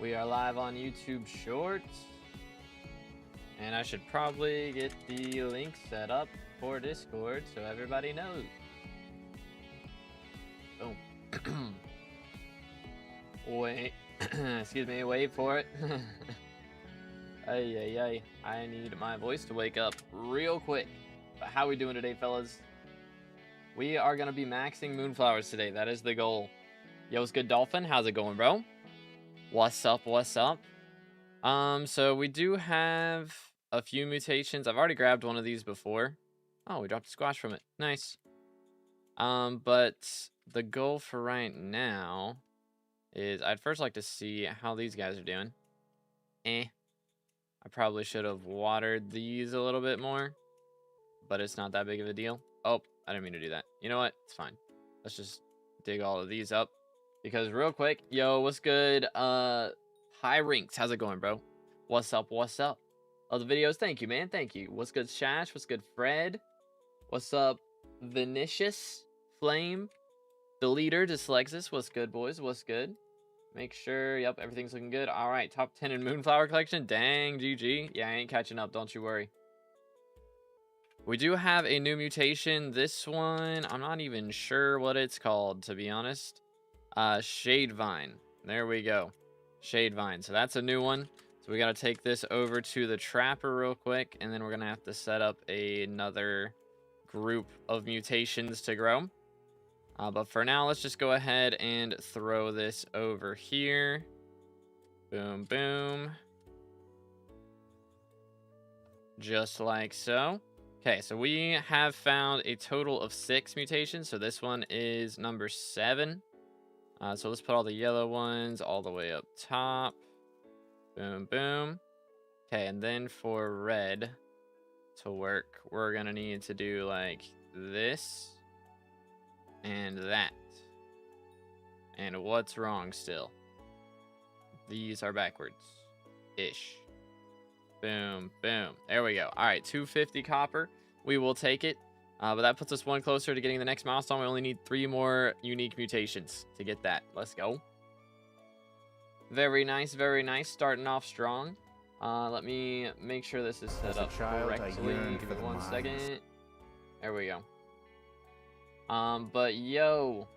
We are live on YouTube Shorts. And I should probably get the link set up for Discord so everybody knows. Boom. Wait. Excuse me, wait for it. Ay. I need my voice to wake up real quick. But how we doing today, fellas? We are going to be maxing Moonflowers today. That is the goal. Yo, what's good, Dolphin? How's it going, bro? What's up? So we do have a few mutations. I've already grabbed one of these before. Oh, we dropped a squash from it. Nice. But the goal for right now is I'd first like to see how these guys are doing. I probably should have watered these a little bit more, but it's not that big of a deal. Oh, I didn't mean to do that. You know what? It's fine. Let's just dig all of these up. Because real quick, yo, what's good? Hypixel, how's it going, bro? What's up? Love the videos. Thank you, man. Thank you. What's good, Shash? What's good, Fred? What's up, Vinicius? Flame? The leader, Dyslexis. What's good, boys? What's good? Make sure, yep, everything's looking good. All right, top 10 in Moonflower collection. Dang, GG. Yeah, I ain't catching up. Don't you worry. We do have a new mutation. This one, I'm not even sure what it's called, to be honest. Shade Vine. There we go. Shade Vine. So that's a new one. So we got to take this over to the trapper real quick, and then we're going to have to set up another group of mutations to grow. But for now, let's just go ahead and throw this over here. Boom, boom. Just like so. Okay, so we have found a total of 6 mutations. So this one is number 7. So let's put all the yellow ones all the way up top. Boom, boom. Okay, and then for red to work, we're going to need to do like this and that. And what's wrong still? These are backwards-ish. Boom, boom. There we go. All right, 250 copper. We will take it. But that puts us one closer to getting the next milestone. We only need 3 more unique mutations to get that. Let's go. Very nice, very nice. Starting off strong. Let me make sure this is set up correctly. Give me 1 second. There we go. But yo,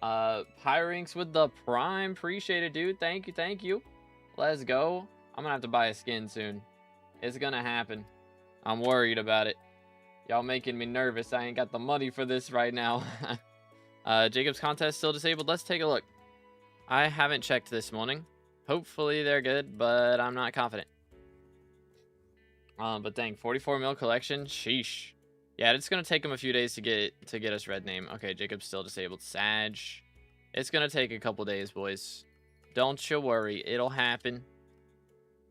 Pyrinx with the prime. Appreciate it, dude. Thank you. Let's go. I'm gonna have to buy a skin soon. It's gonna happen. I'm worried about it. Y'all making me nervous. I ain't got the money for this right now. Jacob's contest still disabled. Let's take a look. I haven't checked this morning. Hopefully they're good, but I'm not confident. But dang, 44 mil collection. Sheesh. Yeah, it's gonna take him a few days to get us red name. Okay, Jacob's still disabled. Sag. It's gonna take a couple days, boys. Don't you worry. It'll happen.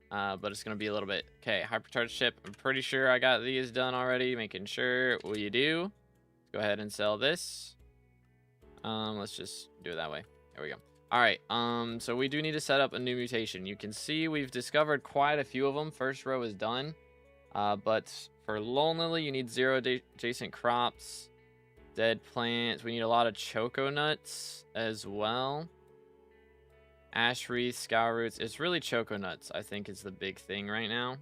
But it's going to be a little bit. Okay, hypercharge chip. I'm pretty sure I got these done already. Making sure we do. Let's go ahead and sell this. Let's just do it that way. There we go. All right. So we do need to set up a new mutation. You can see we've discovered quite a few of them. First row is done. But for Lonely, you need 0 adjacent crops. Dead plants. We need a lot of choco nuts as well. Ash wreath, scour roots. It's really choco nuts, I think, is the big thing right now.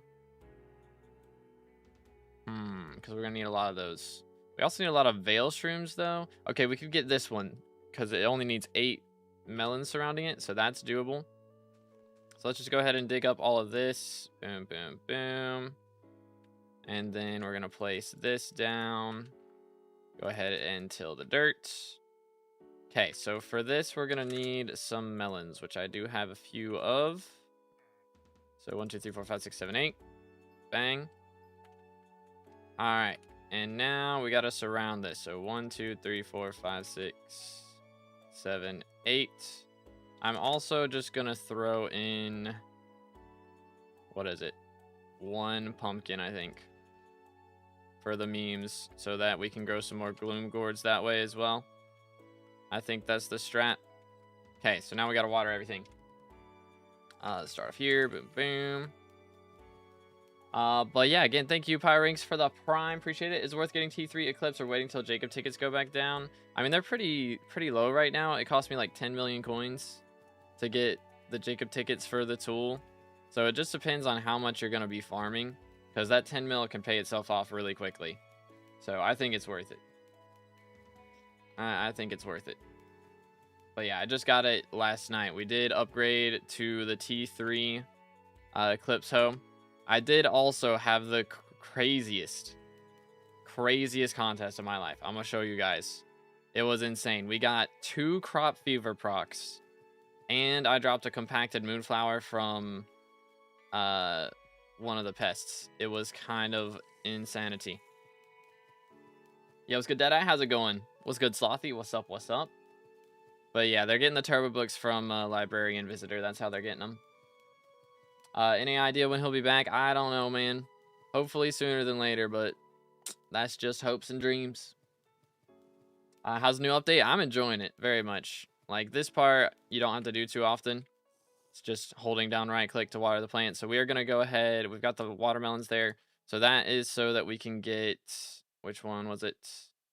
Because we're going to need a lot of those. We also need a lot of veil shrooms, though. Okay, we could get this one, because it only needs 8 melons surrounding it, so that's doable. So let's just go ahead and dig up all of this. Boom, boom, boom. And then we're going to place this down. Go ahead and till the dirt. Okay, so for this, we're going to need some melons, which I do have a few of. So 1, 2, 3, 4, 5, 6, 7, 8. Bang. All right, and now we got to surround this. So 1, 2, 3, 4, 5, 6, 7, 8. I'm also just going to throw in, what is it? 1 pumpkin, I think, for the memes, so that we can grow some more gloom gourds that way as well. I think that's the strat. Okay, so now we got to water everything. Let's start off here. Boom, boom. But yeah, again, thank you, Pyrinx, for the prime. Appreciate it. Is it worth getting T3 Eclipse or waiting till Jacob tickets go back down? I mean, they're pretty low right now. It cost me like 10 million coins to get the Jacob tickets for the tool. So it just depends on how much you're going to be farming, because that 10 mil can pay itself off really quickly. So I think it's worth it. I think it's worth it. But yeah, I just got it last night. We did upgrade to the T3 Eclipse hoe. I did also have the craziest contest of my life. I'm going to show you guys. It was insane. We got 2 crop fever procs. And I dropped a compacted Moonflower from one of the pests. It was kind of insanity. Yo, what's good, Deadeye? How's it going? What's good, Slothy? What's up? What's up? But yeah, they're getting the turbo books from Librarian Visitor. That's how they're getting them. Any idea when he'll be back? I don't know, man. Hopefully sooner than later, but that's just hopes and dreams. How's the new update? I'm enjoying it very much. Like, this part, you don't have to do too often. It's just holding down right click to water the plant. So we are going to go ahead. We've got the watermelons there. So that is so that we can get... Which one was it?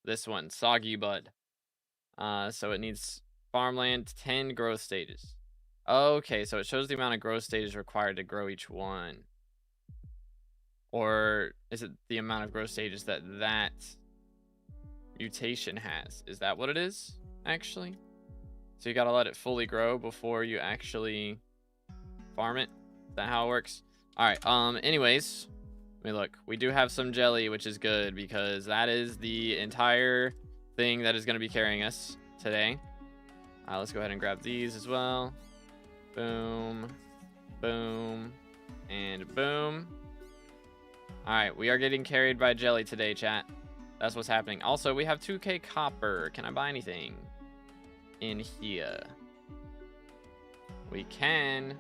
This one, Soggy Bud. So it needs farmland, 10 growth stages. Okay, so it shows the amount of growth stages required to grow each one. Or is it the amount of growth stages that mutation has? Is that what it is, actually? So you gotta let it fully grow before you actually farm it? Is that how it works? Alright, anyways... I mean, look, we do have some jelly, which is good because that is the entire thing that is going to be carrying us today. Let's go ahead and grab these as well. Boom, boom, and boom. All right, we are getting carried by jelly today, chat. That's what's happening. Also, we have 2K copper. Can I buy anything in here? We can.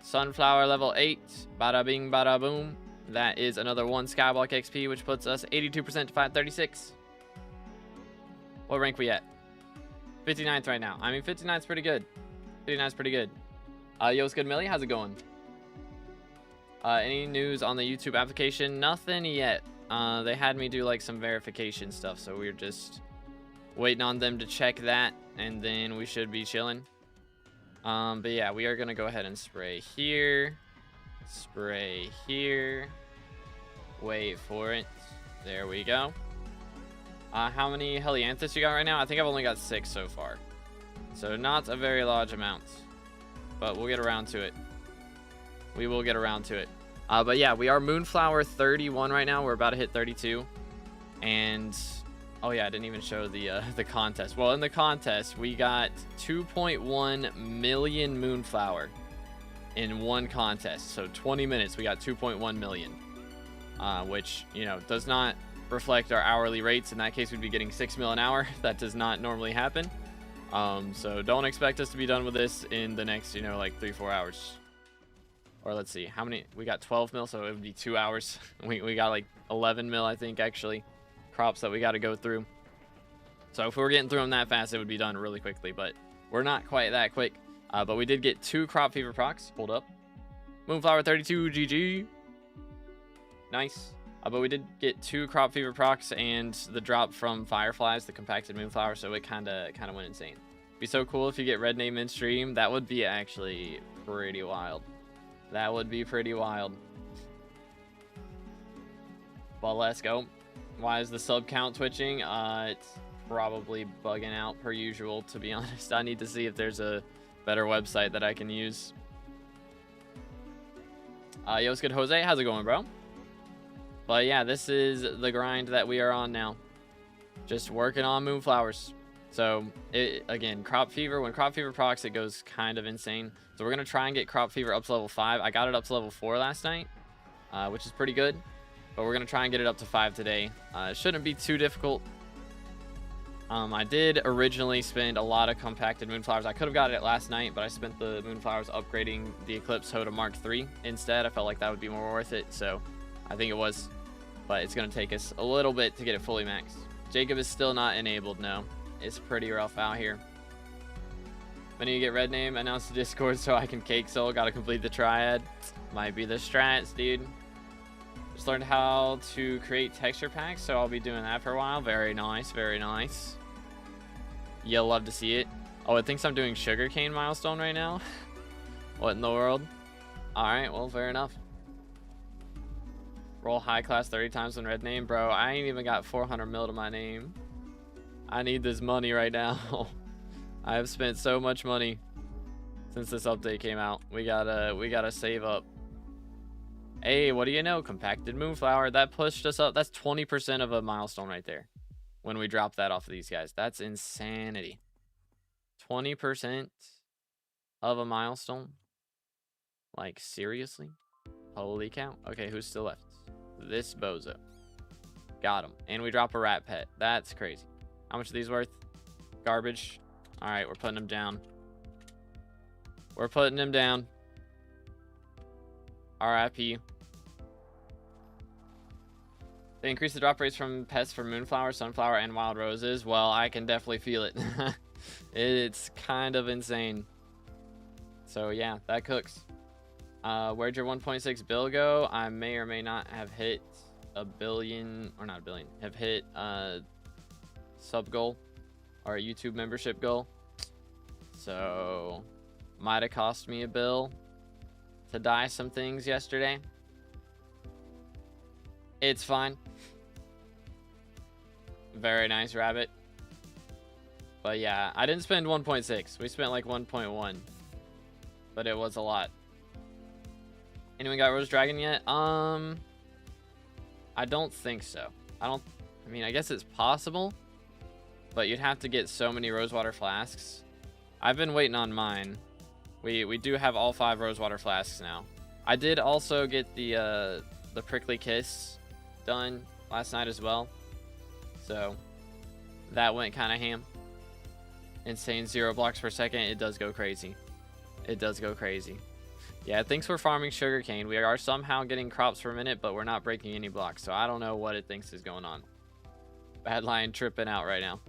Sunflower level 8. Bada bing, bada boom. That is another 1 Skyblock XP, which puts us 82% to 536. What rank we at? 59th right now. I mean, 59's pretty good. 59's pretty good. Yo, what's good, Millie? How's it going? Any news on the YouTube application? Nothing yet. They had me do like some verification stuff, so we're just waiting on them to check that, and then we should be chilling. But yeah, we are gonna go ahead and spray here. Spray here. Wait for it. There we go. How many Helianthus you got right now? I think I've only got 6 so far. So not a very large amount. But we'll get around to it. We will get around to it. But yeah, we are Moonflower 31 right now. We're about to hit 32. And... oh yeah, I didn't even show the contest. Well, in the contest, we got 2.1 million Moonflower in one contest. So 20 minutes, we got 2.1 million. Which, you know, does not reflect our hourly rates. In that case, we'd be getting 6 mil an hour. That does not normally happen. So don't expect us to be done with this in the next, you know, like 3-4 hours. Or let's see, how many? We got 12 mil, so it would be 2 hours. We got like 11 mil, I think, actually, crops that we got to go through. So if we were getting through them that fast, it would be done really quickly. But we're not quite that quick. But we did get 2 crop fever procs. Hold up. Moonflower 32, GG. Nice. But we did get 2 crop fever procs and the drop from Fireflies, the compacted Moonflower, so it kind of went insane. Be so cool if you get red name in stream. That would be actually pretty wild. That would be pretty wild. Well, let's go. Why is the sub count twitching? It's probably bugging out per usual, to be honest. I need to see if there's a better website that I can use. Yo, what's good, Jose? How's it going, bro? But yeah, this is the grind that we are on now. Just working on Moonflowers. So, again, Crop Fever. When Crop Fever procs, it goes kind of insane. So we're going to try and get Crop Fever up to level 5. I got it up to level 4 last night, which is pretty good. But we're going to try and get it up to 5 today. It shouldn't be too difficult. I did originally spend a lot of compacted Moonflowers. I could have got it last night, but I spent the Moonflowers upgrading the Eclipse hoe to Mark 3 instead. I felt like that would be more worth it, so I think it was. But it's going to take us a little bit to get it fully maxed. Jacob is still not enabled, no. It's pretty rough out here. When you get red name, announce the Discord so I can cake soul. Got to complete the triad. Might be the strats, dude. Just learned how to create texture packs, so I'll be doing that for a while. Very nice, very nice. You'll love to see it. Oh, it thinks I'm doing sugarcane milestone right now. What in the world? Alright, well, fair enough. Roll high class 30 times in red name. Bro, I ain't even got 400 mil to my name. I need this money right now. I have spent so much money since this update came out. We gotta save up. Hey, what do you know? Compacted Moonflower. That pushed us up. That's 20% of a milestone right there. When we drop that off of these guys. That's insanity. 20% of a milestone? Like, seriously? Holy cow. Okay, who's still left? This bozo. Got him. And we drop a rat pet. That's crazy. How much are these worth? Garbage. Alright, we're putting them down. We're putting him down. RIP. They increase the drop rates from Pest for Moonflower, Sunflower, and Wild Roses. Well, I can definitely feel it. It's kind of insane. So, yeah, that cooks. Where'd your 1.6 bill go? I may or may not have hit a billion, or not a billion, have hit a sub goal or a YouTube membership goal. So, might have cost me a bill to dye some things yesterday. It's fine. Very nice, rabbit. But yeah, I didn't spend 1.6. We spent like 1.1. But it was a lot. Anyone got Rose Dragon yet? I don't think so. I mean, I guess it's possible. But you'd have to get so many Rosewater Flasks. I've been waiting on mine. We do have all 5 Rosewater Flasks now. I did also get the Prickly Kiss done last night as well. So that went kind of ham. Insane 0 blocks per second. It does go crazy. It does go crazy. Yeah, it thinks we're farming sugarcane. We are somehow getting crops per minute, but we're not breaking any blocks. So I don't know what it thinks is going on. Bad Lion tripping out right now.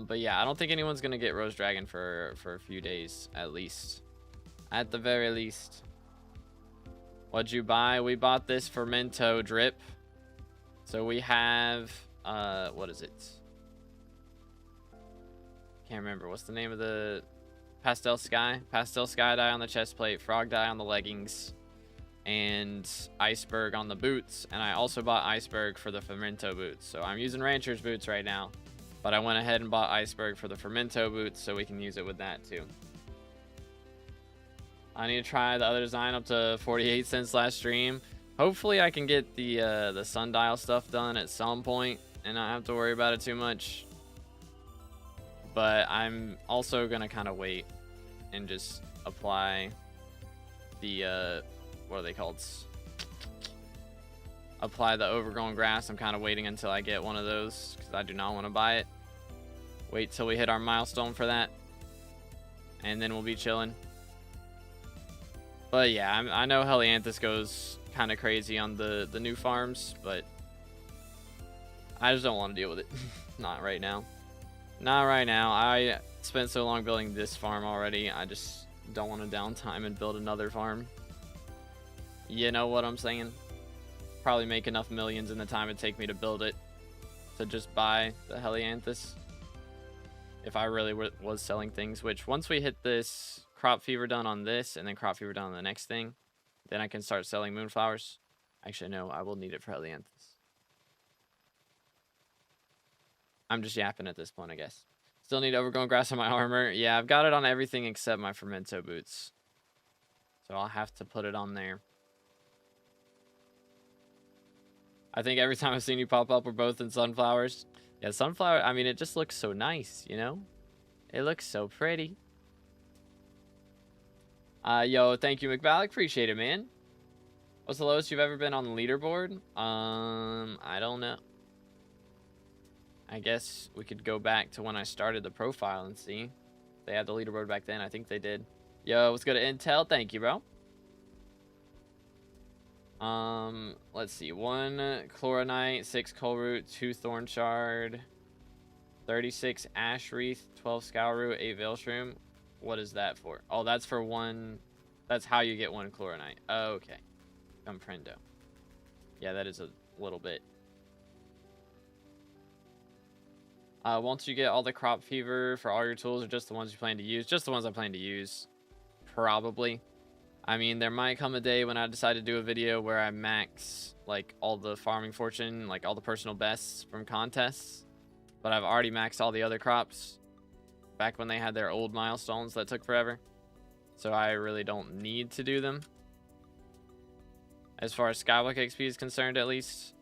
But yeah, I don't think anyone's gonna get Rose Dragon for a few days at least. At the very least. What'd you buy? We bought this Fermento drip. So we have what is it? Can't remember. What's the name of the Pastel Sky? Pastel Sky dye on the chest plate, frog dye on the leggings, and iceberg on the boots. And I also bought iceberg for the Fermento boots. So I'm using Rancher's boots right now. But I went ahead and bought iceberg for the Fermento boots so we can use it with that too. I need to try the other design up to 48 cents last stream. Hopefully I can get the sundial stuff done at some point and not have to worry about it too much. But I'm also going to kind of wait and just apply the, what are they called? Apply the overgrown grass. I'm kind of waiting until I get one of those because I do not want to buy it. Wait till we hit our milestone for that. And then we'll be chilling. But yeah, I know Helianthus goes kind of crazy on the new farms, but I just don't want to deal with it. Not right now. Not right now. I spent so long building this farm already. I just don't want to downtime and build another farm. You know what I'm saying? Probably make enough millions in the time it'd take me to build it to just buy the Helianthus. If I really was selling things, which once we hit this crop fever done on this and then crop fever done on the next thing, then I can start selling moonflowers. Actually, no, I will need it for Helianthus. I'm just yapping at this point, I guess. Still need overgrown grass on my armor. Yeah, I've got it on everything except my Fermento boots. So I'll have to put it on there. I think every time I've seen you pop up, we're both in sunflowers. Yeah, sunflower, I mean, it just looks so nice, you know? It looks so pretty. Yo, thank you, McBallick. Appreciate it, man. What's the lowest you've ever been on the leaderboard? I don't know. I guess we could go back to when I started the profile and see. They had the leaderboard back then. I think they did. Yo, let's go to Intel. Thank you, bro. Let's see. 1 chloronite, 6 coal root, 2 thorn shard, 36 ash wreath, 12 scour root, 8 veil shroom. What is that for? Oh, that's for 1. That's how you get 1 chloronite. Oh, okay. Comprendo. Yeah, that is a little bit. Once you get all the crop fever for all your tools, or just the ones you plan to use? Just the ones I plan to use, probably. I mean, there might come a day when I decide to do a video where I max like all the farming fortune, like all the personal bests from contests. But I've already maxed all the other crops back when they had their old milestones that took forever. So I really don't need to do them. As far as SkyBlock XP is concerned, at least.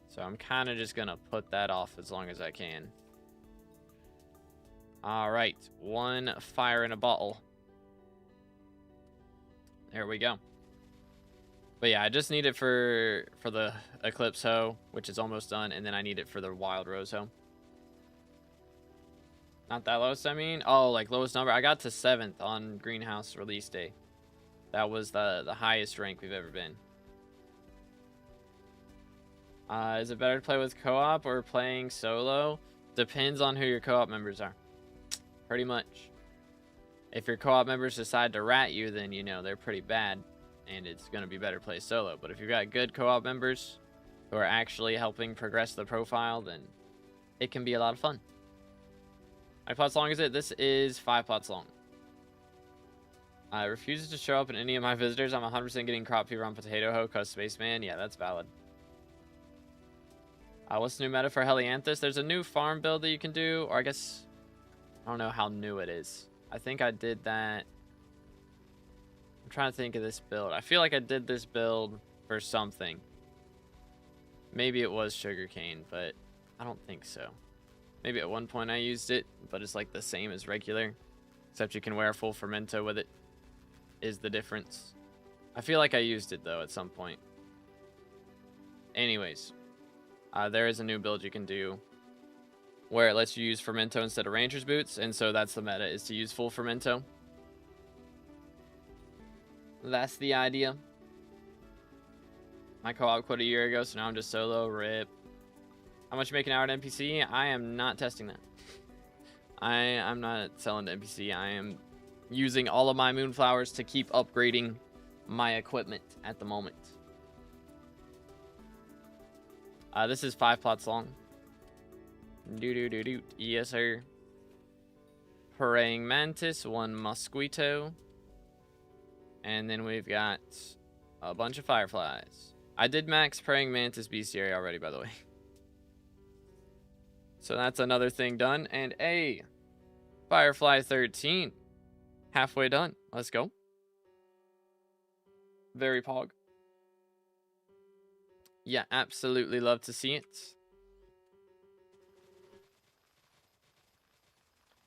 So I'm kind of just going to put that off as long as I can. Alright, one fire in a bottle. There we go. But yeah, I just need it for the Eclipse hoe, which is almost done, and then I need it for the Wild Rose hoe. Not that lowest, I mean. Oh, like lowest number. I got to 7th on Greenhouse release day. That was the highest rank we've ever been. Is it better to play with co-op or playing solo? Depends on who your co-op members are. Pretty much. If your co-op members decide to rat you, then you know they're pretty bad. And it's going to be better to play solo. But if you've got good co-op members who are actually helping progress the profile, then it can be a lot of fun. How many plots long is it? This is 5 plots long. It refuses to show up in any of my visitors. I'm 100% getting crop fever on Potato Hoe because Spaceman. Yeah, that's valid. What's the new meta for Helianthus? There's a new farm build that you can do. Or I guess, I don't know how new it is. I think I did that. I'm trying to think of this build. I feel like I did this build for something. Maybe it was sugarcane, but I don't think so. Maybe at one point I used it, but it's like the same as regular. Except you can wear a full fermento with it. Is the difference. I feel like I used it though at some point. Anyways. There is a new build you can do where it lets you use fermento instead of ranger's boots, and so that's the meta, is to use full fermento. That's the idea. My co-op quit a year ago, so now I'm just solo. Rip. How much you make an hour at NPC? I am not testing that. I'm not selling to NPC. I am using all of my Moonflowers to keep upgrading my equipment at the moment. This is 5 plots long. Do. Yes, sir. Praying Mantis, 1 Mosquito. And then we've got a bunch of Fireflies. I did max Praying Mantis bestiary already, by the way. So that's another thing done. And a Firefly 13. Halfway done. Let's go. Very pog. Yeah, absolutely love to see it.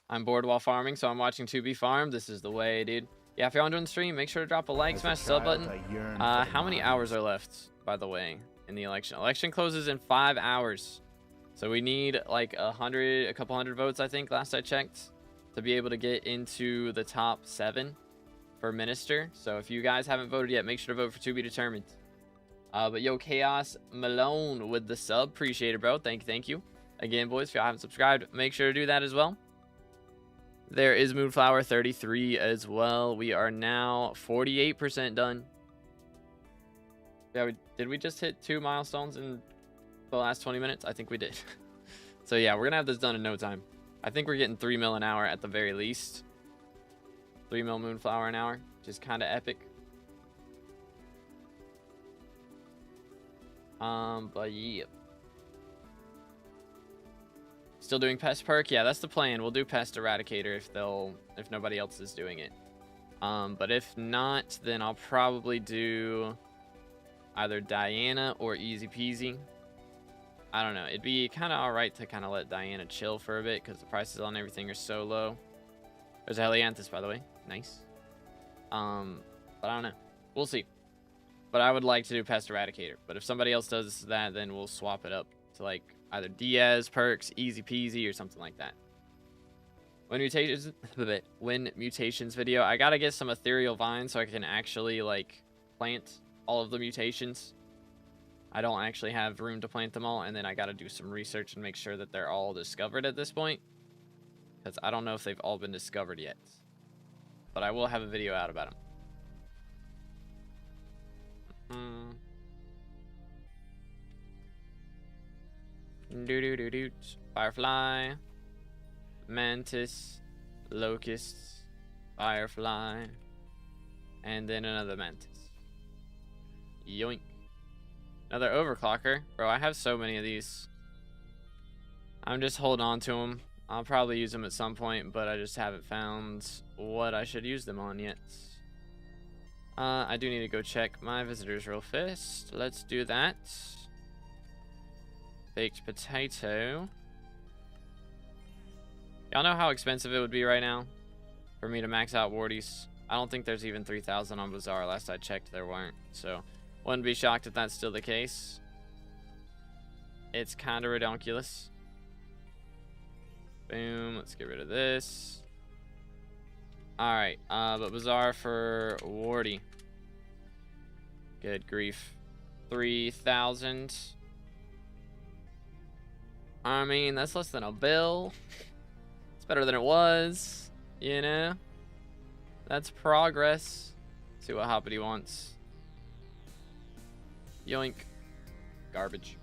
I'm bored while farming, so I'm watching 2B farm. This is the way, dude. Yeah, if you're enjoying the stream, make sure to drop a like, smash the sub button. How many hours are left, by the way, in the election? Election closes in 5 hours. So we need like a couple hundred votes, I think, last I checked, to be able to get into the top 7 for minister. So if you guys haven't voted yet, make sure to vote for 2B determined. But yo, Chaos Malone with the sub. Appreciate it, bro. Thank you. Again, boys, if y'all haven't subscribed, make sure to do that as well. There is Moonflower 33 as well. We are now 48% done. Yeah, did we just hit 2 milestones in the last 20 minutes? I think we did. So yeah, we're going to have this done in no time. I think we're getting 3 mil an hour at the very least. 3 mil Moonflower an hour. Which is kind of epic. But yeah. Still doing Pest perk? Yeah, that's the plan. We'll do Pest Eradicator if nobody else is doing it. But if not, then I'll probably do either Diana or Easy Peasy. I don't know. It'd be kind of alright to kind of let Diana chill for a bit because the prices on everything are so low. There's a Helianthus, by the way. Nice. But I don't know. We'll see. But I would like to do Pest Eradicator. But if somebody else does that, then we'll swap it up to like either Diaz, Perks, Easy Peasy, or something like that. When mutations video, I gotta get some ethereal vines so I can actually like plant all of the mutations. I don't actually have room to plant them all, and then I gotta do some research and make sure that they're all discovered at this point. Because I don't know if they've all been discovered yet. But I will have a video out about them. Firefly, mantis, locusts, firefly, and then another mantis. Yoink. Another overclocker. Bro, I have so many of these. I'm just holding on to them. I'll probably use them at some point, but I just haven't found what I should use them on yet. I do need to go check my visitors real fast. Let's do that. Baked potato. Y'all know how expensive it would be right now for me to max out warties? I don't think there's even 3,000 on Bazaar. Last I checked, there weren't. So, wouldn't be shocked if that's still the case. It's kind of ridiculous. Boom. Let's get rid of this. Alright. But Bazaar for warty. Good grief. 3,000. I mean, that's less than a bill. It's better than it was, you know? That's progress. See what Hoppity wants. Yoink. Garbage.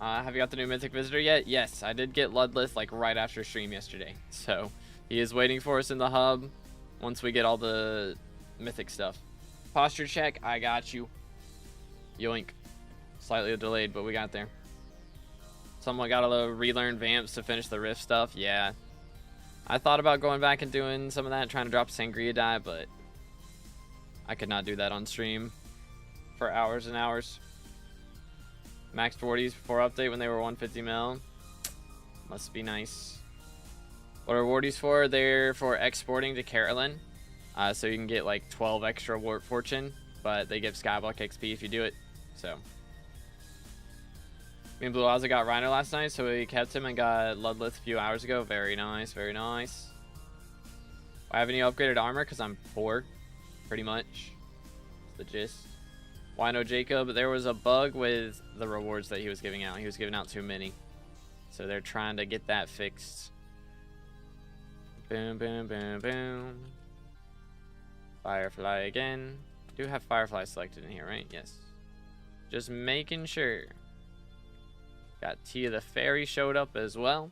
Have you got the new Mythic Visitor yet? Yes, I did get Ludlith like right after stream yesterday. So, he is waiting for us in the hub once we get all the Mythic stuff. Posture check, I got you. Yoink. Slightly delayed, but we got there. Someone got to relearn Vamps to finish the Rift stuff. Yeah. I thought about going back and doing some of that, trying to drop Sangria die, but I could not do that on stream for hours and hours. Max 40s before update when they were 150 mil. Must be nice. What are warties for? They're for exporting to Carolyn. So you can get like 12 extra Wart Fortune, but they give Skyblock XP if you do it. So. Me and Blue Ozzy got Rhino last night, so we kept him and got Ludlith a few hours ago. Very nice, very nice. I have any upgraded armor because I'm poor, pretty much. That's the gist. Why no Jacob? There was a bug with the rewards that he was giving out. He was giving out too many. So they're trying to get that fixed. Boom, boom, boom, boom. Firefly again. I do have Firefly selected in here, right? Yes. Just making sure. Got Tia the Fairy showed up as well.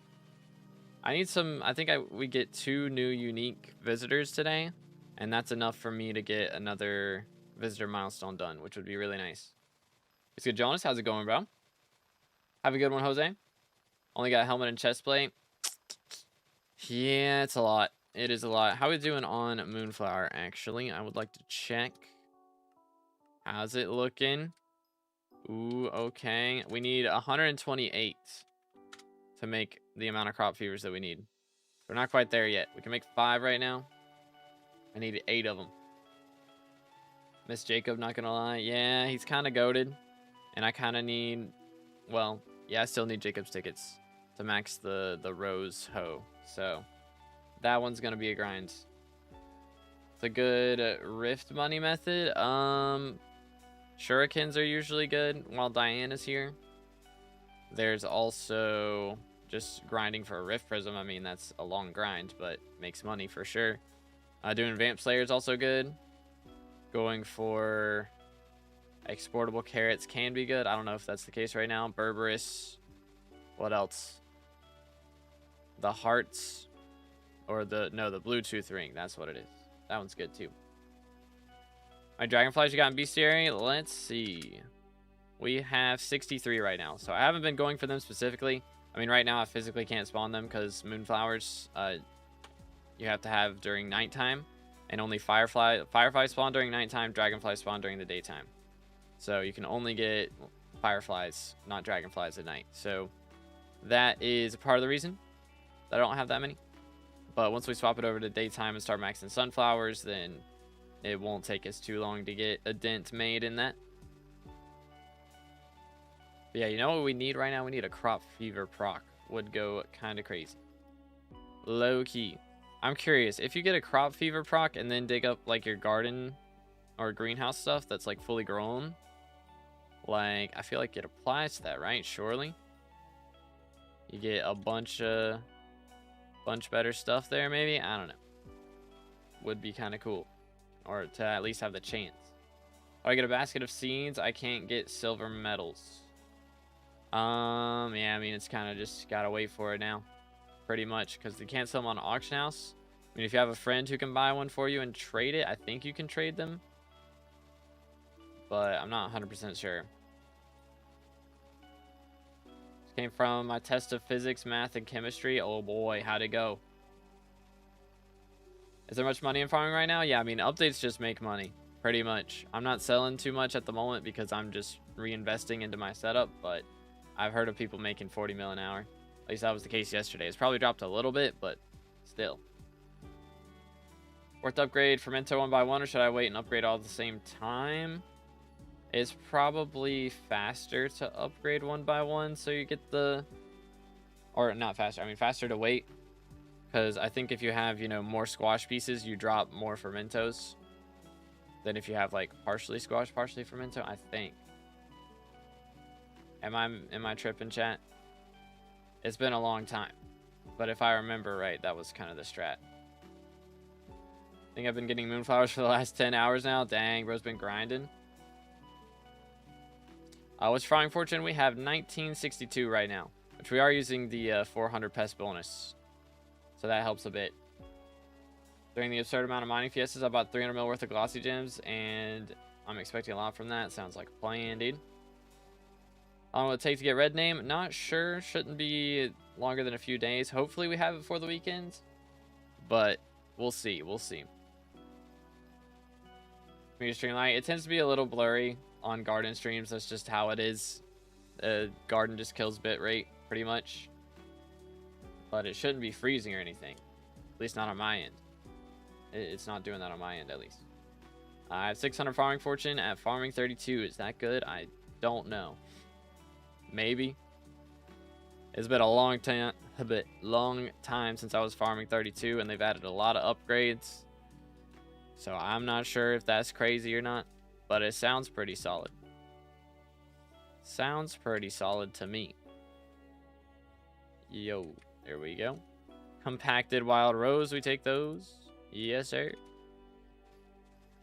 I need some, I think we get 2 new unique visitors today. And that's enough for me to get another visitor milestone done, which would be really nice. It's good, Jonas. How's it going, bro? Have a good one, Jose. Only got helmet and chest plate. Yeah, it's a lot. It is a lot. How are we doing on Moonflower, actually? I would like to check. How's it looking? Ooh, okay. We need 128 to make the amount of crop fevers that we need. We're not quite there yet. We can make 5 right now. I need 8 of them. Miss Jacob, not gonna lie. Yeah, he's kind of goated. And I kind of need... Well, yeah, I still need Jacob's tickets to max the Rose Hoe. So, that one's gonna be a grind. It's a good Rift money method. Shurikens are usually good while Diane is here. There's also just grinding for a Rift Prism. I mean, that's a long grind, but makes money for sure. Doing Vamp Slayer is also good. Going for exportable carrots can be good. I don't know if that's the case right now. Berberis. What else? The hearts. Or the Bluetooth ring. That's what it is. That one's good too. My dragonflies you got in bestiary? Let's see. We have 63 right now. So I haven't been going for them specifically. I mean, right now I physically can't spawn them because Moonflowers you have to have during nighttime. And only Firefly spawn during nighttime, Dragonfly spawn during the daytime. So you can only get Fireflies, not Dragonflies at night. So that is part of the reason that I don't have that many. But once we swap it over to daytime and start maxing Sunflowers, then it won't take us too long to get a dent made in that. But yeah, you know what we need right now? We need a crop fever proc. Would go kind of crazy. Low key. I'm curious, if you get a crop fever proc and then dig up like your garden or greenhouse stuff that's like fully grown, like I feel like it applies to that, right? Surely. You get a bunch better stuff there, maybe? I don't know. Would be kind of cool. Or to at least have the chance. Oh, I get a basket of seeds. I can't get silver medals. Yeah, I mean, it's kind of just gotta wait for it now, pretty much, because they can't sell them on auction house. I mean, if you have a friend who can buy one for you and trade it, I think you can trade them, but I'm not 100% sure. This came from my test of physics, math, and chemistry. Oh boy, how'd it go? Is there much money in farming right now? Yeah, I mean, updates just make money, pretty much. I'm not selling too much at the moment because I'm just reinvesting into my setup, but I've heard of people making 40 mil an hour. At least that was the case yesterday. It's probably dropped a little bit, but still. Worth upgrade Fermento 1x1, or should I wait and upgrade all at the same time? It's probably faster to upgrade 1x1 so you get the... Or not faster, I mean faster to wait. Because I think if you have, you know, more squash pieces, you drop more fermentos than if you have, like, partially squash, partially fermento, I think. Am I tripping, chat? It's been a long time. But if I remember right, that was kind of the strat. I think I've been getting moonflowers for the last 10 hours now. Dang, bro's been grinding. What's Frying Fortune? We have 1962 right now, which we are using the 400 Pest bonus. So that helps a bit. During the absurd amount of mining fiestas, I bought 300 mil worth of glossy gems, and I'm expecting a lot from that. Sounds like a plan, indeed. How long will it take to get red name? Not sure. Shouldn't be longer than a few days. Hopefully we have it for the weekend, but we'll see. We'll see. Community stream light. It tends to be a little blurry on garden streams. That's just how it is. Garden just kills bitrate pretty much. But it shouldn't be freezing or anything. At least not on my end. It's not doing that on my end, at least. I have 600 farming fortune at farming 32. Is that good? I don't know. Maybe. It's been a long time since I was farming 32, and they've added a lot of upgrades. So I'm not sure if that's crazy or not, but it sounds pretty solid. Sounds pretty solid to me. Yo. There we go. Compacted wild rose. We take those. Yes, sir.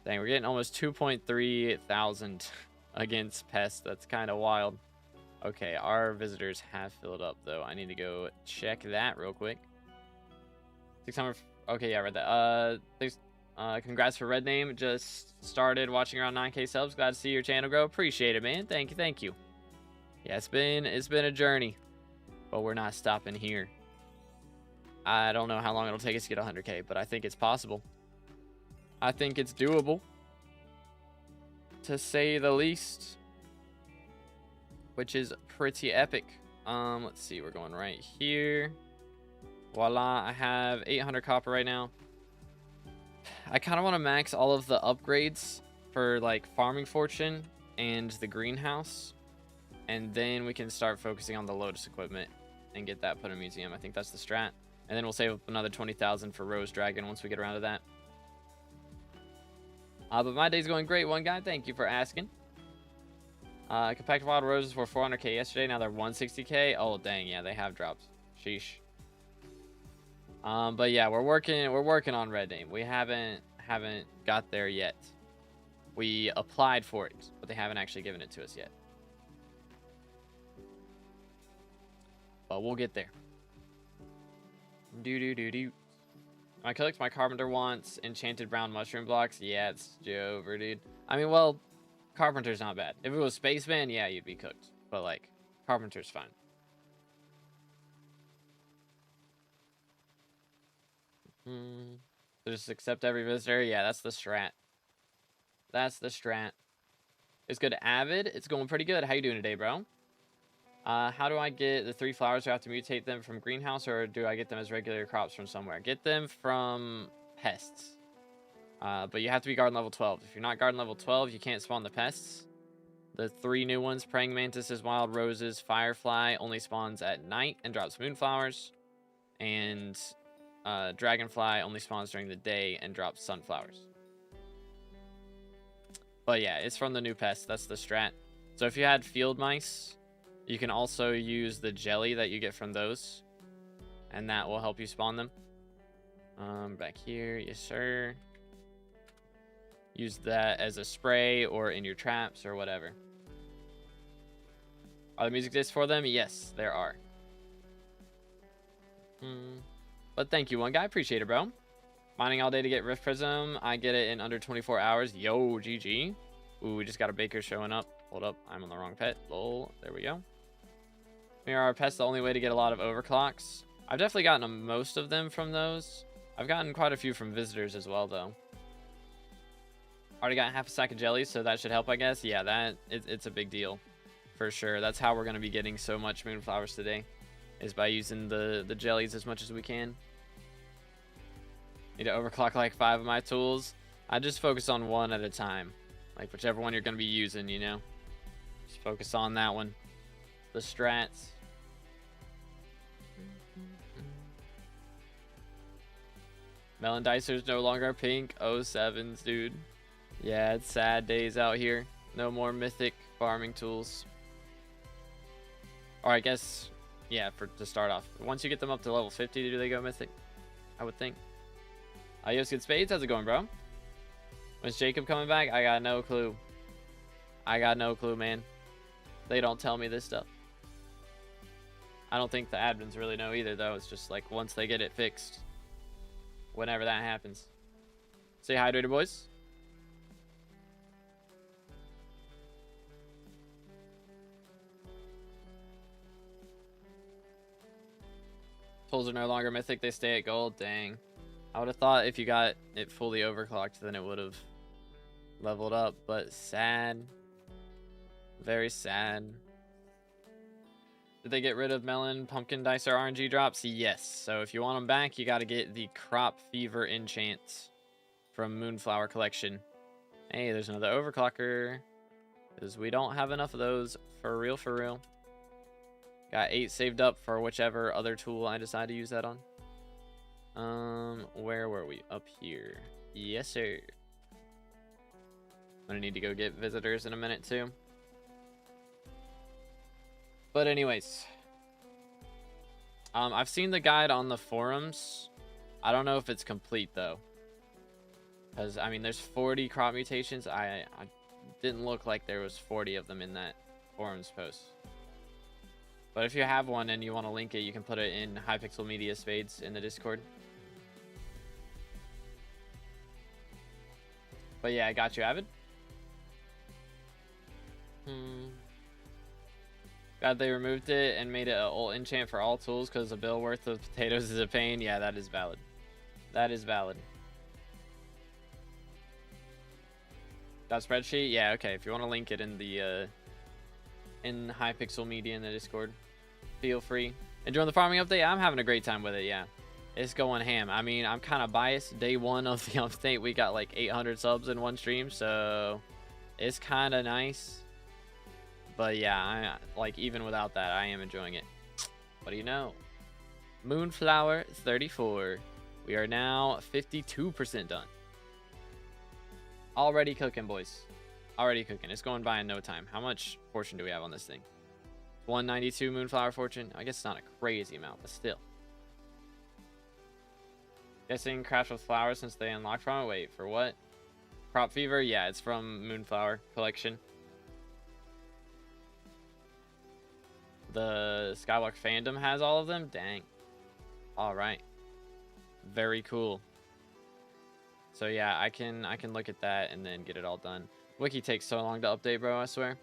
Dang, we're getting almost 2.3 thousand against Pest. That's kind of wild. Okay, our visitors have filled up, though. I need to go check that real quick. 600. Okay, yeah, I read that. Thanks. Congrats for red name. Just started watching around 9K subs. Glad to see your channel grow. Appreciate it, man. Thank you, thank you. Yeah, it's been a journey, but we're not stopping here. I don't know how long it'll take us to get 100K, but I think it's possible. I think it's doable, to say the least, which is pretty epic. Let's see, we're going right here. Voila, I have 800 copper right now. I kind of want to max all of the upgrades for like farming fortune and the greenhouse, and then we can start focusing on the Lotus equipment and get that put in a museum. I think that's the strat. And then we'll save up another 20,000 for Rose Dragon once we get around to that. But my day's going great, one guy. Thank you for asking. Compacted wild roses were 400K yesterday. Now they're 160K. Oh, dang. Yeah, they have dropped. Sheesh. But yeah, we're working on red name. We haven't got there yet. We applied for it, but they haven't actually given it to us yet. But we'll get there. I collect my carpenter wants enchanted brown mushroom blocks. Yeah, it's over, dude. I mean, well, carpenter's not bad. If it was spaceman, yeah, you'd be cooked. But like, carpenter's fine. So just accept every visitor. Yeah, that's the strat. That's the strat. It's good. Avid. It's going pretty good. How you doing today, bro? How do I get the 3 flowers? Do I have to mutate them from greenhouse, or do I get them as regular crops from somewhere? Get them from pests. But you have to be garden level 12. If you're not garden level 12, you can't spawn the pests. The 3 new ones, praying mantises, wild roses, firefly, only spawns at night and drops moonflowers. And dragonfly only spawns during the day and drops sunflowers. But yeah, it's from the new pests. That's the strat. So if you had field mice, you can also use the jelly that you get from those, and that will help you spawn them. Back here, yes sir. Use that as a spray or in your traps or whatever. Are there music discs for them? Yes, there are. But thank you, one guy. Appreciate it, bro. Mining all day to get Rift Prism. I get it in under 24 hours. Yo, GG. Ooh, we just got a baker showing up. Hold up. I'm on the wrong pet. Lol. There we go. Mirror our pets, the only way to get a lot of overclocks. I've definitely gotten most of them from those. I've gotten quite a few from visitors as well, though. Already got half a sack of jellies, so that should help, I guess. Yeah, it's a big deal. For sure. That's how we're going to be getting so much Moonflowers today. Is by using the jellies as much as we can. Need to overclock like 5 of my tools. I just focus on one at a time. Like whichever one you're going to be using, you know. Just focus on that one. The strats. Melon Dicer's no longer pink. 07s, dude. Yeah, it's sad days out here. No more mythic farming tools. Or I guess, yeah, to start off. Once you get them up to level 50, do they go mythic? I would think. Adios, good spades. How's it going, bro? When's Jacob coming back? I got no clue. I got no clue, man. They don't tell me this stuff. I don't think the admins really know either, though. It's just like once they get it fixed. Whenever that happens. Stay hydrated, boys. Tools are no longer mythic. They stay at gold. Dang. I would have thought if you got it fully overclocked, then it would have leveled up. But sad. Very sad. Did they get rid of Melon, Pumpkin Dicer, RNG drops? Yes. So if you want them back, you got to get the Crop Fever enchant from Moonflower collection. Hey, there's another overclocker. Because we don't have enough of those. For real, for real. Got 8 saved up for whichever other tool I decide to use that on. Where were we? Up here. Yes, sir. I'm gonna need to go get visitors in a minute, too. But anyways. I've seen the guide on the forums. I don't know if it's complete, though. Because, I mean, there's 40 crop mutations. I didn't look like there was 40 of them in that forums post. But if you have one and you want to link it, you can put it in Hypixel Media Spades in the Discord. But yeah, I got you, Avid. God, they removed it and made it an ult enchant for all tools because a bill worth of potatoes is a pain. Yeah, that is valid. That is valid. That spreadsheet? Yeah, okay. If you want to link it in the in Hypixel Media in the Discord, feel free. Enjoying the farming update? I'm having a great time with it, yeah. It's going ham. I mean, I'm kind of biased. Day 1 of the update, we got like 800 subs in one stream, so it's kind of nice. But yeah, like even without that, I am enjoying it. What do you know? Moonflower 34. We are now 52% done. Already cooking, boys. Already cooking. It's going by in no time. How much fortune do we have on this thing? 192 Moonflower fortune. I guess it's not a crazy amount, but still. Guessing craft with flowers since they unlocked from it. Wait, for what? Crop Fever? Yeah, it's from Moonflower collection. The SkyBlock fandom has all of them? Dang. Alright. Very cool. So yeah, I can look at that and then get it all done. Wiki takes so long to update, bro, I swear.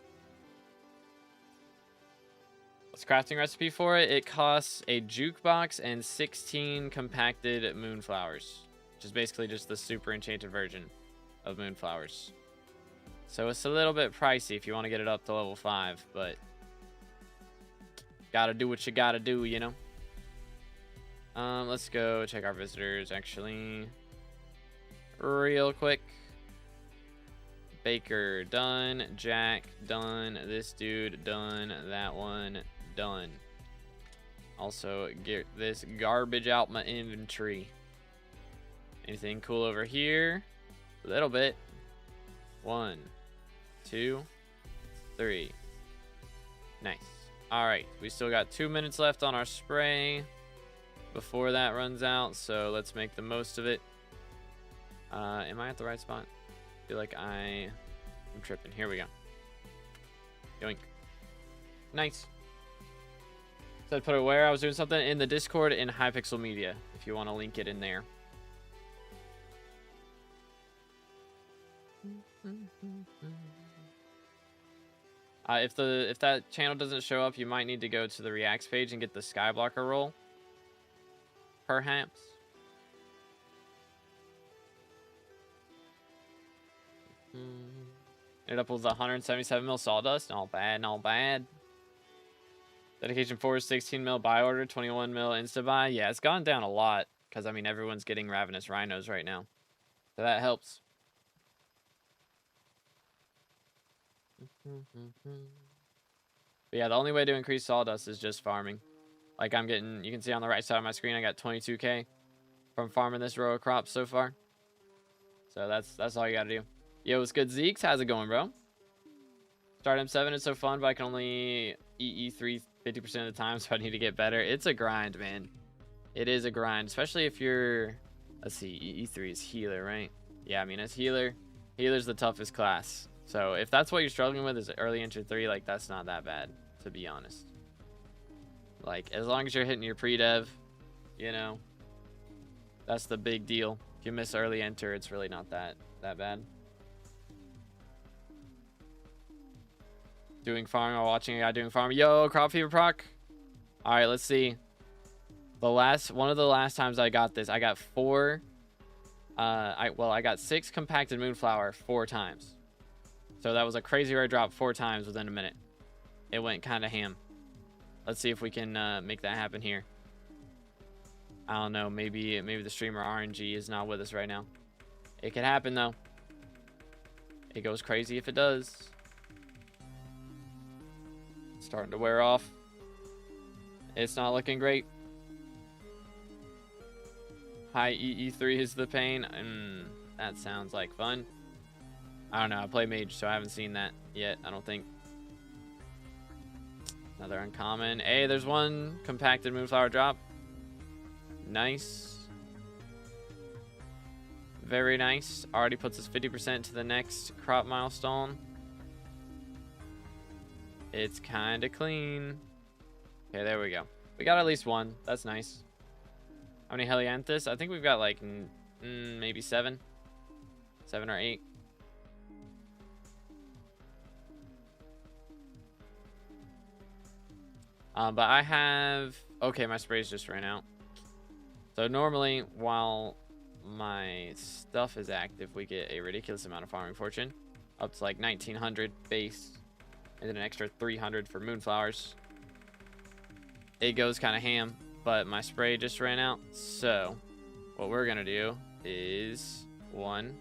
What's crafting recipe for it? It costs a jukebox and 16 compacted moonflowers, which is basically just the super enchanted version of moonflowers. So it's a little bit pricey if you want to get it up to level 5, but gotta do what you gotta do, you know. Let's go check our visitors actually real quick. Baker done, Jack done, this dude done, that one done. Also get this garbage out my inventory. Anything cool over here? A little bit. 1, 2, 3. Nice. All right, we still got 2 minutes left on our spray before that runs out, so let's make the most of it. Am I at the right spot? I feel like I'm tripping. Here we go. Yoink. Nice. Said put it where? I was doing something in the Discord in Hypixel Media, if you want to link it in there. If that channel doesn't show up, you might need to go to the Reacts page and get the Skyblocker roll. Perhaps. Ended up with 177 mil sawdust. Not bad, not bad. Dedication 4 is 16 mil buy order, 21 mil insta buy. Yeah, it's gone down a lot because I mean everyone's getting ravenous rhinos right now, so that helps. But yeah, the only way to increase sawdust is just farming. Like I'm getting, you can see on the right side of my screen, I got 22k from farming this row of crops so far. So that's all you gotta do. Yo, what's good, Zeeks? How's it going, bro? Start M7 is so fun, but I can only eat E3 50% of the time, so I need to get better. It's a grind, man. It is a grind, especially if you're, let's see, E3 is healer, right? Yeah, I mean, as healer's the toughest class. So if that's what you're struggling with is early entry 3, like that's not that bad, to be honest. Like as long as you're hitting your pre-dev, you know, that's the big deal. If you miss early enter, it's really not that bad. Doing farming while watching a guy doing farming. Yo, Crop Fever Proc. All right, let's see. One of the last times I got this, I got 4. I got 6 compacted Moonflower 4 times. So that was a crazy rare drop 4 times within a minute. It went kind of ham. Let's see if we can make that happen here. I don't know. Maybe the streamer RNG is not with us right now. It could happen though. It goes crazy if it does. Starting to wear off. It's not looking great. High EE3 is the pain. That sounds like fun. I don't know. I play mage, so I haven't seen that yet, I don't think. Another uncommon. Hey, there's one compacted Moonflower drop. Nice. Very nice. Already puts us 50% to the next crop milestone. It's kind of clean. Okay, there we go. We got at least one. That's nice. How many Helianthus? I think we've got like maybe 7. 7 or 8. But I have... Okay, my sprays just ran out. So normally, while my stuff is active, we get a ridiculous amount of farming fortune. Up to like 1900 base. And then an extra 300 for Moonflowers. It goes kind of ham, but my spray just ran out. So what we're going to do is 1,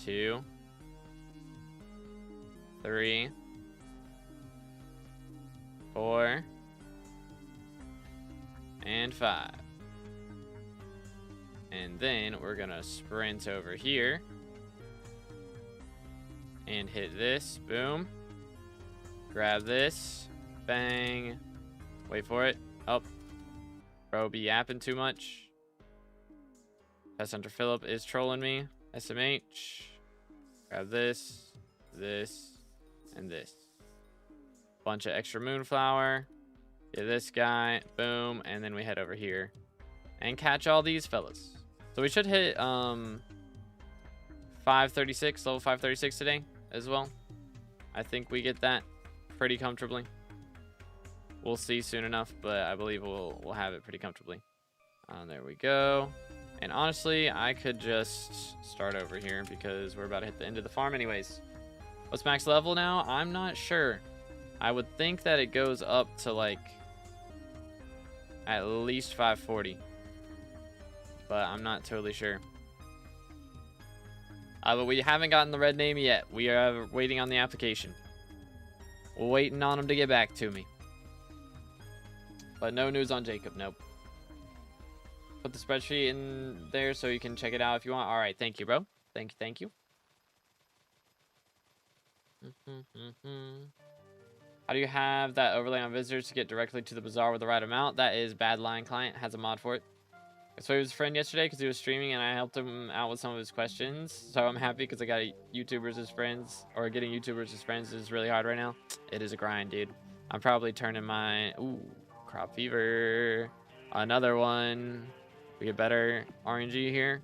2, 3, 4, and 5. And then we're going to sprint over here and hit this. Boom. Grab this. Bang. Wait for it. Oh. Bro be yapping too much. Pest Hunter Phillip is trolling me. SMH. Grab this, and this. Bunch of extra Moonflower. Get this guy. Boom. And then we head over here and catch all these fellas. So we should hit 536, level 536 today as well. I think we get that pretty comfortably. We'll see soon enough, but I believe we'll have it pretty comfortably. There we go. And honestly, I could just start over here because we're about to hit the end of the farm anyways. What's max level now? I'm not sure. I would think that it goes up to like at least 540. But I'm not totally sure. But we haven't gotten the red name yet. We are waiting on the application. We're waiting on him to get back to me. But no news on Jacob. Nope. Put the spreadsheet in there so you can check it out if you want. All right. Thank you, bro. Thank you. How do you have that overlay on visitors to get directly to the bazaar with the right amount? That is Badline Client. Has a mod for it. So he was a friend yesterday because he was streaming and I helped him out with some of his questions. So I'm happy because I got YouTubers as friends, or getting YouTubers as friends is really hard right now. It is a grind, dude. I'm probably turning my... Ooh, crop fever. Another one. We get better RNG here.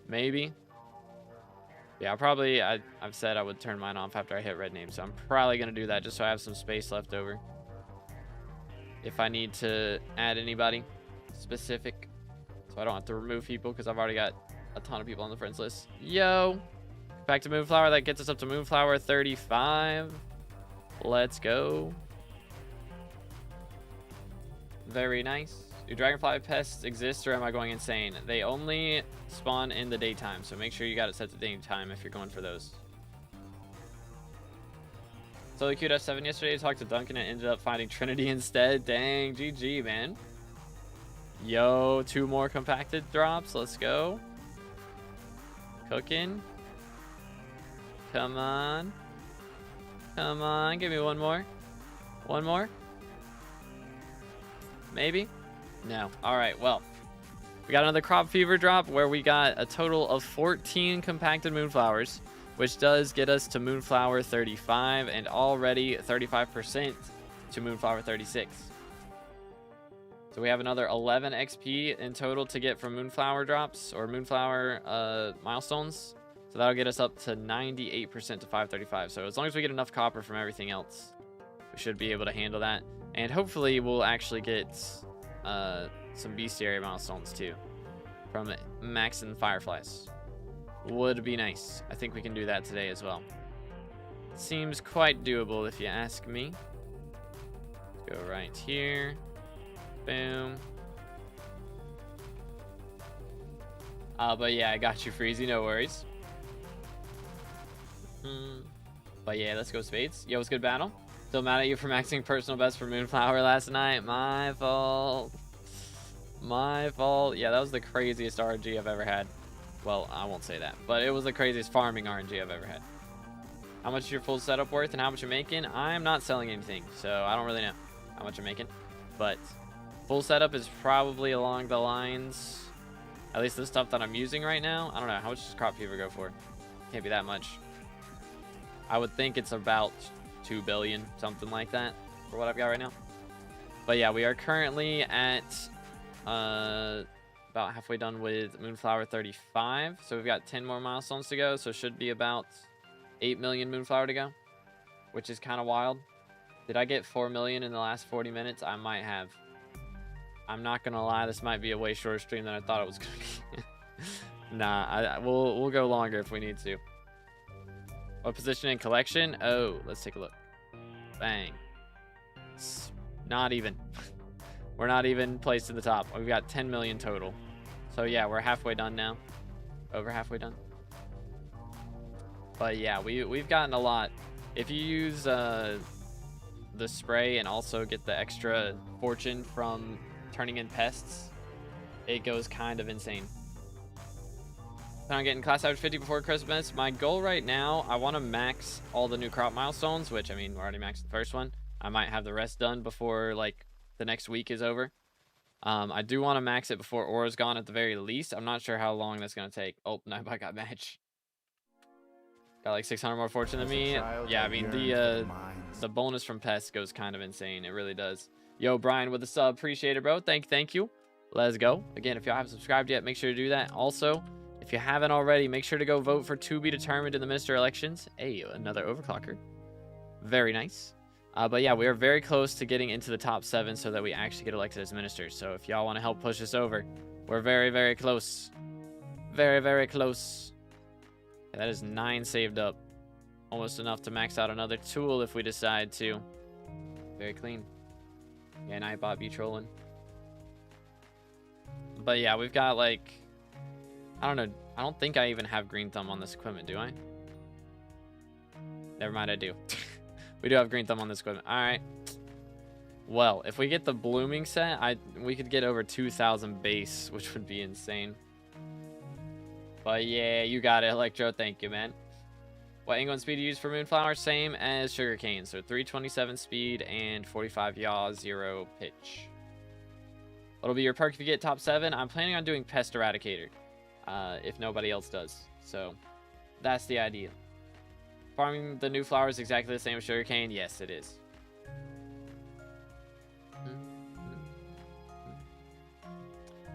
Maybe. Yeah, I've said I would turn mine off after I hit red name, so I'm probably going to do that just so I have some space left over. If I need to add anybody specific. So I don't have to remove people because I've already got a ton of people on the friends list. Yo! Back to Moonflower. That gets us up to Moonflower 35. Let's go. Very nice. Do dragonfly pests exist, or am I going insane? They only spawn in the daytime, so make sure you got it set to daytime if you're going for those. So the Q-7 yesterday, talked to Duncan and ended up finding Trinity instead. Dang, GG, man. Yo, 2 more compacted drops. Let's go. Cooking. Come on. Come on, give me one more. One more. Maybe? No. All right, well. We got another crop fever drop where we got a total of 14 compacted moonflowers, which does get us to Moonflower 35 and already 35% to Moonflower 36. So we have another 11 XP in total to get from Moonflower drops or Moonflower milestones. So that'll get us up to 98% to 535. So as long as we get enough copper from everything else, we should be able to handle that. And hopefully we'll actually get some bestiary milestones too from maxing fireflies. Would be nice. I think we can do that today as well. Seems quite doable if you ask me. Go right here. Boom. But yeah, I got you, Freezy. No worries. But yeah, let's go spades. Yo, what's good, battle? Still mad at you for maxing personal best for Moonflower last night. My fault. My fault. Yeah, that was the craziest RNG I've ever had. Well, I won't say that, but it was the craziest farming RNG I've ever had. How much is your full setup worth and how much you're making? I'm not selling anything, so I don't really know how much I'm making. But full setup is probably along the lines, at least the stuff that I'm using right now. I don't know. How much does crop fever go for? Can't be that much. I would think it's about 2 billion, something like that, for what I've got right now. But yeah, we are currently at about halfway done with Moonflower 35. So we've got 10 more milestones to go. So it should be about 8 million Moonflower to go, which is kind of wild. Did I get 4 million in the last 40 minutes? I might have. I'm not going to lie. This might be a way shorter stream than I thought it was going to be. Nah, we'll go longer if we need to. What position in collection? Oh, let's take a look. Bang. Not even. We're not even placed in the top. We've got 10 million total. So yeah, we're halfway done now. Over halfway done. But yeah, we've gotten a lot. If you use the spray and also get the extra fortune from turning in pests, it goes kind of insane. I'm getting class average 50 before Christmas. My goal right now, I want to max all the new crop milestones, which, I mean, we're already maxed the first one. I might have the rest done before, like, the next week is over. I do want to max it before Aura's gone at the very least. I'm not sure how long that's going to take. Oh, no, I got match. Got like 600 more fortune than me. Yeah, I mean, the bonus from Pest goes kind of insane. It really does. Yo, Brian with the sub. Appreciate it, bro. Thank you. Let's go. Again, if y'all haven't subscribed yet, make sure to do that. Also, if you haven't already, make sure to go vote for to be determined in the minister elections. Hey, another overclocker. Very nice. But yeah, we are very close to getting into the top 7 so that we actually get elected as ministers. So if y'all want to help push us over, we're very, very close. Very, very close. Yeah, that is 9 saved up. Almost enough to max out another tool if we decide to. Very clean. Yeah, Nightbot be trolling. But yeah, we've got like... I don't know. I don't think I even have green thumb on this equipment, do I? Never mind, I do. We do have green thumb on this equipment. All right. Well, if we get the blooming set, we could get over 2,000 base, which would be insane. But yeah, you got it, Electro. Thank you, man. What England speed do you use for Moonflower? Same as sugarcane. So 327 speed and 45 yaw, 0 pitch. What'll be your perk if you get top 7? I'm planning on doing Pest Eradicator. If nobody else does. So that's the idea. Farming the new flowers exactly the same as sugarcane? Yes, it is.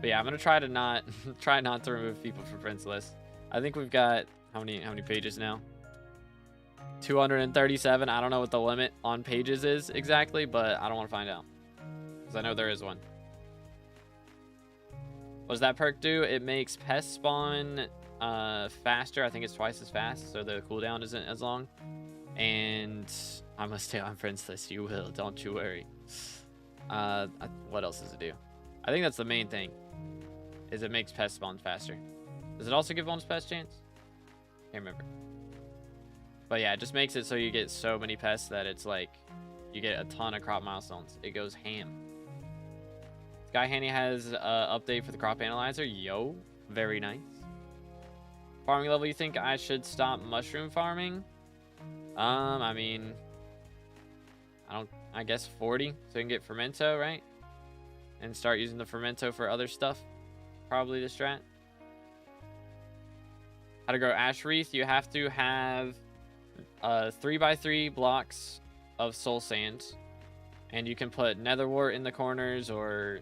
But yeah, I'm gonna try to not try not to remove people from friends list. I think we've got how many pages now? 237. I don't know what the limit on pages is exactly, but I don't want to find out because I know there is one. What does that perk do? It makes Pest spawn faster. I think it's twice as fast, so the cooldown isn't as long. And I must stay on friends list. You will, don't you worry. What else does it do? I think that's the main thing. Is it makes Pest spawn faster. Does it also give bonus Pest chance? Can't remember. But yeah, it just makes it so you get so many pests that it's like you get a ton of crop milestones. It goes ham. Sky Handy has an update for the crop analyzer. Yo, very nice. Farming level, you think I should stop mushroom farming? I mean, I guess 40, so you can get Fermento, right? And start using the Fermento for other stuff. Probably the strat. How to grow ash wreath? You have to have 3x3 blocks of soul sand, and you can put netherwort in the corners, or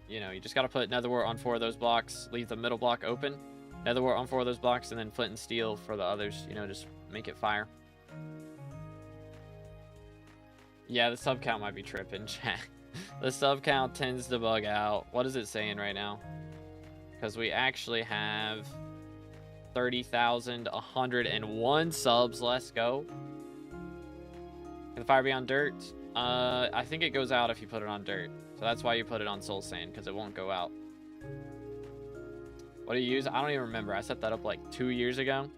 you know, you just got to put netherwort on 4 of those blocks, leave the middle block open, netherwort on 4 of those blocks, and then flint and steel for the others. You know, just make it fire. Yeah, the sub count might be tripping, chat. The sub count tends to bug out. What is it saying right now? Because we actually have 30,101 subs. Let's go. Can the fire be on dirt? I think it goes out if you put it on dirt. So that's why you put it on soul sand, because it won't go out. What do you use? I don't even remember. I set that up like 2 years ago.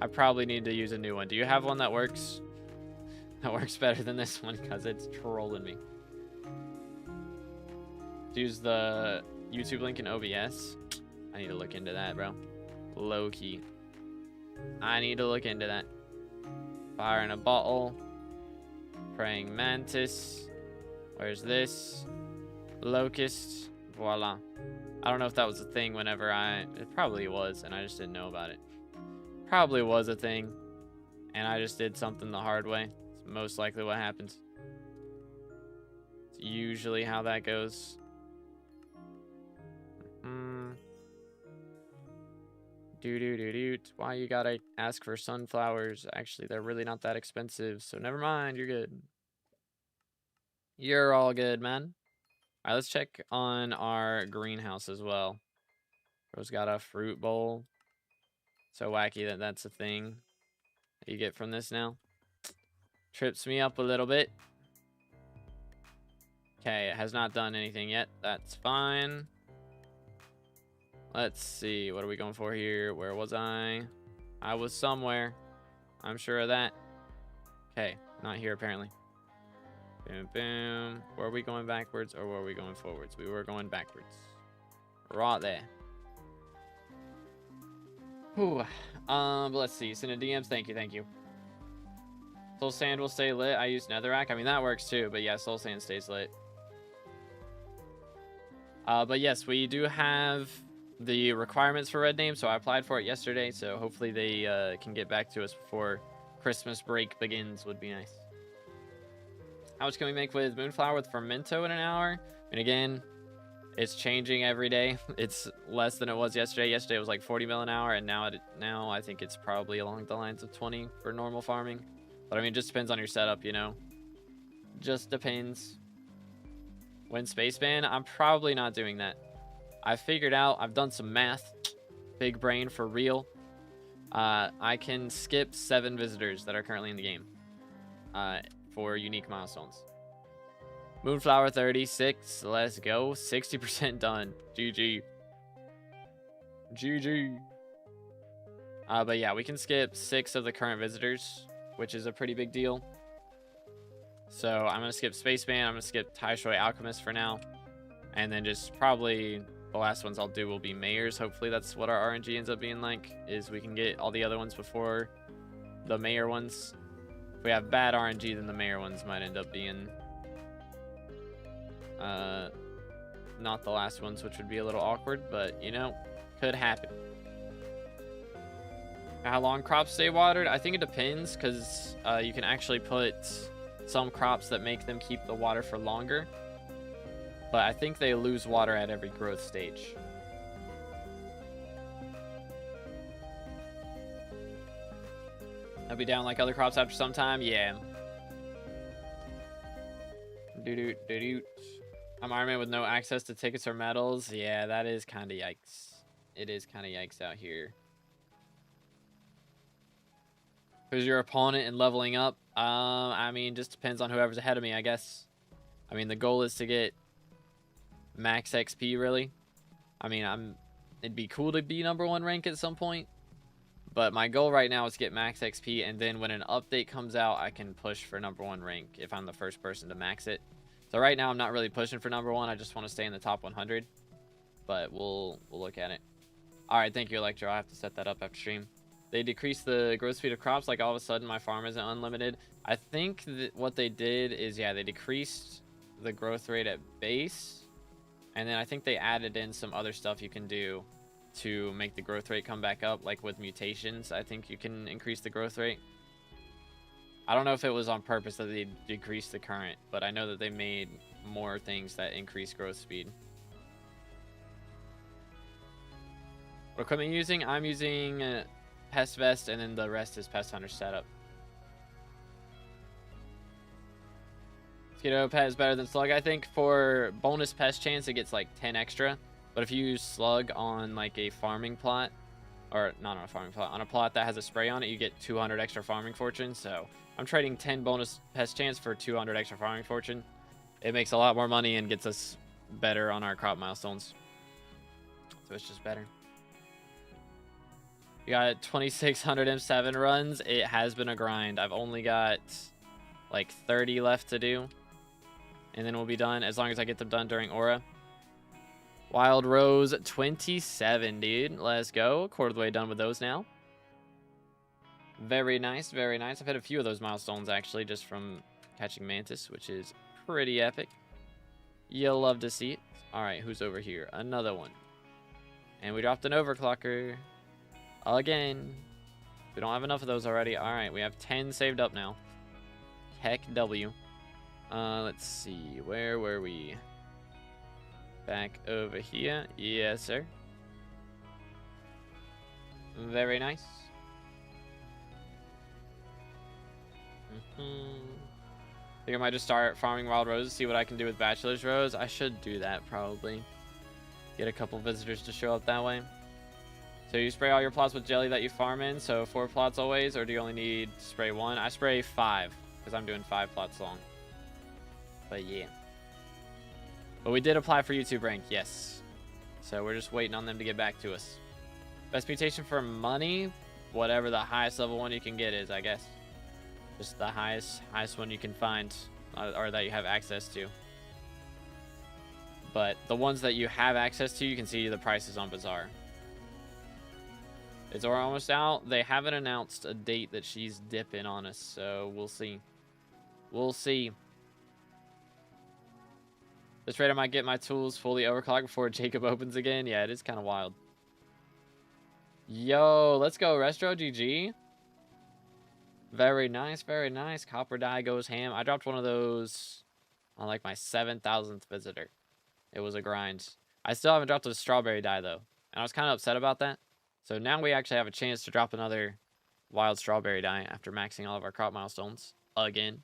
I probably need to use a new one. Do you have one that works? That works better than this one, because it's trolling me. Use the YouTube link in OBS. I need to look into that, bro. Low key. I need to look into that. Fire in a bottle. Praying mantis. Where's this? Locust. Voila. I don't know if that was a thing whenever it probably was, and I just didn't know about it. Probably was a thing, and I just did something the hard way. It's most likely what happens. It's usually how that goes. Why you gotta ask for sunflowers? Actually, they're really not that expensive, so never mind. You're good. You're all good, man. All right, let's check on our greenhouse as well. Rose got a fruit bowl. So wacky that that's a thing that you get from this now. Trips me up a little bit. Okay, it has not done anything yet. That's fine. Let's see. What are we going for here? Where was I? I was somewhere. I'm sure of that. Okay, not here apparently. Boom, boom. Were we going backwards or were we going forwards? We were going backwards. Right there. Whew. But let's see. Send a DMs. Thank you. Soul sand will stay lit. I use netherrack. I mean, that works too. But yeah, soul sand stays lit. But yes, we do have the requirements for red name, so I applied for it yesterday, so hopefully they can get back to us before Christmas break begins. Would be nice. How much can we make with Moonflower with Fermento in an hour? And again, it's changing every day. It's less than it was yesterday. Yesterday it was like 40 mil an hour, and now I think it's probably along the lines of 20 for normal farming. But I mean, it just depends on your setup, you know. Just depends. When spaceman, I'm probably not doing that. I figured out, I've done some math. Big brain for real. I can skip 7 visitors that are currently in the game for unique milestones. Moonflower 36. Let's go. 60% done. GG. GG. But yeah, we can skip 6 of the current visitors, which is a pretty big deal. So I'm going to skip Spaceman. I'm going to skip Tai Shui Alchemist for now. And then just probably the last ones I'll do will be Mayors. Hopefully that's what our RNG ends up being like, is we can get all the other ones before the Mayor ones. If we have bad RNG, then the Mayor ones might end up being not the last ones, which would be a little awkward, but you know, could happen. How long crops stay watered? I think it depends, because you can actually put some crops that make them keep the water for longer. But I think they lose water at every growth stage. I'll be down like other crops after some time. Yeah. I'm Iron Man with no access to tickets or medals. Yeah, that is kind of yikes. It is kind of yikes out here. Who's your opponent in leveling up? I mean, just depends on whoever's ahead of me, I guess. I mean, the goal is to get max XP, really. I mean, it'd be cool to be #1 rank at some point. But my goal right now is to get max XP, and then when an update comes out, I can push for #1 rank if I'm the first person to max it. So right now, I'm not really pushing for #1. I just want to stay in the top 100. But we'll look at it. All right, thank you, Electro. I have to set that up after stream. They decrease the growth speed of crops, like all of a sudden my farm isn't unlimited. I think that what they did is, yeah, they decreased the growth rate at base. And then I think they added in some other stuff you can do to make the growth rate come back up, like with mutations. I think you can increase the growth rate. I don't know if it was on purpose that they decreased the current, but I know that they made more things that increase growth speed. What equipment are you using? I'm using Pest Vest, and then the rest is Pest Hunter setup. Mosquito Pet is better than Slug. I think for bonus pest chance, it gets like 10 extra. But if you use Slug on like a farming plot, or not on a farming plot, on a plot that has a spray on it, you get 200 extra farming fortune. So I'm trading 10 bonus pest chance for 200 extra farming fortune. It makes a lot more money and gets us better on our crop milestones. So it's just better. You got 2,600 M7 runs. It has been a grind. I've only got like 30 left to do. And then we'll be done as long as I get them done during Aura. Wild Rose 27, dude. Let's go. Quarter of the way done with those now. Very nice, very nice. I've hit a few of those milestones actually just from catching Mantis, which is pretty epic. You'll love to see it. All right, who's over here? Another one. And we dropped an overclocker. Again. We don't have enough of those already. All right, we have 10 saved up now. Heck W. Let's see. Where were we? Back over here. Yes, sir. Very nice. I think I might just start farming wild roses, see what I can do with bachelor's rose. I should do that probably. Get a couple visitors to show up that way. So you spray all your plots with jelly that you farm in, so 4 plots always, or do you only need to spray 1? I spray 5, because I'm doing 5 plots long. But yeah. But we did apply for YouTube rank, yes. So we're just waiting on them to get back to us. Best mutation for money, whatever the highest level one you can get is, I guess. Just the highest one you can find, or that you have access to. But the ones that you have access to, you can see the prices on Bazaar. Is Aura almost out? They haven't announced a date that she's dipping on us, so we'll see. We'll see. This rate I might get my tools fully overclocked before Jacob opens again. Yeah, it is kind of wild. Yo, let's go, Restro GG. Very nice, very nice. Copper dye goes ham. I dropped one of those on like my 7,000th visitor. It was a grind. I still haven't dropped a strawberry dye though, and I was kind of upset about that. So now we actually have a chance to drop another wild strawberry dye after maxing all of our crop milestones again.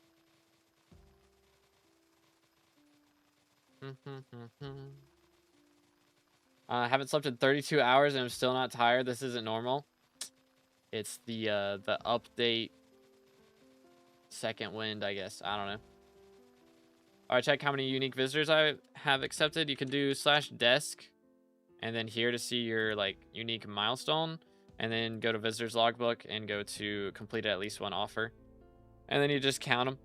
I haven't slept in 32 hours and I'm still not tired. This isn't normal. It's the update second wind, I guess. I don't know. All right, check how many unique visitors I have accepted. You can do /desk and then here to see your like unique milestone, and then go to visitors logbook and go to completed at least one offer, and then you just count them.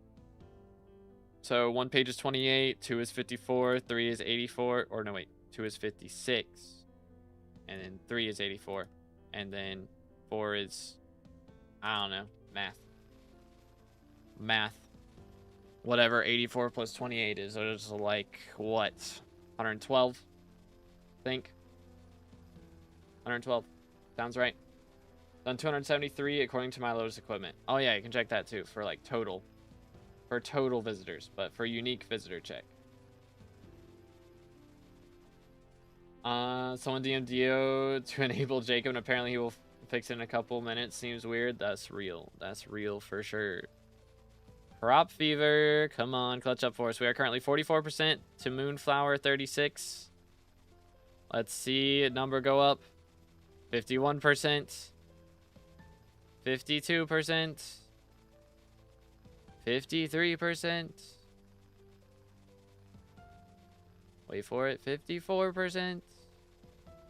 So 1 page is 28, 2 is 54, 3 is 84, or no wait, 2 is 56, and then 3 is 84, and then 4 is, I don't know, math, whatever 84 plus 28 is. So it's like what, 112, I think. 112 sounds right. Done 273 according to my Lotus equipment. Oh yeah, you can check that too for like total, for total visitors, but for unique visitor check. Someone DM'd Dio to enable Jacob, and apparently he will fix it in a couple minutes. Seems weird. That's real. That's real for sure. Crop fever. Come on, clutch up for us. We are currently 44% to Moonflower 36. Let's see number go up. 51%. 52%. 53%. Wait for it. 54%.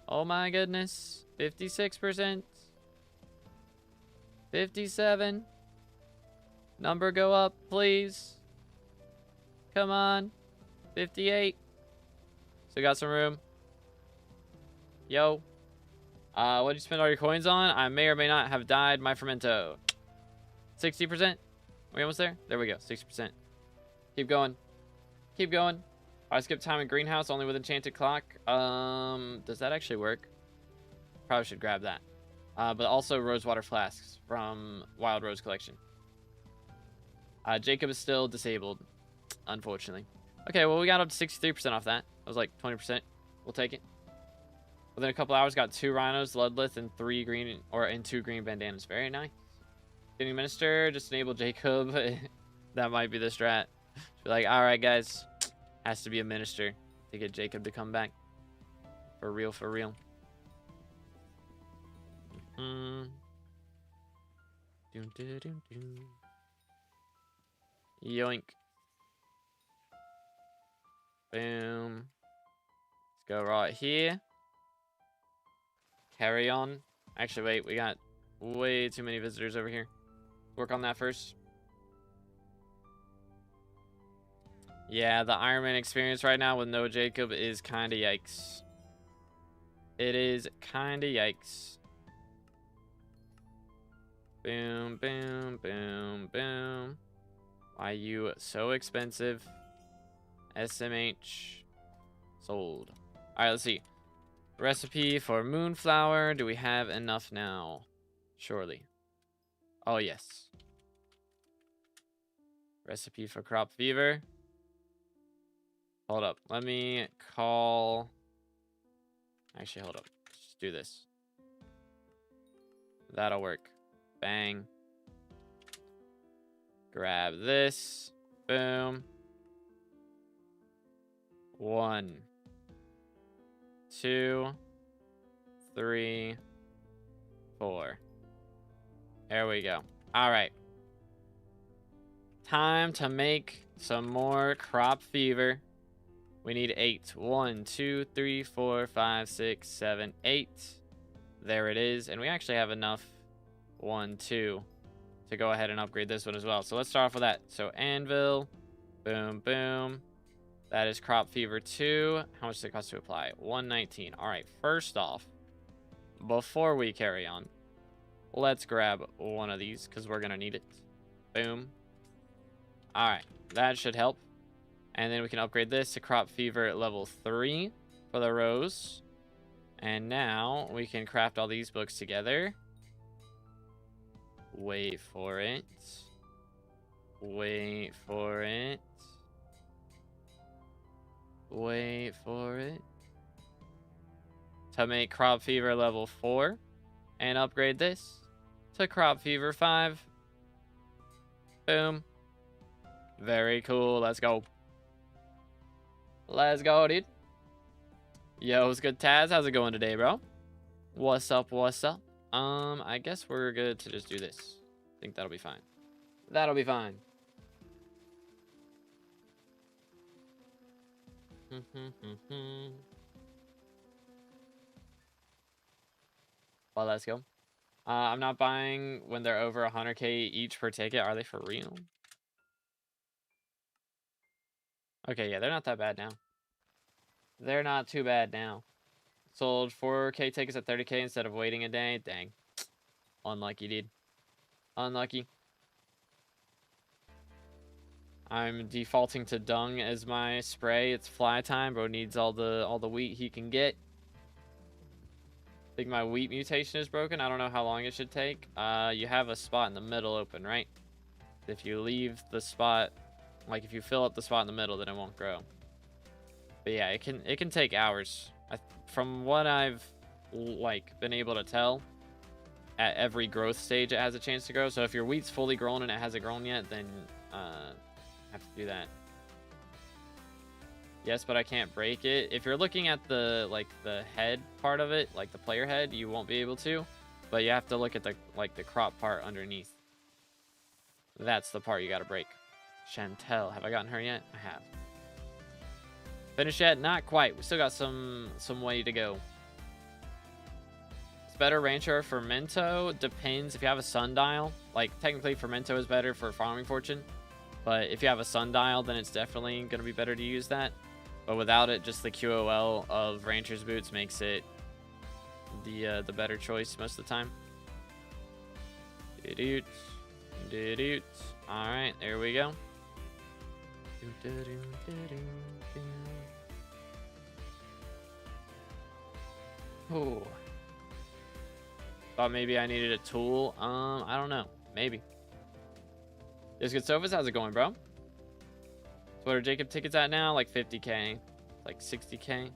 Oh my goodness. 56%. 57. Number go up, please. Come on. 58. So got some room. Yo. What'd you spend all your coins on? I may or may not have died my fermento. 60%. Are we almost there? There we go. 60%. Keep going. Keep going. I skipped time in greenhouse only with enchanted clock. Does that actually work? Probably should grab that. But also rosewater flasks from Wild Rose Collection. Jacob is still disabled, unfortunately. Okay, well we got up to 63% off that. That was like 20%. We'll take it. Within a couple hours, got 2 rhinos, Ludlith, and 2 green bandanas. Very nice. Getting minister, just enable Jacob. That might be the strat. Be like, all right, guys. Has to be a minister to get Jacob to come back. For real, for real. Yoink. Boom. Let's go right here. Carry on. Actually, wait. We got way too many visitors over here. Work on that first. Yeah, the Iron Man experience right now with no Jacob is kind of yikes. It is kind of yikes. Boom, boom, boom, boom. Why you so expensive? SMH. Sold. Alright, let's see. Recipe for Moonflower. Do we have enough now? Surely. Oh, yes. Recipe for Crop Fever. Hold up. Let me call... Actually, hold up. Let's just do this. That'll work. Bang. Grab this. Boom. 1, 2, 3, 4. There we go. All right. Time to make some more Crop Fever. We need 8. 1, 2, 3, 4, 5, 6, 7, 8. There it is. And we actually have enough 1, 2 to go ahead and upgrade this one as well. So let's start off with that. So anvil. Boom, boom. That is Crop Fever 2. How much does it cost to apply? 119. All right. First off, before we carry on, let's grab one of these because we're going to need it. Boom. All right. That should help. And then we can upgrade this to Crop Fever level 3 for the rose. And now we can craft all these books together. Wait for it. Wait for it. Wait for it. To make Crop Fever level 4. And upgrade this to Crop Fever 5. Boom. Very cool. Let's go. Let's go, dude. Yo, what's good, Taz? How's it going today, bro? What's up? What's up? I guess we're good to just do this. I think that'll be fine. That'll be fine. Well, let's go. I'm not buying when they're over 100k each per ticket. Are they for real? Okay, yeah, they're not that bad now. They're not too bad now. Sold 4k tickets at 30k instead of waiting a day. Dang. Unlucky, dude. Unlucky. I'm defaulting to dung as my spray. It's fly time. Bro needs all the wheat he can get. I think my wheat mutation is broken. I don't know how long it should take. You have a spot in the middle open, right? If you leave the spot, like if you fill up the spot in the middle, then it won't grow. But yeah, it can take hours From what I've like been able to tell, at every growth stage it has a chance to grow. So if your wheat's fully grown and it hasn't grown yet, then have to do that. Yes, but I can't break it. If you're looking at the the head part of it, like the player head, you won't be able to. But you have to look at the the crop part underneath. That's the part you got to break. Chantel, have I gotten her yet? I have. Finished yet? Not quite. We still got some way to go. It's better rancher for Fermento. Depends if you have a sundial. Like technically Fermento is better for farming fortune. But if you have a sundial, then it's definitely going to be better to use that. But without it, just the QOL of Rancher's Boots makes it the better choice most of the time. Alright, there we go. Oh. Thought maybe I needed a tool. I don't know. Maybe. There's good sofas. How's it going, bro? So what are Jacob tickets at now? Like 50K. Like 60K.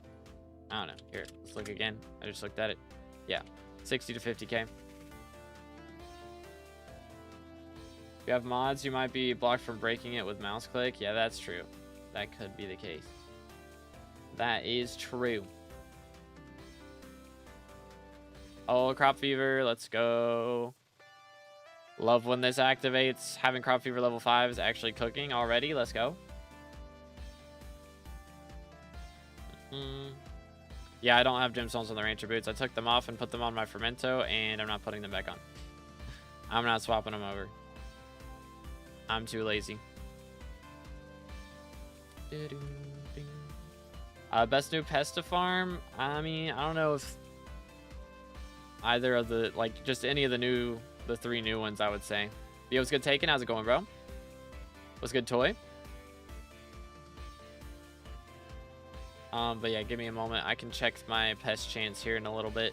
I don't know. Here, let's look again. I just looked at it. Yeah. 60 to 50K. If you have mods, you might be blocked from breaking it with mouse click. Yeah, that's true. That could be the case. That is true. Oh, crop fever. Let's go. Love when this activates. Having crop fever level 5 is actually cooking already. Let's go. Yeah, I don't have gemstones on the rancher boots. I took them off and put them on my fermento, and I'm not putting them back on. I'm not swapping them over. I'm too lazy. Best new pest to farm? I mean, I don't know if either of the, like, just any of the 3 new ones, I would say. Yo, what's good, Taken? How's it going, bro? What's good, Toy? But yeah, give me a moment. I can check my pest chance here in a little bit.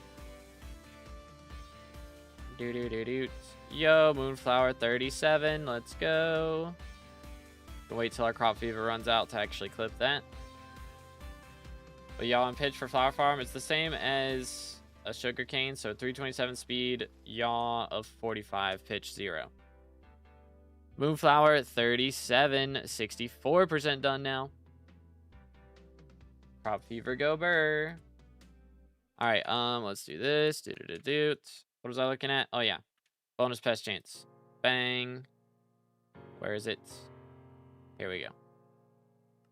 Yo, Moonflower 37. Let's go. Wait till our crop fever runs out to actually clip that. But yaw on pitch for flower farm, it's the same as a sugarcane. So 327 speed, yaw of 45, pitch 0. Moonflower 37, 64% done now. Crop fever go burr. All right, let's do this. What was I looking at? Oh yeah, bonus pest chance. Bang. Where is it? Here we go.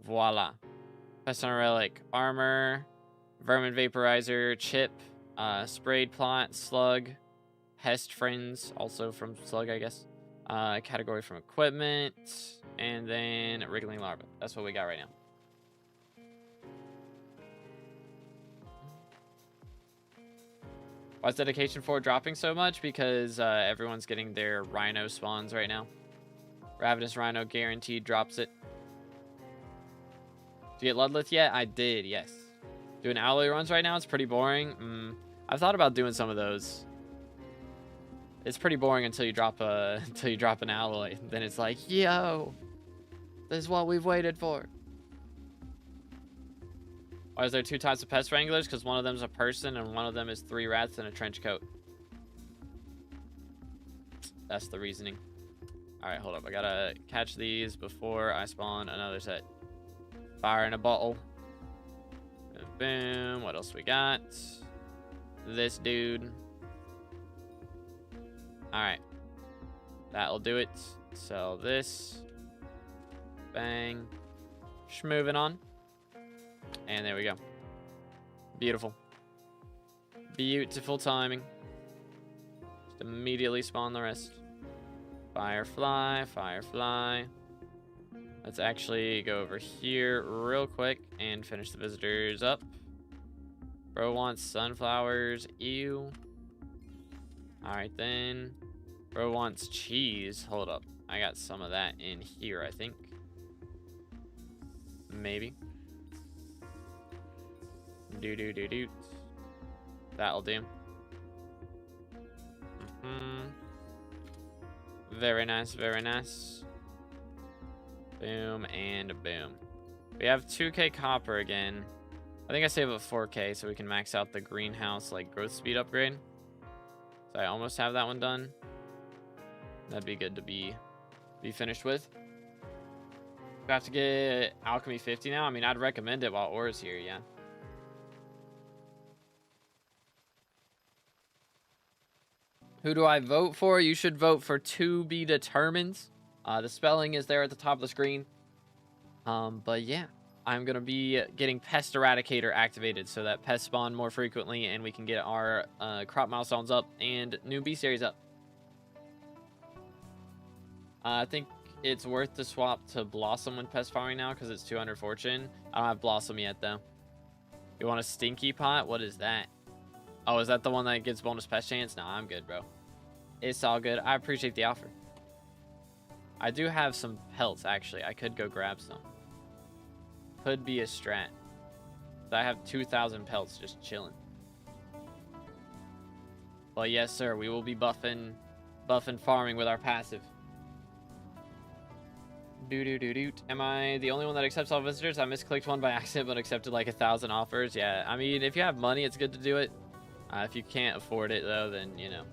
Voila. Pest hunter relic, armor, vermin vaporizer, chip, sprayed plot, slug, pest friends, also from slug, I guess. Category from equipment, and then wriggling larva. That's what we got right now. Why is dedication 4 dropping so much? Because everyone's getting their rhino spawns right now. Ravenous Rhino guaranteed drops it. Did you get Ludlith yet? I did, yes. Doing alloy runs right now, it's pretty boring. I've thought about doing some of those. It's pretty boring until you drop an alloy. Then it's like, yo, this is what we've waited for. Why is there 2 types of pest wranglers? Because one of them is a person and one of them is 3 rats in a trench coat. That's the reasoning. All right, hold up. I gotta catch these before I spawn another set. Fire in a bottle. Boom. What else we got? This dude. All right. That'll do it. Sell this. Bang. Moving on. And there we go. Beautiful. Beautiful timing. Just immediately spawn the rest. Firefly, firefly. Let's actually go over here real quick and finish the visitors up. Bro wants sunflowers. Ew. Alright then. Bro wants cheese. Hold up. I got some of that in here, I think. Maybe. Do. That'll do. Very nice, very nice. Boom and boom. We have 2K copper again. I think I save up 4K so we can max out the greenhouse like growth speed upgrade. So I almost have that one done. That'd be good to be finished with. We have to get Alchemy 50 now. I mean, I'd recommend it while Aura's here, yeah. Who do I vote for? You should vote for To Be Determined. The spelling is there at the top of the screen. But yeah, I'm going to be getting Pest Eradicator activated so that pests spawn more frequently and we can get our crop milestones up and new B series up. I think it's worth to swap to Blossom when pest farming now because it's 200 fortune. I don't have Blossom yet though. You want a Stinky Pot? What is that? Oh, is that the one that gives bonus pest chance? Nah, I'm good, bro. It's all good. I appreciate the offer. I do have some pelts, actually. I could go grab some. Could be a strat. I have 2,000 pelts just chilling. Well, yes, sir. We will be buffing farming with our passive. Doo-doo-doo-doot. Am I the only one that accepts all visitors? I misclicked one by accident, but accepted like 1,000 offers. Yeah, I mean, if you have money, it's good to do it. If you can't afford it, though, then, you know,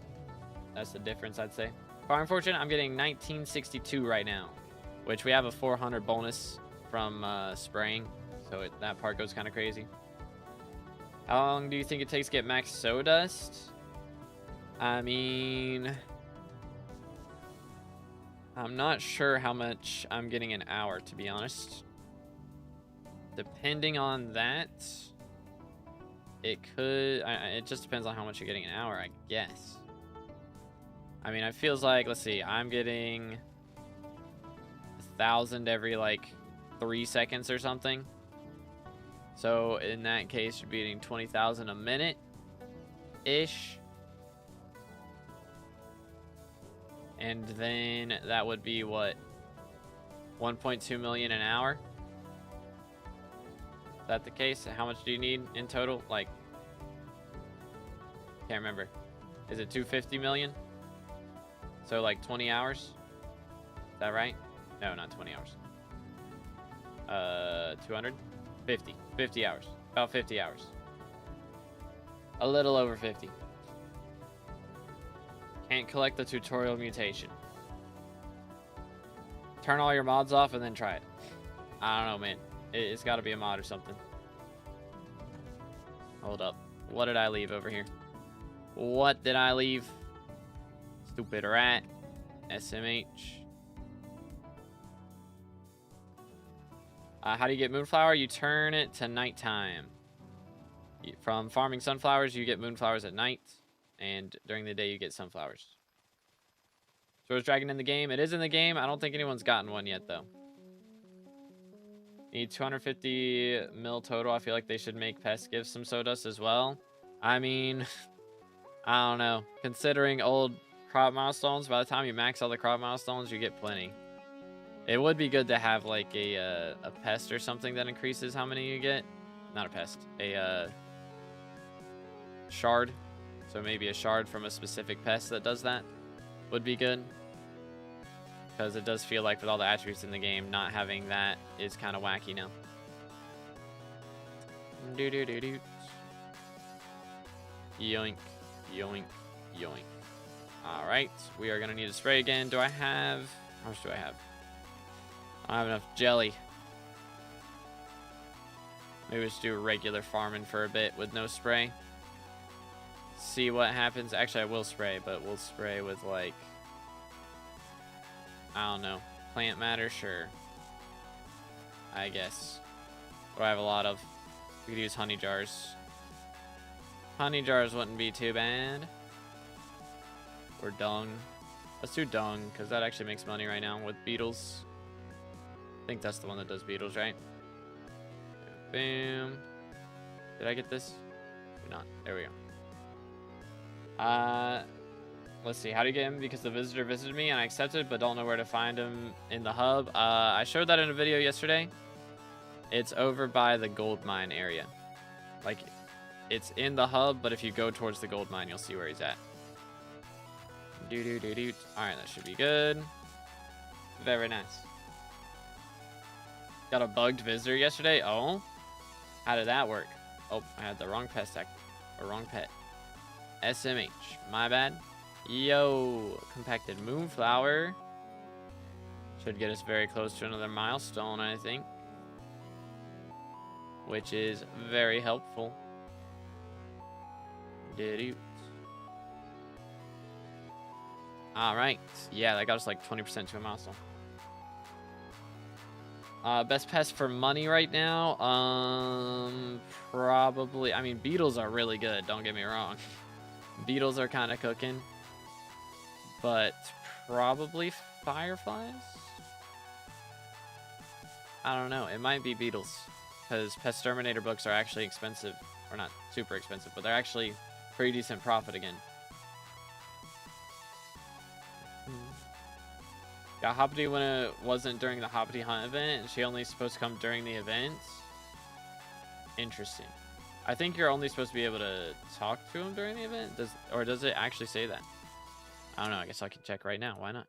that's the difference, I'd say. Farm fortune, I'm getting 1962 right now, which we have a 400 bonus from spraying, so that part goes kind of crazy. How long do you think it takes to get max sawdust? I mean, I'm not sure how much I'm getting an hour, to be honest. Depending on that, it could... it just depends on how much you're getting an hour, I guess. I mean, it feels like... Let's see. I'm getting 1,000 every, like, 3 seconds or something. So, in that case, you're getting 20,000 a minute-ish. And then that would be, what? 1.2 million an hour? Is that the case? How much do you need in total? Like, can't remember. Is it 250 million? So like 20 hours? Is that right? No, not 20 hours. 200? 50 hours. About 50 hours. A little over 50. Can't collect the tutorial mutation. Turn all your mods off and then try it. I don't know, man. It's got to be a mod or something. Hold up. What did I leave over here? What did I leave? Stupid rat. SMH. How do you get Moonflower? You turn it to nighttime. From farming sunflowers, you get Moonflowers at night. And during the day, you get sunflowers. So is Dragon in the game? It is in the game. I don't think anyone's gotten one yet, though. Need 250 mil total. I feel like they should make Pest give some sawdust as well. I mean, I don't know. Considering old crop milestones, by the time you max all the crop milestones, you get plenty. It would be good to have like a pest or something that increases how many you get. Not a pest. A shard. So maybe a shard from a specific pest that does that would be good. Because it does feel like with all the attributes in the game, not having that is kind of wacky now. Doo-doo-doo-doo. Yoink, yoink, yoink. Alright, we are going to need to spray again. Do I have... How much do I have? I don't have enough jelly. Maybe we just do regular farming for a bit with no spray. See what happens. Actually, I will spray, but we'll spray with like... I don't know. Plant matter? Sure. I guess. What do I have a lot of? We could use honey jars. Honey jars wouldn't be too bad. Or dung. Let's do dung, because that actually makes money right now with beetles. I think that's the one that does beetles, right? Boom. Did I get this? Or not. There we go. Let's see. How do you get him? Because the visitor visited me and I accepted, but don't know where to find him in the hub. I showed that in a video yesterday. It's over by the gold mine area. Like, it's in the hub, but if you go towards the gold mine, you'll see where he's at. Doo-doo-doo-doo. Alright, that should be good. Very nice. Got a bugged visitor yesterday. Oh? How did that work? Oh, I had the wrong pest or wrong pet. SMH. My bad. Yo, compacted Moonflower. Should get us very close to another milestone, I think. Which is very helpful. Alright. Yeah, that got us like 20% to a milestone. Best pest for money right now? Probably. I mean, beetles are really good, don't get me wrong. Beetles are kind of cooking. But probably fireflies? I don't know. It might be beetles. Because pest exterminator books are actually expensive. Or not super expensive, but they're actually pretty decent profit again. Got Hoppity when it wasn't during the Hoppity Hunt event, and she only supposed to come during the event. Interesting. I think you're only supposed to be able to talk to him during the event. Does it actually say that? I don't know. I guess I can check right now. Why not?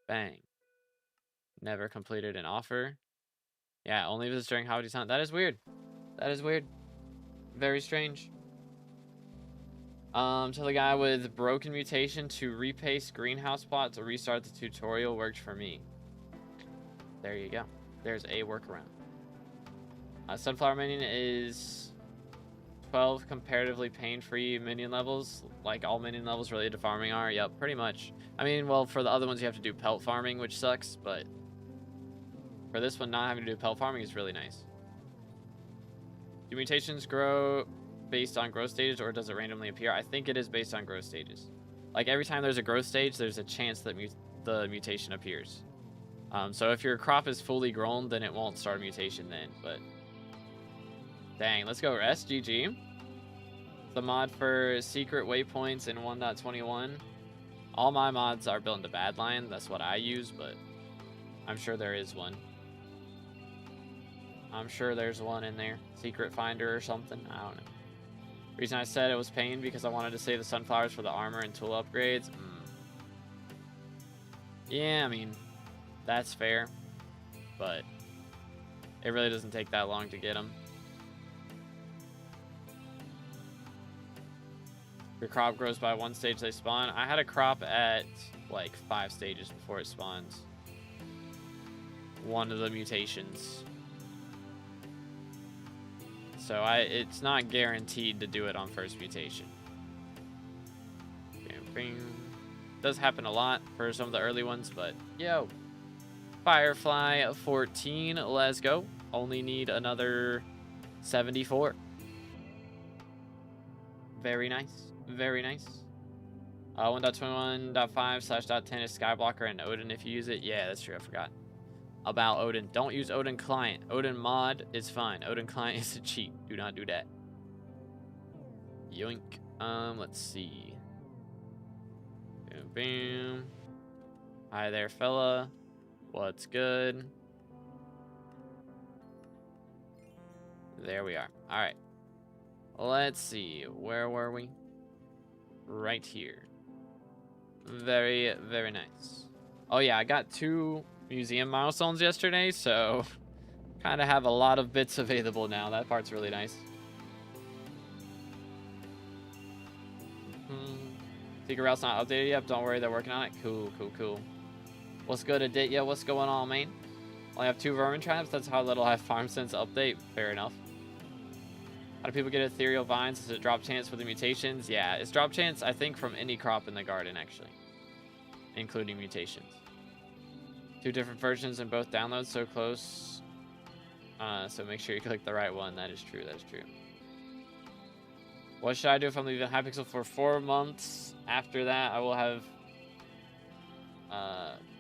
Bang. Never completed an offer. Yeah, only if it's during Hoppity's Hunt. That is weird. That is weird. Very strange. Tell the guy with broken mutation to repaste greenhouse plot to restart the tutorial worked for me. There you go. There's a workaround. Sunflower minion is 12 comparatively pain-free minion levels, like all minion levels related to farming are. Yep, pretty much. I mean, well, for the other ones you have to do pelt farming, which sucks, but for this one, not having to do pelt farming is really nice. Do mutations grow based on growth stages, or does it randomly appear? I think it is based on growth stages. Like every time there's a growth stage, there's a chance that the mutation appears. So if your crop is fully grown, then it won't start a mutation then. But dang, let's go rest. GG. The mod for secret waypoints in 1.21. All my mods are built into Badlion. That's what I use, but I'm sure there is one. I'm sure there's one in there. Secret finder or something. I don't know. Reason I said it was pain because I wanted to save the sunflowers for the armor and tool upgrades. Yeah, I mean, that's fair. But it really doesn't take that long to get them. Your crop grows by one stage they spawn. I had a crop at like 5 stages before it spawns. One of the mutations. So it's not guaranteed to do it on first mutation. Does happen a lot for some of the early ones, but yo. Firefly 14, let's go. Only need another 74. Very nice. Very nice. 1.21.5/.10 is Skyblocker and Odin if you use it. Yeah, that's true. I forgot about Odin. Don't use Odin client. Odin mod is fine. Odin client is a cheat. Do not do that. Yoink. Let's see. Boom, boom. Hi there, fella. What's good? There we are. All right. Let's see. Where were we? Right here. Very, very nice. Oh yeah, I got 2 museum milestones yesterday, so kind of have a lot of bits available now. That part's really nice. Secret route's not updated yet. Don't worry, they're working on it. Cool, cool, cool. What's good, Aditya? What's going on, man? Only have 2 vermin traps. That's how little I have farm since update. Fair enough. How do people get ethereal vines? Is it drop chance for the mutations? Yeah, it's drop chance, I think, from any crop in the garden, actually. Including mutations. 2 different versions in both downloads, so close. So make sure you click the right one. That is true, that is true. What should I do if I'm leaving Hypixel for 4 months? After that, I will have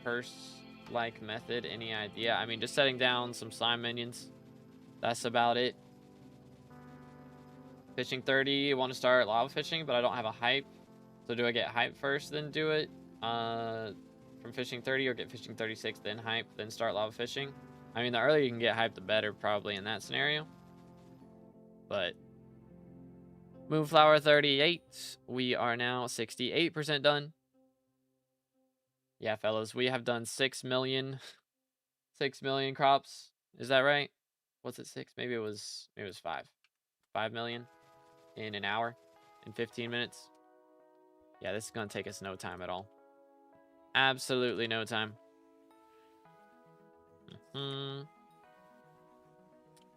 Purse-like method. Any idea? I mean, just setting down some slime minions. That's about it. Fishing 30, want to start lava fishing, but I don't have a hype. So do I get hype first, then do it from fishing 30, or get fishing 36, then hype, then start lava fishing? I mean, the earlier you can get hype, the better, probably in that scenario. But Moonflower 38, we are now 68% done. Yeah, fellas, we have done 6 million crops. Is that right? Was it 6? Maybe it was 5. 5 million in an hour, in 15 minutes. Yeah, this is going to take us no time at all. Absolutely no time.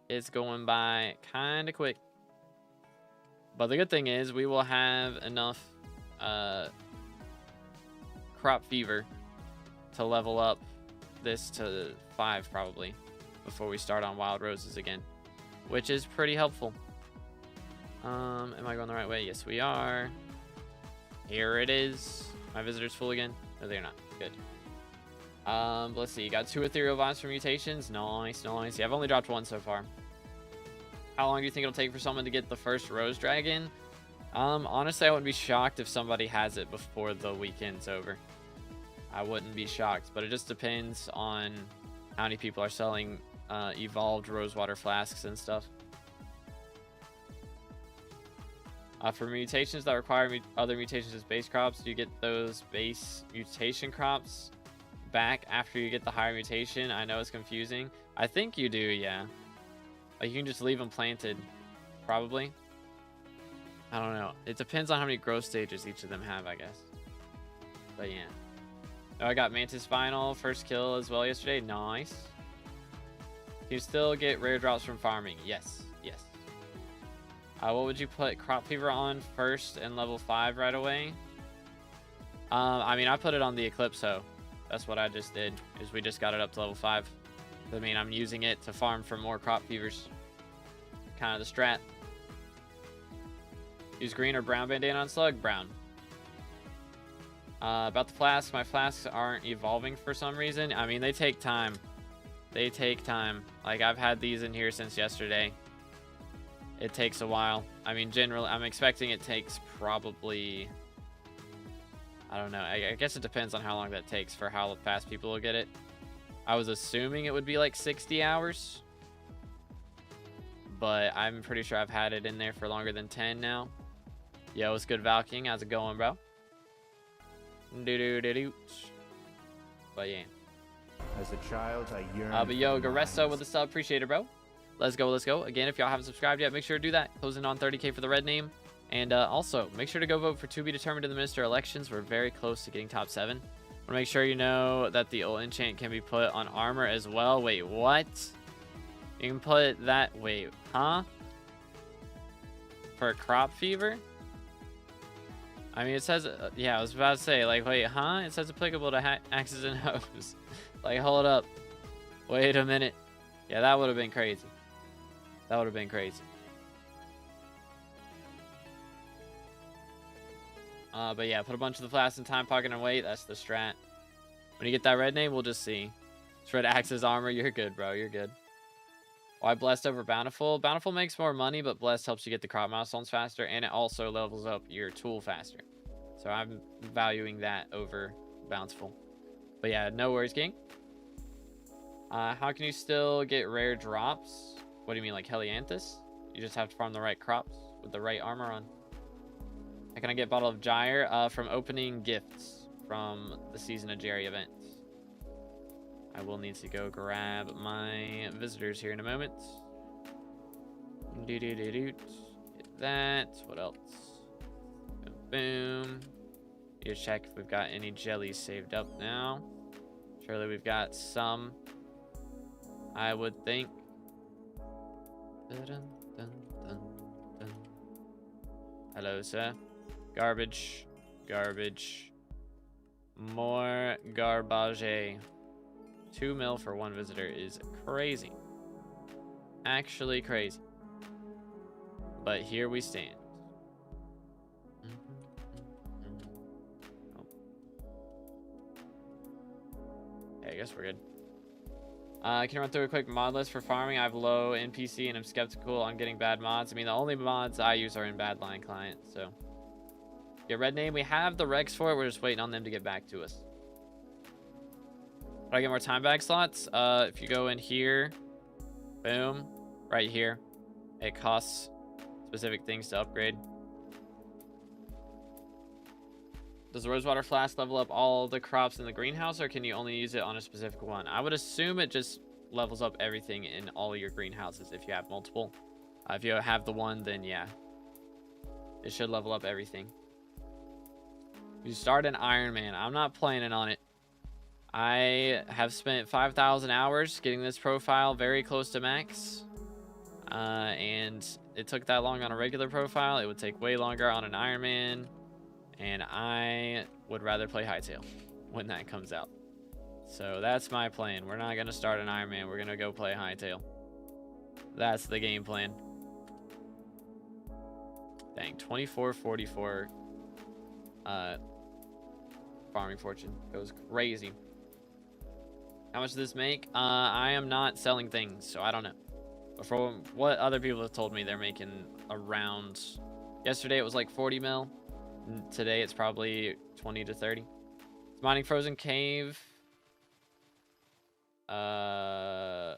It's going by kind of quick. But the good thing is we will have enough crop fever to level up this to 5 probably before we start on wild roses again, which is pretty helpful. Am I going the right way? Yes, we are. Here it is. My visitors full again? No, they're not. Good. Let's see. You got 2 ethereal vines for mutations. Nice, nice. Yeah, I've only dropped 1 so far. How long do you think it'll take for someone to get the first rose dragon? Honestly, I wouldn't be shocked if somebody has it before the weekend's over. I wouldn't be shocked, but it just depends on how many people are selling evolved rosewater flasks and stuff. For mutations that require other mutations as base crops, do you get those base mutation crops back after you get the higher mutation? I know it's confusing. I think you do, yeah. Like, you can just leave them planted, probably. I don't know. It depends on how many growth stages each of them have, I guess. But yeah. Oh, I got Mantis Final, first kill as well yesterday. Nice. You still get rare drops from farming. Yes, yes. What would you put crop fever on first and level 5 right away? I mean, I put it on the Eclipse, so that's what I just did, is we just got it up to level 5. I mean, I'm using it to farm for more crop fevers. Kind of the strat. Use green or brown bandana on slug? Brown. About the flasks, my flasks aren't evolving for some reason. I mean, they take time. They take time. Like, I've had these in here since yesterday. It takes a while. I mean, generally, I'm expecting it takes probably... I don't know. I guess it depends on how long that takes for how fast people will get it. I was assuming it would be like 60 hours. But I'm pretty sure I've had it in there for longer than 10 now. Yo, what's good, Valking? How's it going, bro? Do-do-do-do. But yeah. As a child, I yearn. But yo, Garesso with the sub. Appreciate it, bro. Let's go, let's go. Again, if y'all haven't subscribed yet, make sure to do that. Closing on 30K for the red name. And also, make sure to go vote for to be determined in the minister elections. We're very close to getting top 7. Want to make sure you know that the old enchant can be put on armor as well. Wait, what? You can put that. Wait, huh? For crop fever? I mean, it says, yeah, I was about to say, like, wait, huh? It says applicable to axes and hoes. Like, hold up. Wait a minute. Yeah, that would have been crazy. That would have been crazy. But yeah, put a bunch of the flasks in time pocket and wait. That's the strat. When you get that red name, we'll just see. Shred axes armor. You're good, bro. You're good. Why Blessed over Bountiful? Bountiful makes more money, but Blessed helps you get the crop milestones faster, and it also levels up your tool faster. So I'm valuing that over Bountiful. But yeah, no worries, King. How can you still get rare drops? What do you mean, like Helianthus? You just have to farm the right crops with the right armor on. How can I get Bottle of Gyre? From opening gifts from the Season of Jerry event. I will need to go grab my visitors here in a moment. Get that. What else? Boom. You check if we've got any jellies saved up now. Surely we've got some. I would think. Hello, sir. Garbage. Garbage. More garbage. 2 mil for 1 visitor is crazy. Actually crazy. But here we stand. Oh. Okay, I guess we're good. Can you run through a quick mod list for farming? I have low NPC and I'm skeptical on getting bad mods. I mean, the only mods I use are in Badline client, so. Get red name. We have the Rex for it. We're just waiting on them to get back to us. How do I get more time bag slots? If you go in here, boom, right here, it costs specific things to upgrade. Does the rosewater flask level up all the crops in the greenhouse, or can you only use it on a specific one? I would assume it just levels up everything in all your greenhouses if you have multiple. If you have the one, then yeah. It should level up everything. You start an Iron Man. I'm not planning on it. I have spent 5,000 hours getting this profile very close to max. And it took that long on a regular profile. It would take way longer on an Iron Man. And I would rather play Hytale when that comes out. So that's my plan. We're not going to start an Iron Man. We're going to go play Hytale. That's the game plan. Dang, 2444 farming fortune goes crazy. How much does this make? I am not selling things, so I don't know. But from what other people have told me, they're making around... Yesterday it was like 40 mil. Today it's probably 20 to 30. It's mining Frozen Cave. On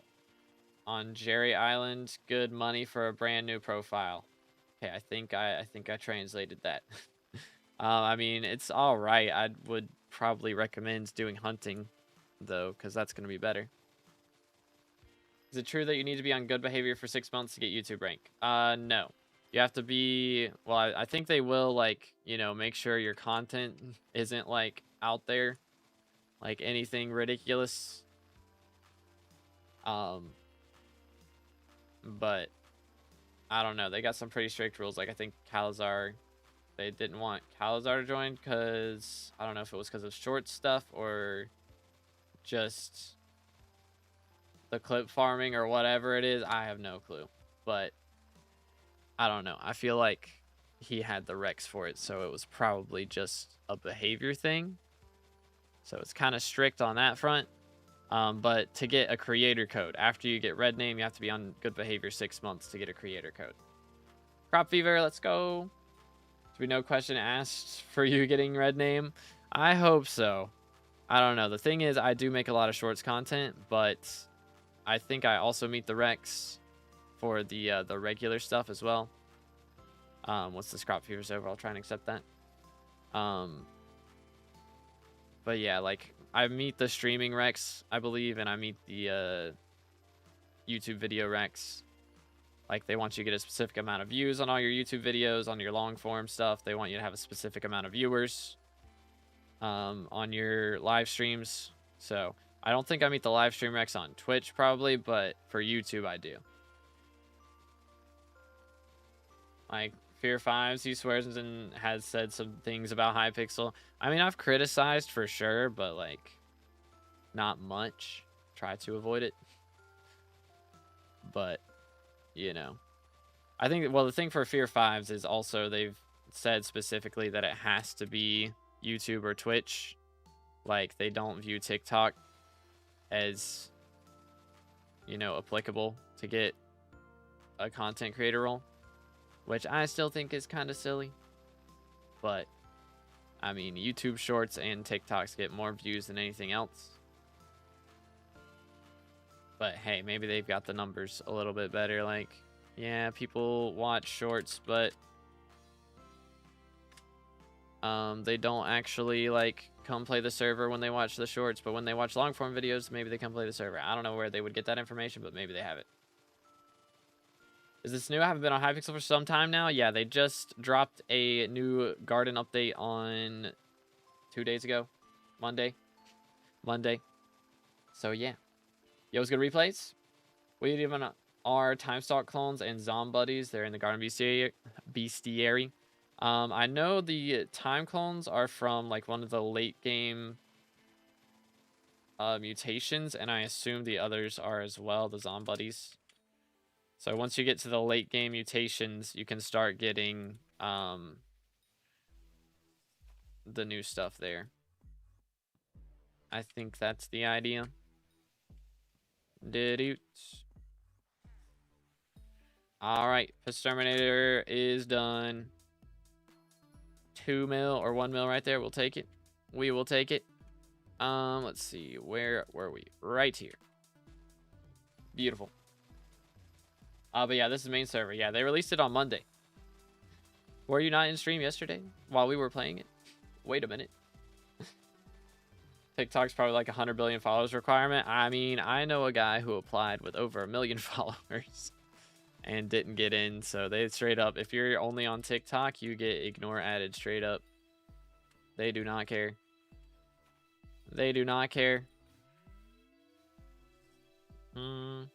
Jerry Island. Good money for a brand new profile. Okay, I think I translated that. I mean, it's all right. I would probably recommend doing hunting, though, because that's going to be better. Is it true that you need to be on good behavior for 6 months to get YouTube rank? No. You have to be... Well, I think they will, like, you know, make sure your content isn't, like, out there. Like, anything ridiculous. But... I don't know. They got some pretty strict rules. Like, I think Calazar... They didn't want Calazar to join because... I don't know if it was because of short stuff or... just... the clip farming or whatever it is. I have no clue. But... I don't know. I feel like he had the Rex for it, so it was probably just a behavior thing. So it's kind of strict on that front. But to get a creator code, after you get red name, you have to be on good behavior 6 months to get a creator code. Crop Fever, let's go. To be no question asked for you getting red name. I hope so. I don't know. The thing is, I do make a lot of shorts content, but I think I also meet the Rex for the regular stuff as well. Once this Crop Fever's over, I'll try and accept that. But yeah, like, I meet the streaming Rex, I believe, and I meet the YouTube video Rex. Like, they want you to get a specific amount of views on all your YouTube videos, on your long form stuff. They want you to have a specific amount of viewers on your live streams. So, I don't think I meet the live stream Rex on Twitch, probably, but for YouTube, I do. Like, Fear Fives, he swears and has said some things about Hypixel. I mean, I've criticized for sure, but, like, not much. Try to avoid it. But, you know. I think, well, the thing for Fear Fives is also they've said specifically that it has to be YouTube or Twitch. Like, they don't view TikTok as, you know, applicable to get a content creator role. Which I still think is kind of silly. But, I mean, YouTube Shorts and TikToks get more views than anything else. But, hey, maybe they've got the numbers a little bit better. Like, yeah, people watch Shorts, but they don't actually, like, come play the server when they watch the Shorts. But when they watch long-form videos, maybe they come play the server. I don't know where they would get that information, but maybe they have it. Is this new? I haven't been on Hypixel for some time now. Yeah, they just dropped a new garden update on 2 days ago. Monday. So, yeah. Yo, what's good, replays? We even are Timestalk clones and Zombuddies. They're in the Garden Bestiary. I know the Time clones are from, like, one of the late game mutations, and I assume the others are as well, the Zombuddies. So once you get to the late game mutations, you can start getting the new stuff there. I think that's the idea. Alright, Exterminator is done. 2 mil or 1 mil right there. We'll take it. We will take it. Let's see. Where were we? Right here. Beautiful. But yeah, this is main server. Yeah, they released it on Monday. Were you not in stream yesterday while we were playing it? Wait a minute. TikTok's probably like 100 billion followers requirement. I mean, I know a guy who applied with over 1 million followers. and didn't get in. So they straight up, if you're only on TikTok, you get ignore added straight up. They do not care. They do not care. Do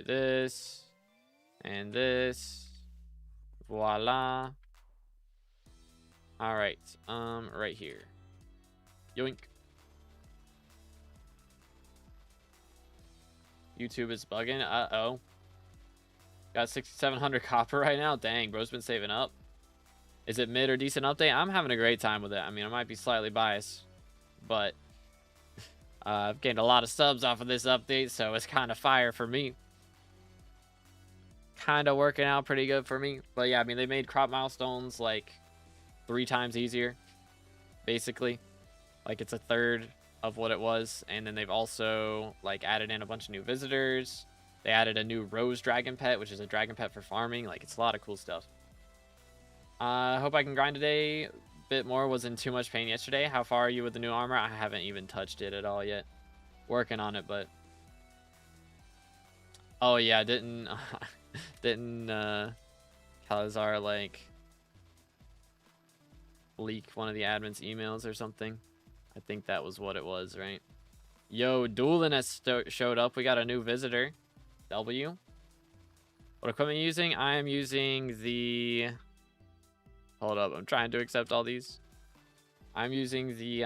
this and this. Voila. All right. Right here. Yoink. YouTube is bugging. Uh-oh. Got 6,700 copper right now. Dang, bro's been saving up. Is it mid or decent update? I'm having a great time with it. I mean, I might be slightly biased, but I've gained a lot of subs off of this update, so it's kind of fire for me. Kind of working out pretty good for me. But yeah, I mean, they made crop milestones like 3 times easier, basically. Like, it's a third of what it was. And then they've also like added in a bunch of new visitors. They added a new rose dragon pet, which is a dragon pet for farming. Like, it's a lot of cool stuff. I hope I can grind today. Bit more. Was in too much pain yesterday. How far are you with the new armor? I haven't even touched it at all yet. Working on it, but oh yeah, didn't Calazar like leak one of the admin's emails or something? I think that was what it was, right? Yo, Doolin has showed up. We got a new visitor. W. What equipment are you using? I am using the... Hold up, I'm trying to accept all these. I'm using the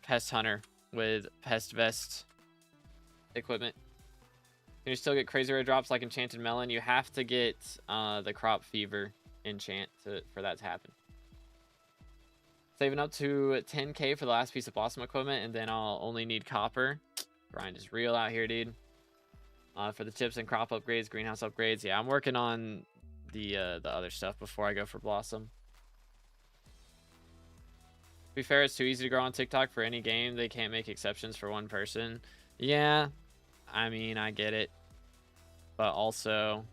Pest Hunter with Pest Vest equipment. Can you still get crazy rare drops like Enchanted Melon? You have to get the Crop Fever enchant for that to happen. Saving up to 10k for the last piece of Blossom equipment, and then I'll only need copper. Grind is real out here, dude. For the chips and crop upgrades, greenhouse upgrades. Yeah, I'm working on the other stuff before I go for Blossom. To be fair, it's too easy to grow on TikTok for any game. They can't make exceptions for one person. Yeah, I mean, I get it. But also,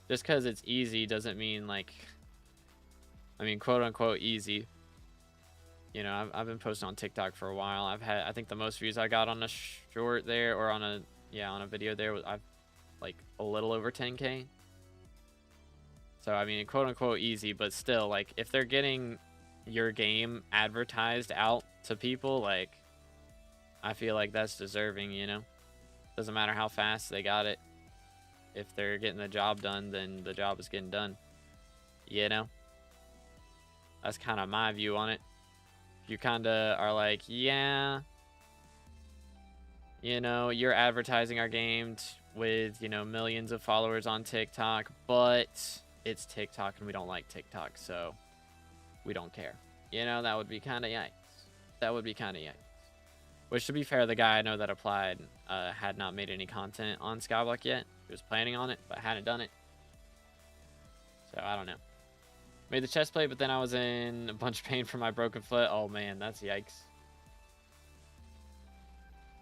just because it's easy doesn't mean, like, I mean, quote unquote easy. You know, I've been posting on TikTok for a while. I think the most views I got on a short there, or on a video there, was I've like a little over 10k. So I mean, quote unquote easy, but still, like, if they're getting your game advertised out to people, like, I feel like that's deserving, you know? Doesn't matter how fast they got it. If they're getting the job done, then the job is getting done. You know? That's kind of my view on it. You kind of are like, yeah, you know, you're advertising our game with, you know, millions of followers on TikTok, but it's TikTok and we don't like TikTok, so we don't care. You know, that would be kind of yikes. That would be kind of yikes. Which, to be fair, the guy I know that applied had not made any content on SkyBlock yet. He was planning on it, but hadn't done it. So, I don't know. Made the chest plate, but then I was in a bunch of pain from my broken foot. Oh, man, that's yikes.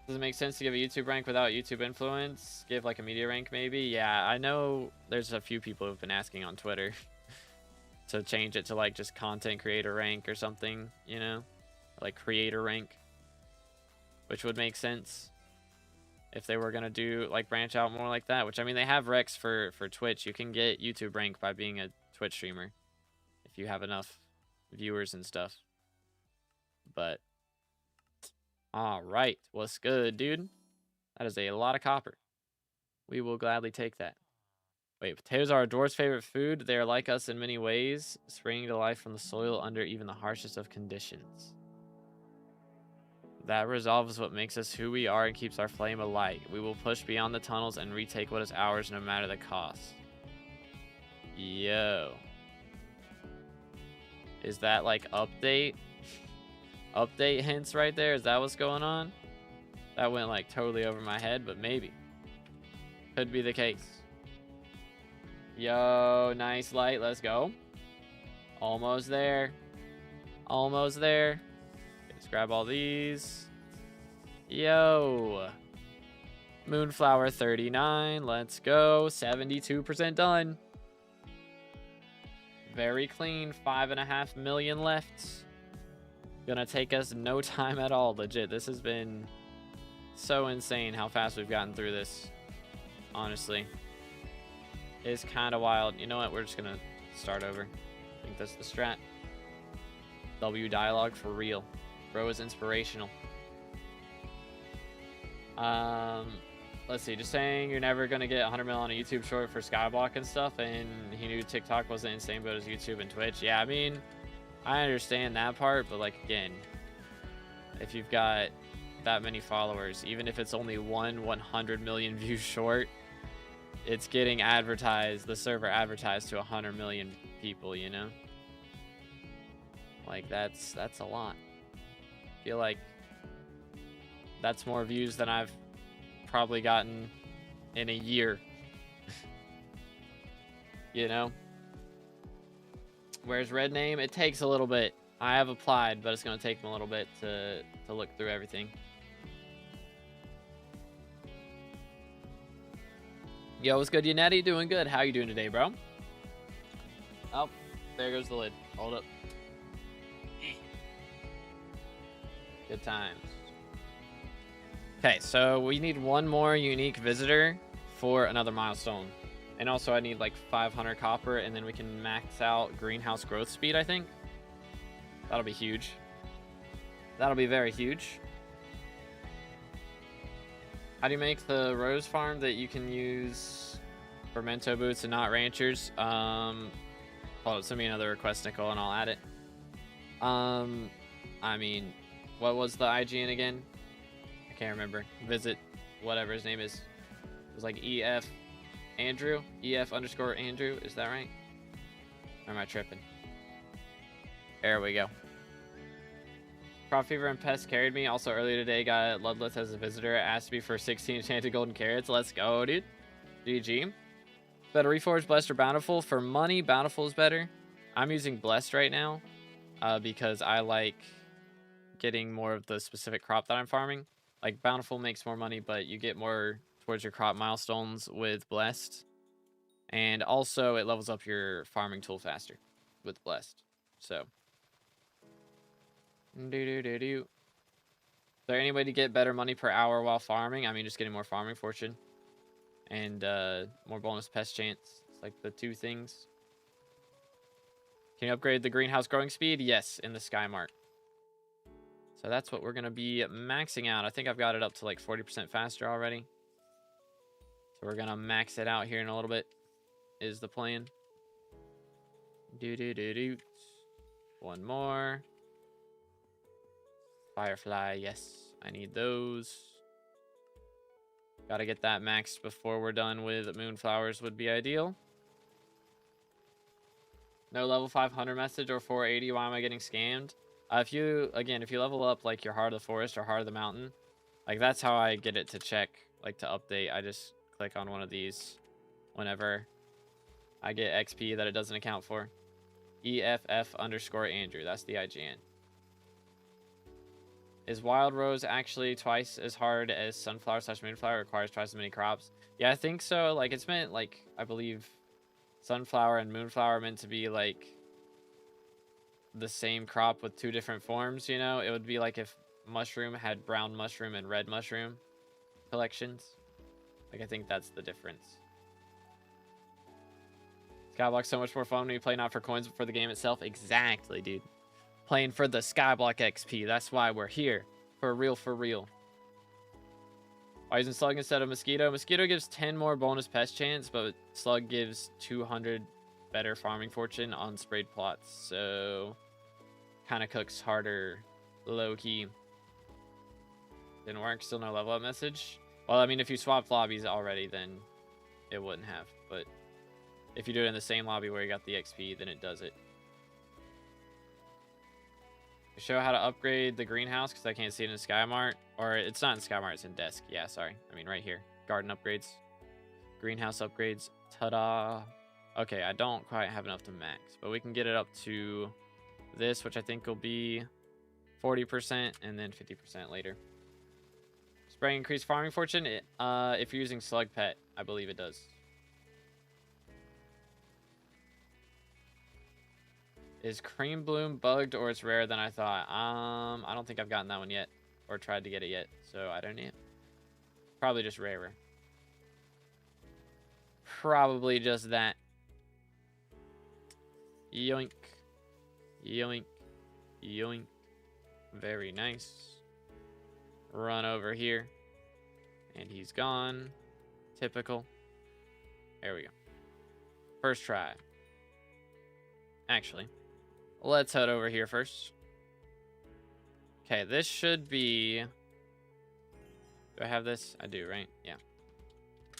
Does it make sense to give a YouTube rank without YouTube influence? Give, like, a media rank, maybe? Yeah, I know there's a few people who've been asking on Twitter to change it to, like, just content creator rank or something, you know? Like, creator rank. Which would make sense if they were going to do, like, branch out more like that. Which, I mean, they have recs for Twitch. You can get YouTube rank by being a Twitch streamer if you have enough viewers and stuff. But, all right. What's good, dude? That is a lot of copper. We will gladly take that. Wait, potatoes are our dwarf's favorite food. They are like us in many ways, springing to life from the soil under even the harshest of conditions. That resolve is what makes us who we are and keeps our flame alight. We will push beyond the tunnels and retake what is ours no matter the cost. Yo. Is that like update? Update hints right there? Is that what's going on? That went like totally over my head, but maybe. Could be the case. Yo, nice light. Let's go. Almost there. Almost there. Let's grab all these. Yo. Moonflower 39. Let's go. 72% done. Very clean. 5.5 million left. Gonna take us no time at all. Legit. This has been so insane how fast we've gotten through this. honestly. It's kind of wild. You know what? We're just going to start over. I think that's the strat. W dialogue for real. Bro is inspirational. Let's see. Just saying you're never going to get 100 mil on a YouTube short for SkyBlock and stuff, and he knew TikTok wasn't insane, but it was YouTube and Twitch. Yeah, I mean, I understand that part, but like, again, if you've got that many followers, even if it's only one 100 million view short, it's getting advertised, the server advertised to 100 million people, you know? Like, that's a lot. I feel like that's more views than I've probably gotten in a year. You know? Whereas Red Name, it takes a little bit. I have applied, but it's going to take me a little bit to look through everything. Yo, what's good, Unetti? Doing good. How you doing today, bro? Oh, there goes the lid. Hold up. Good times. Okay, so we need one more unique visitor for another milestone. And also I need like 500 copper, and then we can max out greenhouse growth speed, I think. That'll be huge. That'll be very huge. How do you make the rose farm that you can use for Mento boots and not ranchers? Hold up, send me another request, Nicole, and I'll add it. I mean, what was the IGN again? I can't remember. Visit whatever his name is. It was like EF Andrew? EF underscore Andrew, is that right? Or am I tripping? There we go. Crop Fever and Pest carried me. Also earlier today, got Ludlith as a visitor. Asked me for 16 enchanted golden carrots. Let's go, dude. GG. Better Reforged, Blessed, or Bountiful? For money, Bountiful is better. I'm using Blessed right now because I like getting more of the specific crop that I'm farming. Like, Bountiful makes more money, but you get more towards your crop milestones with Blessed. And also, it levels up your farming tool faster with Blessed. So... Is there any way to get better money per hour while farming? I mean, just getting more farming fortune and more bonus pest chance. It's like the two things. Can you upgrade the greenhouse growing speed? Yes, in the Sky Mart. So that's what we're going to be maxing out. I think I've got it up to like 40% faster already. So we're going to max it out here in a little bit is the plan. One more. Firefly, yes. I need those. Gotta get that maxed before we're done with Moonflowers would be ideal. No level 500 message or 480. Why am I getting scammed? If you level up like your Heart of the Forest or Heart of the Mountain, like that's how I get it to check, like to update. I just click on one of these whenever I get XP that it doesn't account for. EFF underscore Andrew. That's the IGN. Is Wild Rose actually twice as hard as Sunflower / Moonflower? Requires twice as many crops? Yeah, I think so. Like, it's meant, like, I believe Sunflower and Moonflower are meant to be, like, the same crop with two different forms, you know? It would be like if Mushroom had brown mushroom and red mushroom collections. Like, I think that's the difference. Skyblock's so much more fun when you play not for coins, but for the game itself. Exactly, dude. Playing for the Skyblock XP. That's why we're here. For real, for real. Why using Slug instead of Mosquito? Mosquito gives 10 more bonus pest chance, but Slug gives 200 better farming fortune on sprayed plots. So, kind of cooks harder, low-key. Didn't work. Still no level up message. Well, I mean, if you swapped lobbies already, then it wouldn't have. But if you do it in the same lobby where you got the XP, then it does it. Show how to upgrade the greenhouse because I can't see it in Sky Mart. Or it's not in Sky Mart, it's in Desk. Yeah, sorry. I mean, right here. Garden upgrades. Greenhouse upgrades. Ta-da. Okay, I don't quite have enough to max, but we can get it up to this, which I think will be 40% and then 50% later. Spraying increased farming fortune. If you're using Slug Pet, I believe it does. Is Cream Bloom bugged or it's rarer than I thought? I don't think I've gotten that one yet or tried to get it yet, so I don't know. Probably just rarer. probably just that. Yoink. Yoink. Yoink. Very nice. Run over here. And he's gone. Typical. There we go. First try. Actually, let's head over here first. Okay, this should be... Do I have this? I do, right? Yeah.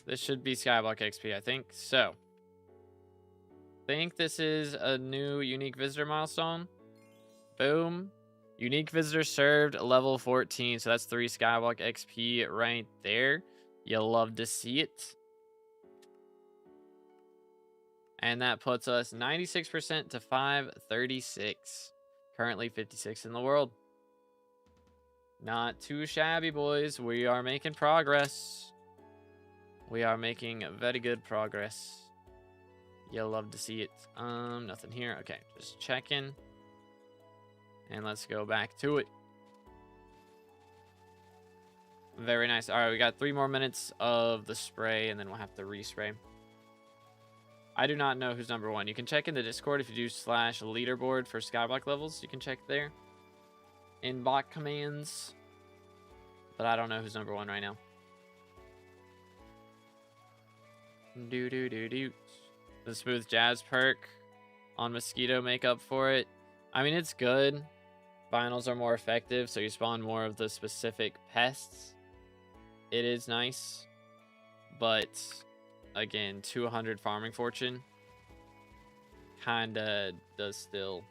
This should be SkyBlock XP, I think. So, I think this is a new unique visitor milestone. Boom. Unique visitor served, level 14. So that's 3 SkyBlock XP right there. You'll love to see it. And that puts us 96% to 536. Currently 56 in the world. Not too shabby, boys. We are making progress. We are making very good progress. You'll love to see it. Nothing here. Okay, just checking. And let's go back to it. Very nice. All right, we got 3 more minutes of the spray, and then we'll have to respray. I do not know who's number 1. You can check in the Discord if you do /leaderboard for SkyBlock levels. You can check there. In bot commands. But I don't know who's number 1 right now. The smooth jazz perk on mosquito make up for it. I mean, it's good. Finals are more effective, so you spawn more of the specific pests. It is nice. But again, 200 farming fortune kinda does still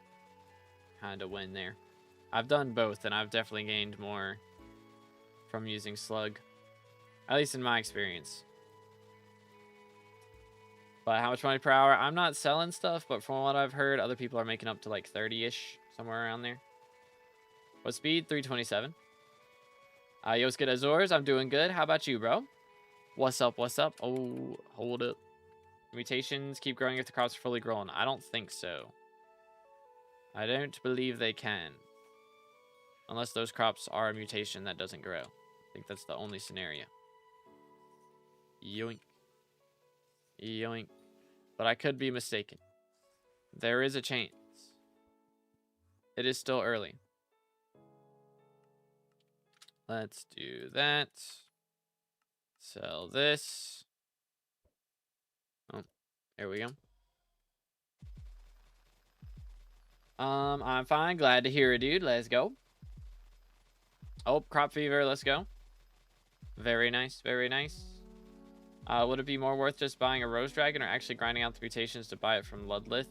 kinda win there. I've done both, and I've definitely gained more from using slug, at least in my experience. But how much money per hour? I'm not selling stuff, but from what I've heard, other people are making up to like 30-ish, somewhere around there. What speed? 327. Yosuke Azores, I'm doing good. How about you, bro? What's up? What's up? Oh, hold up. Mutations keep growing if the crops are fully grown. I don't think so. I don't believe they can. Unless those crops are a mutation that doesn't grow. I think that's the only scenario. Yoink. Yoink. But I could be mistaken. There is a chance. It is still early. Let's do that. Sell this. Oh, there we go. I'm fine. Glad to hear it, dude. Let's go. Oh, crop fever. Let's go. Very nice. Very nice. Would it be more worth just buying a rose dragon or actually grinding out the mutations to buy it from Ludlith?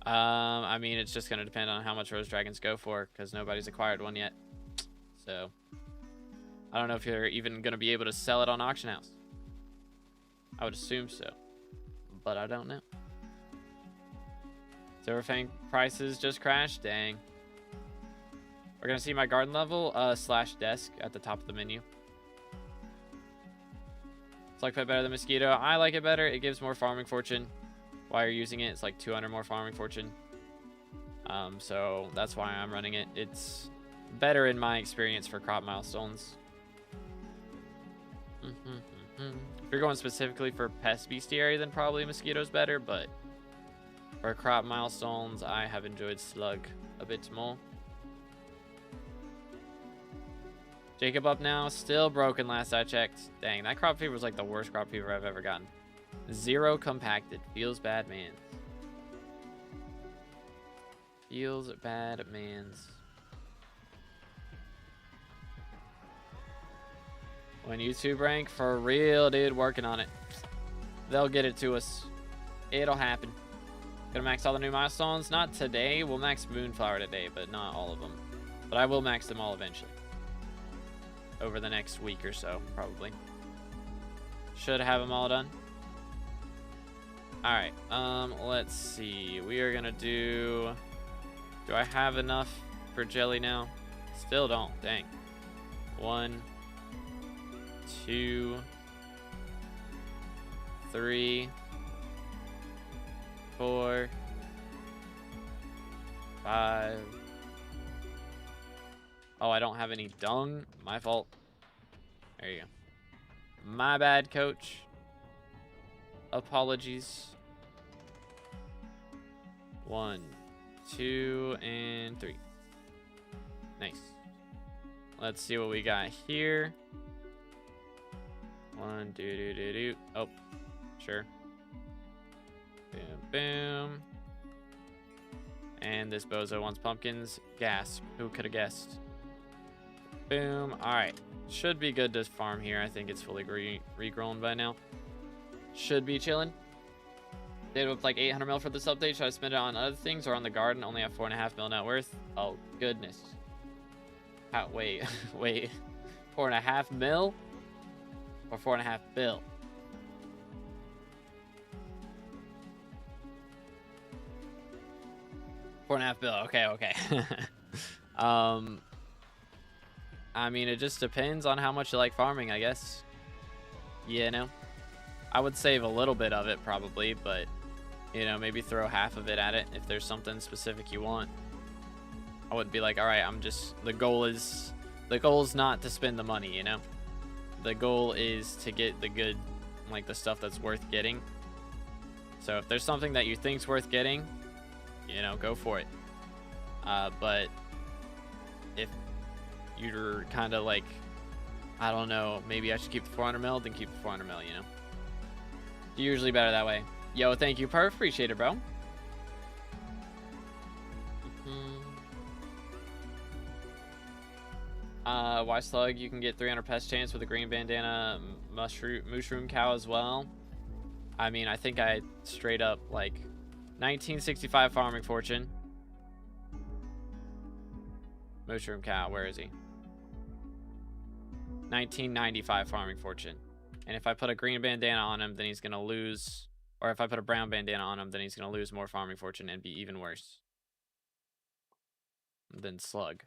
I mean, it's just going to depend on how much rose dragons go for, because nobody's acquired one yet. So, I don't know if you're even going to be able to sell it on auction house. I would assume so, but I don't know. Silverfang prices just crashed. Dang. We're going to see my garden level /desk at the top of the menu. Slug pet better than mosquito. I like it better. It gives more farming fortune while you're using it. It's like 200 more farming fortune. So that's why I'm running it. It's better in my experience for crop milestones. If you're going specifically for pest bestiary, then probably mosquito's better, but for crop milestones, I have enjoyed slug a bit more. Jacob up now, still broken last I checked. Dang, that crop fever was like the worst crop fever I've ever gotten. 0 compacted. Feels bad, man. Feels bad, mans. When YouTube rank, for real, dude, working on it. They'll get it to us. It'll happen. Gonna max all the new milestones. Not today. We'll max Moonflower today, but not all of them. But I will max them all eventually. Over the next week or so, probably. Should have them all done. Alright, let's see. We are gonna do... Do I have enough for jelly now? Still don't, dang. 1, 2, 3, 4, 5. Oh, I don't have any dung. My fault. There you go. My bad, coach. Apologies. 1, 2, and 3. Nice. Let's see what we got here. 1, do. Oh, sure. Boom, boom. And this bozo wants pumpkins. Gasp. Who could have guessed? Boom. Alright. Should be good to farm here. I think it's fully regrown by now. Should be chilling. Did with like 800 mil for this update. Should I spend it on other things or on the garden? Only have 4.5 mil net worth. Oh, goodness. Wait. Wait. 4.5 mil? Or 4.5 bill? $4.5 bill. Okay. I mean, it just depends on how much you like farming, I guess. You know, I would save a little bit of it probably, but you know, maybe throw half of it at it if there's something specific you want. I wouldn't be like, all right, the goal is not to spend the money, you know. The goal is to get the good, like the stuff that's worth getting. So if there's something that you think's worth getting, you know, go for it. But if you're kind of like, I don't know, maybe I should keep the 400 mil, then keep the 400 mil, you know. Usually better that way. Yo, thank you, Perf. Appreciate it, bro. Why Slug? You can get 300 pest chance with a green bandana mushroom cow as well. I mean, I think I straight up like 1965 farming fortune. Mushroom cow, where is he? 1995 farming fortune. And if I put a green bandana on him, then he's gonna lose. Or if I put a brown bandana on him, then he's gonna lose more farming fortune and be even worse than Slug.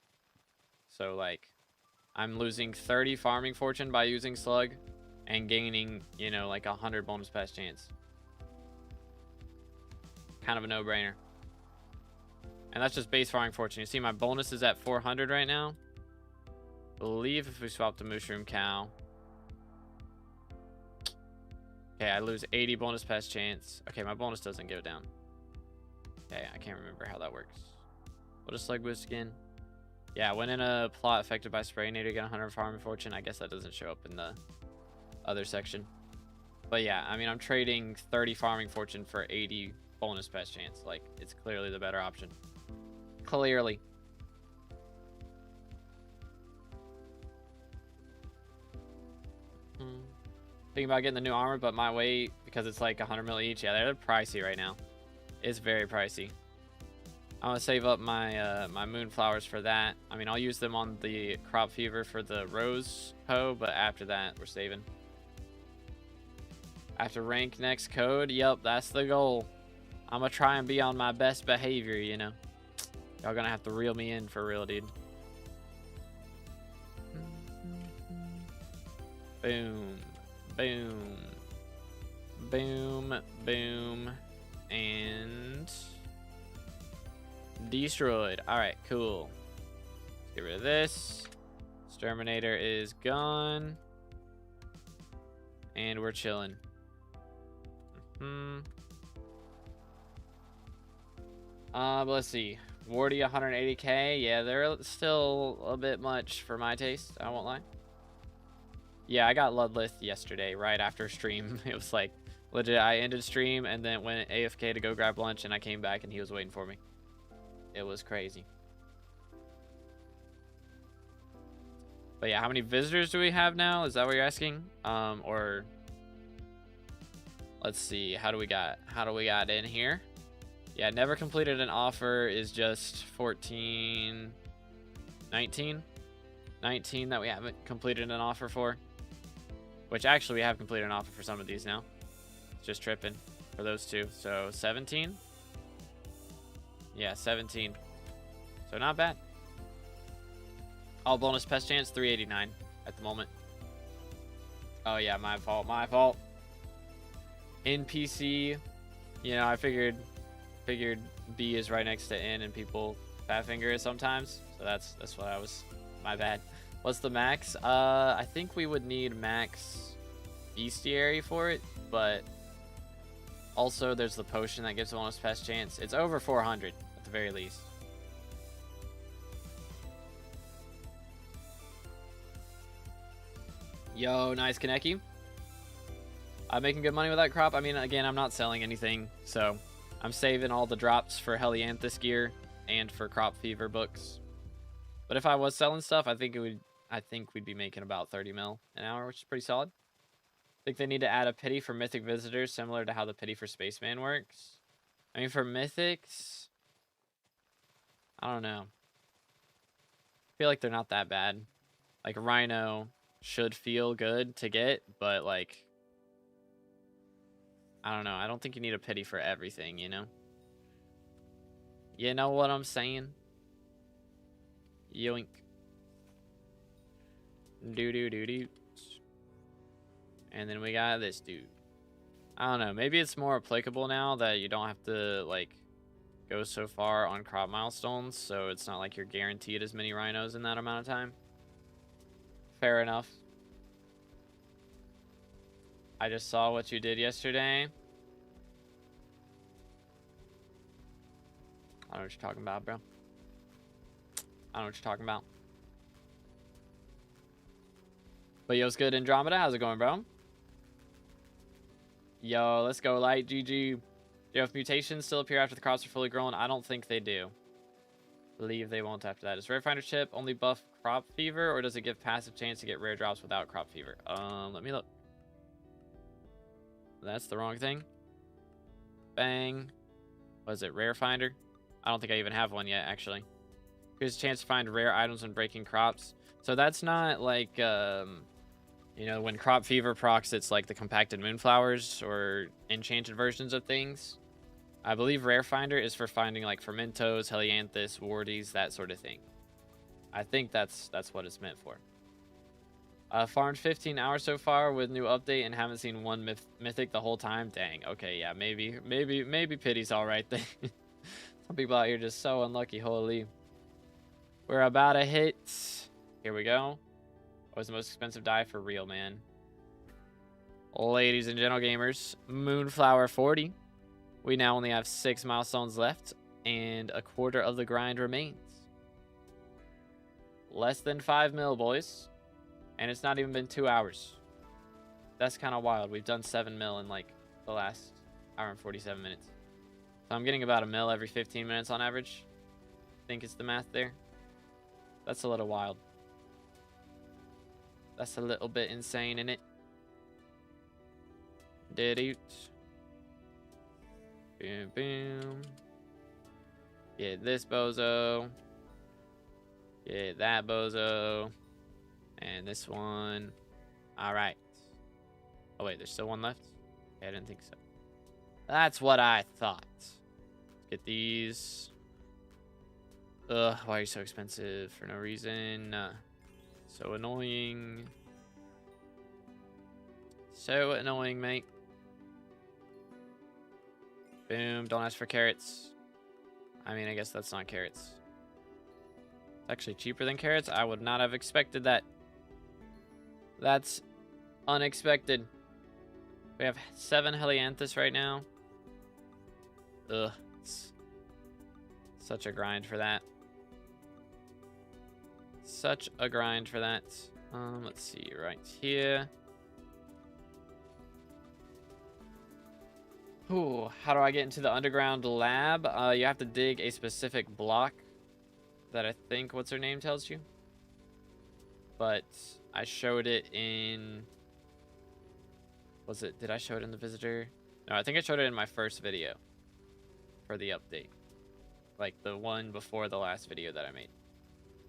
So like, I'm losing 30 farming fortune by using Slug and gaining, you know, like 100 bonus pest chance. Kind of a no-brainer. And that's just base farming fortune. You see my bonus is at 400 right now. I believe if we swap the mushroom cow. Okay, I lose 80 bonus pest chance. Okay, my bonus doesn't go down. Okay, I can't remember how that works. What is Slug boost again? Yeah, when in a plot affected by spray, need to get 100 farming fortune. I guess that doesn't show up in the other section. But yeah, I mean, I'm trading 30 farming fortune for 80 bonus pest chance. Like, it's clearly the better option. Clearly. Thinking about getting the new armor, but my weight, because it's like 100 mil each. Yeah, they're pricey right now. It's very pricey. I'm gonna save up my my moonflowers for that. I mean, I'll use them on the crop fever for the rose hoe, but after that, we're saving. After rank next code, yep, that's the goal. I'm gonna try and be on my best behavior, you know. Y'all gonna have to reel me in for real, dude. Boom, boom, boom, boom, and destroyed. All right, cool. Let's get rid of this. Exterminator is gone, and we're chilling. But let's see. Wardy 180k. Yeah, they're still a bit much for my taste. I won't lie. Yeah, I got Ludlith yesterday, right after stream. It was like, legit, I ended stream and then went AFK to go grab lunch, and I came back and he was waiting for me. It was crazy. But yeah, how many visitors do we have now? Is that what you're asking? Or let's see, how do we got in here? Yeah, never completed an offer is just 14, 19 that we haven't completed an offer for. Which actually we have completed an offer for some of these now. Just tripping for those two. So 17. Yeah, 17. So not bad. All bonus pest chance 389 at the moment. Oh yeah, my fault. NPC, you know, I figured B is right next to N and people fat finger it sometimes. So that's what I was. My bad. What's the max? I think we would need max bestiary for it, but Also, there's the potion that gives a bonus pest chance. It's over 400 at the very least. Yo, nice Kaneki. I'm making good money with that crop. I mean, again, I'm not selling anything, so I'm saving all the drops for Helianthus gear and for crop fever books. But if I was selling stuff, I think we'd be making about 30 mil an hour, which is pretty solid. I think they need to add a pity for mythic visitors, similar to how the pity for spaceman works. I mean, for mythics, I don't know. I feel like they're not that bad. Like Rhino should feel good to get, but like, I don't know. I don't think you need a pity for everything, you know? You know what I'm saying? Yoink. Do. And then we got this dude. I don't know. Maybe it's more applicable now that you don't have to, like, go so far on crop milestones. So it's not like you're guaranteed as many rhinos in that amount of time. Fair enough. I just saw what you did yesterday. I don't know what you're talking about, bro. I don't know what you're talking about. But yo, what's good, Andromeda? How's it going, bro? Yo, let's go, Light. GG. Yo, if mutations still appear after the crops are fully grown, I don't think they do. Believe they won't after that. Does Rare Finder Chip only buff crop fever, or does it give passive chance to get rare drops without crop fever? Let me look. That's the wrong thing. Bang. Was it Rare Finder? I don't think I even have one yet, actually. Gives a chance to find rare items when breaking crops. So that's not like, you know, when crop fever procs, it's like the compacted moonflowers or enchanted versions of things. I believe Rare Finder is for finding like Fermentos, Helianthus, Warties, that sort of thing. I think that's what it's meant for. Farmed 15 hours so far with new update and haven't seen one mythic the whole time. Dang. Okay, yeah, maybe pity's all right then. Some people out here just so unlucky. Holy. We're about to hit. Here we go. What was the most expensive dye for real, man? Ladies and gentle gamers, Moonflower 40. We now only have 6 milestones left, and a quarter of the grind remains. Less than 5 mil, boys. And it's not even been 2 hours. That's kind of wild. We've done 7 mil in like the last hour and 47 minutes. So I'm getting about a mil every 15 minutes on average. I think it's the math there. That's a little wild. That's a little bit insane, isn't it? Did it. Boom, boom. Get this bozo. Get that bozo. And this one. Alright. Oh, wait, there's still one left? Okay, I didn't think so. That's what I thought. Let's get these. Ugh, why are you so expensive for no reason? So annoying. So annoying, mate. Boom, don't ask for carrots. I mean, I guess that's not carrots. It's actually cheaper than carrots. I would not have expected that. That's unexpected. We have 7 Helianthus right now. Ugh, it's such a grind for that. Such a grind for that. Let's see, right here. Ooh, how do I get into the underground lab? You have to dig a specific block that I think what's her name tells you. But I showed it in... Was it... Did I show it in the visitor? No, I think I showed it in my first video for the update. Like the one before the last video that I made.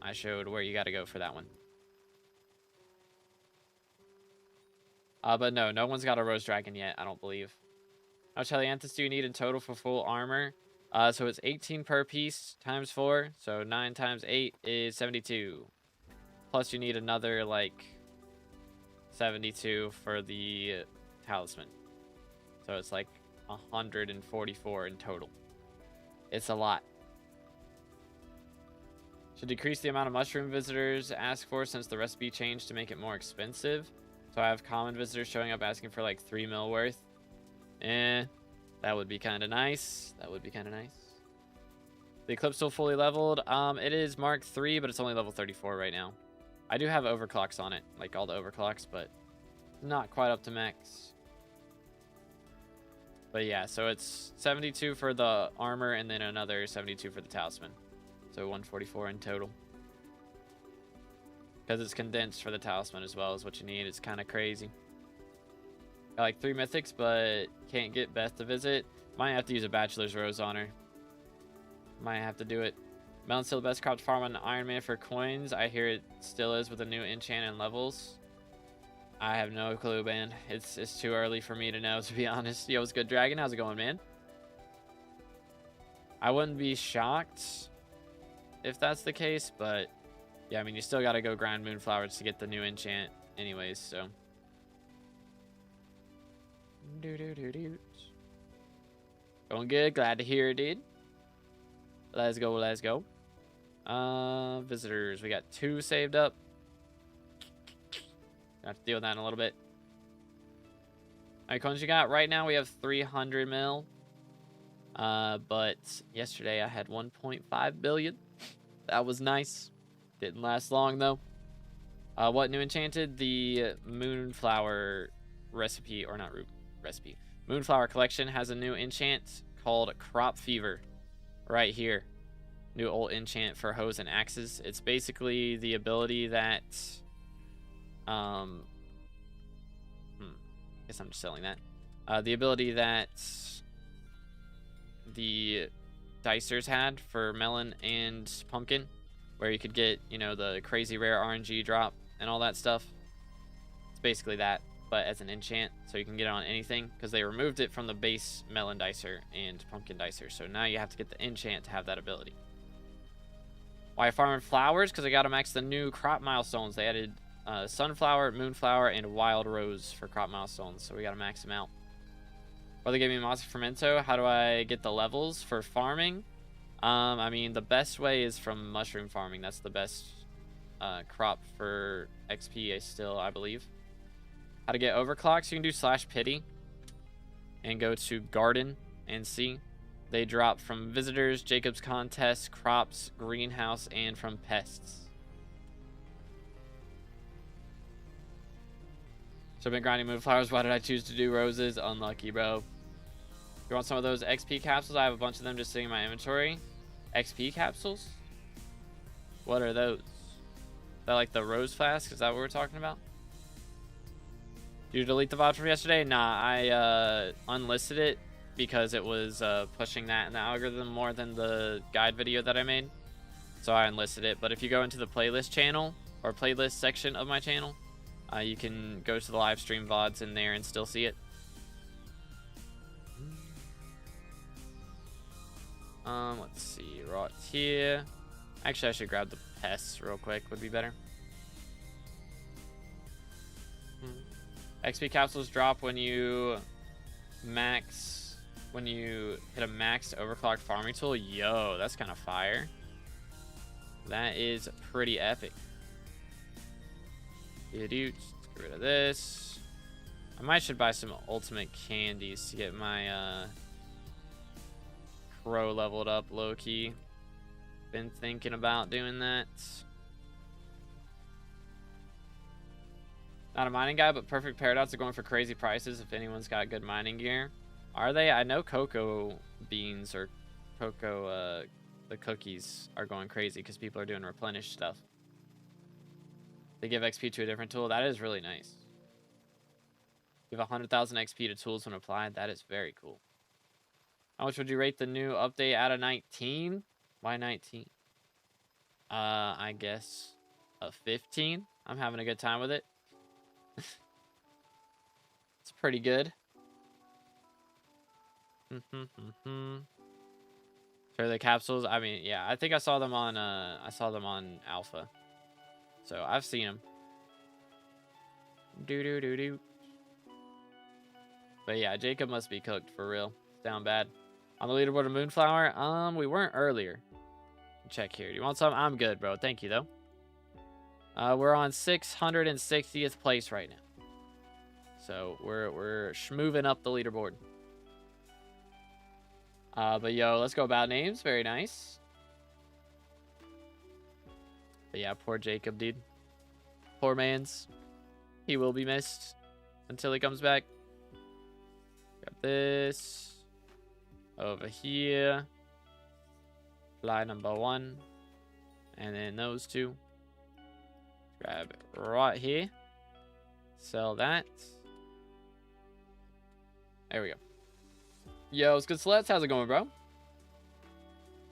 I showed where you got to go for that one. But no, no one's got a Rose Dragon yet, I don't believe. How much Helianthus do you need in total for full armor? So it's 18 per piece times 4. So 9 times 8 is 72. Plus you need another, like, 72 for the talisman. So it's like 144 in total. It's a lot. Should decrease the amount of mushroom visitors ask for since the recipe changed to make it more expensive. So I have common visitors showing up asking for like 3 mil worth. That's That would be kind of nice. That would be kind of nice. The Eclipse still fully leveled. It is Mark 3, but it's only level 34 right now. I do have overclocks on it, like all the overclocks, but not quite up to max. But yeah, so it's 72 for the armor and then another 72 for the talisman. So 144 in total. Because it's condensed for the talisman as well is what you need. It's kind of crazy. Got like 3 mythics, but can't get Beth to visit. Might have to use a bachelor's rose on her. Might have to do it. Melon's still the best crop to farm on Iron Man for coins. I hear it still is with the new enchant and levels. I have no clue, man. It's too early for me to know, to be honest. Yo, what's good, Dragon? How's it going, man? I wouldn't be shocked if that's the case, but yeah, I mean, you still got to go grind Moonflowers to get the new enchant anyways, so. Going good. Glad to hear it, dude. Let's go, let's go. Visitors. We got 2 saved up. Have to deal with that in a little bit. How many coins you got? Right now we have 300 mil. But yesterday I had 1.5 billion. That was nice. Didn't last long though. What new enchanted? The Moonflower recipe, or not recipe. Moonflower collection has a new enchant called Crop Fever. Right here. New old enchant for hoes and axes. It's basically the ability that guess I'm just selling that. The ability that the dicers had for melon and pumpkin, where you could get, you know, the crazy rare RNG drop and all that stuff. It's basically that, but as an enchant, so you can get it on anything, because they removed it from the base melon dicer and pumpkin dicer. So now you have to get the enchant to have that ability. Why farming flowers? Because I got to max the new crop milestones. They added sunflower, moonflower, and wild rose for crop milestones, so we got to max them out. Or they gave me monster fermento. How do I get the levels for farming? I mean, the best way is from mushroom farming. That's the best crop for XP still, I believe. How to get overclocks? You can do /pity and go to garden and see. They drop from visitors, Jacob's contest, crops, greenhouse, and from pests. So I've been grinding moonflowers. Why did I choose to do roses? Unlucky, bro. You want some of those XP capsules? I have a bunch of them just sitting in my inventory. XP capsules? What are those? Is that like the rose flask? Is that what we're talking about? Did you delete the VOD from yesterday? Nah, I unlisted it because it was pushing that in the algorithm more than the guide video that I made. So I unlisted it. But if you go into the playlist channel or playlist section of my channel, you can go to the live stream VODs in there and still see it. Let's see, right here. Actually, I should grab the pests real quick. Would be better. XP capsules drop when you hit a max overclocked farming tool. Yo, that's kind of fire. That is pretty epic. Let's get rid of this. I might should buy some ultimate candies to get my crow leveled up low-key. Been thinking about doing that. Not a mining guy, but Perfect Paradox are going for crazy prices if anyone's got good mining gear. Are they? I know cocoa beans or cocoa, the cookies are going crazy because people are doing replenish stuff. They give XP to a different tool. That is really nice. Give 100,000 XP to tools when applied. That is very cool. How much would you rate the new update out of 19? Why 19? I guess a 15. I'm having a good time with it. It's pretty good. So the capsules, I mean, yeah, I think I saw them on alpha. So I've seen them. But yeah, Jacob must be cooked for real. It's down bad. On the leaderboard of Moonflower, we weren't earlier. Check here. Do you want some? I'm good, bro. Thank you though. We're on 660th place right now. So we're moving up the leaderboard. But yo, let's go about names. Very nice. But yeah, poor Jacob, dude. Poor man's. He will be missed until he comes back. Grab this. Over here. Fly number 1. And then those 2. Grab it right here. Sell that. There we go. Yo, it's good sluts. How's it going, bro?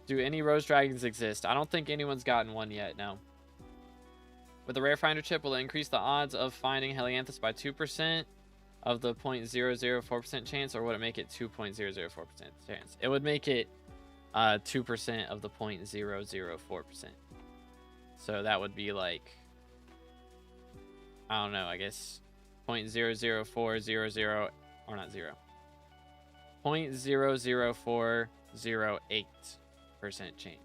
Do any rose dragons exist? I don't think anyone's gotten one yet, no. With the rare finder chip, will it increase the odds of finding Helianthus by 2% of the 0.004% chance, or would it make it 2.004% chance? It would make it 2% of the 0.004%. So that would be like, I don't know, I guess 0.00400, or not 0. 0.00408% change.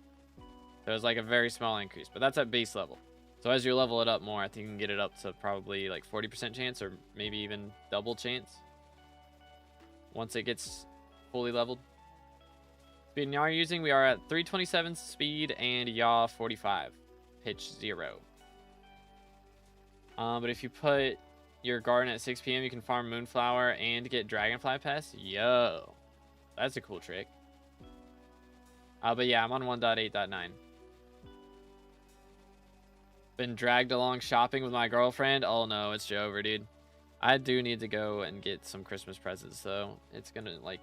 So it's like a very small increase, but that's at base level. So as you level it up more, I think you can get it up to probably like 40% chance, or maybe even double chance once it gets fully leveled. Speed and yaw you're using, we are at 327 speed and yaw 45, pitch 0. But if you put your garden at 6 p.m., you can farm Moonflower and get Dragonfly Pest. Yo, that's a cool trick. But yeah, I'm on 1.8.9. Been dragged along shopping with my girlfriend. Oh no, it's over, dude. I do need to go and get some Christmas presents, though. It's gonna, like,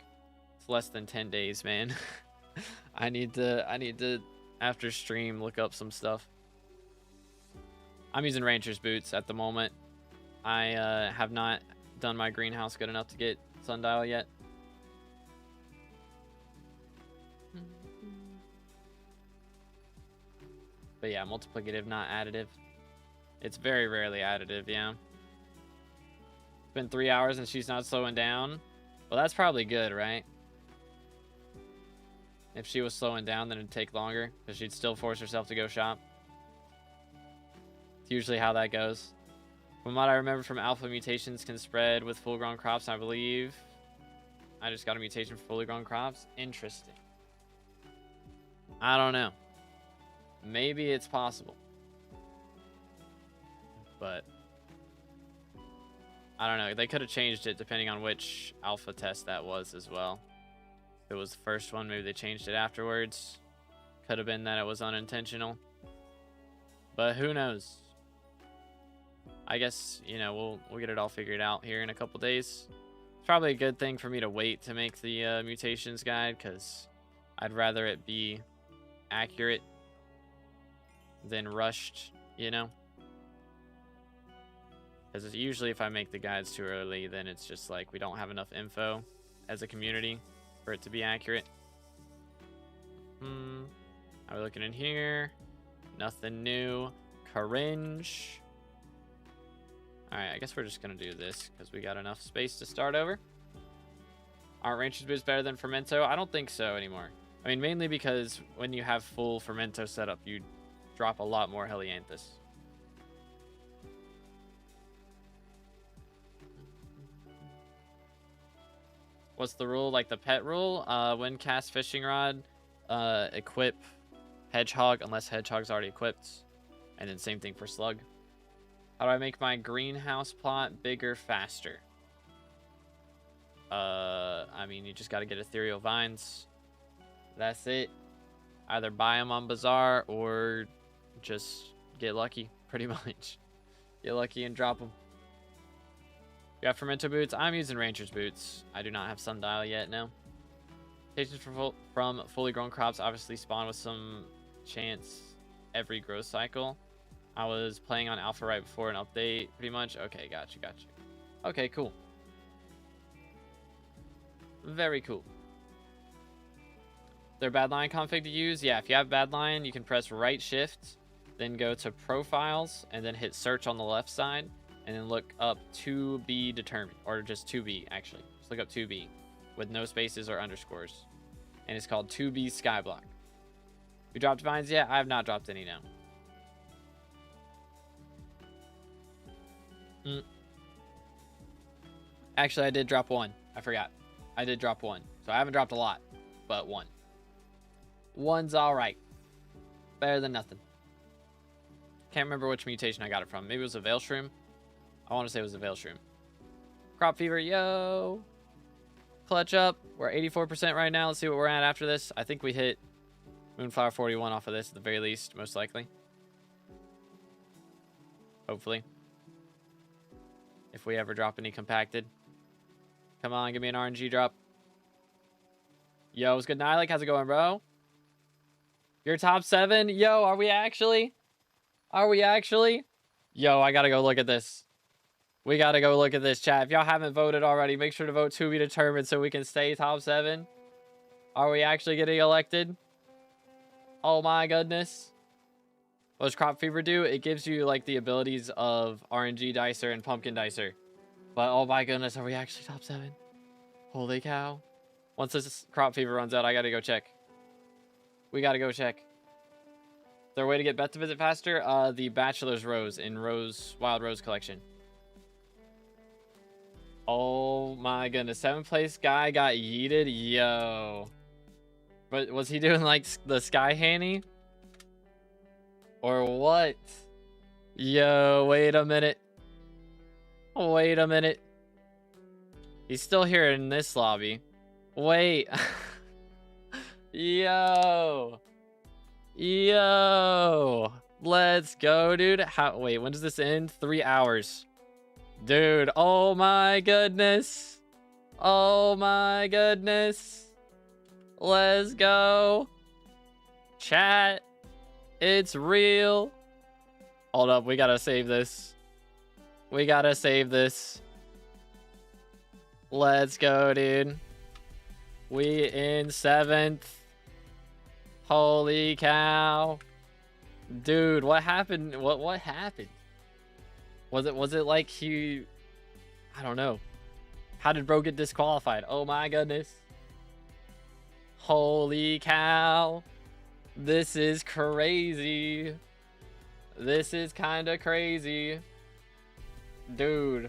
it's less than 10 days, man. I need to after stream look up some stuff. I'm using Rancher's boots at the moment. I have not done my greenhouse good enough to get sundial yet. But yeah, multiplicative, not additive. It's very rarely additive, yeah. It's been 3 hours and she's not slowing down. Well, that's probably good, right? If she was slowing down, then it'd take longer, because she'd still force herself to go shop. It's usually how that goes. From what I remember from alpha, mutations can spread with full-grown crops, I believe. I just got a mutation for fully grown crops. Interesting. I don't know. Maybe it's possible. But I don't know. They could have changed it depending on which alpha test that was as well. If it was the first one, maybe they changed it afterwards. Could have been that it was unintentional. But who knows? I guess, you know, we'll get it all figured out here in a couple days. It's probably a good thing for me to wait to make the mutations guide, because I'd rather it be accurate than rushed, you know? Because usually if I make the guides too early, then it's just like we don't have enough info as a community for it to be accurate. Are we looking in here? Nothing new. Cringe. Alright, I guess we're just going to do this because we got enough space to start over. Aren't Rancher's boots better than Fermento? I don't think so anymore. I mean, mainly because when you have full Fermento setup, you drop a lot more Helianthus. What's the rule? Like the pet rule? When cast fishing rod, equip hedgehog unless hedgehog's already equipped. And then same thing for slug. How do I make my greenhouse plot bigger faster? I mean, you just got to get ethereal vines. That's it. Either buy them on Bazaar or just get lucky, pretty much. Get lucky and drop them. You have Fermento boots? I'm using Rancher's boots. I do not have Sundial yet, no. Mutations from fully grown crops obviously spawn with some chance every growth cycle. I was playing on alpha right before an update, pretty much. Okay, got you. Okay, cool. Very cool. Is there a bad line config to use? Yeah, if you have bad line, you can press right shift, then go to profiles, and then hit search on the left side, and then look up 2B determined, or just 2B actually. Just look up 2B with no spaces or underscores. And it's called 2B SkyBlock. You dropped vines yet? I have not dropped any now. Actually, I did drop one. I forgot. I did drop one. So I haven't dropped a lot. but one. One's all right. Better than nothing. Can't remember which mutation I got it from. Maybe it was a Veil Shroom. I want to say it was a Veil Shroom. Crop Fever, yo. Clutch up. We're 84% right now. Let's see what we're at after this. I think we hit Moonflower 41 off of this at the very least, most likely. Hopefully. If we ever drop any compacted. Come on, give me an RNG drop. Yo, what's good, Nilek? How's it going, bro? You're top 7? Yo, are we actually? Are we actually? Yo, I gotta go look at this. We gotta go look at this, chat. If y'all haven't voted already, make sure to vote to be determined so we can stay top 7. Are we actually getting elected? Oh my goodness. What does Crop Fever do? It gives you like the abilities of RNG Dicer and Pumpkin Dicer. But oh my goodness, are we actually top 7? Holy cow. Once this Crop Fever runs out, I gotta go check. We gotta go check. Is there a way to get Beth to visit faster? The Bachelor's Rose in Wild Rose Collection. Oh my goodness. 7th place guy got yeeted. Yo. But was he doing like the Sky Hanny? Or what? Yo, wait a minute. Wait a minute. He's still here in this lobby. Wait. Yo. Yo. Let's go, dude. Wait, when does this end? 3 hours. Dude, oh my goodness. Oh my goodness. Let's go. Chat. It's real. Hold up, we gotta save this. We gotta save this. Let's go, dude. We in 7th. Holy cow. Dude, what happened? What happened? Was it like he... I don't know. How did bro get disqualified? Oh my goodness. Holy cow. This is crazy. This is kind of crazy. Dude.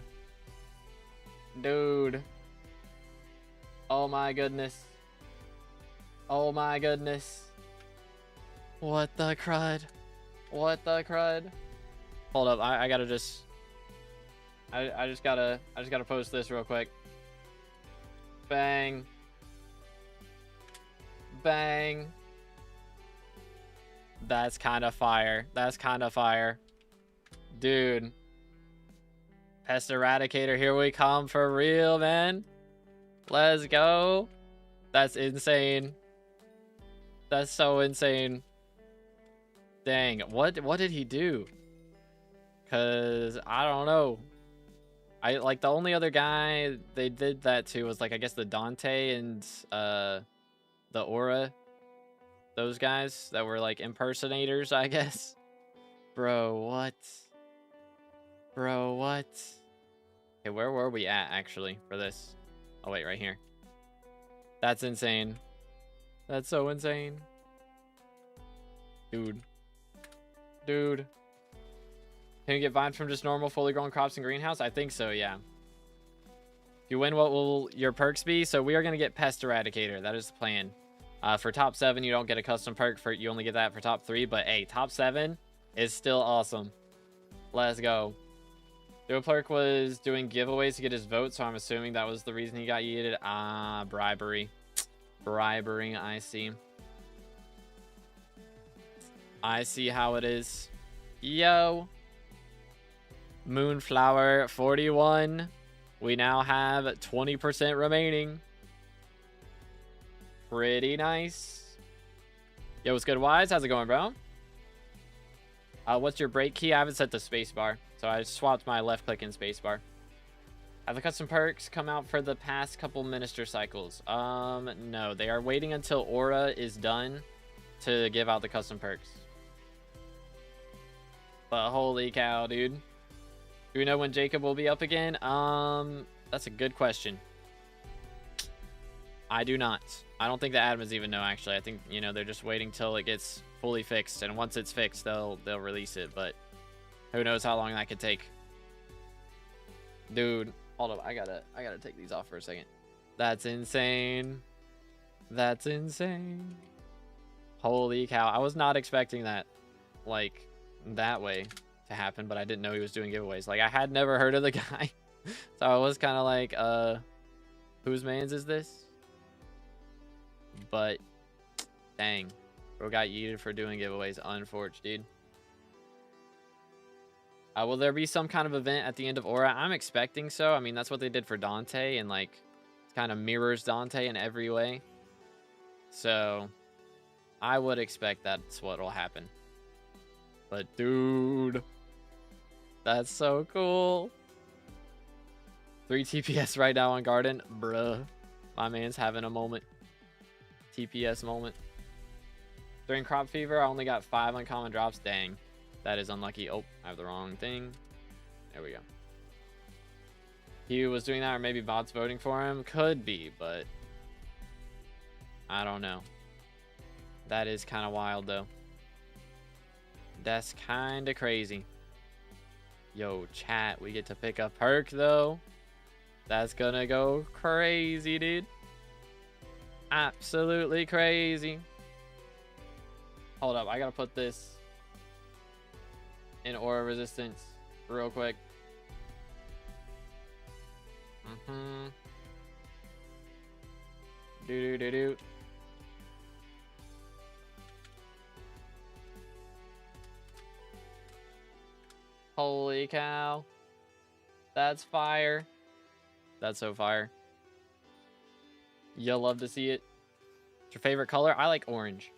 Dude. Oh my goodness. Oh my goodness. What the crud? What the crud? Hold up, I gotta just... I just gotta post this real quick. Bang. Bang. That's kind of fire. That's kind of fire. Dude. Pest Eradicator, here we come for real, man. Let's go. That's insane. That's so insane. Dang, what did he do? Cause I don't know. I like the only other guy they did that to was like I guess the Dante and the Aura. Those guys that were like impersonators, I guess. Bro, what? Bro, what? Okay, where were we at actually for this? Oh wait, right here. That's insane. That's so insane. Dude. Dude. Can you get vines from just normal fully grown crops in greenhouse? I think so, yeah. If you win, what will your perks be? So we are going to get Pest Eradicator. That is the plan. For top 7, you don't get a custom perk. You only get that for top 3. But hey, top 7 is still awesome. Let's go. The perk was doing giveaways to get his vote, so I'm assuming that was the reason he got yeeted. Ah, bribery. Bribery, I see. I see how it is. Yo. Moonflower 41. We now have 20% remaining. Pretty nice. Yo, what's good, Wise? How's it going, bro? What's your break key? I haven't set the spacebar, so I swapped my left click in spacebar. Have the custom perks come out for the past couple minister cycles? No, they are waiting until Aura is done to give out the custom perks. But holy cow, dude. Do we know when Jacob will be up again? That's a good question. I do not. I don't think the admins even know, actually. I think, you know, they're just waiting till it gets fully fixed, and once it's fixed, they'll release it, but who knows how long that could take. Dude, hold up. I gotta take these off for a second. That's insane. That's insane. Holy cow. I was not expecting that, like, that way to happen, but I didn't know he was doing giveaways. Like, I had never heard of the guy. So I was kind of like, whose mans is this? But, dang. Bro got yeeted for doing giveaways. Unfortunate, dude. Will there be some kind of event at the end of Aura? I'm expecting so. I mean, that's what they did for Dante, and, like, it kind of mirrors Dante in every way. So, I would expect that's what will happen. But, dude, that's so cool. 3 TPS right now on Garden. Bruh. My man's having a moment. TPS moment. During Crop Fever, I only got 5 uncommon drops. Dang. That is unlucky. Oh, I have the wrong thing. There we go. He was doing that, or maybe bots voting for him. Could be, but I don't know. That is kind of wild, though. That's kind of crazy. Yo, chat, we get to pick a perk, though. That's gonna go crazy, dude. Absolutely crazy. Hold up, I gotta put this in aura resistance real quick. Do. Holy cow. That's fire. That's so fire. You'll love to see it. What's your favorite color? I like orange.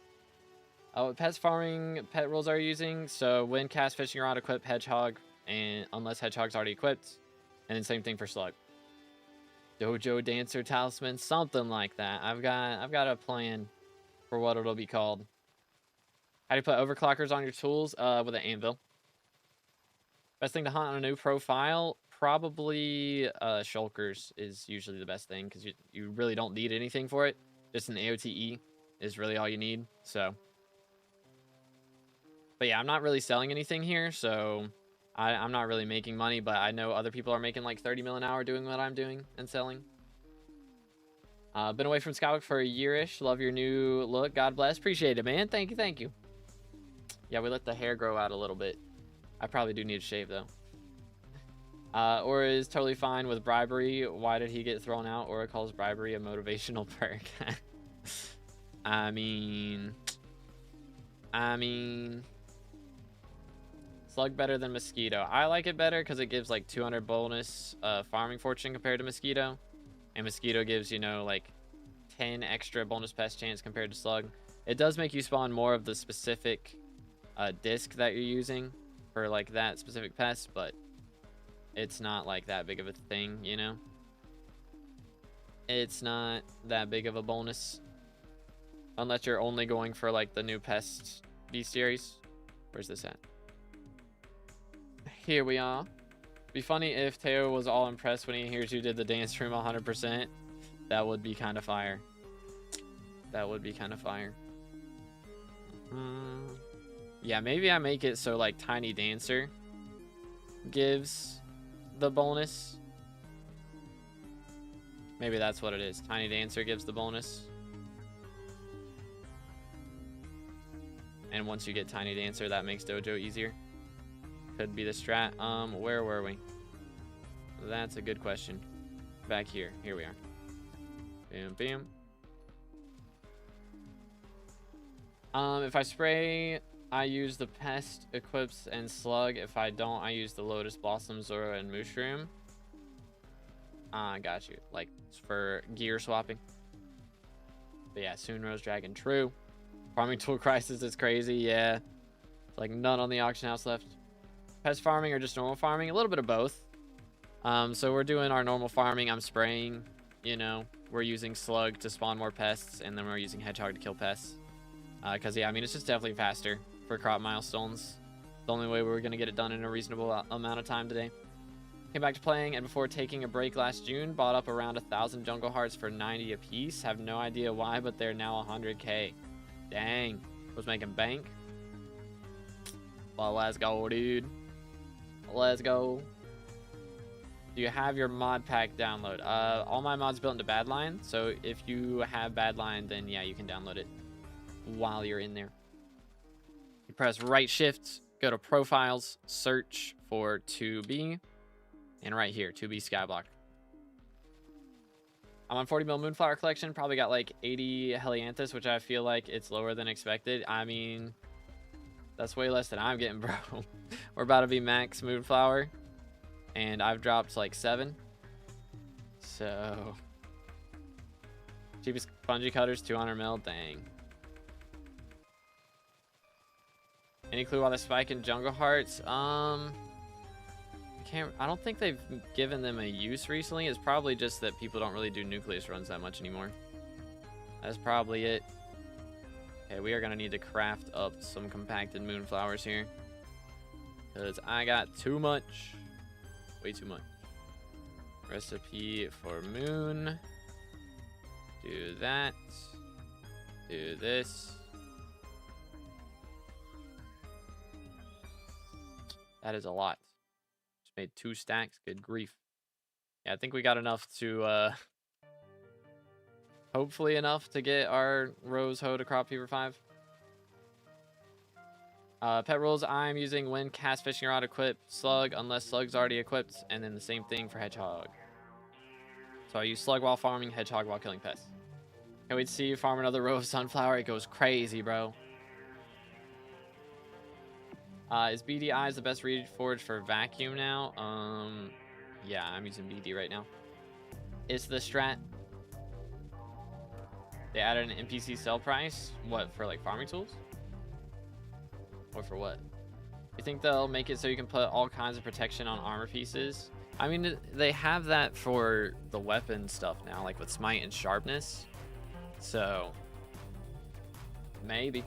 What pest farming pet rules are you using? So when cast fishing rod, equip hedgehog, and unless hedgehog's already equipped. And then same thing for slug. Dojo dancer talisman, something like that. I've got a plan for what it'll be called. How do you put overclockers on your tools? With an anvil. Best thing to hunt on a new profile? Probably shulkers is usually the best thing, because you really don't need anything for it. Just an AOTE is really all you need. So, but yeah, I'm not really selling anything here, so I'm not really making money, but I know other people are making like 30 mil an hour doing what I'm doing and selling. Been away from SkyBlock for a year-ish. Love your new look. God bless. Appreciate it, man. Thank you, thank you. Yeah, we let the hair grow out a little bit. I probably do need a shave, though. Aura is totally fine with bribery. Why did he get thrown out? Aura calls bribery a motivational perk. I mean... Slug better than Mosquito. I like it better because it gives like 200 bonus farming fortune compared to Mosquito. And Mosquito gives, you know, like 10 extra bonus pest chance compared to Slug. It does make you spawn more of the specific disc that you're using for like that specific pest, but it's not like that big of a thing, you know? It's not that big of a bonus. Unless you're only going for like the new pest bestiaries. Where's this at? Here we are. Be funny if Teo was all impressed when he hears you did the dance room 100%. That would be kind of fire. That would be kind of fire. Yeah, maybe I make it so like Tiny Dancer gives the bonus. Maybe that's what it is. Tiny Dancer gives the bonus. And once you get Tiny Dancer, that makes Dojo easier. Could be the strat. Where were we? That's a good question. Back here. Here we are. Bam, bam. If I spray, I use the Pest, Eclipse, and Slug. If I don't, I use the Lotus Blossom, Zora, and Mushroom. I got you. Like, for gear swapping. But yeah, Soonrose Dragon. True. Farming tool crisis is crazy. Yeah. It's like none on the auction house left. Pest farming or just normal farming? A little bit of both. So we're doing our normal farming. I'm spraying, you know. We're using Slug to spawn more pests, and then we're using Hedgehog to kill pests. Because, yeah, I mean, it's just definitely faster for crop milestones. The only way we're going to get it done in a reasonable amount of time today. Came back to playing, and before taking a break last June, bought up around 1,000 jungle hearts for 90 apiece. Have no idea why, but they're now 100k. Dang. Was making bank. Well, let's go, dude. Let's go. Do you have your mod pack download? All my mods built into Badline, so if you have Badline, then yeah, you can download it while you're in there. You press right shift, go to profiles, search for 2B, and right here, 2B SkyBlock. I'm on 40 mil Moonflower collection, probably got like 80 Helianthus, which I feel like it's lower than expected. I mean, that's way less than I'm getting, bro. We're about to be max Moonflower, and I've dropped like 7. So, cheapest bungee cutters, 200 mil, dang. Any clue why the spike in Jungle Hearts? I don't think they've given them a use recently. It's probably just that people don't really do nucleus runs that much anymore. That's probably it. Okay, we are gonna need to craft up some compacted Moonflowers here, because I got too much. Way too much. Recipe for moon. Do that. Do this. That is a lot. Just made 2 stacks. Good grief. Yeah, I think we got enough to, hopefully enough to get our Rose Hoe to Crop Fever 5. Pet rules, I'm using when cast fishing rod equipped slug, unless slug's already equipped, and then the same thing for hedgehog. So I use slug while farming, hedgehog while killing pests. Can't wait to see you farm another row of sunflower. It goes crazy, bro. Is BD Eyes the best reed forge for vacuum now? Yeah, I'm using BD right now. Is the strat. They added an NPC sell price? What, for like farming tools? Or for what? You think they'll make it so you can put all kinds of protection on armor pieces? I mean, they have that for the weapon stuff now, like with smite and sharpness. So, maybe.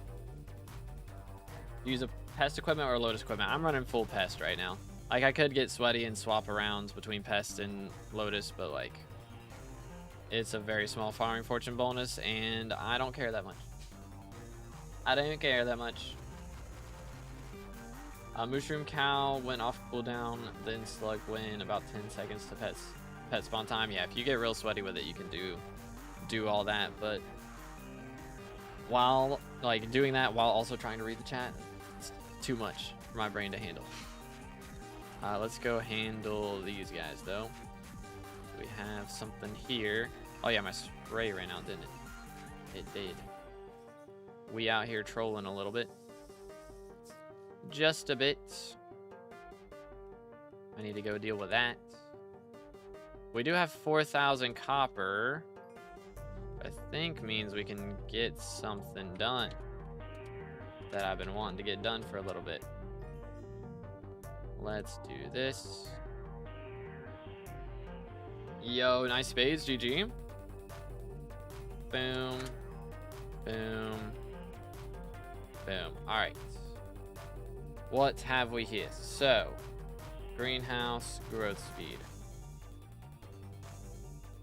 Use a pest equipment or lotus equipment. I'm running full pest right now. Like, I could get sweaty and swap around between pest and lotus, but like, it's a very small farming fortune bonus, and I don't care that much. I don't care that much. Mushroom Cow went off cooldown, then Slug win about 10 seconds to pet spawn time. Yeah, if you get real sweaty with it, you can do all that, but while like doing that while also trying to read the chat, it's too much for my brain to handle. Let's go handle these guys though. We have something here. Oh yeah, my spray ran out, didn't it? It did. We out here trolling a little bit. Just a bit. I need to go deal with that. We do have 4,000 copper. I think means we can get something done that I've been wanting to get done for a little bit. Let's do this. Yo, nice spades, GG. Boom. Boom. Boom. Alright. What have we here? So, greenhouse growth speed.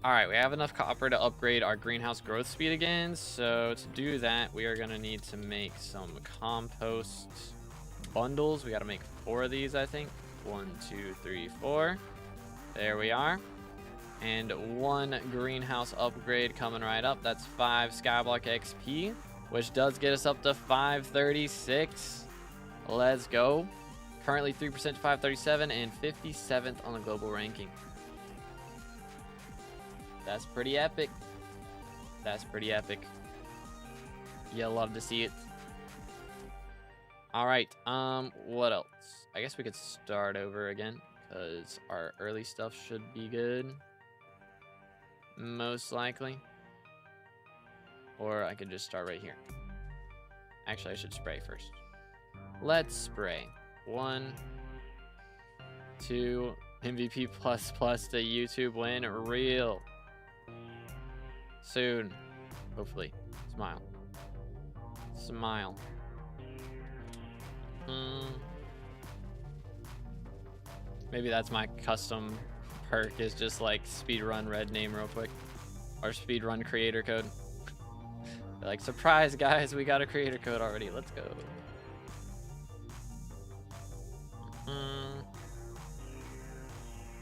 Alright, we have enough copper to upgrade our greenhouse growth speed again. So, to do that, we are going to need to make some compost bundles. We got to make 4 of these, I think. 1, 2, 3, 4. There we are. And 1 greenhouse upgrade coming right up. That's 5 SkyBlock XP, which does get us up to 536. Let's go. Currently 3% to 537 and 57th on the global ranking. That's pretty epic. That's pretty epic. You'll love to see it. All right. What else? I guess we could start over again because our early stuff should be good. Most likely. Or I could just start right here. Actually, I should spray first. Let's spray. 1, 2, MVP plus to YouTube win. Real. Soon. Hopefully. Smile. Smile. Maybe that's my custom perk, is just like speedrun red name real quick. Or speedrun creator code. Like, surprise guys, we got a creator code already. Let's go.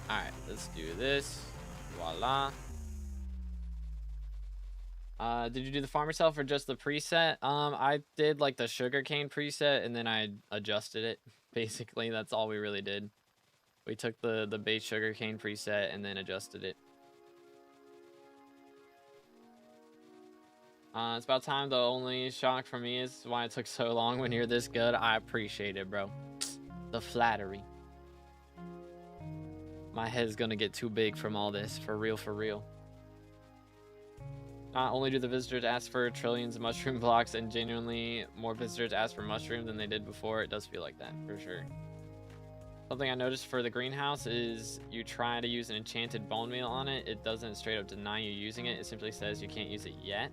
Alright. Let's do this. Voila. Did you do the farm yourself or just the preset? I did like the sugarcane preset and then I adjusted it. Basically, that's all we really did. We took the base sugarcane preset and then adjusted it. It's about time. The only shock for me is why it took so long when you're this good. I appreciate it, bro. The flattery. My head's gonna get too big from all this. For real, for real. Not only do the visitors ask for trillions of mushroom blocks and genuinely more visitors ask for mushroom than they did before, it does feel like that, for sure. Something I noticed for the greenhouse is you try to use an enchanted bone meal on it. It doesn't straight up deny you using it. It simply says you can't use it yet.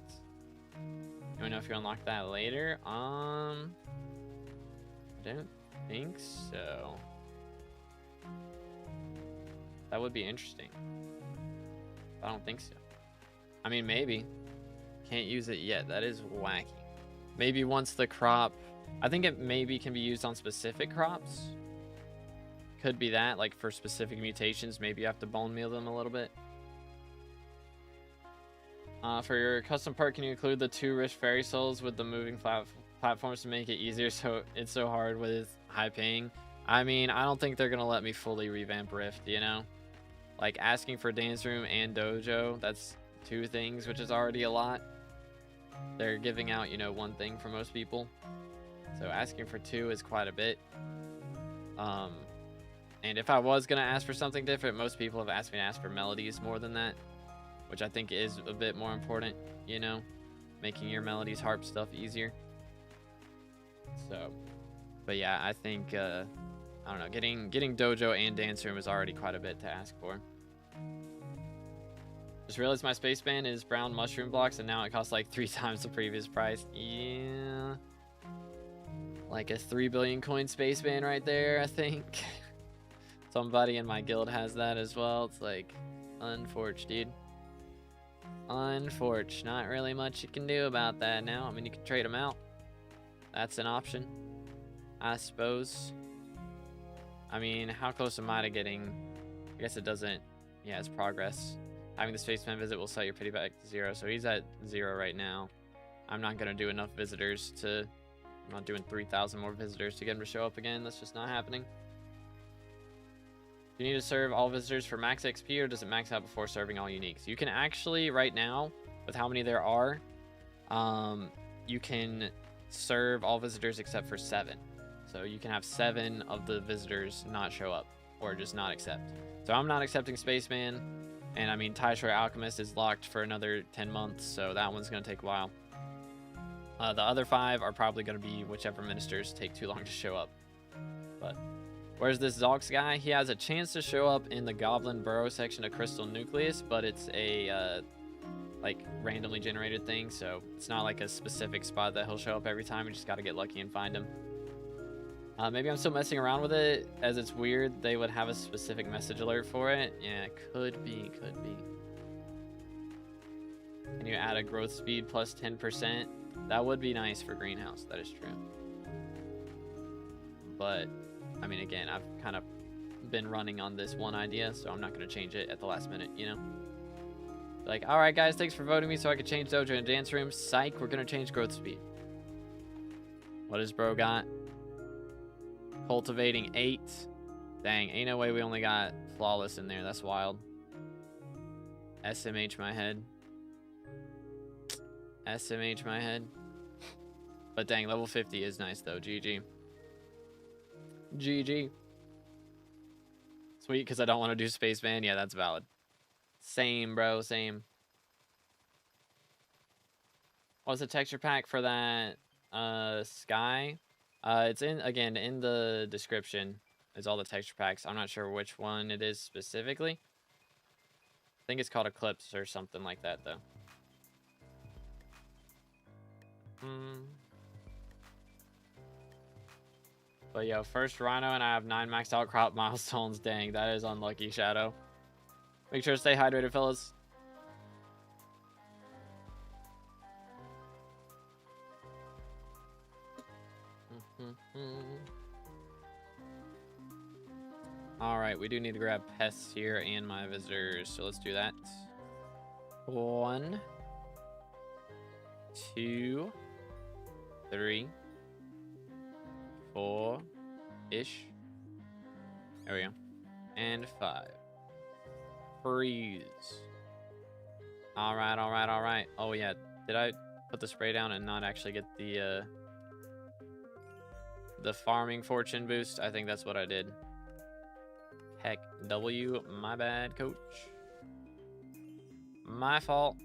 You wanna know if you unlock that later? I don't think so. That would be interesting. I don't think so. I mean, maybe. Can't use it yet. That is wacky. Maybe once the crop... I think it maybe can be used on specific crops. Could be that, like for specific mutations, maybe you have to bone meal them a little bit. For your custom part, can you include the 2 rich fairy souls with the moving platforms to make it easier so it's so hard with high paying? I mean, I don't think they're going to let me fully revamp Rift, you know? Like asking for dance room and dojo, that's 2 things, which is already a lot. They're giving out, you know, 1 thing for most people. So asking for 2 is quite a bit. And if I was going to ask for something different, most people have asked me to ask for melodies more than that, which I think is a bit more important, you know, making your melodies harp stuff easier. So, but yeah, I think, I don't know, getting dojo and dance room is already quite a bit to ask for. Just realized my spaceman is brown mushroom blocks and now it costs like 3 times the previous price. Yeah. Like a 3 billion coin spaceman right there, I think. Somebody in my guild has that as well. It's like, unfortunate, dude. Unfortunate. Not really much you can do about that now. I mean, you can trade them out. That's an option, I suppose. I mean, how close am I to getting... I guess it doesn't... Yeah, it's progress. Having the spaceman visit will set your pity back to 0. So he's at 0 right now. I'm not going to do enough visitors to... I'm not doing 3,000 more visitors to get him to show up again. That's just not happening. Do you need to serve all visitors for max XP, or does it max out before serving all uniques? You can actually, right now, with how many there are, you can serve all visitors except for 7. So you can have 7 of the visitors not show up, or just not accept. So I'm not accepting Spaceman, and I mean, Tai Shore Alchemist is locked for another 10 months, so that one's going to take a while. The other 5 are probably going to be whichever ministers take too long to show up. But... where's this Zox guy? He has a chance to show up in the Goblin Burrow section of Crystal Nucleus, but it's a like randomly generated thing, so it's not like a specific spot that he'll show up every time. You just got to get lucky and find him. Maybe I'm still messing around with it, as it's weird they would have a specific message alert for it. Yeah, could be, could be. Can you add a growth speed plus 10%? That would be nice for greenhouse, that is true. But I mean, again, I've kind of been running on this one idea, so I'm not going to change it at the last minute, you know? Like, all right, guys, thanks for voting me so I could change dojo and dance room. Psych, we're going to change growth speed. What has bro got? Cultivating 8. Dang, ain't no way we only got flawless in there. That's wild. SMH my head. SMH my head. But dang, level 50 is nice, though. GG. GG. Sweet, because I don't want to do Spaceman. Yeah, that's valid. Same, bro. Same. What's the texture pack for that sky? It's in, again, in the description is all the texture packs. I'm not sure which one it is specifically. I think it's called Eclipse or something like that, though. But yo, first Rhino, and I have 9 maxed out crop milestones. Dang, that is unlucky, Shadow. Make sure to stay hydrated, fellas. Alright, we do need to grab pests here and my visitors, so let's do that. 1, 2, 3, 4-ish. There we go. And 5. Freeze. Alright, alright, alright. Oh yeah, did I put the spray down and not actually get the farming fortune boost? I think that's what I did. Heck, W, my bad, coach. My fault.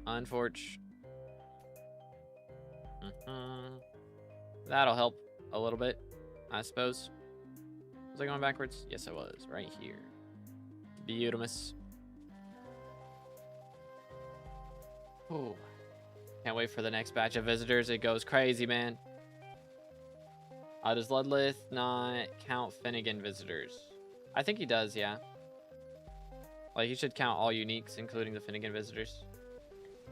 Unfortunate. That'll help a little bit, I suppose. Was I going backwards? Yes, I was. Right here. Beautimus. Oh, can't wait for the next batch of visitors. It goes crazy, man. Does Ludlith not count Finnegan visitors? I think he does, yeah. Like, he should count all uniques, including the Finnegan visitors.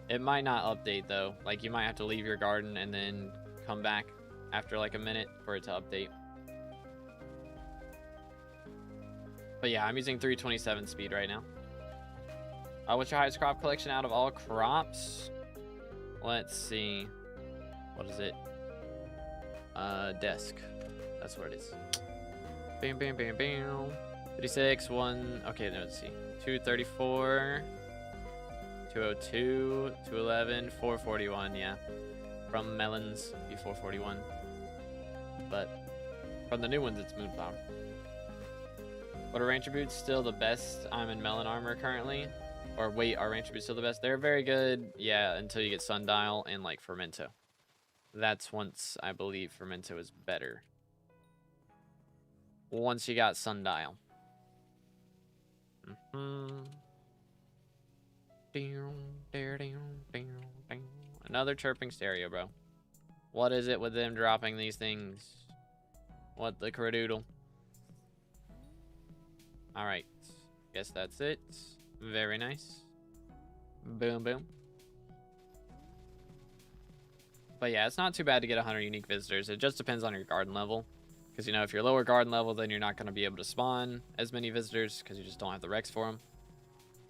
It might not update, though. Like, you might have to leave your garden and then come back after, like, a minute for it to update. But yeah, I'm using 327 speed right now. What's your highest crop collection out of all crops? Let's see. What is it? Desk. That's what it is. Bam, bam, bam, bam. 56, 1. Okay, let's see. 234, 202, 211, 441. Yeah, from melons, be 441. But from the new ones, it's Moonflower. But are Ranger Boots still the best? I'm in melon armor currently. Or wait, are Ranger Boots still the best? They're very good, yeah, until you get Sundial and like Fermento. That's once I believe Fermento is better. Once you got Sundial. Another chirping stereo, bro. What is it with them dropping these things? What the cradoodle? Alright. Guess that's it. Very nice. Boom, boom. But yeah, it's not too bad to get 100 unique visitors. It just depends on your garden level. Because, you know, if you're lower garden level, then you're not going to be able to spawn as many visitors because you just don't have the Rex for them.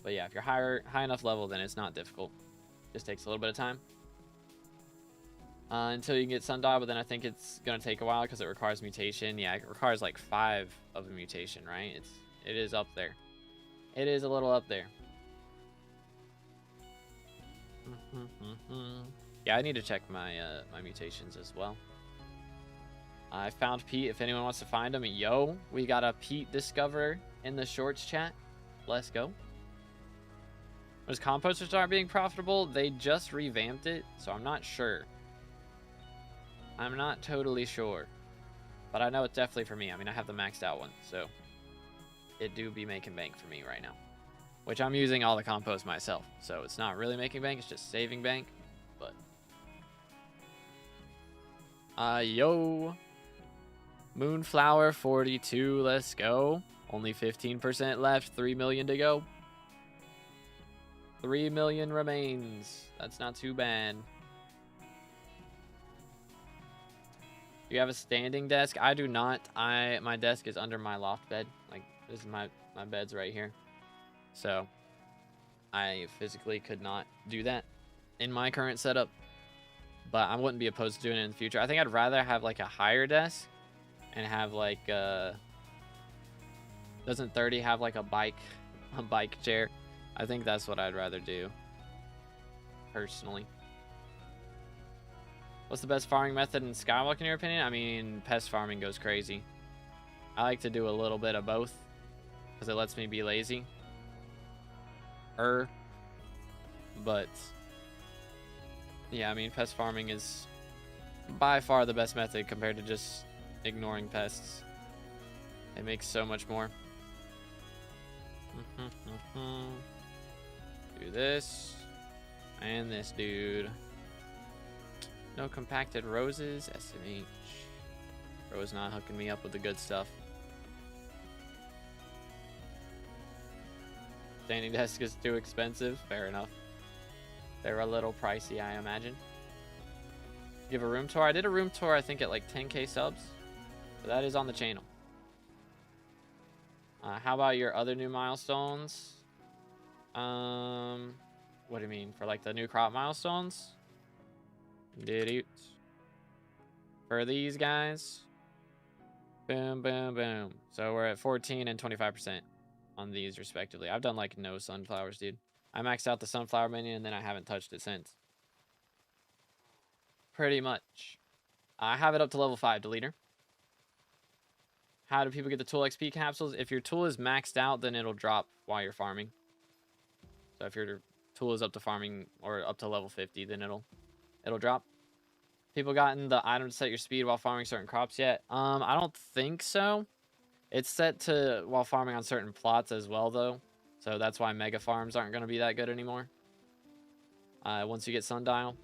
But yeah, if you're high enough level, then it's not difficult. Just takes a little bit of time. Until you can get Sundial, but then I think it's going to take a while because it requires mutation. Yeah, it requires like 5 of a mutation, right? It is up there. It is a little up there. Yeah, I need to check my my mutations as well. I found Pete. If anyone wants to find him, yo, we got a Pete discoverer in the shorts chat. Let's go. Does composter start being profitable? They just revamped it, so I'm not sure. I'm not totally sure, but I know it's definitely for me. I mean, I have the maxed out one, so it do be making bank for me right now, which I'm using all the compost myself, so it's not really making bank. It's just saving bank, but yo, Moonflower 42. Let's go. Only 15% left. 3 million to go. 3 million remains. That's not too bad. Do you have a standing desk? I do not. My desk is under my loft bed. Like, this is my bed's right here. So I physically could not do that in my current setup. But I wouldn't be opposed to doing it in the future. I think I'd rather have like a higher desk and have like doesn't 30 have like a bike chair? I think that's what I'd rather do personally. What's the best farming method in SkyBlock in your opinion? I mean, pest farming goes crazy. I like to do a little bit of both because it lets me be lazy. But yeah, I mean, pest farming is by far the best method compared to just ignoring pests. It makes so much more. Do this and this dude. No compacted roses. SMH. Rose not hooking me up with the good stuff. Standing desk is too expensive. Fair enough. They're a little pricey, I imagine. Give a room tour. I did a room tour, I think, at like 10k subs. But that is on the channel. How about your other new milestones? What do you mean? For like the new crop milestones? Did it? For these guys? Boom, boom, boom. So we're at 14 and 25% on these respectively. I've done like no sunflowers, dude. I maxed out the sunflower minion and then I haven't touched it since. Pretty much. I have it up to level 5, deleter. How do people get the tool XP capsules? If your tool is maxed out, then it'll drop while you're farming. So if your tool is up to farming or up to level 50, then it'll drop. People gotten the item to set your speed while farming certain crops yet? I don't think so. It's set to while farming on certain plots as well, though. So that's why mega farms aren't going to be that good anymore. Once you get sundial.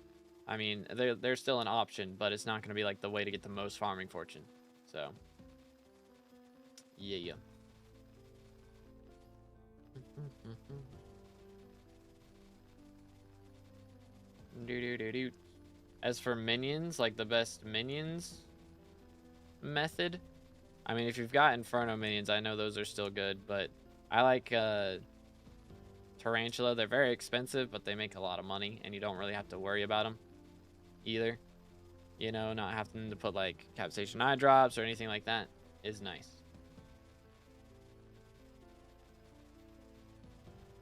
I mean, they're still an option, but it's not going to be like the way to get the most farming fortune. So, yeah. As for minions, like the best minions method, I mean, if you've got Inferno minions, I know those are still good, but I like Tarantula. They're very expensive, but they make a lot of money, and you don't really have to worry about them either. You know, not having to put like capsation eye drops or anything like that is nice.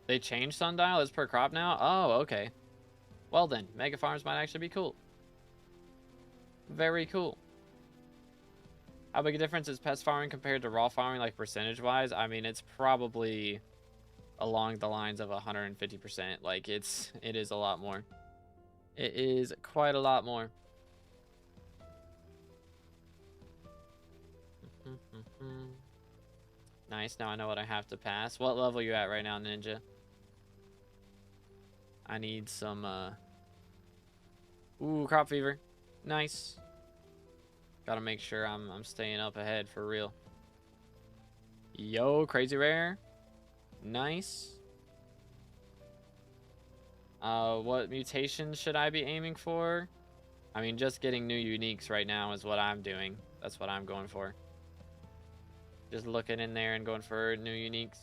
They changed sundial as per crop now? Oh, okay. Well then, mega farms might actually be cool. Very cool. How big a difference is pest farming compared to raw farming, like percentage wise? I mean, it's probably along the lines of 150%. Like it is a lot more. It is quite a lot more. Nice. Now I know what I have to pass. What level are you at right now, Ninja? I need some ooh, crop fever. Nice. Gotta make sure I'm staying up ahead for real. Yo, crazy rare. Nice. What mutations should I be aiming for? I mean, just getting new uniques right now is what I'm doing. That's what I'm going for. Just looking in there and going for new uniques.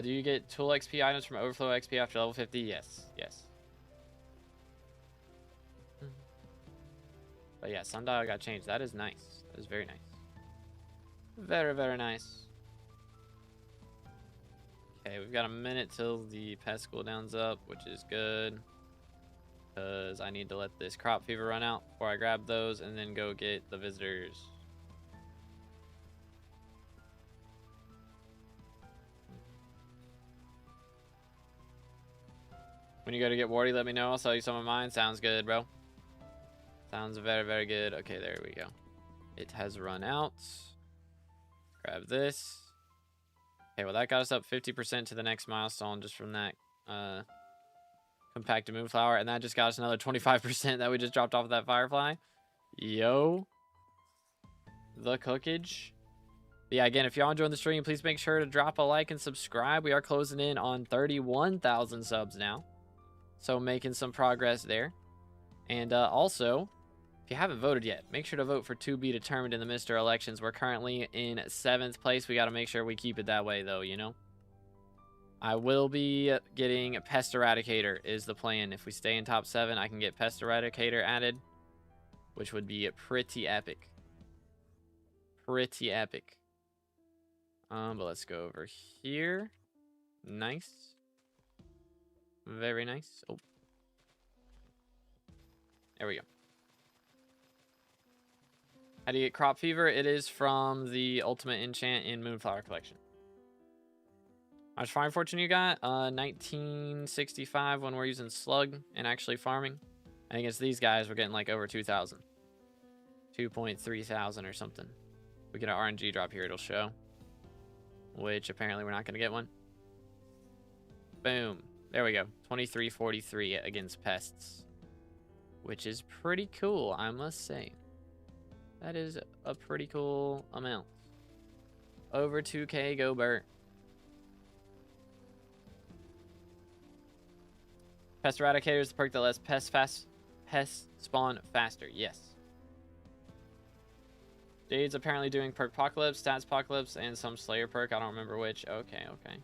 Do you get tool XP items from overflow XP after level 50? Yes. Yes. But yeah, sundial got changed. That is nice. That is very nice. Very, very nice. Okay, we've got a minute till the pest cooldown's up, which is good. Because I need to let this crop fever run out before I grab those and then go get the visitors. When you go to get warty, let me know. I'll sell you some of mine. Sounds good, bro. Sounds very, very good. Okay, there we go. It has run out. Grab this. Okay, well, that got us up 50% to the next milestone just from that compacted Moonflower. And that just got us another 25% that we just dropped off of that Firefly. Yo. The cookage. But yeah, again, if y'all enjoying the stream, please make sure to drop a like and subscribe. We are closing in on 31,000 subs now. So making some progress there. And also, if you haven't voted yet, make sure to vote for to be determined in the Mr. Elections. We're currently in 7th place. We got to make sure we keep it that way, though, you know? I will be getting Pest Eradicator is the plan. If we stay in top 7, I can get Pest Eradicator added, which would be pretty epic. Pretty epic. But let's go over here. Nice. Very nice. Oh. There we go. How do you get crop fever? It is from the ultimate enchant in Moonflower collection. How much farming fortune you got? 1965 when we're using slug and actually farming. And against these guys, we're getting like over 2,000. 2.3 thousand or something. We get an RNG drop here, it'll show. Which apparently we're not going to get one. Boom. There we go. 2343 against pests. Which is pretty cool, I must say. That is a pretty cool amount. Over 2K, go Bert. Pest Eradicator is the perk that lets pests spawn faster. Yes. Jade's apparently doing perk apocalypse, stats apocalypse, and some slayer perk. I don't remember which. Okay, okay.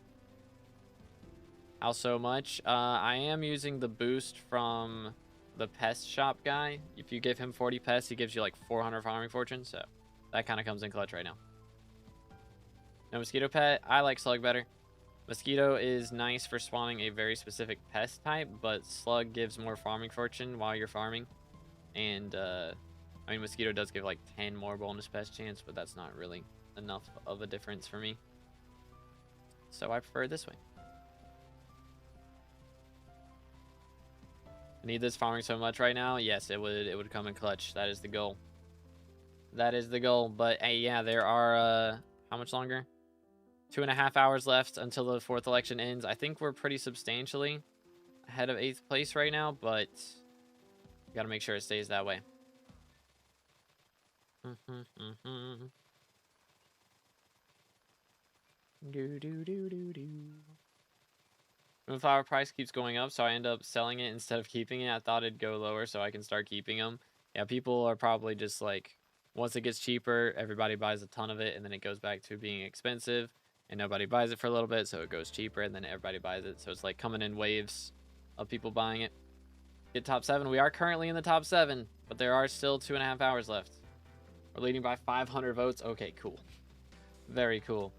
How so much? I am using the boost from the Pest shop guy. If you give him 40 pests, he gives you like 400 farming fortune. So that kind of comes in clutch right now. No mosquito pet. I like slug better. Mosquito is nice for spawning a very specific pest type, but slug gives more farming fortune while you're farming. And I mean, mosquito does give like 10 more bonus pest chance, but that's not really enough of a difference for me. So I prefer it this way. I need this farming so much right now. Yes, it would come in clutch. That is the goal. That is the goal. But hey, yeah, there are how much longer? 2.5 hours left until the 4th election ends. I think we're pretty substantially ahead of 8th place right now, but you gotta make sure it stays that way. Moonflower price keeps going up, so I end up selling it instead of keeping it. I thought it'd go lower so I can start keeping them. Yeah, people are probably just like, once it gets cheaper, everybody buys a ton of it, and then it goes back to being expensive, and nobody buys it for a little bit, so it goes cheaper, and then everybody buys it. So it's like coming in waves of people buying it. Get top 7. We are currently in the top 7, but there are still 2.5 hours left. We're leading by 500 votes. Okay, cool. Very cool.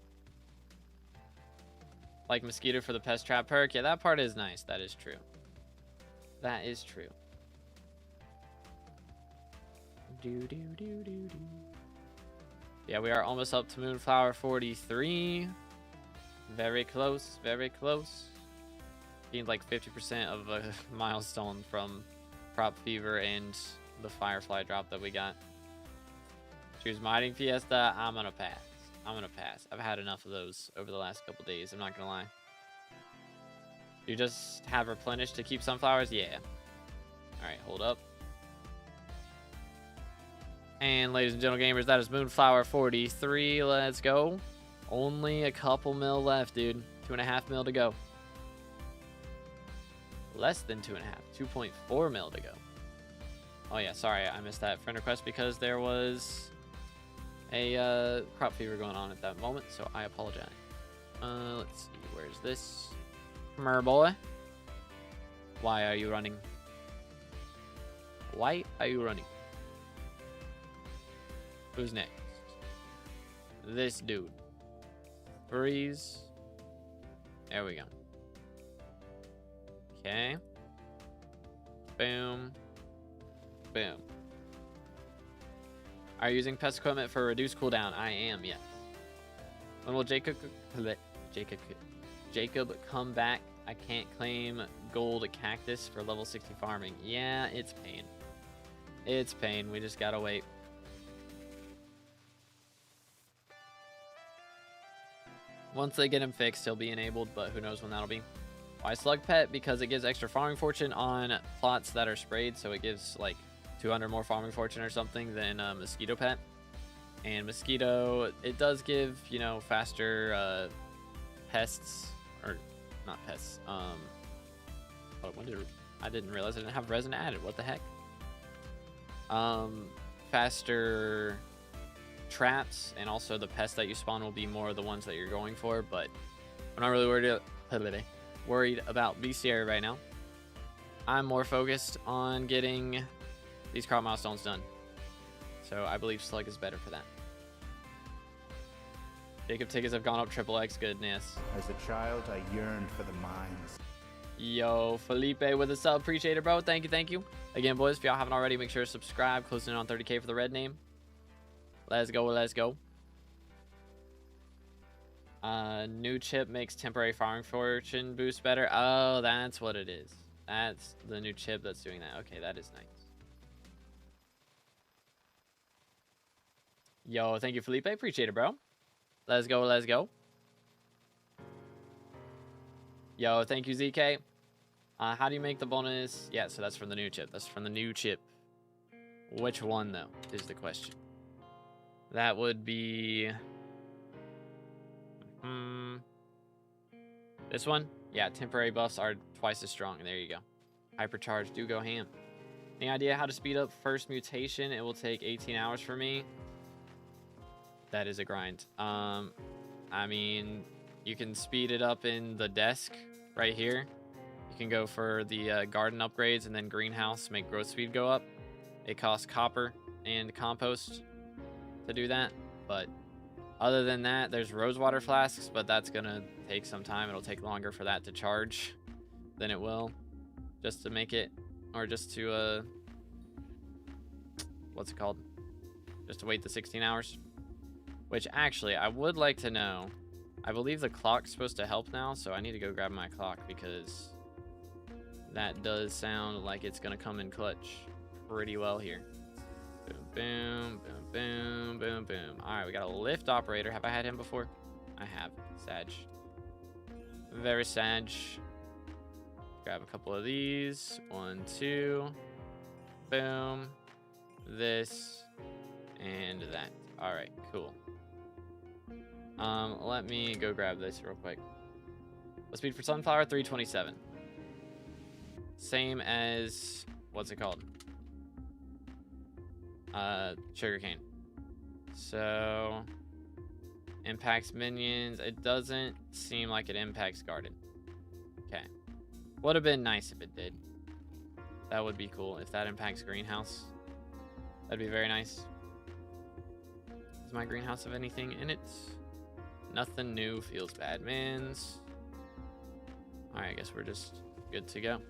Like mosquito for the pest trap perk. Yeah, that part is nice. That is true. That is true. Yeah, we are almost up to Moonflower 43. Very close. Very close. Gained like 50% of a milestone from Prop Fever and the Firefly drop that we got. Choose Mighting Fiesta. I'm gonna pass. I'm gonna pass. I've had enough of those over the last couple days. I'm not gonna lie. You just have replenished to keep sunflowers? Yeah. Alright, hold up. And ladies and gentlemen gamers, that is Moonflower 43. Let's go. Only a couple mil left, dude. 2.5 mil to go. Less than 2.5. 2.4 mil to go. Oh yeah, sorry, I missed that friend request because there was a crop fever going on at that moment, so I apologize. Let's see, where's this? Come here, boy. Why are you running? Why are you running? Who's next? This dude. Freeze. There we go. Okay. Boom. Boom. Are you using pest equipment for reduced cooldown? I am, yes. When will Jacob come back? I can't claim gold cactus for level 60 farming. Yeah, it's pain. It's pain. We just gotta wait. Once they get him fixed, he'll be enabled, but who knows when that'll be. Why slug pet? Because it gives extra farming fortune on plots that are sprayed, so it gives like 200 more farming fortune or something than mosquito pet. And mosquito, it does give, you know, faster pests, or not pests. Oh, I didn't realize I didn't have resin added. What the heck? Faster traps, and also the pests that you spawn will be more of the ones that you're going for. But I'm not really worried about bestiary right now. I'm more focused on getting these crop milestones done. So I believe slug is better for that. Jacob tickets have gone up triple X. Goodness. As a child, I yearned for the mines. Yo, Felipe with a sub. Appreciate it, bro. Thank you, thank you. Again, boys, if y'all haven't already, make sure to subscribe. Closing in on 30K for the red name. Let's go, let's go. New chip makes temporary farming fortune boost better. Oh, that's what it is. That's the new chip that's doing that. Okay, that is nice. Yo, thank you, Felipe. Appreciate it, bro. Let's go, let's go. Yo, thank you, ZK. How do you make the bonus? Yeah, so that's from the new chip. That's from the new chip. Which one, though, is the question. That would be... this one? Yeah, temporary buffs are twice as strong. There you go. Hypercharge do go ham. Any idea how to speed up first mutation? It will take 18 hours for me. That is a grind. I mean, you can speed it up in the desk right here. You can go for the garden upgrades and then greenhouse, make growth speed go up. It costs copper and compost to do that. But other than that, there's rosewater flasks, but that's going to take some time. It'll take longer for that to charge than it will just to make it, or just to, what's it called? Just to wait the 16 hours. Which actually, I would like to know. I believe the clock's supposed to help now, so I need to go grab my clock because that does sound like it's going to come in clutch pretty well here. Boom, boom, boom, boom, boom, boom. All right, we got a lift operator. Have I had him before? I have. Sag. Very sag. Grab a couple of these. 1, 2. Boom. This. And that. All right, cool. Let me go grab this real quick. The speed for sunflower, 327. Same as, what's it called? Sugarcane. So, impacts minions. It doesn't seem like it impacts garden. Okay. Would have been nice if it did. That would be cool if that impacts greenhouse. That'd be very nice. Does my greenhouse have anything in it? Nothing new. Feels bad, mans. Alright, I guess we're just good to go.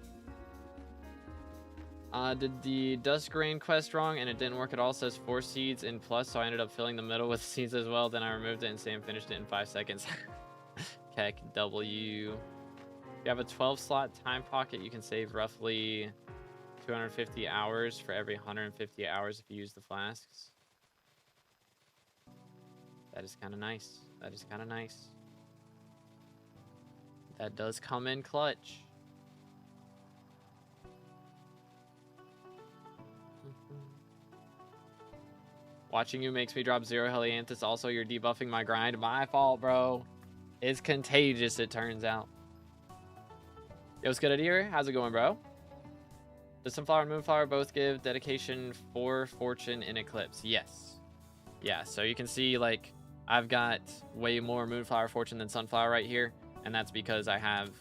Did the Dusk Rain quest wrong and it didn't work at all. It says 4 seeds in plus, so I ended up filling the middle with seeds as well. Then I removed it and Sam finished it in 5 seconds. Keck W. If you have a 12 slot time pocket, you can save roughly 250 hours for every 150 hours if you use the flasks. That is kind of nice. That is kind of nice. That does come in clutch. Watching you makes me drop 0 Helianthus. Also, you're debuffing my grind. My fault, bro. It's contagious, it turns out. Yo, what's good, Eddie? How's it going, bro? Does Sunflower and Moonflower both give dedication for fortune in Eclipse? Yes. Yeah, so you can see, like, I've got way more Moonflower fortune than Sunflower right here. And that's because I have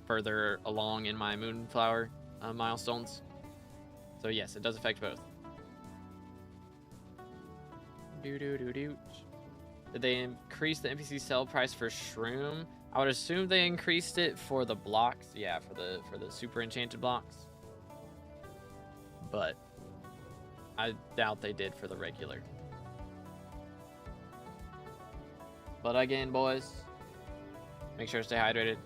further along in my Moonflower milestones. So, yes, it does affect both. Did they increase the NPC sell price for Shroom? I would assume they increased it for the blocks. Yeah, for the super enchanted blocks. But I doubt they did for the regular. But again, boys, make sure to stay hydrated.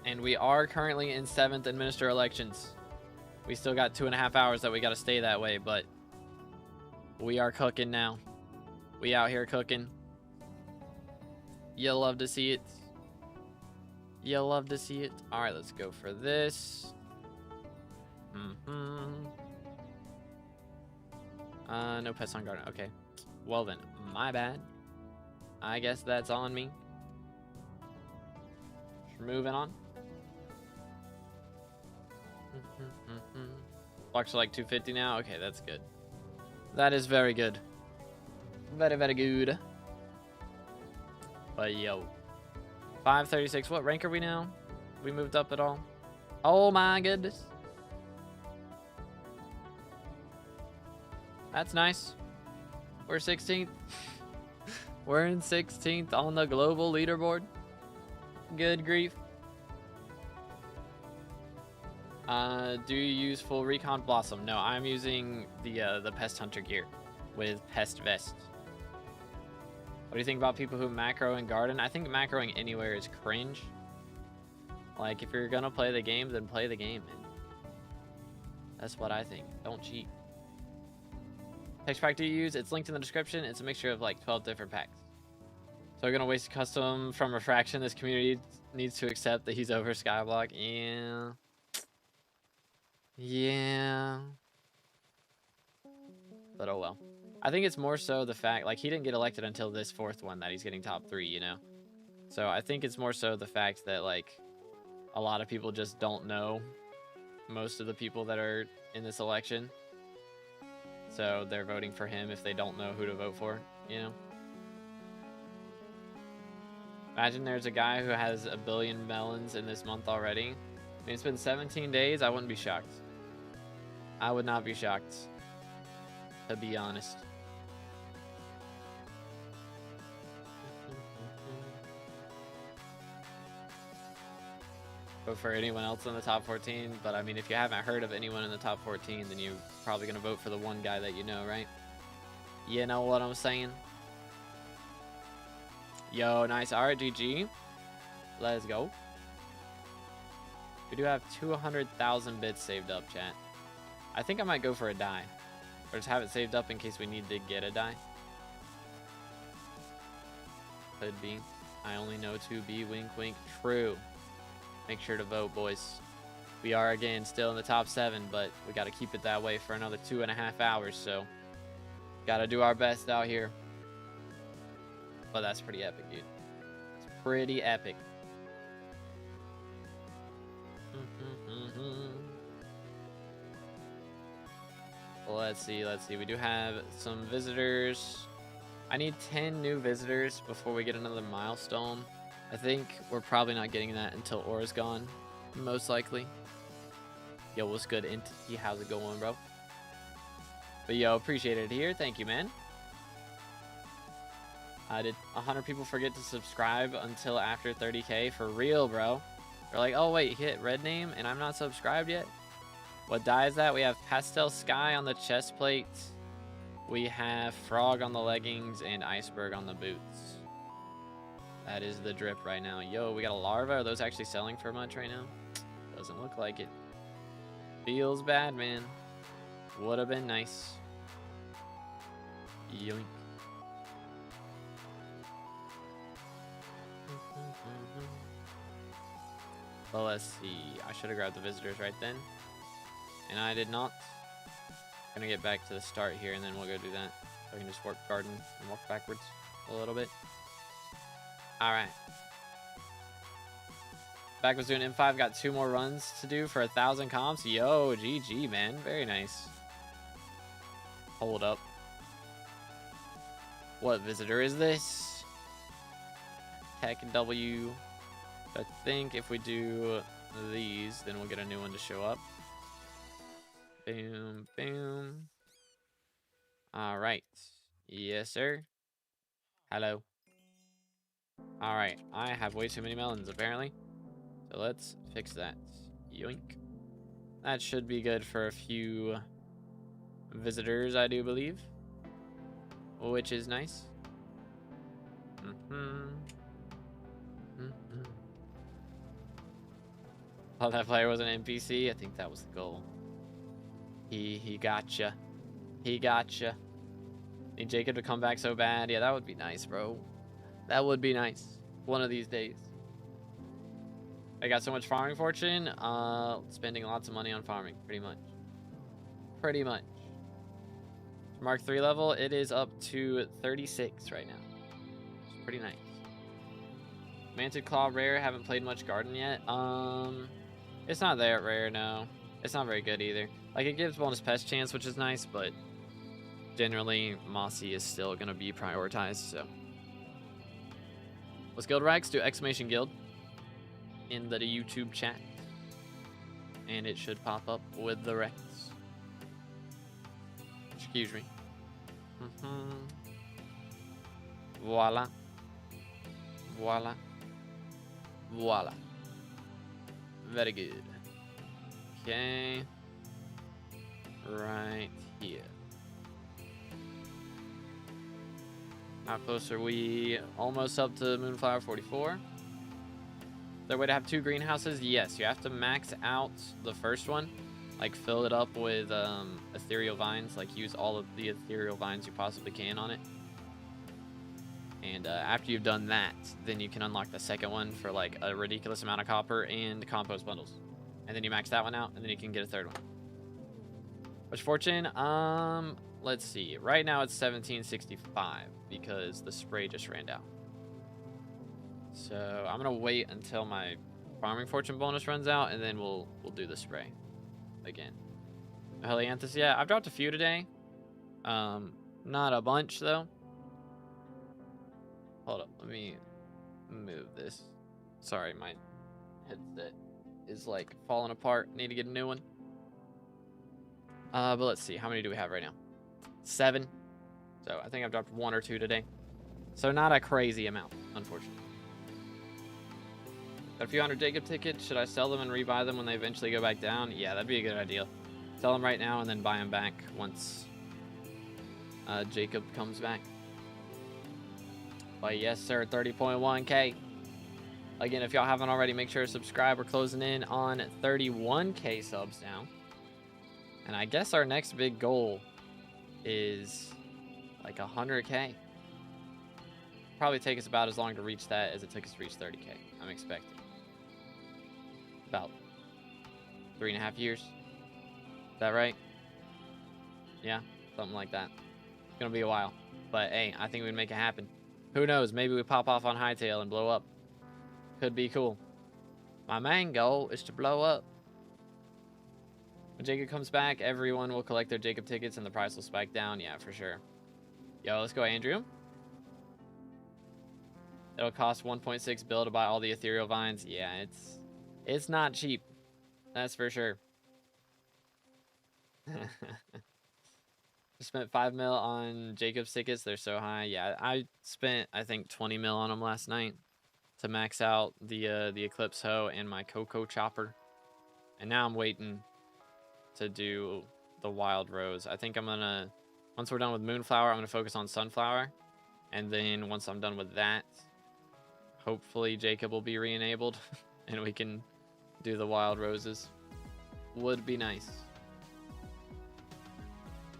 And we are currently in 7th Administrator elections. We still got 2.5 hours that we got to stay that way, but we are cooking now. We out here cooking. You'll love to see it. You'll love to see it. All right, let's go for this. No pests on garden. Okay. Well then, my bad. I guess that's on me. Moving on. Blocks are like 250 now. Okay, that's good. That is very good. Very, very good. But yo, 536. What rank are we now? We moved up at all? Oh my goodness. That's nice. We're 16th. We're in 16th on the global leaderboard. Good grief. Do you use full recon blossom? No, I'm using the pest hunter gear with pest vest. What do you think about people who macro and garden? I think macroing anywhere is cringe. Like, if you're gonna play the game, then play the game, man. That's what I think. Don't cheat. Text pack do you use? It's linked in the description. It's a mixture of like 12 different packs. So we're gonna waste a custom from Refraction. This community needs to accept that he's over SkyBlock. Yeah. Yeah. But oh well. I think it's more so the fact, like, he didn't get elected until this 4th one that he's getting top 3, you know? So I think it's more so the fact that, like, a lot of people just don't know most of the people that are in this election. So they're voting for him if they don't know who to vote for, you know? Imagine there's a guy who has 1 billion melons in this month already. I mean, it's been 17 days. I wouldn't be shocked. I would not be shocked, to be honest. Vote for anyone else in the top 14, but I mean, if you haven't heard of anyone in the top 14, then you're probably gonna vote for the one guy that you know, right? You know what I'm saying? Yo, nice. All right, GG. Let's go. We do have 200,000 bits saved up, chat. I think I might go for a die, or just have it saved up in case we need to get a die. Could be. I only know to be. Wink, wink. True. Make sure to vote, boys. We are, again, still in the top 7, but we got to keep it that way for another 2.5 hours, so got to do our best out here. But that's pretty epic, dude. It's pretty epic. Let's see. We do have some visitors. I need 10 new visitors before we get another milestone. I think we're probably not getting that until Aura's gone, most likely. Yo, what's good, Entity? How's it going, bro? But yo, appreciate it here. Thank you, man. Did 100 people forget to subscribe until after 30K? For real, bro. They're like, oh, wait, hit red name and I'm not subscribed yet? What die is that? We have Pastel Sky on the chest plate. We have Frog on the leggings and Iceberg on the boots. That is the drip right now. Yo, we got a larva. Are those actually selling for much right now? Doesn't look like it. Feels bad, man. Would have been nice. Yoink. Well, let's see. I should have grabbed the visitors right then. And I did not. Gonna get back to the start here and then we'll go do that. So I can just work garden and walk backwards a little bit. Alright. Back was doing M5, got 2 more runs to do for 1,000 comps. Yo, GG, man. Very nice. Hold up. What visitor is this? Tech W. I think if we do these, then we'll get a new one to show up. Boom, boom. Alright. Yes, sir. Hello. Alright, I have way too many melons, apparently. So let's fix that. Yoink. That should be good for a few visitors, I do believe. Which is nice. Oh, that player was an NPC? I think that was the goal. He gotcha. He gotcha. Need Jacob to come back so bad. Yeah, that would be nice, bro. That would be nice. One of these days. I got so much farming fortune. Spending lots of money on farming, pretty much. Pretty much. Mark 3 level, it is up to 36 right now. It's pretty nice. Manted Claw rare, haven't played much garden yet. It's not that rare, no. It's not very good either. Like, it gives bonus pest chance, which is nice, but generally, Mossy is still gonna be prioritized, so. Let's guild Rex, do exclamation guild in the YouTube chat. And it should pop up with the Rex. Excuse me. Voila. Voila. Voila. Very good. Okay. Right here. How close are we? Almost up to Moonflower 44. Is there a way to have 2 greenhouses? Yes, you have to max out the first one. Like, fill it up with ethereal vines. Like, use all of the ethereal vines you possibly can on it. And after you've done that, then you can unlock the second one for, like, a ridiculous amount of copper and compost bundles. And then you max that one out, and then you can get a third one. Which fortune? Let's see. Right now it's 1765 because the spray just ran out. So I'm gonna wait until my farming fortune bonus runs out, and then we'll do the spray. again. Helianthus, yeah, I've dropped a few today. Not a bunch though. Hold up, let me move this. Sorry, my headset is like falling apart. Need to get a new one. But let's see, how many do we have right now? 7. So I think I've dropped 1 or 2 today. So not a crazy amount, unfortunately. Got a few hundred Jacob tickets. Should I sell them and rebuy them when they eventually go back down? Yeah, that'd be a good idea. Sell them right now and then buy them back once Jacob comes back. But yes, sir, 30.1K. Again, if y'all haven't already, make sure to subscribe. We're closing in on 31K subs now. And I guess our next big goal is like 100K. Probably take us about as long to reach that as it took us to reach 30K. I'm expecting about 3.5 years. Is that right? Yeah, something like that. It's gonna be a while, but hey, I think we'd make it happen. Who knows? Maybe we pop off on Hightail and blow up. Could be cool. My main goal is to blow up. When Jacob comes back, everyone will collect their Jacob tickets and the price will spike down. Yeah, for sure. Yo, let's go, Andrew. It'll cost 1.6 bill to buy all the ethereal vines. Yeah, it's not cheap. That's for sure. Spent 5 mil on Jacob's tickets. They're so high. Yeah, I spent, I think, 20 mil on them last night to max out the Eclipse hoe and my cocoa chopper. And now I'm waiting to do the wild rose. I think I'm gonna, once we're done with Moonflower, I'm gonna focus on Sunflower. And then once I'm done with that, hopefully Jacob will be re-enabled and we can do the wild roses. Would be nice.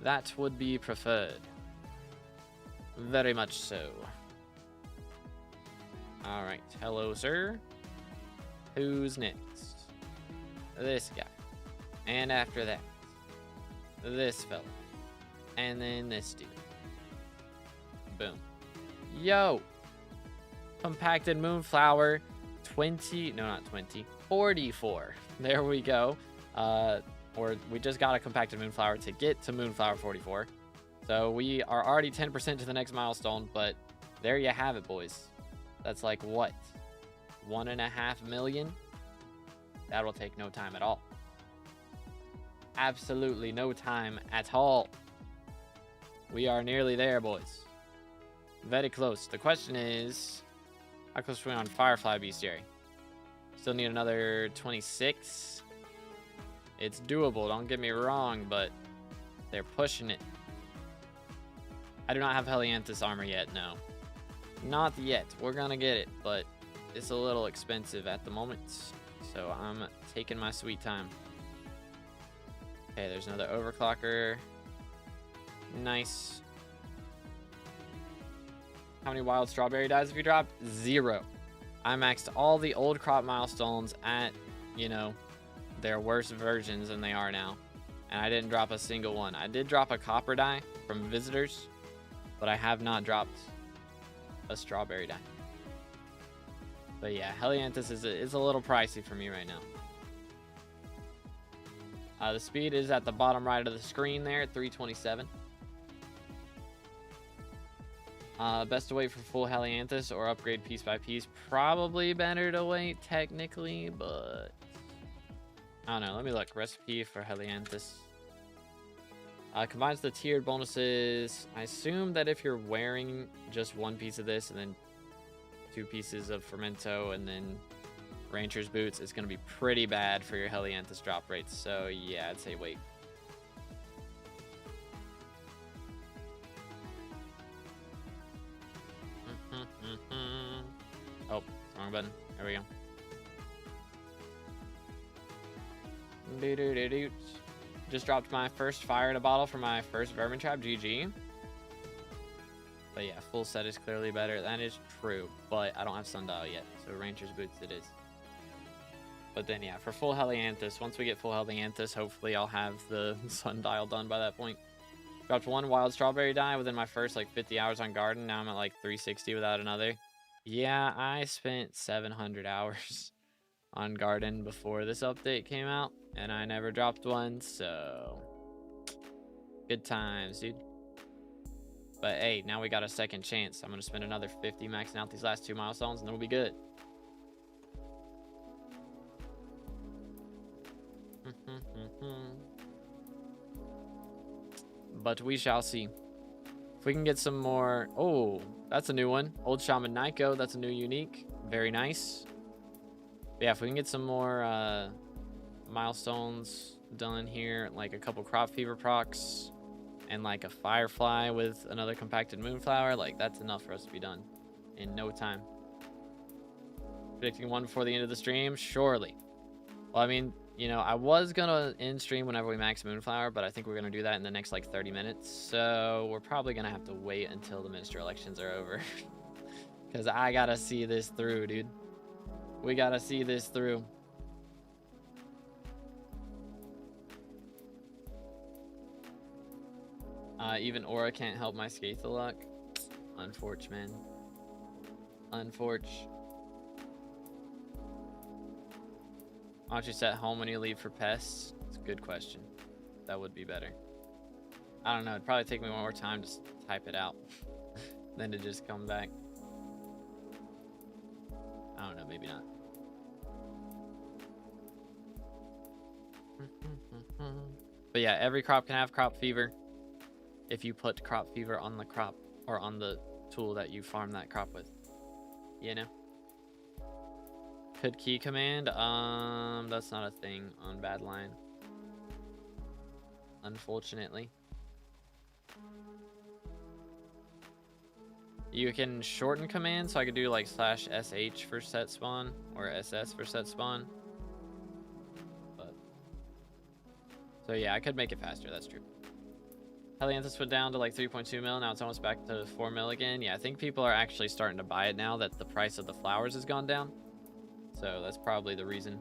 That would be preferred. Very much so. Alright, hello sir. Who's next? This guy. And after that, this fella. And then this dude. Boom. Yo! Compacted Moonflower 20, no not 20, 44. There we go. Or we just got a compacted Moonflower to get to Moonflower 44. So we are already 10% to the next milestone, but there you have it, boys. That's like what? 1.5 million? That will take no time at all. Absolutely no time at all. We are nearly there, boys. Very close. The question is, how close are we on Firefly Bestiary? Still need another 26. It's doable, don't get me wrong, but they're pushing it. I do not have Helianthus armor yet, no. Not yet. We're gonna get it, but it's a little expensive at the moment. So I'm taking my sweet time. Okay, there's another overclocker. Nice. How many wild strawberry dyes have you dropped? 0. I maxed all the old crop milestones at, you know, their worst versions than they are now. And I didn't drop a single one. I did drop a copper dye from visitors, but I have not dropped a strawberry dye. But yeah, Helianthus is a little pricey for me right now. The speed is at the bottom right of the screen there at 327. Best to wait for full Helianthus or upgrade piece by piece. Probably better to wait technically, but I don't know. Let me look. Recipe for Helianthus. Combines the tiered bonuses. I assume that if you're wearing just 1 piece of this and then 2 pieces of Fermento and then Rancher's Boots, it's going to be pretty bad for your Helianthus drop rates. So yeah, I'd say wait. Oh, wrong button. There we go. Just dropped my first fire in a bottle for my first vermin trap. GG. But yeah, full set is clearly better. That is true, but I don't have sundial yet, so Rancher's Boots it is. But then yeah, for full Helianthus, once we get full Helianthus, hopefully I'll have the sundial done by that point. Dropped 1 wild strawberry dye within my first like 50 hours on garden. Now I'm at like 360 without another. Yeah, I spent 700 hours on garden before this update came out, and I never dropped one, so good times, dude. But hey, now we got a second chance. I'm gonna spend another 50 maxing out these last 2 milestones, and then we'll be good. But we shall see. If we can get some more... Oh, that's a new one. Old Shaman Nyko. That's a new unique. Very nice. But yeah, if we can get some more milestones done here, like a couple crop fever procs and like a firefly with another compacted moonflower, like that's enough for us to be done in no time. Predicting one before the end of the stream? Surely. Well, I mean, you know, I was gonna end stream whenever we max Moonflower, but I think we're gonna do that in the next like 30 minutes. So we're probably gonna have to wait until the minister elections are over. Because I gotta see this through, dude. We gotta see this through. Even Aura can't help my Scatha luck. Unfortunate, man. Unfortunate. Why don't you set home when you leave for Pest? It's a good question. That would be better. I don't know. It'd probably take me one more time to type it out than to just come back. I don't know. Maybe not. But yeah, every crop can have crop fever if you put crop fever on the crop or on the tool that you farm that crop with. You know? Could key command? That's not a thing on Badline. Unfortunately. You can shorten command, so I could do like /sh for set spawn or ss for set spawn. But so yeah, I could make it faster, that's true. Helianthus went down to like 3.2 mil, now it's almost back to 4 mil again. Yeah, I think people are actually starting to buy it now that the price of the flowers has gone down. So that's probably the reason.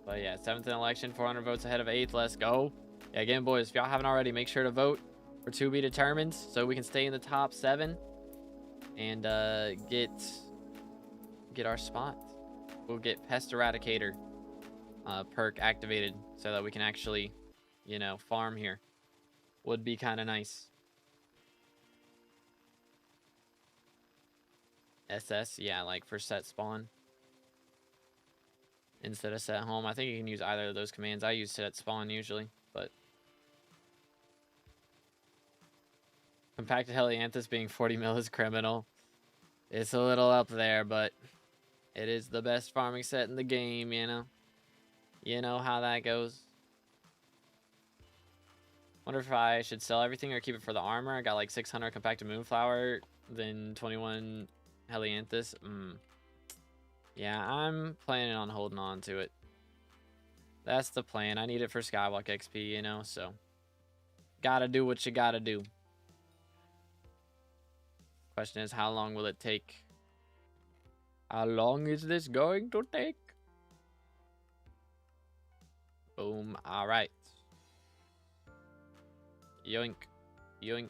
But yeah, 7th in election, 400 votes ahead of 8th. Let's go. Yeah, again, boys, if y'all haven't already, make sure to vote for to be determined so we can stay in the top 7 and get our spot. We'll get Pest Eradicator perk activated so that we can actually, you know, farm here. Would be kind of nice. SS, yeah, like for set spawn instead of set home. I think you can use either of those commands. I use set spawn usually, but compacted Helianthus being 40 mil is criminal. It's a little up there, but it is the best farming set in the game, you know. You know how that goes. Wonder if I should sell everything or keep it for the armor. I got like 600 compacted Moonflower, then 21 Helianthus. Yeah, I'm planning on holding on to it. That's the plan. I need it for SkyBlock XP, you know, so gotta do what you gotta do. Question is, how long will it take? How long is this going to take? Boom. All right. Yoink. Yoink.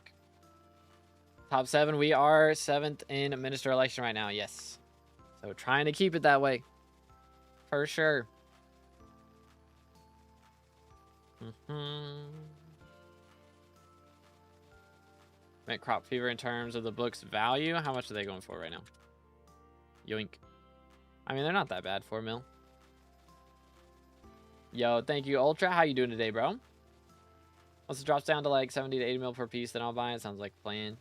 Top 7. We are 7th in minister election right now. Yes. So trying to keep it that way. For sure. Make crop fever in terms of the book's value. How much are they going for right now? Yoink. I mean, they're not that bad. 4 mil. Yo, thank you, Ultra. How you doing today, bro? Once it drops down to like 70 to 80 mil per piece, then I'll buy it. Sounds like a plan.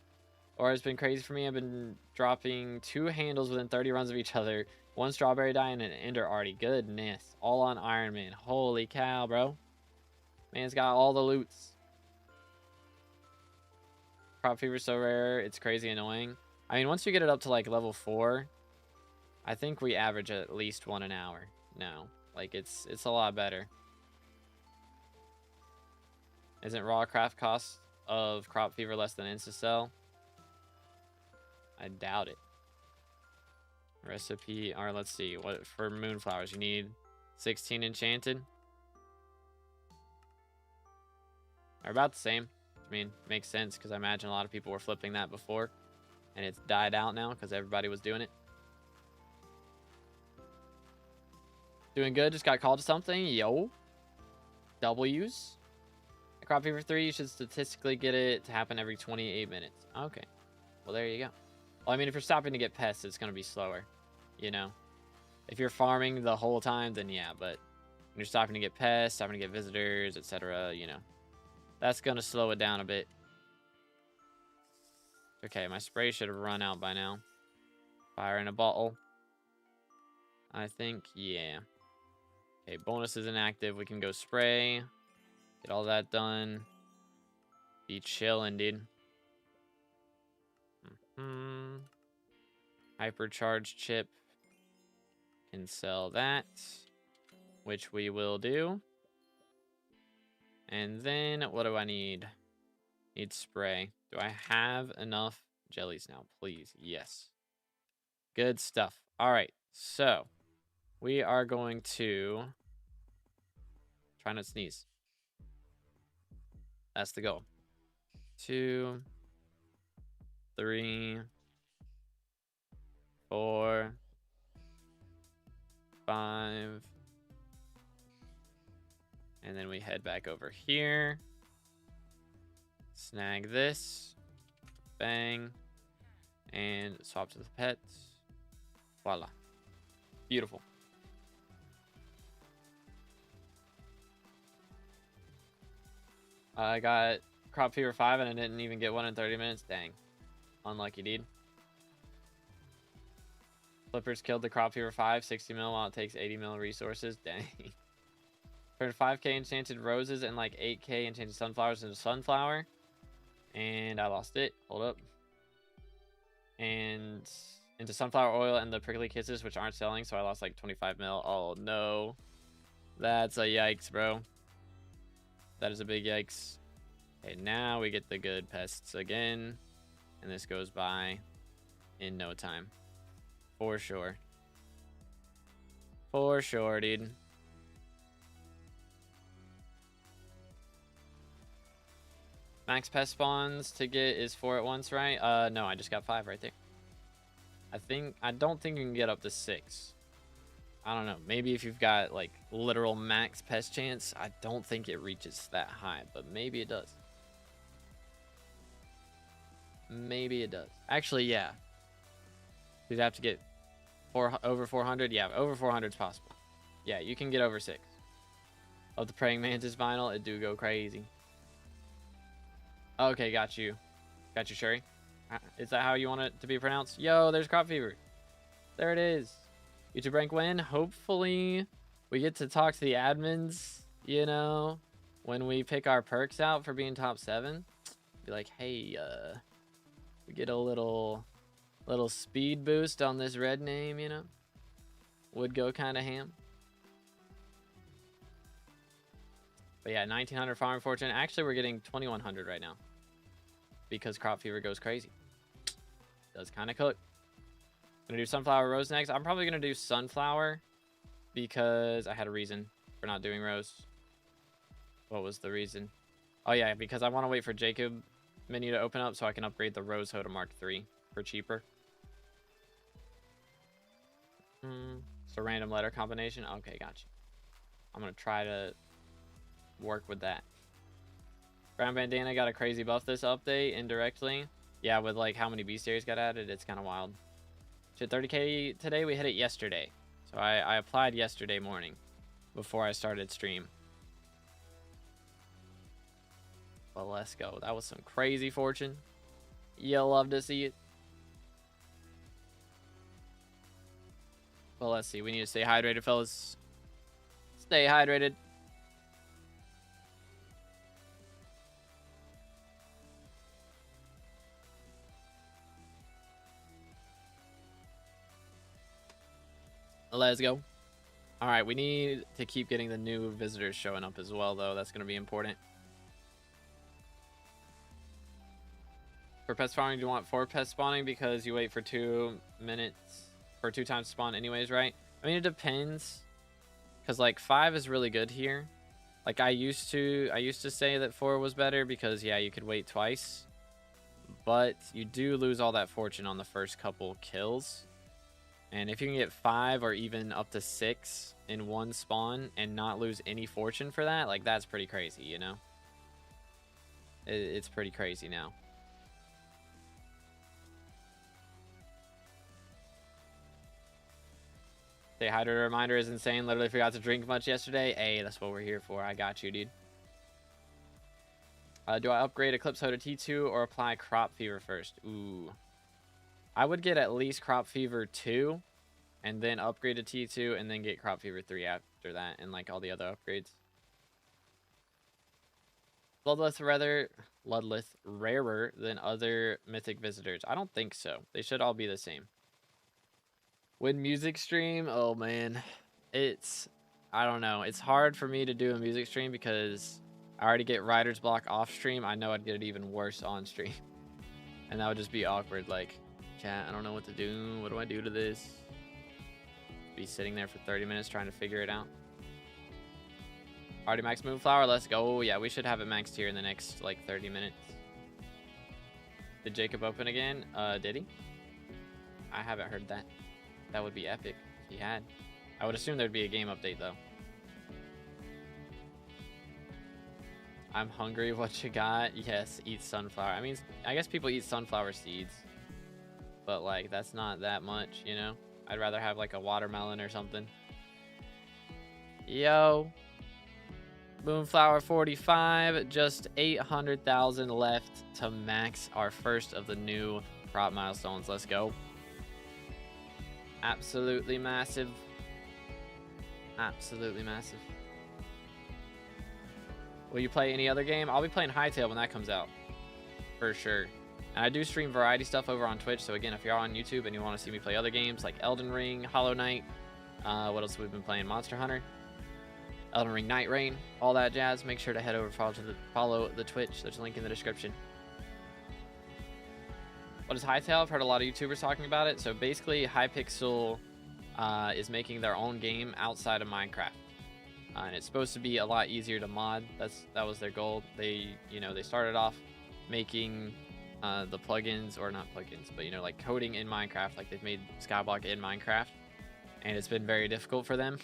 Or it's been crazy for me. I've been dropping 2 handles within 30 runs of each other. 1 strawberry dye and an ender arty. Goodness. All on Iron Man. Holy cow, bro. Man's got all the loots. Crop fever so rare. It's crazy annoying. I mean, once you get it up to like level 4, I think we average at least 1 an hour. No. Like, it's a lot better. Isn't raw craft cost of crop fever less than insta-sell? I doubt it. Recipe, or let's see, what for moonflowers you need 16 enchanted. Are about the same. I mean, makes sense because I imagine a lot of people were flipping that before and it's died out now because everybody was doing it. Doing good. Just got called to something. Yo. W's. Crop Fever 3, you should statistically get it to happen every 28 minutes. Okay. Well, there you go. Well, I mean, if you're stopping to get pests, it's going to be slower. You know? If you're farming the whole time, then yeah. But when you're stopping to get pests, stopping to get visitors, etc., you know. That's going to slow it down a bit. Okay, my spray should have run out by now. Fire in a bottle. I think, yeah. Okay, bonus is inactive. We can go spray. Get all that done. Be chillin', dude. Hypercharged chip. Can sell that. Which we will do. And then, what do I need? Need spray. Do I have enough jellies now? Please. Yes. Good stuff. All right. So, we are going to... Try not to sneeze. That's the goal. 2, 3, 4, 5. And then we head back over here. Snag this. Bang. And swap to the pets. Voila. Beautiful. I got Crop Fever 5 and I didn't even get one in 30 minutes. Dang. Unlucky, dude. Flippers killed the Crop Fever 5, 60 mil while it takes 80 mil resources. Dang. Turned 5k enchanted roses and like 8k enchanted sunflowers into sunflower. And I lost it. Hold up. And into sunflower oil and the prickly kisses, which aren't selling. So I lost like 25 mil. Oh, no. That's a yikes, bro. That is a big yikes. Okay, now we get the good pests again. And this goes by in no time. For sure. For sure, dude. Max pest spawns to get is 4 at once, right? No, I just got 5 right there. I don't think you can get up to 6. I don't know. Maybe if you've got like literal max pest chance, I don't think it reaches that high, but maybe it does. Maybe it does. Actually, yeah. You'd have to get over 400. Yeah, over 400 is possible. Yeah, you can get over 6. Of the praying mantis vinyl, it do go crazy. Okay, got you. Got you, Sherry. Is that how you want it to be pronounced? Yo, there's Crop Fever. There it is. YouTube rank win. Hopefully, we get to talk to the admins, you know, when we pick our perks out for being top 7. Be like, hey, we get a little speed boost on this red name, you know. Would go kind of ham. But yeah, 1900 farm fortune. Actually, we're getting 2100 right now because Crop Fever goes crazy. Does kind of cook. Gonna do sunflower rose next. I'm probably gonna do sunflower because I had a reason for not doing rose. What was the reason? Oh yeah, because I want to wait for Jacob menu to open up so I can upgrade the rose hoe to Mark 3 for cheaper. So random letter combination. Okay, gotcha. I'm gonna try to work with that. Brown bandana got a crazy buff this update indirectly. Yeah, with like how many bestiaries got added, it's kind of wild. Shit, 30k today. We hit it yesterday, so I applied yesterday morning before I started stream. But let's go. That was some crazy fortune. You'll love to see it. Well, let's see. We need to stay hydrated, fellas. Stay hydrated. Let's go. All right, we need to keep getting the new visitors showing up as well, though. That's going to be important. For pest spawning, do you want 4 pest spawning because you wait for 2 minutes for 2 times spawn anyways, right? I mean, it depends. Because like 5 is really good here. Like I used to say that 4 was better because yeah, you could wait twice. But you do lose all that fortune on the first couple kills. And if you can get 5 or even up to 6 in one spawn and not lose any fortune for that, like, that's pretty crazy, you know? It's pretty crazy now. Dehydrator reminder is insane. Literally forgot to drink much yesterday. Hey, that's what we're here for. I got you, dude. Do I upgrade Eclipse to T2 or apply Crop Fever first? Ooh. I would get at least Crop Fever 2 and then upgrade to T2 and then get Crop Fever 3 after that and like all the other upgrades. Bloodlith rarer than other mythic visitors? I don't think so. They should all be the same. When music stream, oh man, I don't know. It's hard for me to do a music stream because I already get writer's block off stream. I know I'd get it even worse on stream. And that would just be awkward. Like, chat, I don't know what to do. What do I do to this? Be sitting there for 30 minutes trying to figure it out. Already max Moonflower, let's go. Yeah, we should have it maxed here in the next like 30 minutes. Did Jacob open again? Did he? I haven't heard that. That would be epic if he had. I would assume there'd be a game update though. I'm hungry. What you got? Yes, eat sunflower. I mean, I guess people eat sunflower seeds, but like that's not that much, you know? I'd rather have like a watermelon or something. Yo. Moonflower 45, just 800,000 left to max our first of the new prop milestones. Let's go. Absolutely massive. Absolutely massive. Will you play any other game? I'll be playing Hytale when that comes out. For sure. And I do stream variety stuff over on Twitch. So again, if you're on YouTube and you want to see me play other games like Elden Ring, Hollow Knight, what else have we been playing? Monster Hunter, Elden Ring Night Rain, all that jazz. Make sure to head over follow the Twitch. There's a link in the description. What is Hytale? I've heard a lot of YouTubers talking about it. So basically, Hypixel is making their own game outside of Minecraft, and it's supposed to be a lot easier to mod. That was their goal. They started off making the plugins, or not plugins, but like coding in Minecraft. Like they've made SkyBlock in Minecraft, and it's been very difficult for them.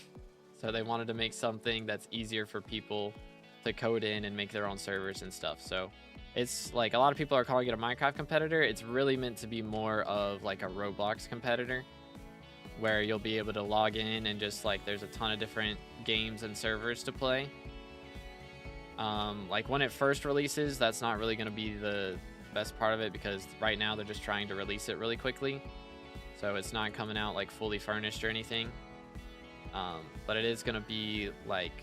So they wanted to make something that's easier for people to code in and make their own servers and stuff. So it's like a lot of people are calling it a Minecraft competitor. It's really meant to be more of like a Roblox competitor, where you'll be able to log in and just like there's a ton of different games and servers to play. Like when it first releases, that's not really going to be the best part of it, because right now they're just trying to release it really quickly, so it's not coming out like fully furnished or anything. But it is going to be like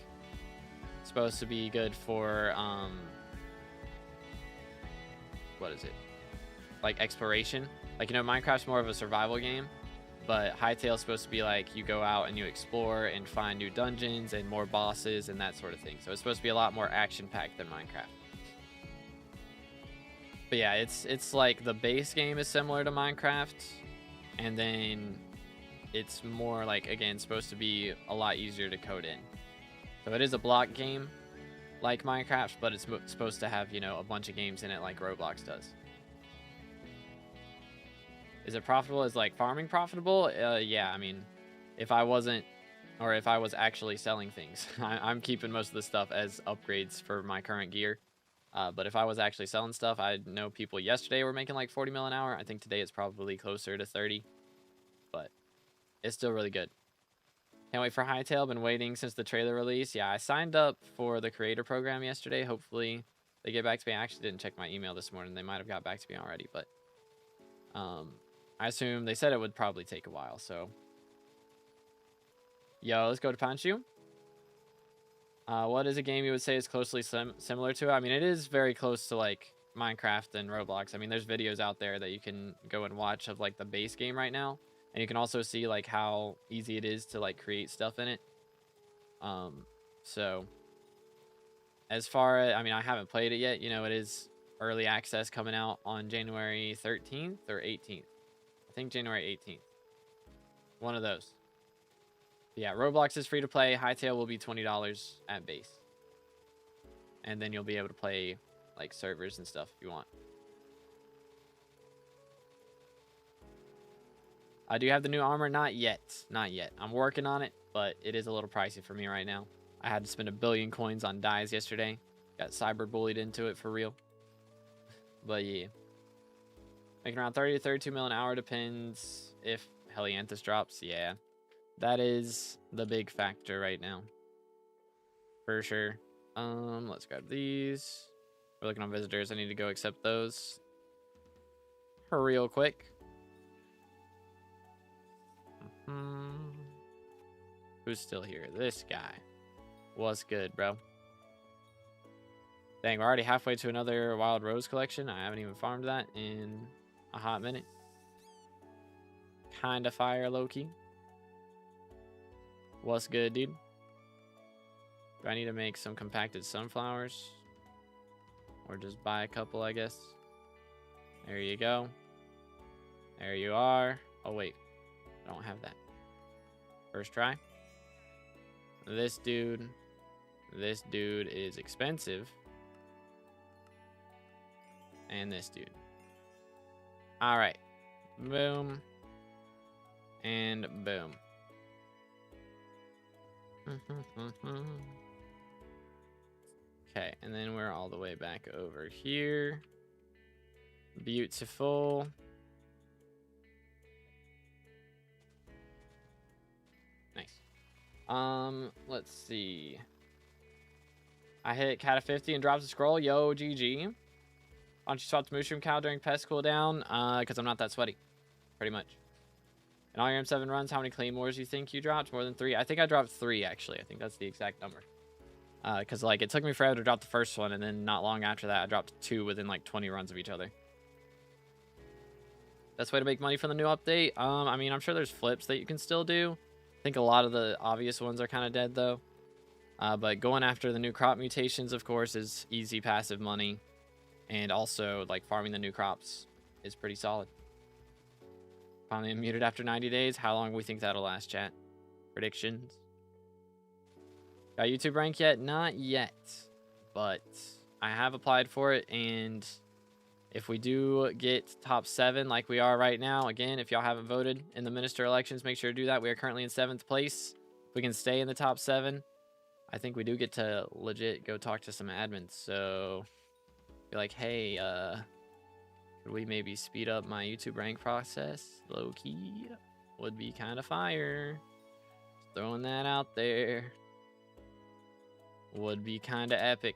supposed to be good for what is it, like exploration. Like, Minecraft's more of a survival game, but Hytale's supposed to be like you go out and you explore and find new dungeons and more bosses and that sort of thing. So it's supposed to be a lot more action-packed than Minecraft. But yeah, it's like the base game is similar to Minecraft, and then it's more like, again, supposed to be a lot easier to code in. So it is a block game like Minecraft, but it's supposed to have, a bunch of games in it like Roblox does. Is it profitable? Is like farming profitable? Yeah, I mean, if I was actually selling things, I'm keeping most of the stuff as upgrades for my current gear. But if I was actually selling stuff, I know people yesterday were making like 40 mil an hour. I think today it's probably closer to 30, but it's still really good. Can't wait for Hytale. Been waiting since the trailer release. Yeah, I signed up for the creator program yesterday. Hopefully they get back to me. I actually didn't check my email this morning. They might have got back to me already, but I assume they said it would probably take a while. So yo, let's go to Panchu. What is a game you would say is closely similar to it? I mean, it is very close to like Minecraft and Roblox. I mean, there's videos out there that you can go and watch of like the base game right now, and you can also see like how easy it is to like create stuff in it. So as far as, I mean, I haven't played it yet. It is early access, coming out on January 13th or 18th. I think January 18th. One of those. But yeah, Roblox is free to play. Hytale will be $20 at base. And then you'll be able to play like servers and stuff if you want. Do you have the new armor? Not yet. Not yet. I'm working on it, but it is a little pricey for me right now. I had to spend 1 billion coins on dyes yesterday. Got cyber bullied into it for real. But yeah. Making around 30 to 32 mil an hour, depends if Helianthus drops. Yeah. That is the big factor right now. For sure. Let's grab these. We're looking on visitors. I need to go accept those real quick. Who's still here? This guy. What's good, bro? Dang, we're already halfway to another wild rose collection. I haven't even farmed that in a hot minute. Kinda fire, low-key. What's good, dude? Do I need to make some compacted sunflowers? Or just buy a couple, I guess. There you go. There you are. Oh, wait. I don't have that. First try. This dude is expensive. And this dude. All right. Boom. And boom. Okay, and then we're all the way back over here. Beautiful. Nice. Let's see. I hit cat of 50 and drops a scroll. Yo, GG. Why don't you swap the mushroom cow during pest cooldown? Because I'm not that sweaty. Pretty much. In all your M7 runs, how many claymores do you think you dropped? More than 3? I think I dropped 3, actually. I think that's the exact number. Because, like, it took me forever to drop the first one, and then not long after that, I dropped 2 within, like, 20 runs of each other. Best way to make money from the new update? I mean, I'm sure there's flips that you can still do. I think a lot of the obvious ones are kind of dead, though. But going after the new crop mutations, of course, is easy passive money. And also, like, farming the new crops is pretty solid. Finally unmuted after 90 days. How long we think that'll last, chat? Predictions? Got YouTube rank yet? Not yet. But I have applied for it. And if we do get top 7 like we are right now, again, if y'all haven't voted in the minister elections, make sure to do that. We are currently in 7th place. If we can stay in the top 7, I think we do get to legit go talk to some admins. So be like, hey, could we maybe speed up my YouTube rank process? Low-key would be kind of fire. Just throwing that out there. Would be kind of epic.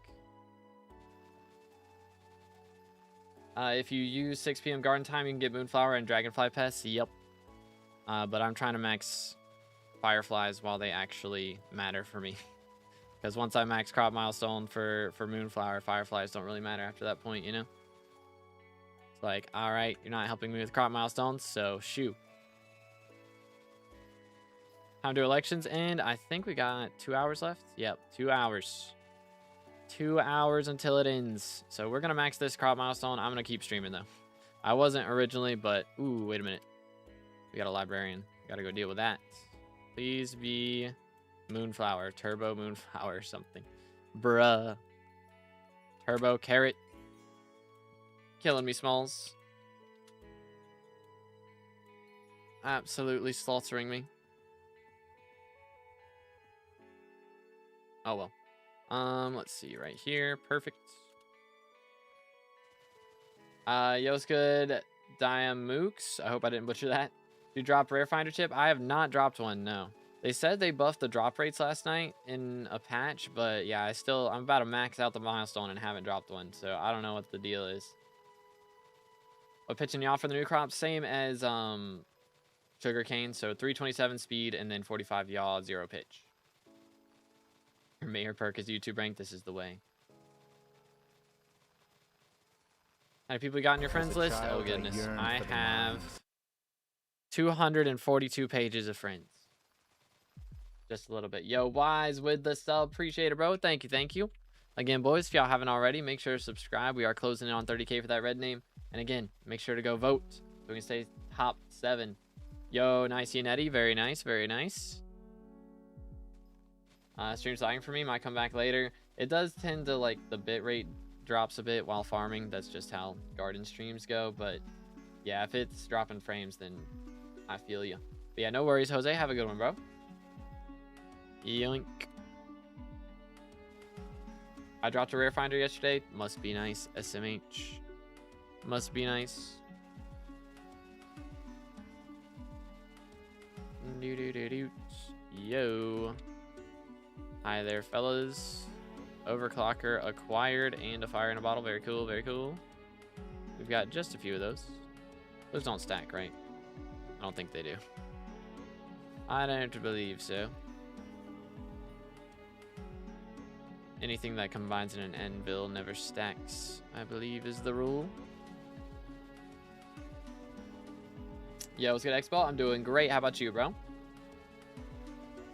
If you use 6 p.m. garden time, you can get Moonflower and Dragonfly Pest. Yep. But I'm trying to max Fireflies while they actually matter for me. Because once I max crop milestone for Moonflower, Fireflies don't really matter after that point, you know? It's like, alright, you're not helping me with crop milestones, so shoot. Time to do elections, and I think we got 2 hours left. Yep, 2 hours. 2 hours until it ends. So we're going to max this crop milestone. I'm going to keep streaming, though. I wasn't originally, but... Ooh, wait a minute. We got a librarian. Got to go deal with that. Please be Moonflower. Turbo Moonflower or something. Bruh. Turbo Carrot. Killing me, Smalls. Absolutely slaughtering me. Oh, well. Let's see right here. Perfect. Yo's good. Diamooks. I hope I didn't butcher that. You drop rare finder chip? I have not dropped one, no. They said they buffed the drop rates last night in a patch, but yeah, I'm about to max out the milestone and haven't dropped one, so I don't know what the deal is. What pitching you off for the new crop? Same as sugarcane, so 327 speed and then 45 yaw, 0 pitch. Your mayor perk is YouTube rank. This is the way. How many people you got on your friends list? Oh goodness, I have 242 pages of friends. Just a little bit. Yo, Wise with the sub. Appreciate it, bro. Thank you, thank you. Again, boys, if y'all haven't already, make sure to subscribe. We are closing in on 30K for that red name. And again, make sure to go vote so we can stay top 7. Yo, nice Yanetti. Very nice, very nice. Stream's lagging for me. Might come back later. It does tend to, like, the bitrate drops a bit while farming. That's just how garden streams go. But yeah, if it's dropping frames, then I feel you. But yeah, no worries, Jose. Have a good one, bro. Yoink. I dropped a rare finder yesterday. Must be nice. SMH. Must be nice. Yo. Hi there, fellas. Overclocker acquired and a fire in a bottle. Very cool, very cool. We've got just a few of those. Those don't stack, right? I don't think they do. I don't believe so. Anything that combines in an anvil never stacks, I believe is the rule. Yo, what's good, Xball? I'm doing great. How about you, bro?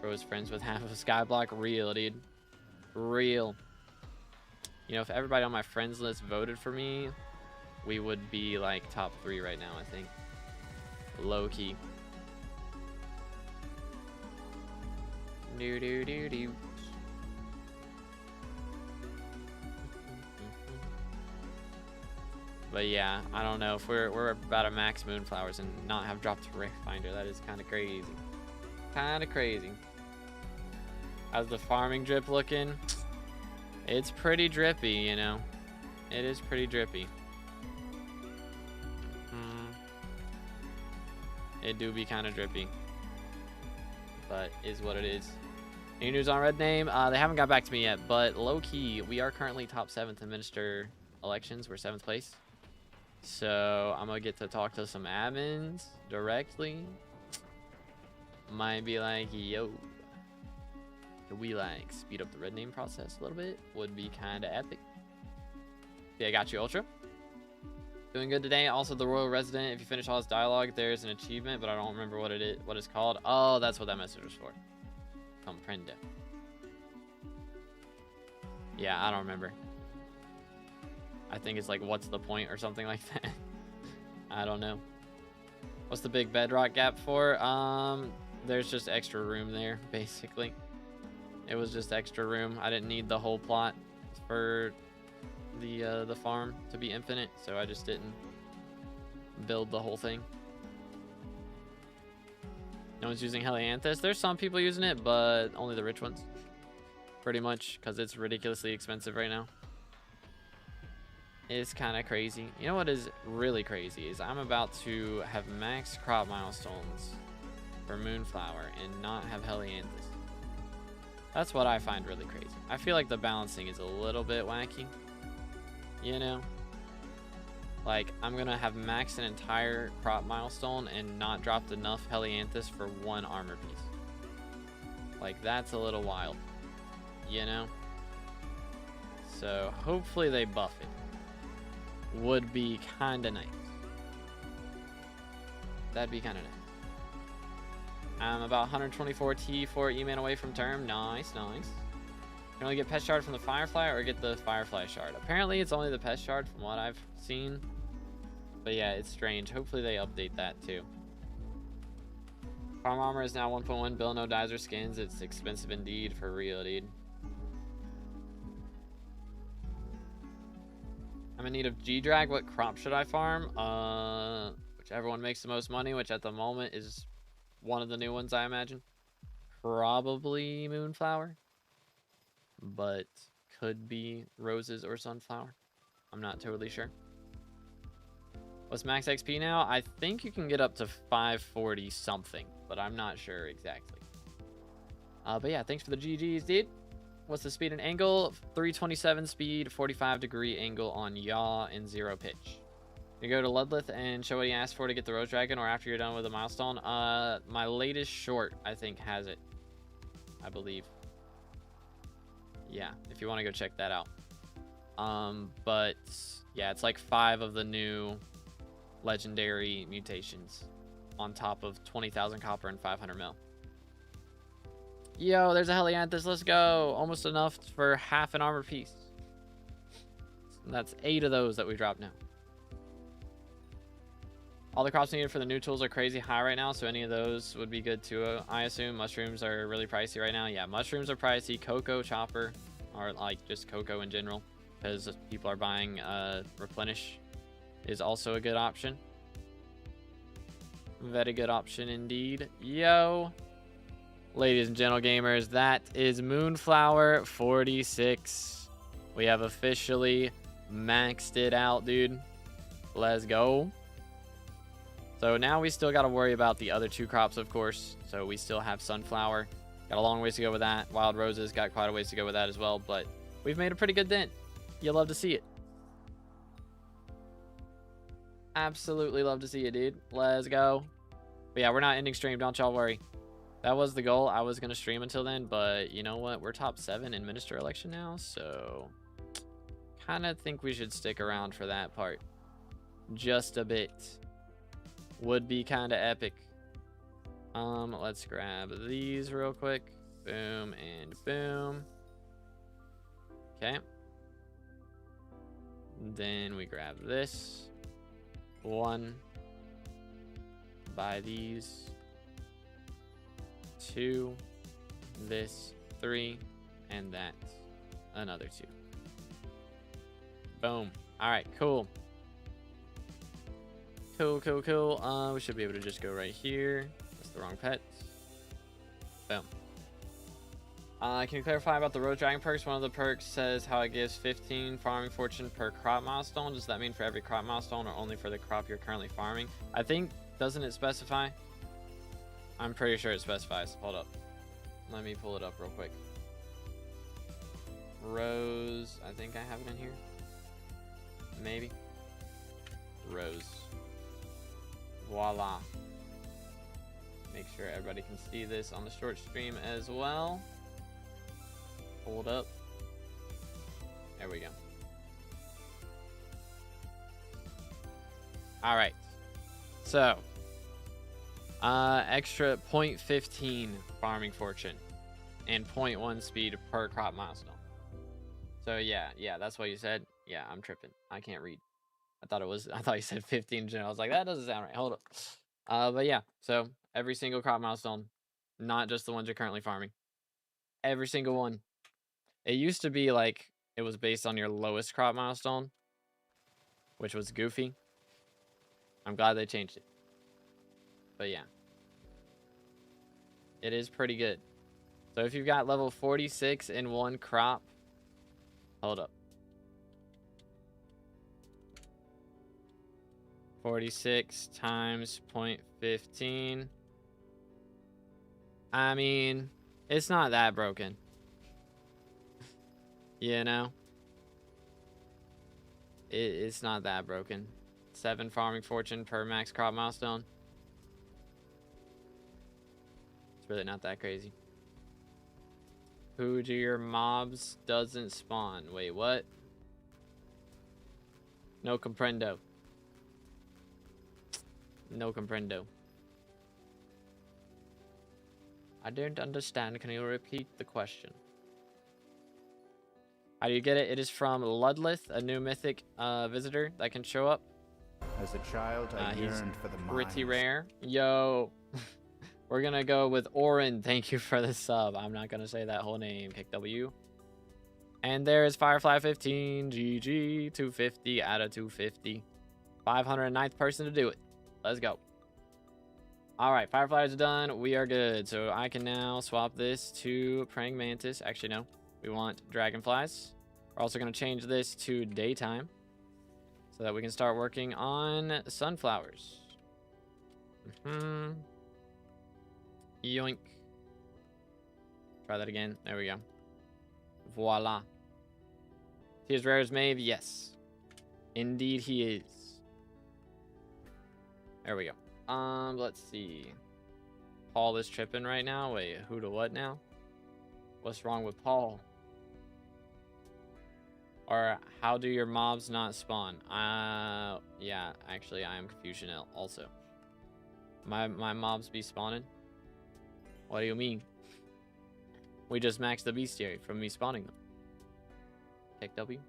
Bro's friends with half of SkyBlock. Real, dude. Real. You know, if everybody on my friends list voted for me, we would be like top 3 right now, I think. Low key. Do. But yeah, I don't know if we're about to max Moonflowers and not have dropped a rare finder. That is kind of crazy. Kind of crazy. How's the farming drip looking? It's pretty drippy, you know. It is pretty drippy. It do be kind of drippy. But is what it is. Any news on Red Name? They haven't got back to me yet, but low-key, we are currently top 7th in Minister elections. We're 7th place. So I'm going to get to talk to some admins directly. Might be like, yo, could we like speed up the Red Name process a little bit? Would be kind of epic. Yeah, I got you, Ultra. Doing good today. Also, the Royal Resident, if you finish all his dialogue, there's an achievement, but I don't remember what it's called. Oh, that's what that message was for. Comprendo. Yeah, I don't remember. I think it's like, what's the point or something like that. I don't know. What's the big bedrock gap for? There's just extra room there, basically. It was just extra room. I didn't need the whole plot for the farm to be infinite, so I just didn't build the whole thing. No one's using Helianthus. There's some people using it, but only the rich ones. Pretty much, because it's ridiculously expensive right now. It's kind of crazy. You know what is really crazy is I'm about to have max crop milestones for Moonflower and not have Helianthus. That's what I find really crazy. I feel like the balancing is a little bit wacky. You know? Like, I'm going to have maxed an entire crop milestone and not dropped enough Helianthus for one armor piece. Like, that's a little wild. You know? So, hopefully they buff it. Would be kind of nice. That'd be kind of nice. I'm about 124 T for E-Man away from term. Nice, nice. Can only get Pest Shard from the Firefly or get the Firefly Shard. Apparently, it's only the Pest Shard from what I've seen. But yeah, it's strange. Hopefully, they update that too. Farm Armor is now 1.1. Bill, no dies or skins. It's expensive indeed for real, dude. I'm in need of G-Drag. What crop should I farm? Whichever one makes the most money, which at the moment is one of the new ones, I imagine. Probably Moonflower. But could be Roses or Sunflower. I'm not totally sure. What's max XP now? I think you can get up to 540 something, but I'm not sure exactly. But yeah, thanks for the GGs, dude. What's the speed and angle? 327 speed, 45-degree angle on yaw, and 0 pitch. You go to Ludlith and show what he asked for to get the Rose Dragon, or after you're done with the milestone. My latest short, I think, has it. I believe. Yeah, if you want to go check that out. But yeah, it's like 5 of the new legendary mutations on top of 20,000 copper and 500 mil. Yo, there's a Helianthus. Let's go. Almost enough for half an armor piece. That's 8 of those that we dropped now. All the crops needed for the new tools are crazy high right now, so any of those would be good too. I assume mushrooms are really pricey right now. Yeah, mushrooms are pricey. Cocoa chopper, or like just cocoa in general, because people are buying replenish, is also a good option. Very good option indeed. Yo. Ladies and gentle gamers, that is Moonflower 46. We have officially maxed it out, dude. Let's go. So now we still got to worry about the other two crops, of course. So we still have sunflower. Got a long ways to go with that. Wild roses got quite a ways to go with that as well. But we've made a pretty good dent. You'll love to see it. Absolutely love to see it, dude. Let's go. But yeah, we're not ending stream. Don't y'all worry. That was the goal. I was going to stream until then, but you know what? We're top 7 in minister election now, so kind of think we should stick around for that part. Just a bit. Would be kind of epic. Let's grab these real quick. Boom and boom. Okay. Then we grab this. 1. Buy these. 2, this, 3, and that, another 2. Boom. All right, cool. Cool. We should be able to just go right here. That's the wrong pet. Boom. Can you clarify about the Road Dragon perks? One of the perks says how it gives 15 farming fortune per crop milestone. Does that mean for every crop milestone or only for the crop you're currently farming? I think, doesn't it specify? I'm pretty sure it specifies. Hold up. Let me pull it up real quick. Rose. I think I have it in here. Maybe. Rose. Voila. Make sure everybody can see this on the short stream as well. Hold up. There we go. All right. So. Extra 0.15 farming fortune and 0.1 speed per crop milestone. So yeah, that's what you said. Yeah, I'm tripping. I can't read. I thought you said 15 general. I was like, that doesn't sound right. Hold up. But yeah, so every single crop milestone, not just the ones you're currently farming. Every single one. It used to be like it was based on your lowest crop milestone, which was goofy. I'm glad they changed it. But yeah, it is pretty good. So if you've got level 46 in one crop, hold up. 46 times 0.15. I mean, it's not that broken. You know? It's not that broken. 7 farming fortune per max crop milestone. Really not that crazy. Who do your mobs doesn't spawn? Wait, what? No comprendo. No comprendo. I don't understand. Can you repeat the question? How do you get it? It is from Ludlith, a new mythic visitor that can show up. As a child, I yearned for the pretty mines. rare. Yo. We're going to go with Orin. Thank you for the sub. I'm not going to say that whole name. Kick W. And there is Firefly15. GG. 250 out of 250. 509th person to do it. Let's go. All right. Fireflies are done. We are good. So I can now swap this to Praying Mantis. Actually, no. We want Dragonflies. We're also going to change this to daytime so that we can start working on sunflowers. Yoink. Try that again. There we go. Voila. He is rare as Maeve? Yes. Indeed he is. There we go. Let's see. Paul is tripping right now. Wait, who to what now? What's wrong with Paul? Or how do your mobs not spawn? Yeah, actually I am Confusion also. My mobs be spawning? What do you mean? We just maxed the bestiary from me spawning them. Kick W.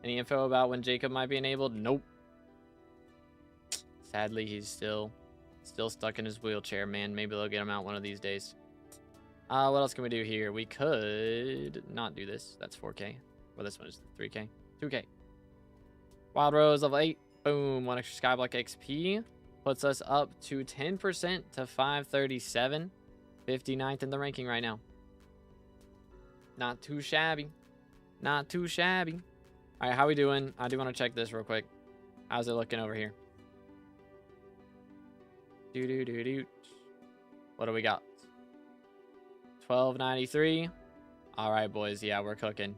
Any info about when Jacob might be enabled? Nope. Sadly, he's still stuck in his wheelchair, man. Maybe they'll get him out one of these days. What else can we do here? We could not do this. That's 4K. Well, this one is 3K. 2K. Wild Rose level 8. Boom. 1 extra SkyBlock XP. Puts us up to 10% to 537. 59th in the ranking right now. Not too shabby. Not too shabby. All right, how we doing? I do want to check this real quick. How's it looking over here? What do we got? 1293. All right, boys. Yeah, we're cooking.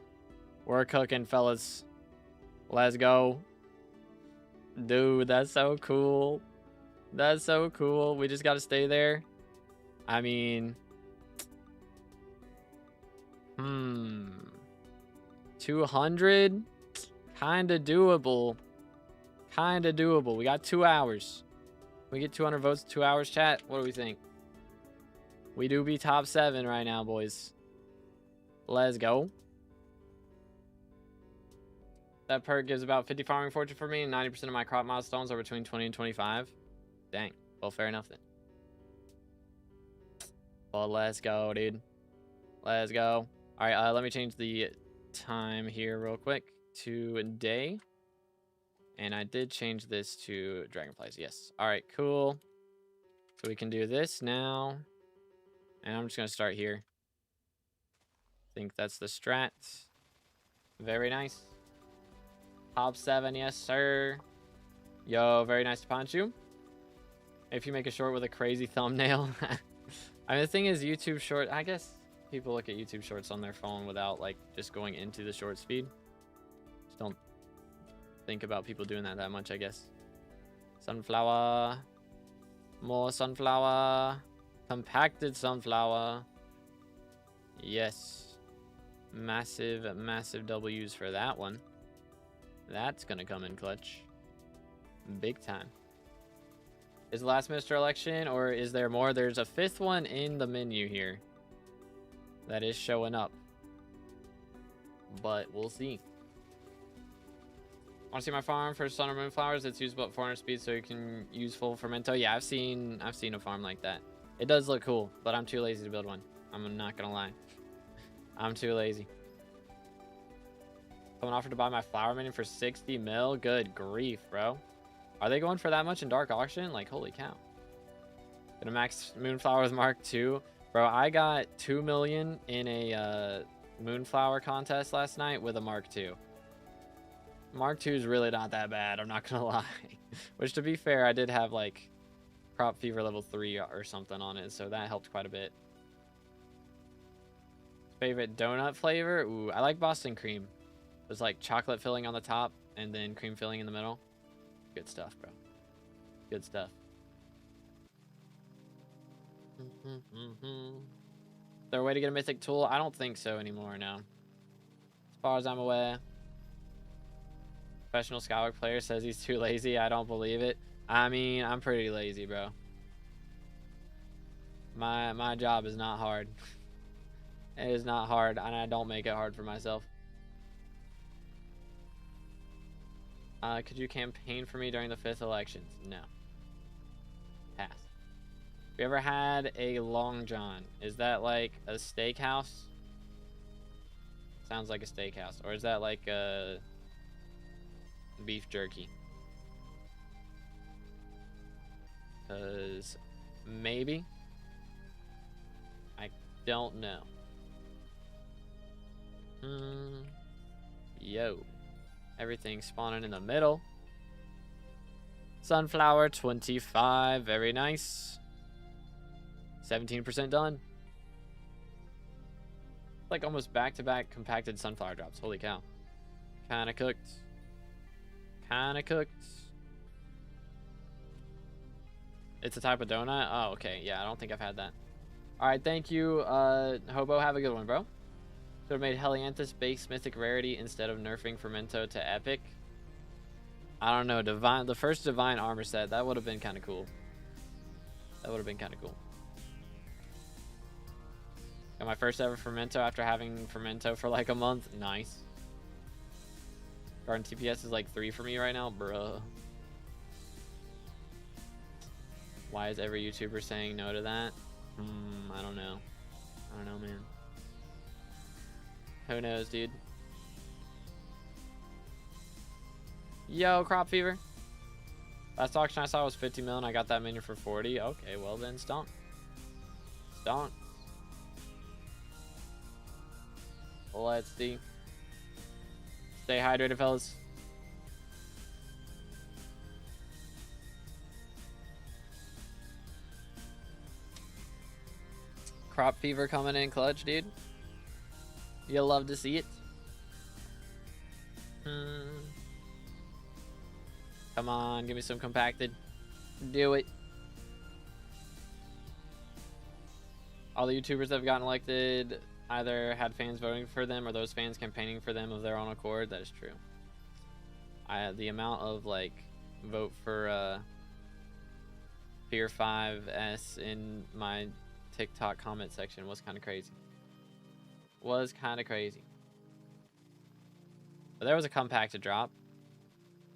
We're cooking, fellas. Let's go. Dude, that's so cool. That's so cool. We just got to stay there. I mean, 200, kind of doable. Kind of doable. We got 2 hours. We get 200 votes, 2 hours, chat. What do we think? We do be top 7 right now, boys. Let's go. That perk gives about 50 farming fortune for me, and 90% of my crop milestones are between 20 and 25. Dang. Well, fair enough then. Well, let's go, dude. Let's go. All right, let me change the time here real quick to day. And I did change this to dragonflies. Yes. All right, cool. So we can do this now. And I'm just going to start here. I think that's the strat. Very nice. Top 7, yes, sir. Yo, very nice to punch you. If you make a short with a crazy thumbnail. I mean, the thing is, YouTube short, I guess people look at YouTube shorts on their phone without, like, just going into the short speed. Just don't think about people doing that much, I guess. Sunflower. More sunflower. Compacted sunflower. Yes. Massive, massive W's for that one. That's going to come in clutch. Big time. Is the last Mr. Election, or is there more? There's a 5th one in the menu here that is showing up. But we'll see. Want to see my farm for sun or moonflowers? It's used about 400 speed, so you can use full fermento. Yeah, I've seen a farm like that. It does look cool, but I'm too lazy to build one. I'm not gonna lie. I'm too lazy. Someone offered to buy my flower minion for 60 mil. Good grief, bro. Are they going for that much in dark auction? Like, holy cow. Gonna max Moonflower with Mark II. Bro, I got 2 million in a Moonflower contest last night with a Mark II. Mark II is really not that bad, I'm not gonna lie. Which, to be fair, I did have, like, Crop Fever level 3 or something on it, so that helped quite a bit. Favorite donut flavor? Ooh, I like Boston cream. There's, like, chocolate filling on the top and then cream filling in the middle. Good stuff, bro. Good stuff. Is there a way to get a mythic tool? I don't think so anymore, no. As far as I'm aware. Professional SkyBlock player says he's too lazy. I don't believe it. I mean, I'm pretty lazy, bro. My job is not hard. It is not hard, and I don't make it hard for myself. Could you campaign for me during the 5th elections? No. Pass. Have you ever had a Long John? Is that like a steakhouse? Sounds like a steakhouse. Or is that like a beef jerky? Because maybe. I don't know. Yo. Everything spawning in the middle. Sunflower 25. Very nice. 17% done. Like almost back-to-back compacted sunflower drops. Holy cow. Kinda cooked. Kinda cooked. It's a type of donut? Oh, okay. Yeah, I don't think I've had that. Alright, thank you, Hobo. Have a good one, bro. Should have made Helianthus base mythic rarity instead of nerfing Fermento to epic. I don't know. The first divine armor set, that would have been kind of cool. That would have been kind of cool. Got my first ever Fermento after having Fermento for like a month. Nice. Garden TPS is like 3 for me right now, bruh. Why is every YouTuber saying no to that? I don't know. I don't know, man. Who knows, dude? Yo, Crop Fever. Last auction I saw was 50 million. I got that minion for 40. Okay, well then, stonk. Stonk. Let's see. Stay hydrated, fellas. Crop fever coming in clutch, dude. You'll love to see it. Come on, give me some compacted. Do it. All the YouTubers that have gotten elected either had fans voting for them or those fans campaigning for them of their own accord. That is true. The amount of like vote for Fear 5S in my TikTok comment section was kind of crazy. Was kind of crazy. But there was a compacted drop.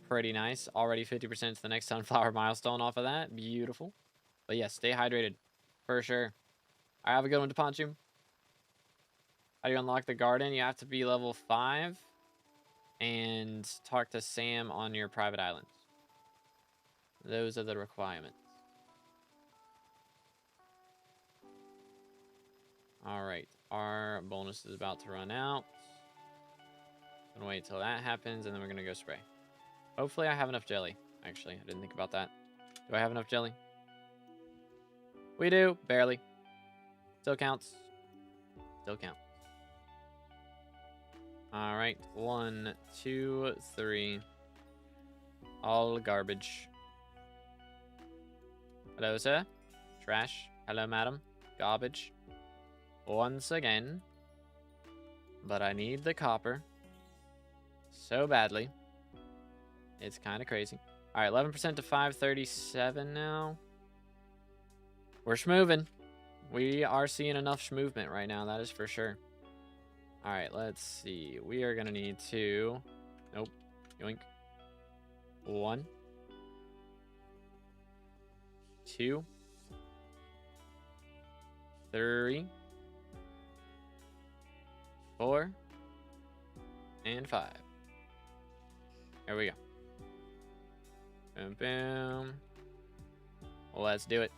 Pretty nice. Already 50% to the next sunflower milestone off of that. Beautiful. But yeah, stay hydrated. For sure. I have a good one to punch you. How do you unlock the garden? You have to be level 5 and talk to Sam on your private islands. Those are the requirements. Alright, our bonus is about to run out. Gonna wait till that happens and then we're gonna go spray. Hopefully I have enough jelly. Actually, I didn't think about that. Do I have enough jelly? We do, barely. Still counts. Still counts. Alright, 1, 2, 3. All garbage. Hello, sir. Trash. Hello, madam. Garbage. Once again. But I need the copper. So badly. It's kind of crazy. Alright, 11% to 537 now. We're schmoving. We are seeing enough schmovement right now, that is for sure. Alright, let's see. We are going to need to... Nope. Yoink. 1. 2. 3. 4. And 5. There we go. Boom, boom. Well, let's do it.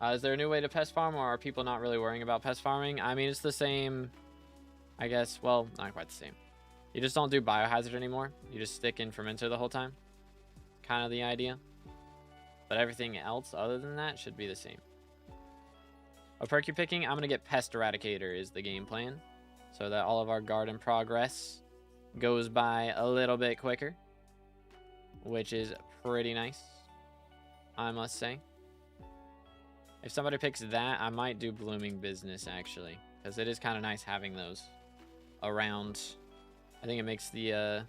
Is there a new way to pest farm, or are people not really worrying about pest farming? I mean, it's the same, I guess. Well, not quite the same. You just don't do biohazard anymore. You just stick in fermenter the whole time. Kind of the idea. But everything else other than that should be the same. A perk you're picking, I'm going to get Pest Eradicator is the game plan. So that all of our garden progress goes by a little bit quicker. Which is pretty nice, I must say. If somebody picks that, I might do Blooming Business, actually. Because it is kind of nice having those around. I think it makes the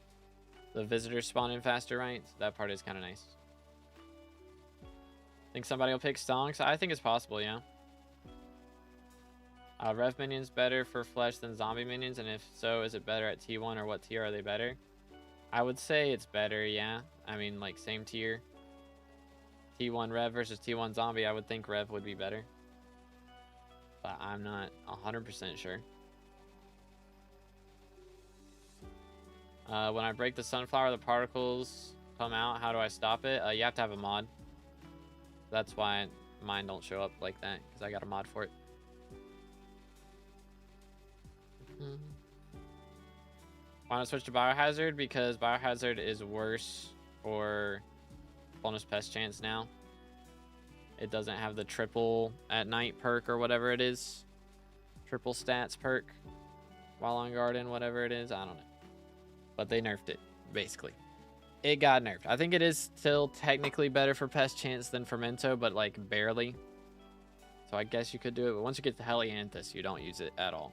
visitors spawn in faster, right? So that part is kind of nice. Think somebody will pick Stonks? I think it's possible, yeah. Rev minions better for flesh than zombie minions? And if so, is it better at T1 or what tier are they better? I would say it's better, yeah. I mean, like, same tier. T1 Rev versus T1 Zombie, I would think Rev would be better. But I'm not 100% sure. When I break the sunflower, the particles come out. How do I stop it? You have to have a mod. That's why mine don't show up like that, because I got a mod for it. Why not switch to Biohazard? Because Biohazard is worse for bonus pest chance now. It doesn't have the triple at night perk or whatever it is. Triple stats perk while on garden, whatever it is. I don't know. But they nerfed it, basically. It got nerfed. I think it is still technically better for pest chance than Fermento, but like barely. So I guess you could do it. But once you get to Helianthus, you don't use it at all.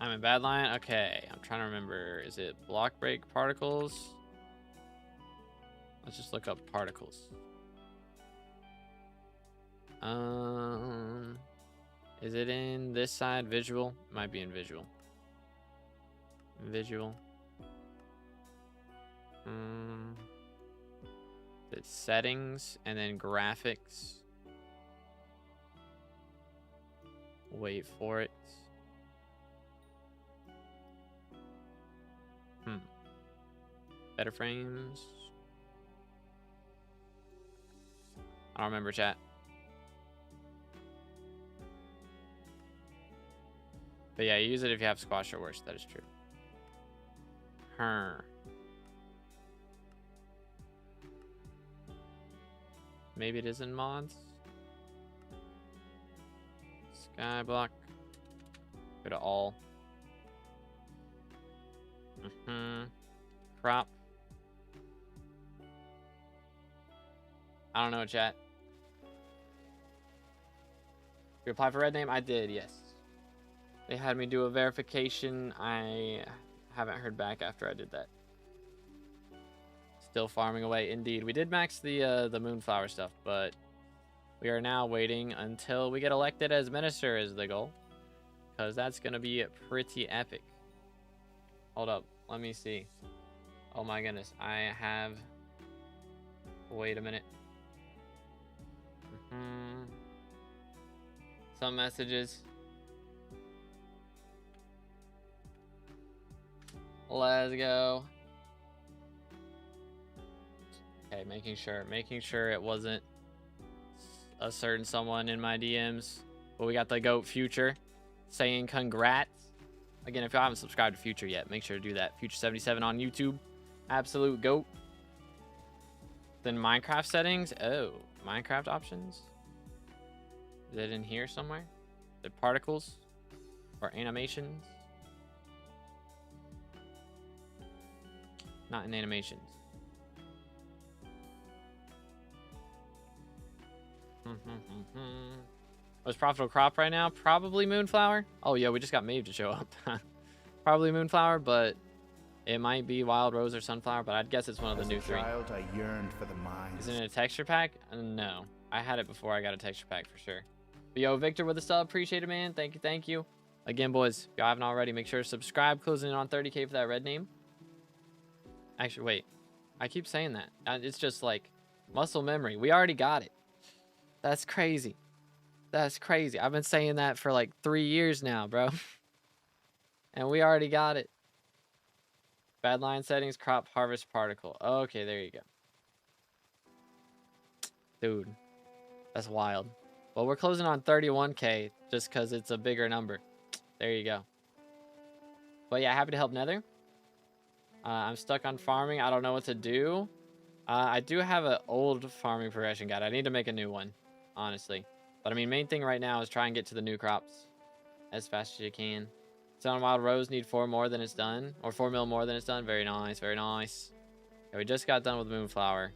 I'm in Badlion. Okay, I'm trying to remember. Is it block break particles? Let's just look up particles. Is it in this side? Visual? Might be in visual. Visual. It's settings and then graphics. Wait for it. Better frames. I don't remember, chat. But yeah, use it if you have squash or worse. That is true. Maybe it is in mods. SkyBlock. Go to all. Crop. I don't know, chat. You apply for red name? I did, yes. They had me do a verification. I haven't heard back after I did that. Still farming away. Indeed, we did max the Moonflower stuff, but we are now waiting until we get elected as minister is the goal, because that's gonna be pretty epic. Hold up, let me see. Oh my goodness, I have. Wait a minute. Some messages. Let's go. Okay, making sure it wasn't a certain someone in my DMs. But we got the GOAT Future saying congrats. Again, if y'all haven't subscribed to Future yet, make sure to do that. Future77 on YouTube. Absolute GOAT. Then Minecraft settings. Oh, Minecraft options. Is it in here somewhere? The particles or animations? Not in animations. What's profitable crop right now? Probably Moonflower. Oh yeah, we just got Maeve to show up. Probably Moonflower, but it might be Wild Rose or Sunflower, but I'd guess it's one of the new three. Child, I yearned for the mines. Is it in a texture pack? No. I had it before I got a texture pack for sure. But yo, Victor with a sub. Appreciate it, man. Thank you, thank you. Again, boys, if y'all haven't already, make sure to subscribe. Closing in on 30K for that red name. Actually, wait. I keep saying that. It's just like muscle memory. We already got it. That's crazy. That's crazy. I've been saying that for like 3 years now, bro. And we already got it. Bad line settings, crop, harvest, particle. Okay, there you go. Dude, that's wild. Well, we're closing on 31K just because it's a bigger number. There you go. But yeah, happy to help Nether. I'm stuck on farming. I don't know what to do. I do have an old farming progression guide. I need to make a new one, honestly. But I mean, main thing right now is try and get to the new crops as fast as you can. Sun Wild Rose need 4 more than it's done, or 4 mil more than it's done. Very nice, very nice. Yeah, we just got done with Moonflower,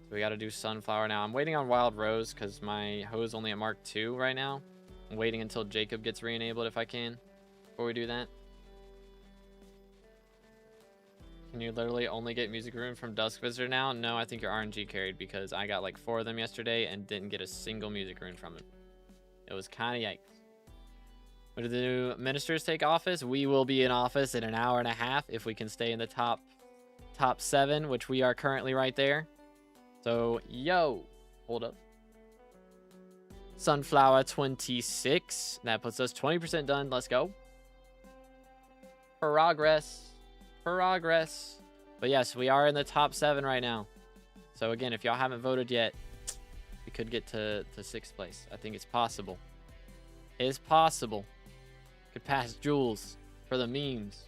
so we got to do Sunflower now. I'm waiting on Wild Rose because my hoe is only at Mark 2 right now. I'm waiting until Jacob gets re-enabled if I can before we do that. Can you literally only get music rune from Dusk Visitor now? No, I think you're RNG carried because I got like 4 of them yesterday and didn't get a single music rune from it. It was kind of yikes. When do the new ministers take office? We will be in office in an hour and a half if we can stay in the top 7, which we are currently right there. So, yo, hold up. Sunflower 26. That puts us 20% done. Let's go. Progress. Progress. But yes, we are in the top 7 right now. So again, if y'all haven't voted yet, we could get to 6th place. I think it's possible. It's possible. Could pass Jules for the memes.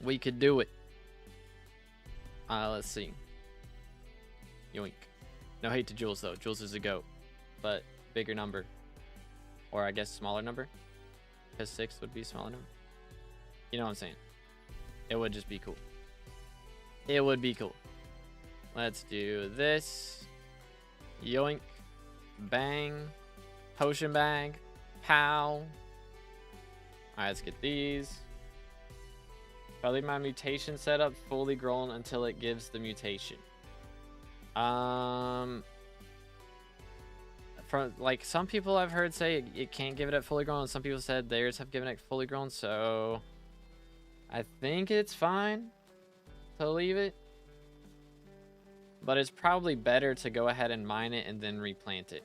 We could do it. Let's see. Yoink. No hate to Jules though. Jules is a GOAT. But bigger number. Or I guess smaller number. Because 6 would be smaller number. You know what I'm saying? It would just be cool. It would be cool. Let's do this. Yoink. Bang. Potion bag. Pow. Alright, let's get these. If I leave my mutation setup fully grown until it gives the mutation. From like some people I've heard say it can't give it at fully grown, and some people said theirs have given it fully grown, so I think it's fine to leave it. But it's probably better to go ahead and mine it and then replant it,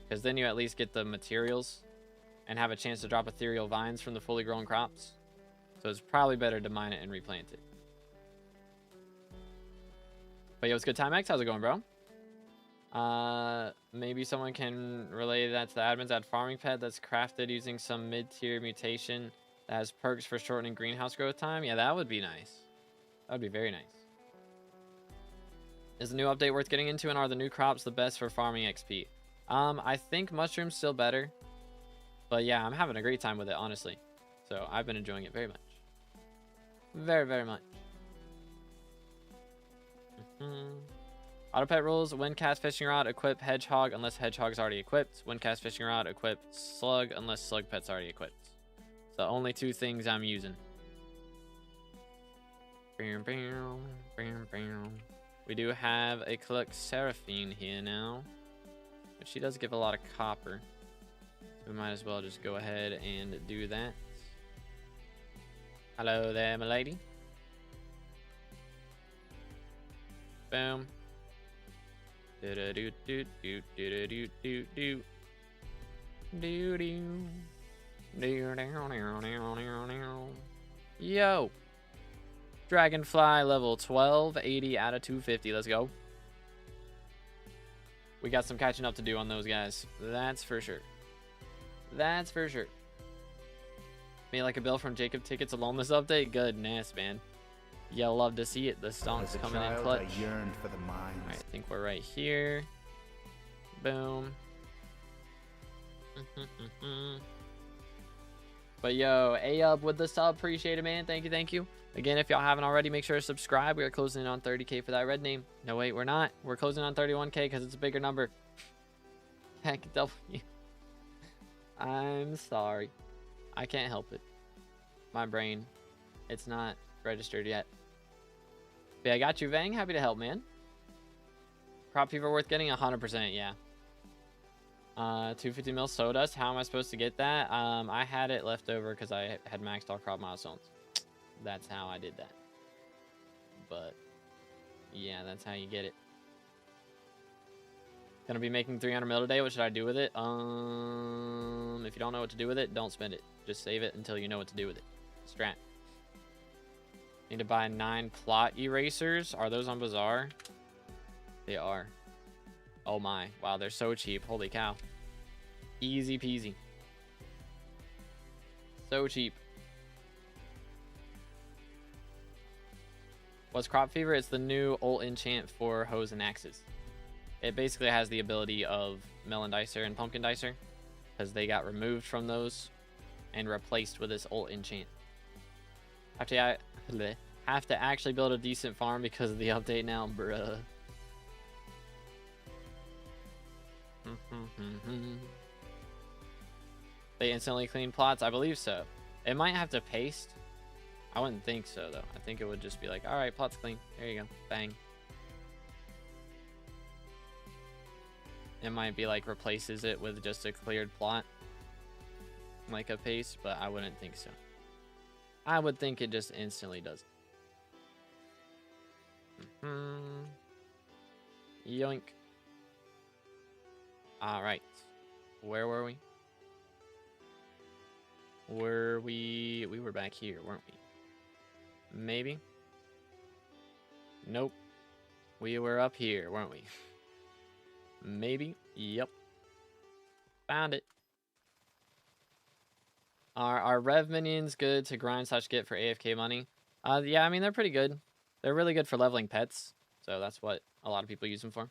because then you at least get the materials and have a chance to drop ethereal vines from the fully grown crops. So it's probably better to mine it and replant it. But yo, it's good time X. How's it going, bro? Maybe someone can relay that to the admins. Add farming pet that's crafted using some mid-tier mutation that has perks for shortening greenhouse growth time. Yeah, that would be nice. That would be very nice. Is the new update worth getting into, and are the new crops the best for farming XP? I think mushroom's still better. But yeah, I'm having a great time with it, honestly. So I've been enjoying it very much. Very, very much. Auto pet rules: when cast fishing rod, equip hedgehog unless hedgehog's already equipped. When cast fishing rod, equip slug unless slug pet's already equipped. So only 2 things I'm using. We do have a Eclipse Seraphine here now, but she does give a lot of copper. So we might as well just go ahead and do that. Hello there, my lady. Boom. Do do do do do do do do do do do. Yo, Dragonfly level 12, 80 out of 250. Let's go. We got some catching up to do on those guys. That's for sure. That's for sure. Me like a bill from Jacob Tickets alone this update. Goodness, man. You'll love to see it. The stonks coming in clutch. I yearned for the mines. Alright, I think we're right here. Boom. But yo, A-up with the sub. Appreciate it, man. Thank you, thank you. Again, if y'all haven't already, make sure to subscribe. We are closing in on 30K for that red name. No, wait, we're not. We're closing on 31K because it's a bigger number. Heck, W. I'm sorry. I can't help it. My brain, it's not registered yet. But yeah, I got you, Vang. Happy to help, man. Crop fever worth getting? 100%, yeah. 250 mil sawdust. How am I supposed to get that? I had it left over because I had maxed all crop milestones. That's how I did that. But yeah, that's how you get it. Gonna be making 300 mil today. What should I do with it? If you don't know what to do with it, don't spend it. Just save it until you know what to do with it. Strat. Need to buy 9 plot erasers. Are those on Bazaar? They are. Oh my. Wow, they're so cheap. Holy cow. Easy peasy. So cheap. What's crop fever? It's the new ult enchant for hoes and axes. It basically has the ability of melon dicer and pumpkin dicer because they got removed from those and replaced with this ult enchant. Have to actually build a decent farm because of the update now, bruh. They instantly clean plots? I believe so. It might have to paste. I wouldn't think so, though. I think it would just be like, alright, plot's clean. There you go. Bang. It might be like replaces it with just a cleared plot. Like a paste, but I wouldn't think so. I would think it just instantly does it. Yoink. Alright. Where were we? We were back here, weren't we? Maybe? Nope. We were up here, weren't we? Maybe? Yep. Found it. Are Rev minions good to grind / get for AFK money? Yeah, I mean, they're pretty good. They're really good for leveling pets. So that's what a lot of people use them for.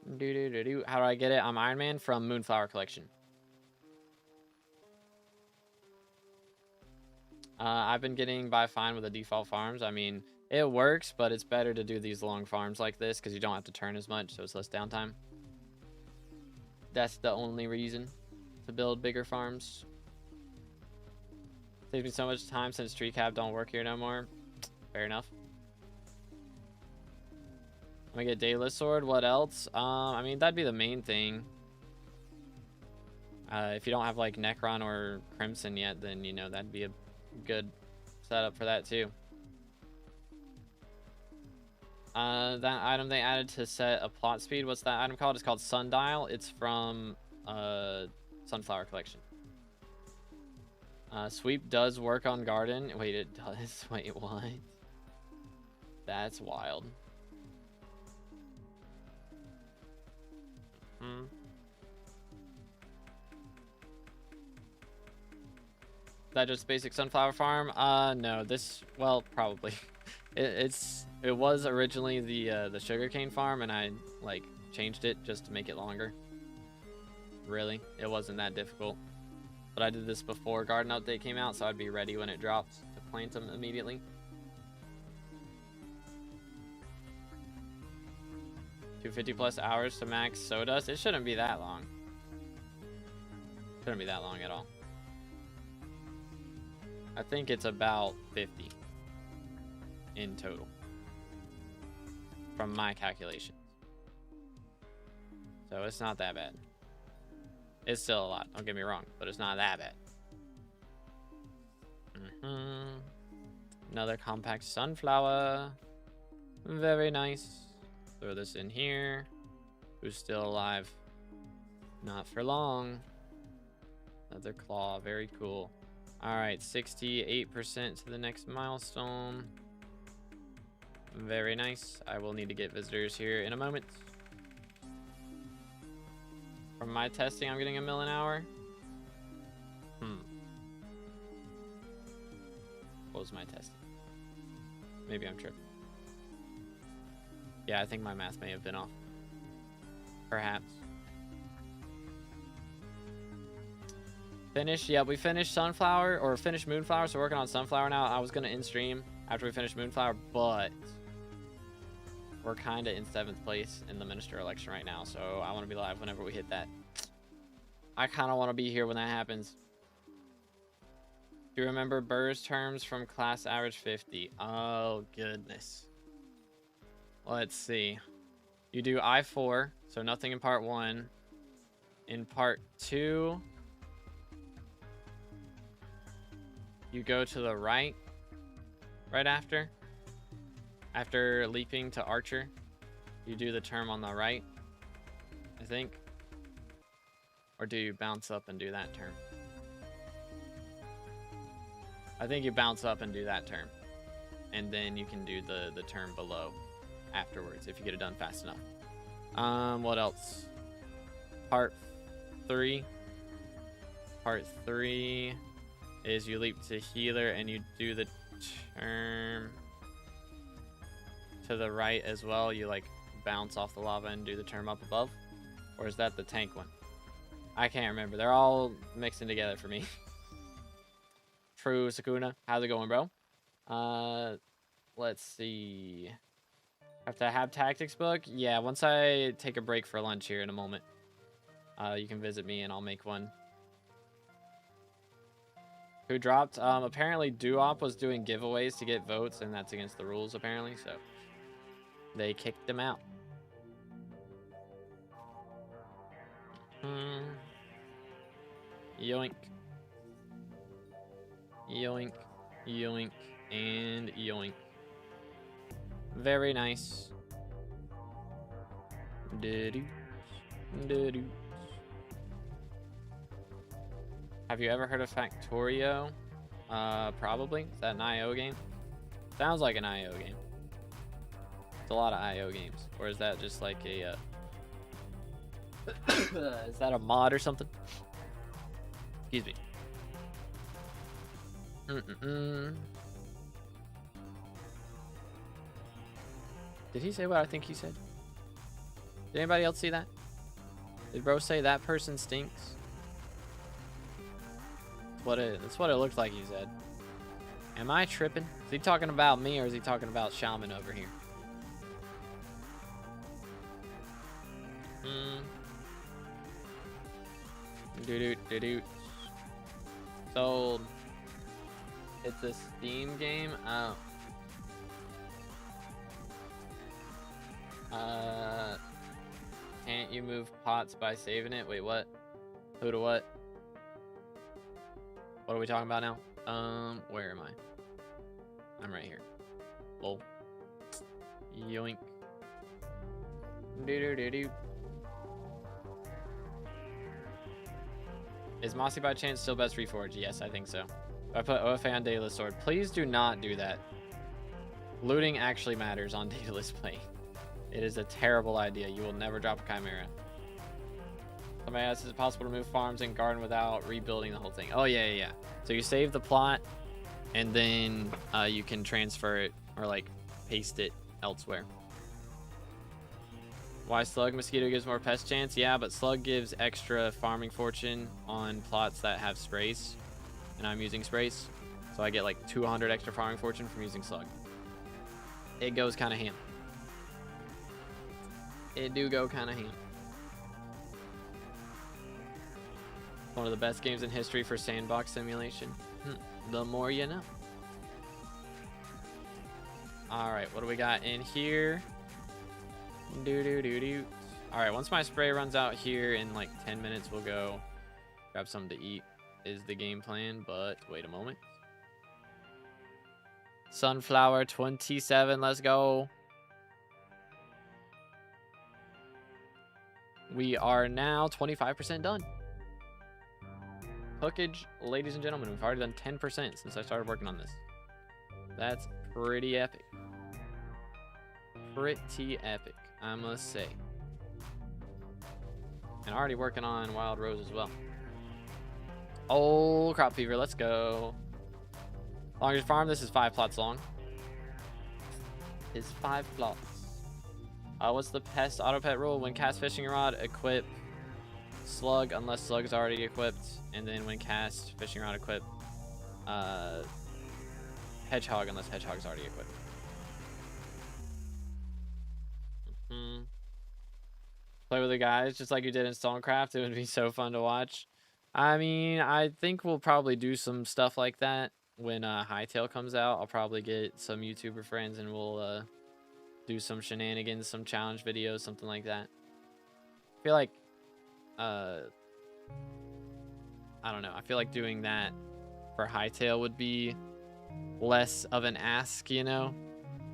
How do I get it? I'm Iron Man from Moonflower collection. I've been getting by fine with the default farms. I mean, it works, but it's better to do these long farms like this because you don't have to turn as much, so it's less downtime. That's the only reason to build bigger farms. Saves me so much time since tree cap don't work here no more. Fair enough. I'm gonna get Daedalus Sword. What else? I mean, that'd be the main thing. If you don't have like Necron or Crimson yet, then you know that'd be a good setup for that too. That item they added to set a plot speed. What's that item called? It's called Sundial. It's from Sunflower collection. Sweep does work on garden. Wait, it does. Wait, what? That's wild. Is that just basic sunflower farm? No. This, well, probably. It was originally the sugarcane farm, and I like changed it just to make it longer. Really, it wasn't that difficult. But I did this before Garden Update came out, so I'd be ready when it drops to plant them immediately. 250 plus hours to max sawdust. It shouldn't be that long. Shouldn't be that long at all. I think it's about 50 in total from my calculations. So it's not that bad. It's still a lot, don't get me wrong, but it's not that bad. Another compact sunflower. Very nice. Throw this in here. Who's still alive? Not for long. Another claw, very cool. All right, 68% to the next milestone. Very nice. I will need to get visitors here in a moment. From my testing, I'm getting 1 mil an hour. What was my testing? Maybe I'm tripping. Yeah, I think my math may have been off. Perhaps. Finish. Yeah, we finished Sunflower, or finished Moonflower, so we're working on Sunflower now. I was going to end stream after we finish Moonflower, but we're kind of in 7th place in the minister election right now, so I want to be live whenever we hit that. I kind of want to be here when that happens. Do you remember Burr's terms from class average 50? Oh, goodness. Let's see. You do I4, so nothing in part 1. In part 2, you go to the right after leaping to archer. You do the term on the right, I think. Or do you bounce up and do that term? I think you bounce up and do that term. And then you can do the term below afterwards if you get it done fast enough. What else? Part 3. Part 3 is you leap to healer and you do the term to the right as well. You like bounce off the lava and do the term up above. Or is that the tank one? I can't remember. They're all mixing together for me. True, Sakuna. How's it going, bro? Let's see. Have to have tactics book? Yeah, once I take a break for lunch here in a moment. You can visit me and I'll make one. Who dropped? Apparently Duop was doing giveaways to get votes, and that's against the rules apparently, so they kicked him out. Yoink. Yoink. Yoink. And yoink. Very nice. Do-do. Do-do. Have you ever heard of Factorio? Probably. Is that an IO game? Sounds like an IO game. It's a lot of IO games. Or is that just like a... is that a mod or something? Excuse me. Did he say what I think he said? Did anybody else see that? Did bro say that person stinks? That's what it looked like he said. Am I tripping? Is he talking about me or is he talking about Shaman over here? Do-do-do-do. Sold. It's a Steam game? Oh. Can't you move pots by saving it? Wait, what? Who to what? What are we talking about now? Where am I? I'm right here. Lol. Yoink. Do-do-do-do. Is Mossy by chance still best reforged? Yes, I think so. I put OFA on Daedalus Sword. Please do not do that. Looting actually matters on Daedalus play. It is a terrible idea. You will never drop a Chimera. Somebody asks, is it possible to move farms and garden without rebuilding the whole thing? Oh, yeah. So you save the plot, and then you can transfer it or, like, paste it elsewhere. Why slug? Mosquito gives more pest chance? Yeah, but slug gives extra farming fortune on plots that have sprays, and I'm using sprays. So I get, like, 200 extra farming fortune from using slug. It goes kind of ham. It do go kind of ham. One of the best games in history for sandbox simulation. The more you know. All right, what do we got in here? All right, once my spray runs out here in like 10 minutes, we'll go grab something to eat is the game plan, but wait a moment. Sunflower 27, let's go. We are now 25% done. Hookage, ladies and gentlemen, we've already done 10% since I started working on this. That's pretty epic. Pretty epic, I must say. And already working on Wild Rose as well. Oh, Crop Fever, let's go. Longest farm, this is 5 plots long. Is 5 plots. What's the Pest auto pet rule? When cast fishing rod, equip slug unless slug is already equipped, and then when cast fishing rod, equip hedgehog unless hedgehog is already equipped. Play with the guys just like you did in Stonecraft. It would be so fun to watch. I mean, I think we'll probably do some stuff like that when Hightail comes out. I'll probably get some YouTuber friends and we'll do some shenanigans, some challenge videos, something like that. I feel like I don't know. I feel like doing that for Hightail would be less of an ask, you know,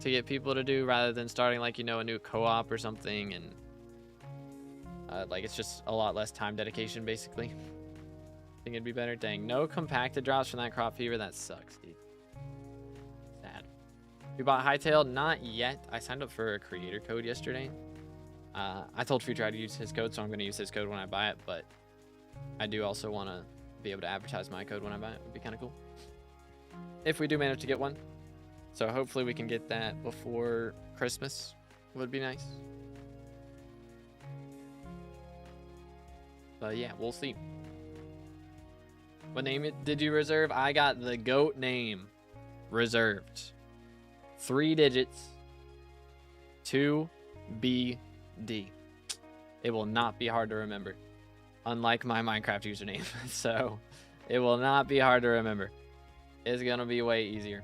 to get people to do, rather than starting like, you know, a new co-op or something, and like it's just a lot less time dedication basically. I think it'd be better. Dang, no compacted drops from that Crop Fever. That sucks, dude. Sad. We bought Hightail? Not yet. I signed up for a creator code yesterday. I told Future I'd use his code, so I'm going to use his code when I buy it, but I do also want to be able to advertise my code when I buy it. It would be kind of cool if we do manage to get one. So hopefully we can get that before Christmas. Would be nice. But yeah, we'll see. What name did you reserve? I got the GOAT name reserved. 3 digits. 2BD. It will not be hard to remember. Unlike my Minecraft username. So it will not be hard to remember. It's going to be way easier.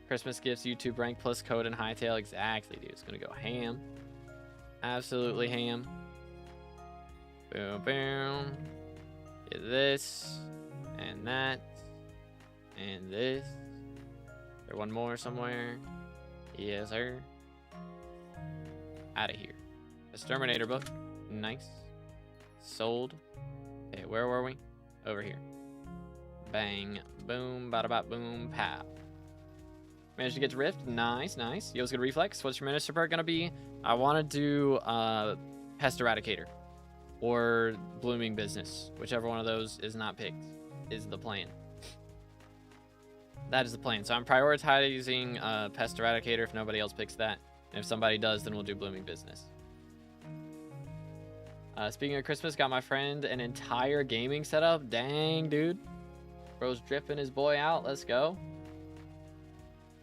Christmas gifts, YouTube rank plus code and Hightail. Exactly, dude. It's going to go ham. Absolutely ham. Boom, boom. Get this. And that. And this. Is there one more somewhere? Yes, sir. Out of here. Exterminator book. Nice. Sold. Okay, where were we? Over here. Bang. Boom. Bada bop. Boom. Pow. Managed to get to Rift. Nice, nice. Yo's gonna reflex. What's your minister perk gonna be? I want to do Pest Eradicator or Blooming Business. Whichever one of those is not picked is the plan. That is the plan. So I'm prioritizing Pest Eradicator if nobody else picks that. And if somebody does, then we'll do Blooming Business. Speaking of Christmas, got my friend an entire gaming setup. Dang, dude. Bro's dripping his boy out. Let's go.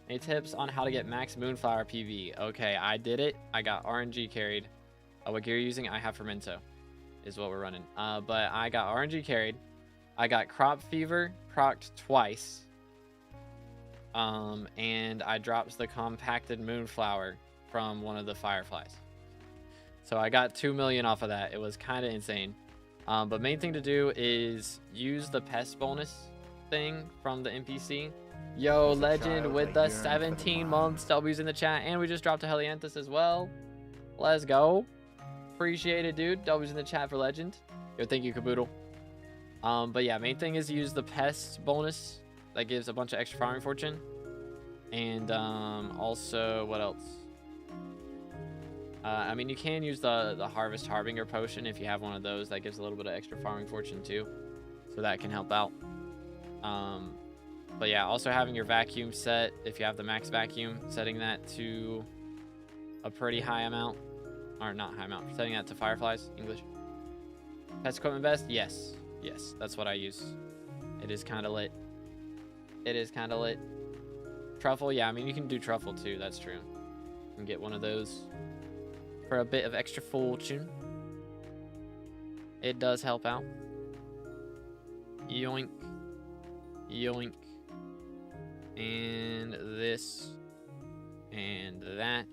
Any tips on how to get max Moonflower PV? Okay, I did it. I got RNG carried. What gear you're using? I have Fermento is what we're running. But I got RNG carried. I got Crop Fever procced twice. And I dropped the compacted Moonflower from one of the Fireflies. So I got 2 million off of that. It was kind of insane. But main thing to do is use the Pest bonus thing from the NPC. Yo, Legend with the 17 months. W's in the chat. And we just dropped a Helianthus as well. Let's go. Appreciate it, dude. W's in the chat for Legend. Yo, thank you, Caboodle. But yeah, main thing is use the Pest bonus. That gives a bunch of extra farming fortune. And also, what else? I mean, you can use the Harvest Harbinger potion if you have one of those. That gives a little bit of extra farming fortune too, so that can help out. But yeah, also having your vacuum set, if you have the max vacuum, setting that to a pretty high amount, or not high amount, setting that to fireflies, English. Pest equipment best? Yes. Yes, that's what I use. It is kind of lit. It is kind of lit. Truffle? Yeah, I mean, you can do truffle too. That's true. You can get one of those for a bit of extra fortune. It does help out. Yoink. Yoink. And this. And that.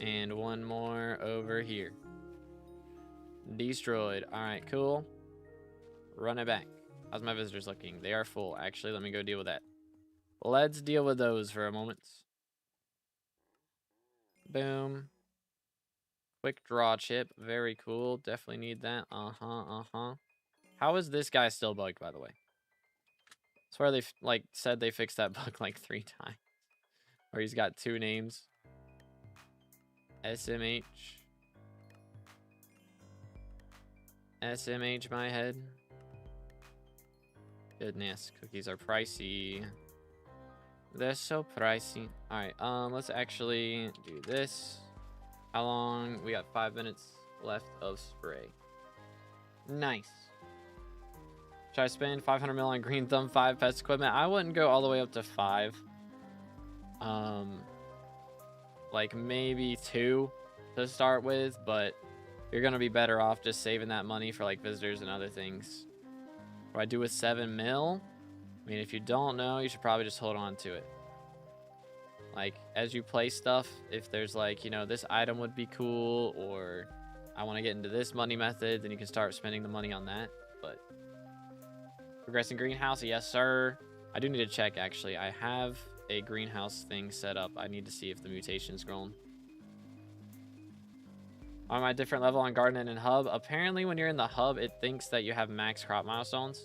And one more over here. Destroyed. Alright, cool. Run it back. How's my visitors looking? They are full. Actually, let me go deal with that. Let's deal with those for a moment. Boom. Quick draw chip. Very cool. Definitely need that. How is this guy still bugged, by the way? I swear they like said they fixed that bug like 3 times. Where he's got 2 names. SMH. SMH my head. Goodness, cookies are pricey. They're so pricey. Alright, let's actually do this. How long? We got 5 minutes left of spray. Nice. Should I spend 500 mil on green thumb 5 pest equipment? I wouldn't go all the way up to 5. Like maybe 2 to start with, but you're gonna be better off just saving that money for like visitors and other things. What do I do with 7 mil? I mean, if you don't know, you should probably just hold on to it. Like, as you play stuff, if there's like, you know, this item would be cool, or I want to get into this money method, then you can start spending the money on that. But progressing greenhouse, yes sir. I do need to check, actually. I have a greenhouse thing set up. I need to see if the mutation's grown. On my different level on garden and hub, apparently when you're in the hub, it thinks that you have max crop milestones.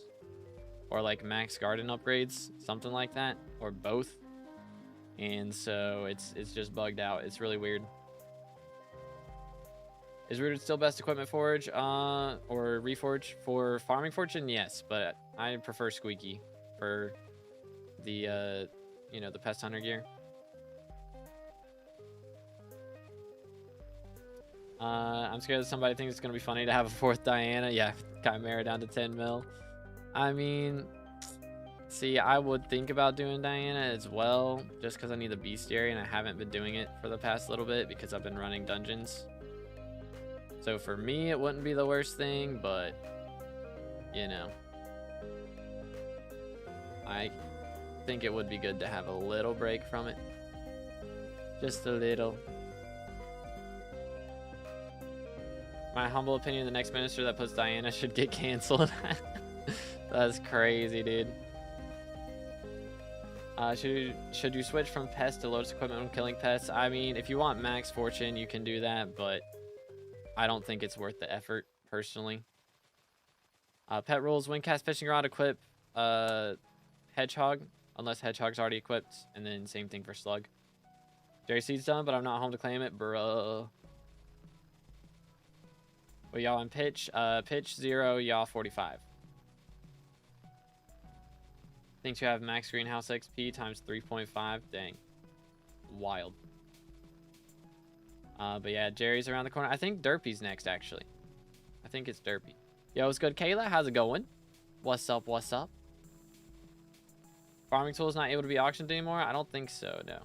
Or like max garden upgrades, something like that, or both. And so it's just bugged out. It's really weird. Is rooted still best equipment forge or reforge for farming fortune? Yes, but I prefer squeaky for the you know, the pest hunter gear. I'm scared that somebody thinks it's gonna be funny to have a 4th Diana. Yeah, Chimera down to 10 mil. I mean, see, I would think about doing Diana as well, just because I need the bestiary, and I haven't been doing it for the past little bit because I've been running dungeons. So for me, it wouldn't be the worst thing, but, you know, I think it would be good to have a little break from it. Just a little. My humble opinion, the next minister that puts Diana should get canceled. That's crazy, dude. Should you switch from pest to lotus equipment when killing pests? I mean, if you want max fortune, you can do that, but I don't think it's worth the effort, personally. Pet rules: when cast fishing rod, equip hedgehog, unless hedgehog's already equipped, and then same thing for slug. Jerry seed's done, but I'm not home to claim it, bruh. Well, y'all on pitch? Pitch 0, y'all 45. Think you have max greenhouse XP times 3.5. Dang. Wild. But yeah, Jerry's around the corner. I think Derpy's next, actually. I think it's Derpy. Yo, what's good, Kayla? How's it going? What's up, what's up? Farming tools not able to be auctioned anymore? I don't think so, no.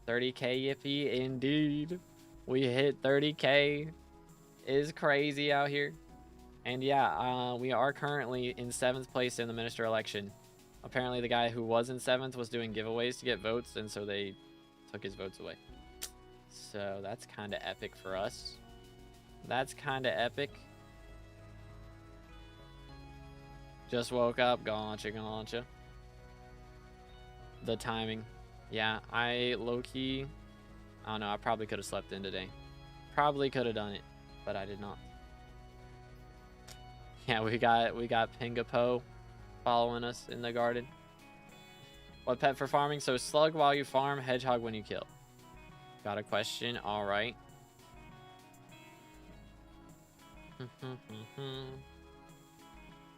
30k yippee, indeed. We hit 30k. Is crazy out here. And yeah, we are currently in 7th place in the minister election. Apparently the guy who was in 7th was doing giveaways to get votes, and so they took his votes away. So that's kind of epic for us. That's kind of epic. Just woke up. Gotcha. The timing. Yeah, I low-key... I don't know, I probably could have slept in today. Probably could have done it, but I did not. Yeah, we got Pingapo following us in the garden. What pet for farming? So slug while you farm, hedgehog when you kill. Got a question. All right.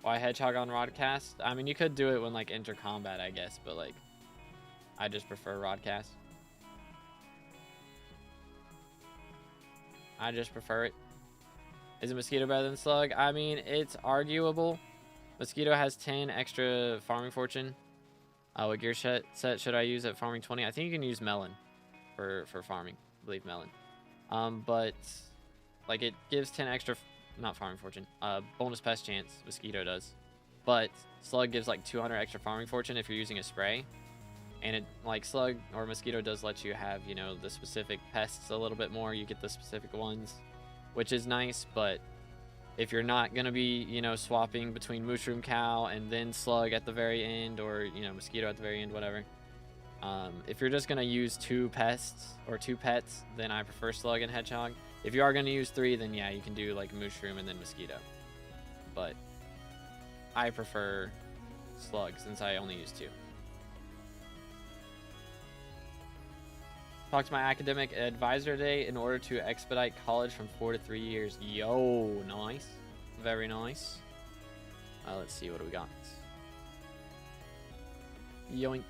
Why hedgehog on rodcast? I mean, you could do it when like enter combat, I guess, but like I just prefer rodcast. I just prefer it. Is a mosquito better than slug? I mean, it's arguable. Mosquito has 10 extra farming fortune. What gear set should I use at farming 20? I think you can use melon for farming. I believe melon. But like it gives 10 extra, not farming fortune, bonus pest chance. Mosquito does, but slug gives like 200 extra farming fortune if you're using a spray. And it, like slug or mosquito, does let you have, you know, the specific pests a little bit more. You get the specific ones, which is nice. But if you're not gonna be, you know, swapping between mushroom cow and then slug at the very end, or, you know, mosquito at the very end, whatever. If you're just gonna use 2 pests or 2 pets, then I prefer slug and hedgehog. If you are gonna use 3, then yeah, you can do like mushroom and then mosquito. But I prefer slug since I only use 2. Talked to my academic advisor today in order to expedite college from 4 to 3 years. Yo, nice. Very nice. Let's see, what do we got? Yoink.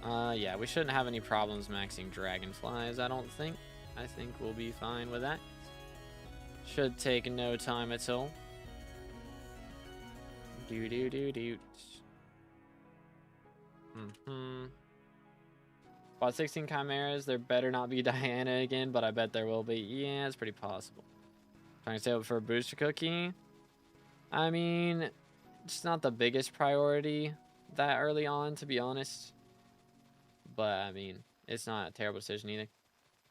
Yeah, we shouldn't have any problems maxing dragonflies, I don't think. I think we'll be fine with that. Should take no time at all. Do-do-do-do. Bought 16 chimeras. There better not be Diana again, but I bet there will be. Yeah, it's pretty possible. Trying to save up for a booster cookie. I mean, it's not the biggest priority that early on, to be honest. But I mean, it's not a terrible decision either.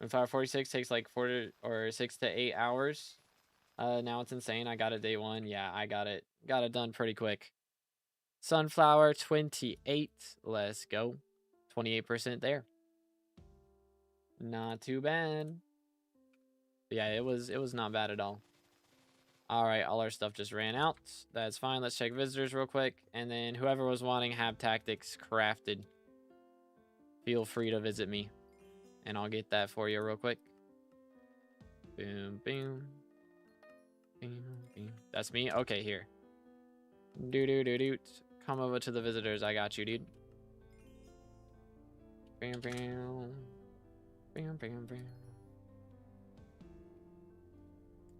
Moonflower 46 takes like 4 or 6 to 8 hours. Now it's insane. I got it day 1. Yeah, I got it done pretty quick. Sunflower 28. Let's go. 28% there. Not too bad. Yeah, it was not bad at all. All right, all our stuff just ran out. That's fine. Let's check visitors real quick, and then whoever was wanting Hab Tactics crafted, feel free to visit me, and I'll get that for you real quick. Boom, boom, boom, boom. That's me. Okay, here. Do. Come over to the visitors. I got you, dude. Bam, bam. Bam, bam, bam.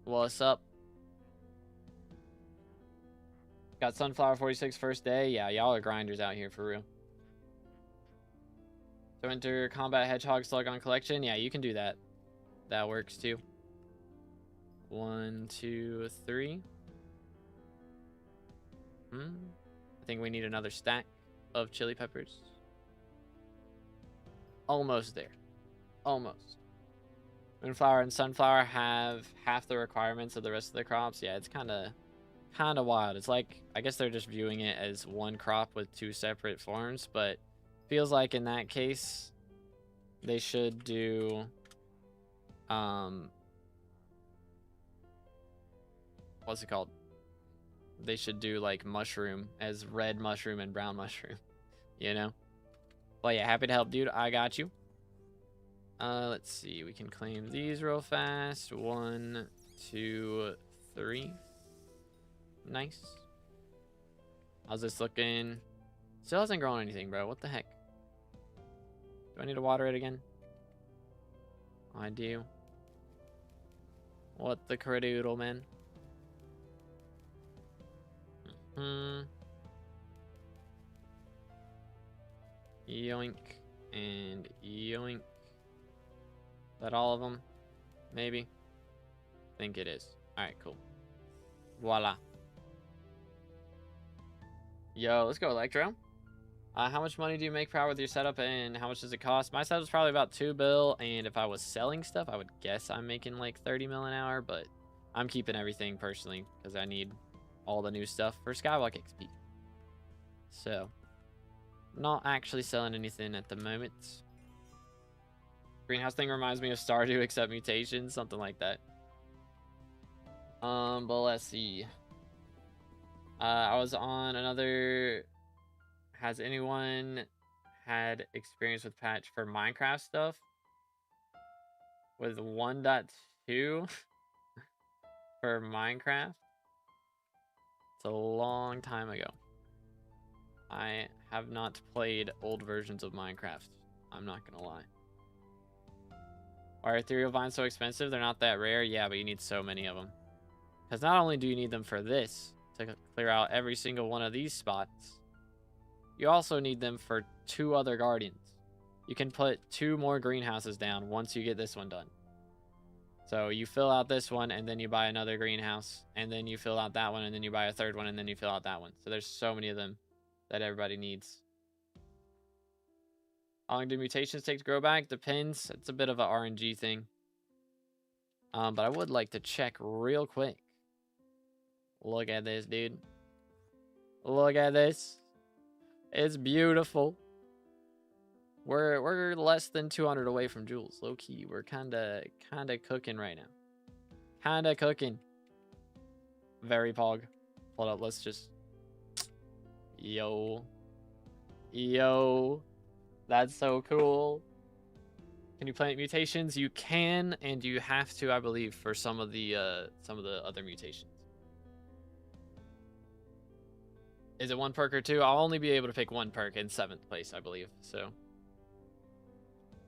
What's up? Got Sunflower 46 first day. Yeah, y'all are grinders out here for real. So enter combat hedgehog slug on collection. Yeah, you can do that. That works too. 1, 2, 3. I think we need another stack of chili peppers. Almost there. Almost. Moonflower and sunflower have half the requirements of the rest of the crops. Yeah, it's kind of wild. It's like, I guess they're just viewing it as one crop with 2 separate forms, but feels like in that case they should do what's it called? They should do like mushroom as red mushroom and brown mushroom, you know? But yeah, happy to help, dude. I got you. Let's see. We can claim these real fast. 1, 2, 3. Nice. How's this looking? Still hasn't grown anything, bro. What the heck? Do I need to water it again? I do. What the cradoodle, man? Yoink and yoink. Is that all of them? Maybe. I think it is. Alright, cool. Voila. Yo, let's go, Electro. How much money do you make per hour with your setup, and how much does it cost? My setup's probably about 2 bill, and if I was selling stuff, I would guess I'm making like 30 mil an hour, but I'm keeping everything personally because I need all the new stuff for Skyblock XP. So, not actually selling anything at the moment. Greenhouse thing reminds me of Stardew except mutations, something like that. But let's see. I was on another. Has anyone had experience with patch for Minecraft stuff was 1.2 for Minecraft. It's a long time ago. I have not played old versions of Minecraft. I'm not gonna lie. Are ethereal vines so expensive? They're not that rare. Yeah, but you need so many of them. Because not only do you need them for this, to clear out every single one of these spots, you also need them for 2 other guardians. You can put 2 more greenhouses down once you get this one done. So you fill out this one, and then you buy another greenhouse, and then you fill out that one, and then you buy a 3rd one, and then you fill out that one. So there's so many of them that everybody needs. How long do mutations take to grow back? Depends. It's a bit of a RNG thing. But I would like to check real quick. Look at this, dude. Look at this. It's beautiful. We're less than 200 away from Jules. Low key, we're kinda cooking right now. Kinda cooking. Very pog. Hold up, let's just. Yo. That's so cool. Can you plant mutations? You can, and you have to, I believe, for some of the other mutations. Is it 1 perk or 2? I'll only be able to pick 1 perk in 7th place, I believe. So,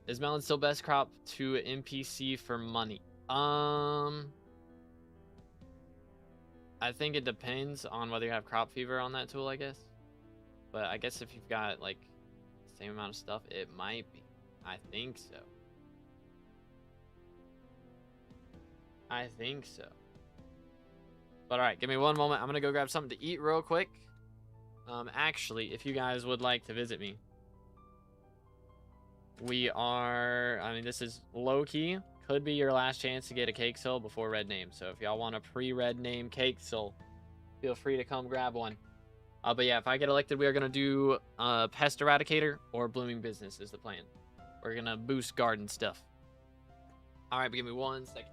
is melon still best crop to NPC for money? I think it depends on whether you have crop fever on that tool, I guess. But I guess if you've got like the same amount of stuff, it might be. I think so. I think so. But alright, give me one moment. I'm gonna go grab something to eat real quick. Actually, if you guys would like to visit me, we are, I mean, this is low-key. Could be your last chance to get a cake soul before red name. So if y'all want a pre-red name cake soul, feel free to come grab one. But yeah, if I get elected, we are going to do Pest Eradicator or Blooming Business is the plan. We're going to boost garden stuff. All right, but give me 1 second.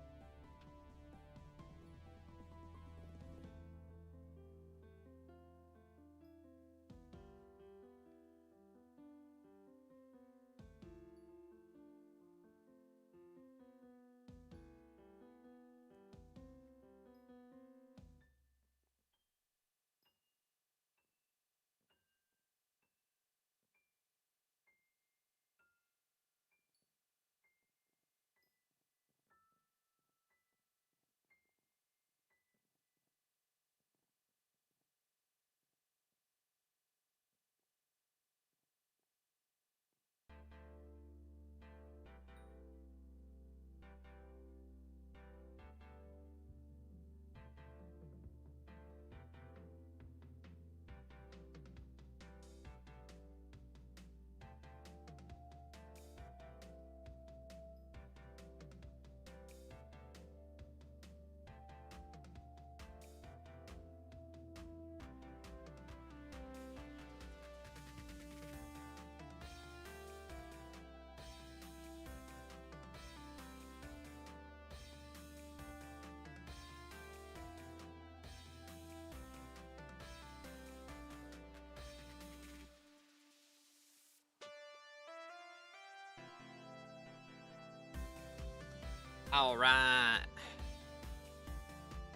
All right.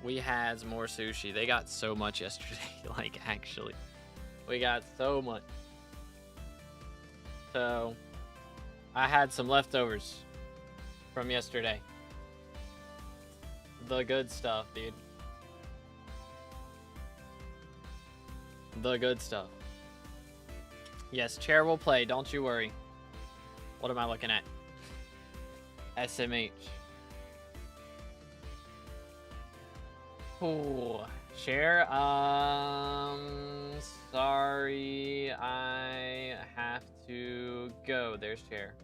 We had more sushi. They got so much yesterday. Like, actually. We got so much. So, I had some leftovers from yesterday. The good stuff, dude. The good stuff. Yes, chair will play. Don't you worry. What am I looking at? SMH. Oh, chair. Sorry, I have to go. There's chair.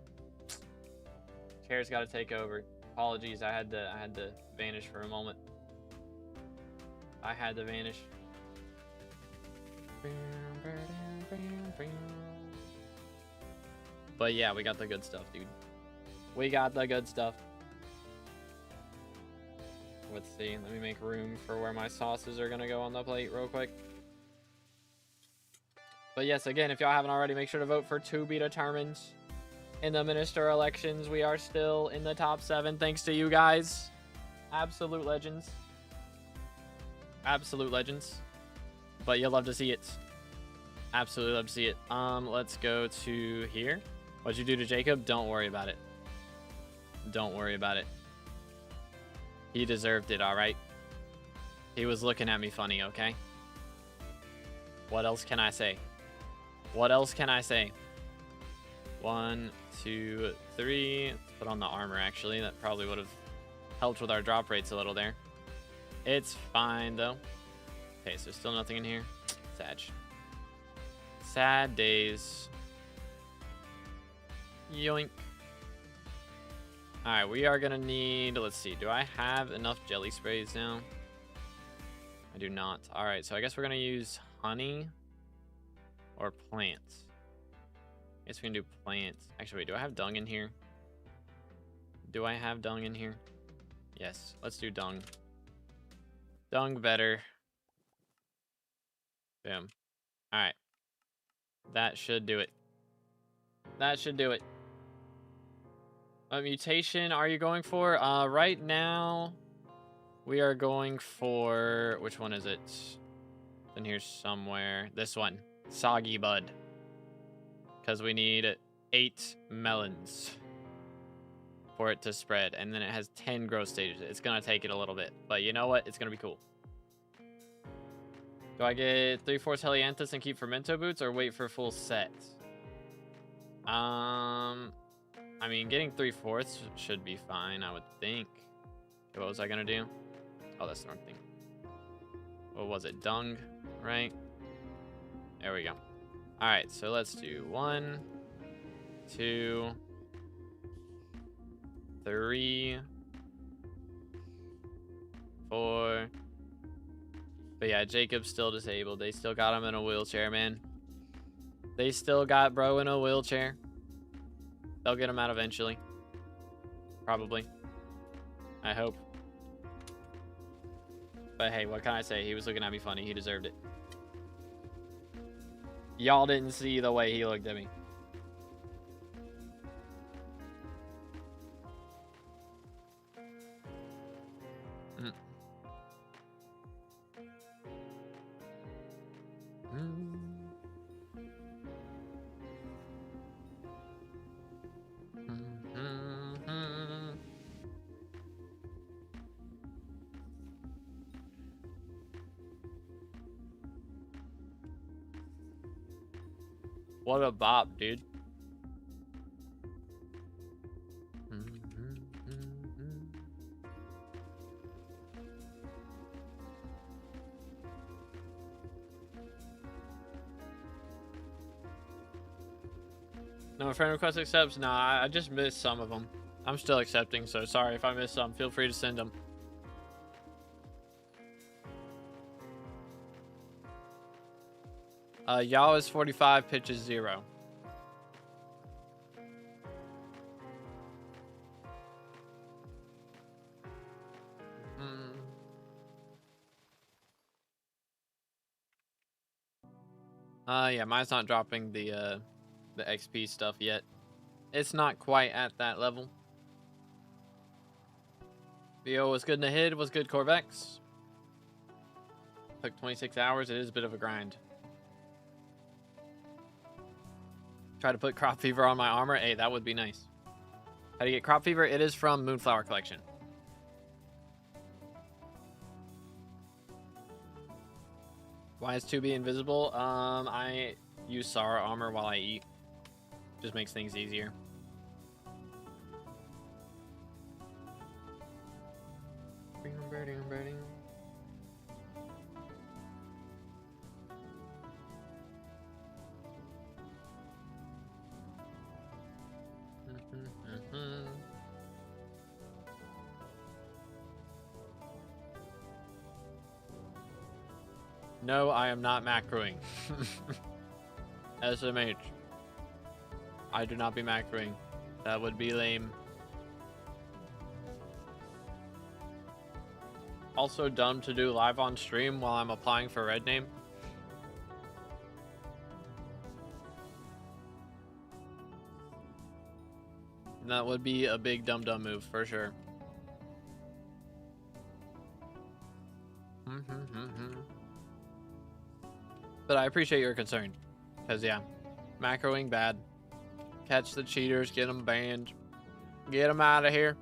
Chair's got to take over. Apologies, I had to vanish for a moment. I had to vanish. But yeah, we got the good stuff, dude. We got the good stuff. Let's see. Let me make room for where my sauces are gonna go on the plate real quick. But yes, again, if y'all haven't already, make sure to vote for to be determined in the minister elections. We are still in the top 7 thanks to you guys. Absolute legends. Absolute legends. But you'll love to see it. Absolutely love to see it. Let's go to here. What'd you do to Jacob? Don't worry about it. Don't worry about it. He deserved it, alright? He was looking at me funny, okay? What else can I say? What else can I say? 1, 2, 3. Let's put on the armor, actually. That probably would have helped with our drop rates a little there. It's fine, though. Okay, so still nothing in here. Sad. Sad days. Yoink. Alright, we are gonna need... Let's see. Do I have enough jelly sprays now? I do not. Alright, so I guess we're gonna use honey or plants. I guess we can do plants. Actually, wait, do I have dung in here? Do I have dung in here? Yes, let's do dung. Dung better. Boom. Alright. That should do it. That should do it. What mutation are you going for? Right now, we are going for... Which one is it? It's in here somewhere. This one. Soggy Bud. Because we need 8 melons for it to spread. And then it has 10 growth stages. It's going to take it a little bit. But you know what? It's going to be cool. Do I get 3/4 Helianthus and keep Fermento boots or wait for full set? I mean, getting 3/4 should be fine, I would think. Okay, what was I going to do? Oh, that's the wrong thing. What was it? Dung, right? There we go. All right, so let's do 1, 2, 3, 4. But yeah, Jacob's still disabled. They still got him in a wheelchair, man. They still got bro in a wheelchair. They'll get him out eventually. Probably. I hope. But hey, what can I say? He was looking at me funny. He deserved it. Y'all didn't see the way he looked at me. What a bop, dude. No, friend request accepts? Nah, I just missed some of them. I'm still accepting, so sorry if I missed some. Feel free to send them. Y'all is 45, pitch is 0. Yeah, mine's not dropping the XP stuff yet. It's not quite at that level. VO was good in the hid, was good Corvex. Took 26 hours, it is a bit of a grind. Try to put crop fever on my armor. Hey, that would be nice. How do you get crop fever? It is from Moonflower collection. Why is 2B invisible? I use Sara armor while I eat. Just makes things easier. No, I am not macroing. SMH. I do not be macroing. That would be lame. Also dumb to do live on stream while I'm applying for red name. That would be a big dum-dum move for sure. But I appreciate your concern. Because, yeah, macroing bad. Catch the cheaters, get them banned. Get them out of here.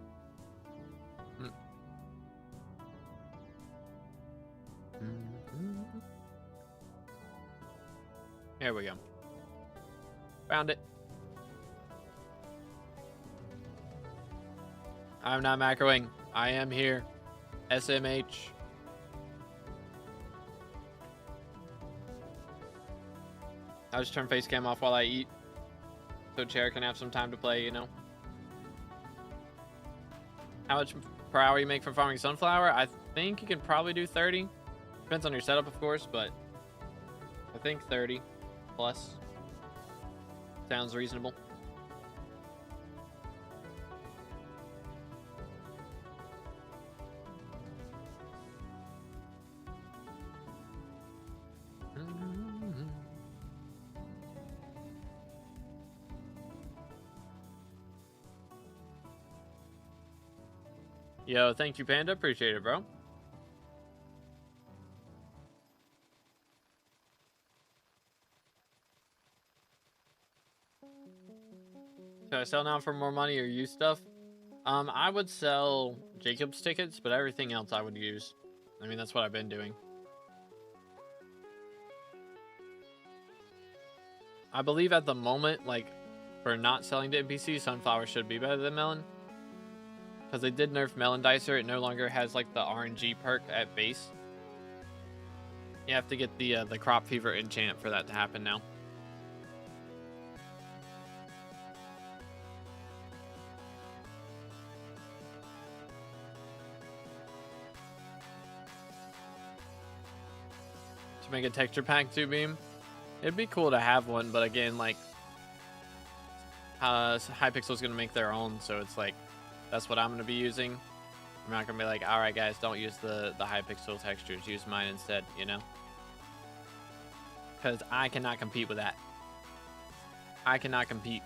There we go. Found it. I'm not macroing. I am here. SMH. I'll just turn face cam off while I eat. So Chair can have some time to play, you know. How much per hour you make from farming sunflower? I think you can probably do 30. Depends on your setup, of course, but I think 30 plus sounds reasonable. Yo, thank you, Panda. Appreciate it, bro. Should I sell now for more money or use stuff? I would sell Jacob's tickets, but everything else I would use. I mean, that's what I've been doing. I believe at the moment, like, for not selling to NPC, Sunflower should be better than Melon. Because they did nerf Melon Dicer. It no longer has, like, the RNG perk at base. You have to get the Crop Fever enchant for that to happen now. To make a texture pack too, Beam. It'd be cool to have one, but again, like, Hypixel's gonna make their own, so it's like, that's what I'm gonna be using. I'm not gonna be like, all right, guys, don't use the Hypixel textures, use mine instead, you know? Because I cannot compete with that. I cannot compete.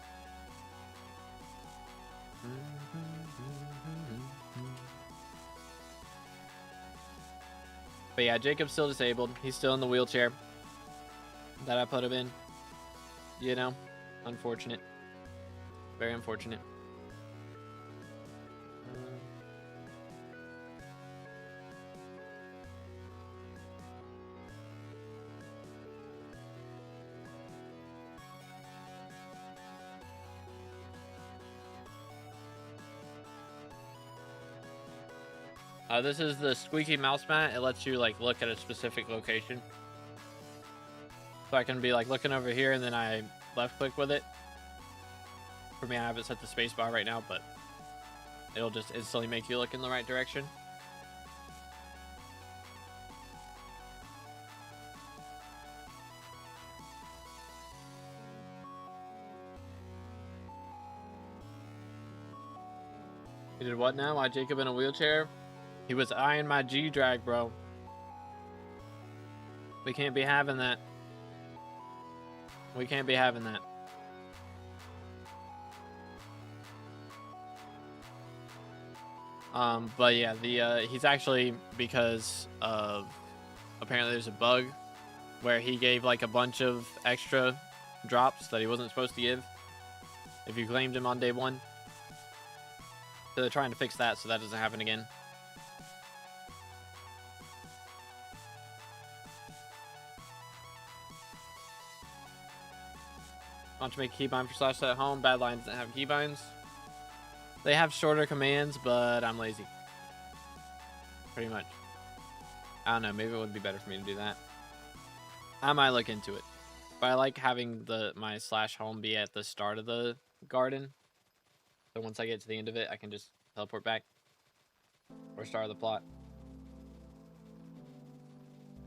But yeah, Jacob's still disabled. He's still in the wheelchair that I put him in. You know, unfortunate. Very unfortunate. This is the squeaky mouse mat. It lets you like look at a specific location. So I can be like looking over here and then I left click with it. For me, I have it set to spacebar right now, but it'll just instantly make you look in the right direction. He did what now? Why Jacob in a wheelchair? He was eyeing my G-drag, bro. We can't be having that. We can't be having that. But yeah, he's actually, because of, apparently there's a bug where he gave like a bunch of extra drops that he wasn't supposed to give if you claimed him on day one. So they're trying to fix that so that doesn't happen again. Why don't you make a keybind for slash at home? Bad lines that have keybinds. They have shorter commands, but I'm lazy. Pretty much. I don't know, maybe it would be better for me to do that. I might look into it. But I like having my slash home be at the start of the garden. So once I get to the end of it, I can just teleport back. Or start the plot.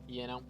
You know?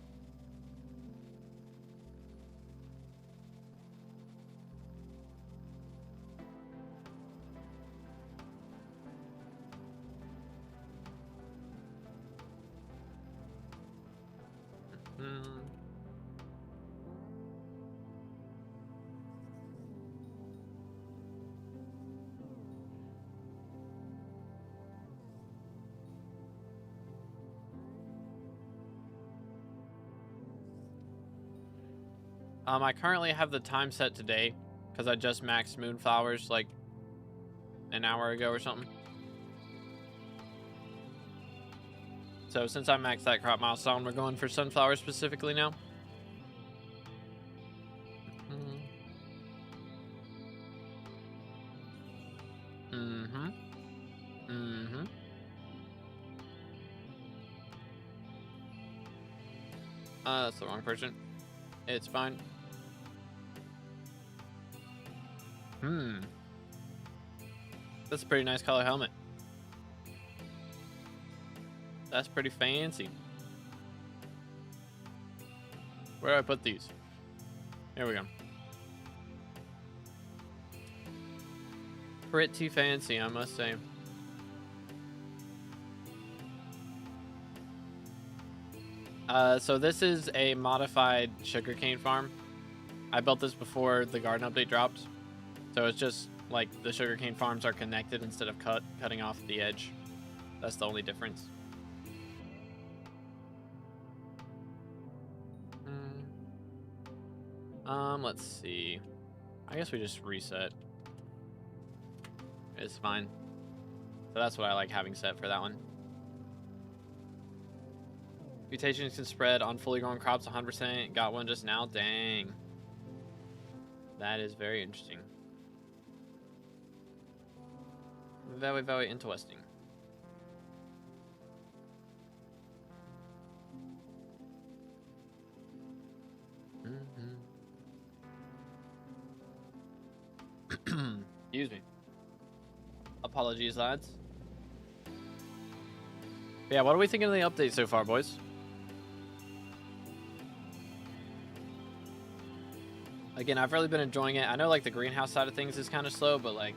I currently have the time set today because I just maxed Moonflowers like an hour ago or something. So since I maxed that crop milestone, we're going for sunflowers specifically now. Mm-hmm. Mm-hmm. That's the wrong person. It's fine. That's a pretty nice color helmet. That's pretty fancy. Where do I put these? Here we go. Pretty fancy, I must say. So this is a modified sugarcane farm. I built this before the garden update dropped. So it's just like the sugarcane farms are connected instead of cutting off the edge. That's the only difference. Let's see. I guess we just reset. It's fine. So that's what I like having set for that one. Mutations can spread on fully grown crops 100%. Got one just now. Dang. That is very interesting. Very, very interesting. Excuse me. Apologies, lads. But yeah, what are we thinking of the update so far, boys? Again, I've really been enjoying it. I know, like, the greenhouse side of things is kind of slow, but, like,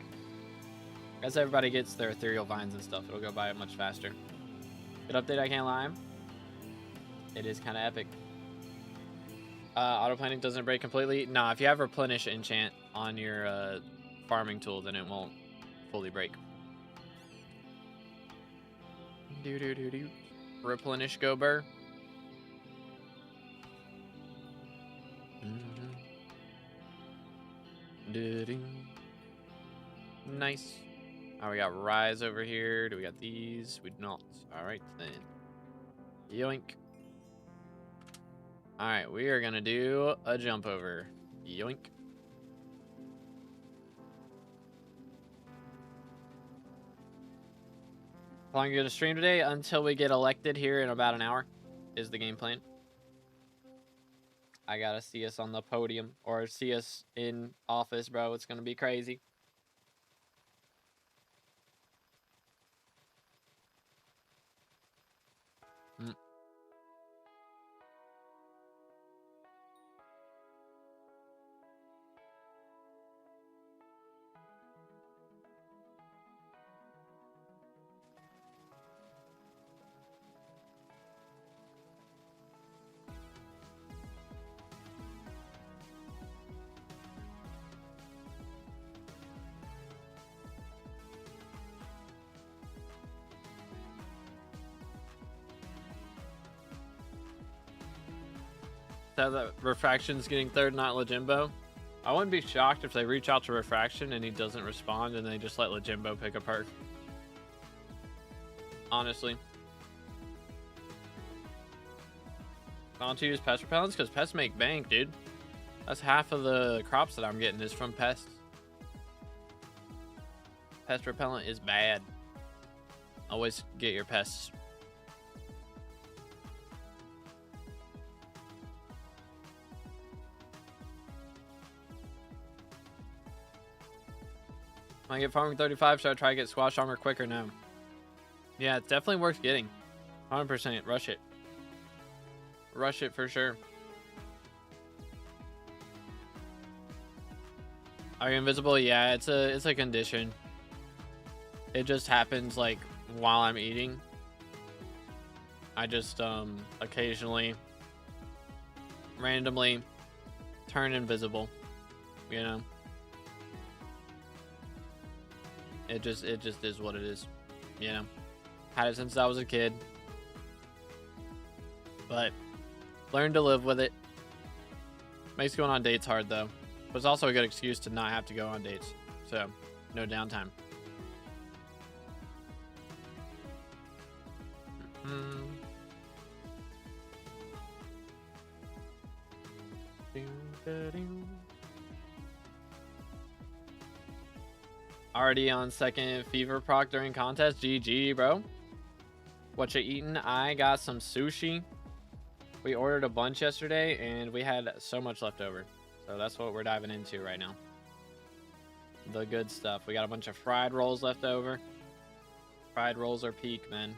as everybody gets their ethereal vines and stuff, it'll go by much faster. Good update, I can't lie. It is kind of epic. Auto planting doesn't break completely. Nah, if you have replenish enchant on your farming tool, then it won't fully break. Do. Replenish go burr. Nice. Oh, we got rise over here. Do we got these? We do not. Alright then. Yoink. Alright, we are gonna do a jump over. Yoink. How long are you gonna stream today? Until we get elected here in about an hour is the game plan. I gotta see us on the podium or see us in office, bro. It's gonna be crazy. That Refraction's getting third, not Lejimbo. I wouldn't be shocked if they reach out to Refraction and he doesn't respond and they just let Lejimbo pick a perk. Honestly. I want to use pest repellents because pests make bank, dude. That's half of the crops that I'm getting is from pests. Pest repellent is bad. Always get your pests. I get farming 35, so I try to get squash armor quicker now. Yeah, it's definitely worth getting. 100%. Rush it. Rush it for sure. Are you invisible? Yeah, it's a condition. It just happens like while I'm eating. I just occasionally randomly turn invisible, you know. It just is what it is, you know. Had it since I was a kid, but learned to live with it. Makes going on dates hard though. But it's also a good excuse to not have to go on dates. So, no downtime. Already on second fever proc during contest. GG, bro. What you eating? I got some sushi. We ordered a bunch yesterday and we had so much left over. So that's what we're diving into right now. The good stuff. We got a bunch of fried rolls left over. Fried rolls are peak, man.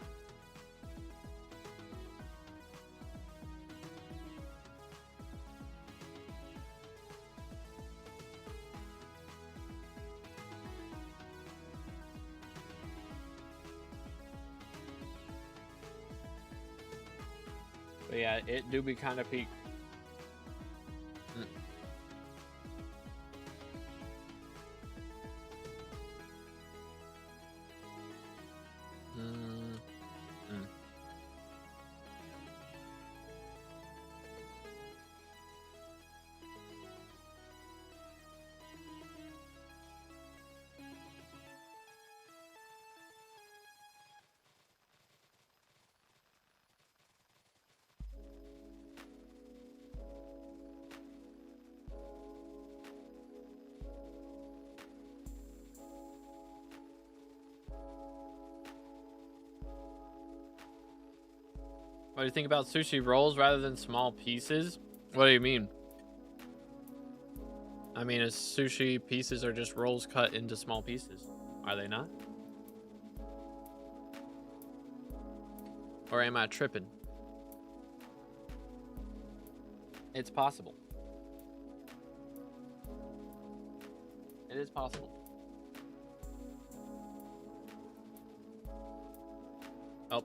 But yeah, it do be kind of peak. What do you think about sushi rolls rather than small pieces? What do you mean? I mean, sushi pieces are just rolls cut into small pieces. Are they not? Or am I tripping? It's possible. It is possible. Oh.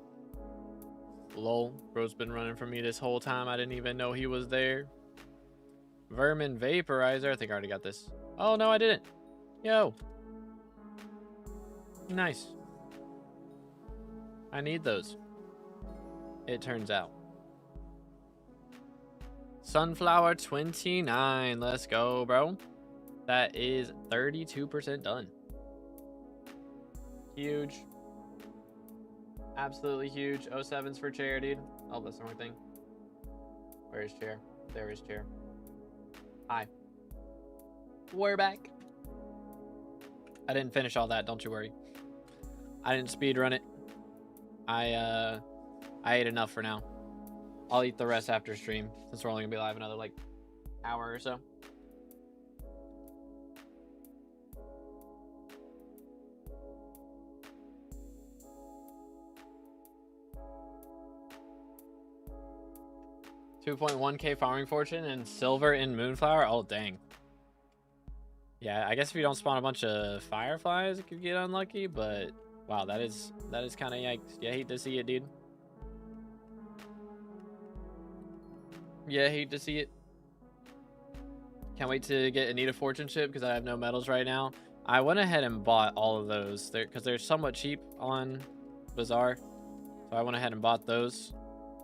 Lol. Bro's been running from me this whole time. I didn't even know he was there. Vermin vaporizer. I think I already got this. Oh, no, I didn't. Yo. Nice. I need those. It turns out. Sunflower 29. Let's go, bro. That is 32% done. Huge. Absolutely huge. 07's for chair, dude. Oh, that's the wrong thing. Where is chair? There is chair. Hi. We're back. I didn't finish all that, don't you worry. I didn't speed run it. I ate enough for now. I'll eat the rest after stream, since we're only gonna be live another like hour or so. $2.1K farming fortune and silver in Moonflower. Oh dang. Yeah, I guess if you don't spawn a bunch of fireflies, it could get unlucky. But wow, that is kind of yikes. Yeah, hate to see it, dude. Yeah, hate to see it. Can't wait to get Anita fortune chip because I have no metals right now. I went ahead and bought all of those there because they're somewhat cheap on Bazaar. So I went ahead and bought those.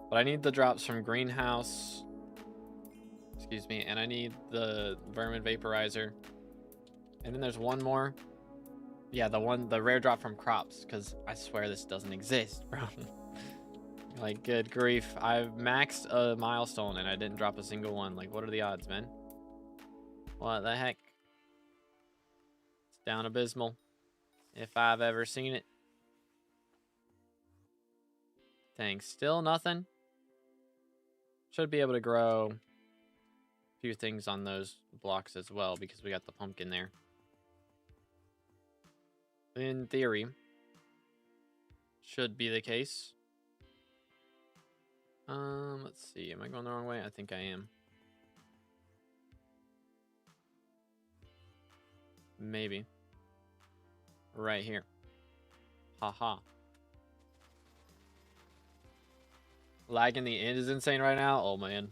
But I need the drops from Greenhouse. Excuse me. And I need the Vermin Vaporizer. And then there's one more. Yeah, the rare drop from Crops. Because I swear this doesn't exist, bro. Like, good grief. I've maxed a milestone and I didn't drop a single one. Like, what are the odds, man? What the heck? It's down abysmal. If I've ever seen it. Dang, still nothing? Should be able to grow a few things on those blocks as well because we got the pumpkin there. In theory, should be the case. Let's see. Am I going the wrong way? I think I am. Maybe. Right here. Haha. Lag in the end is insane right now. Oh man.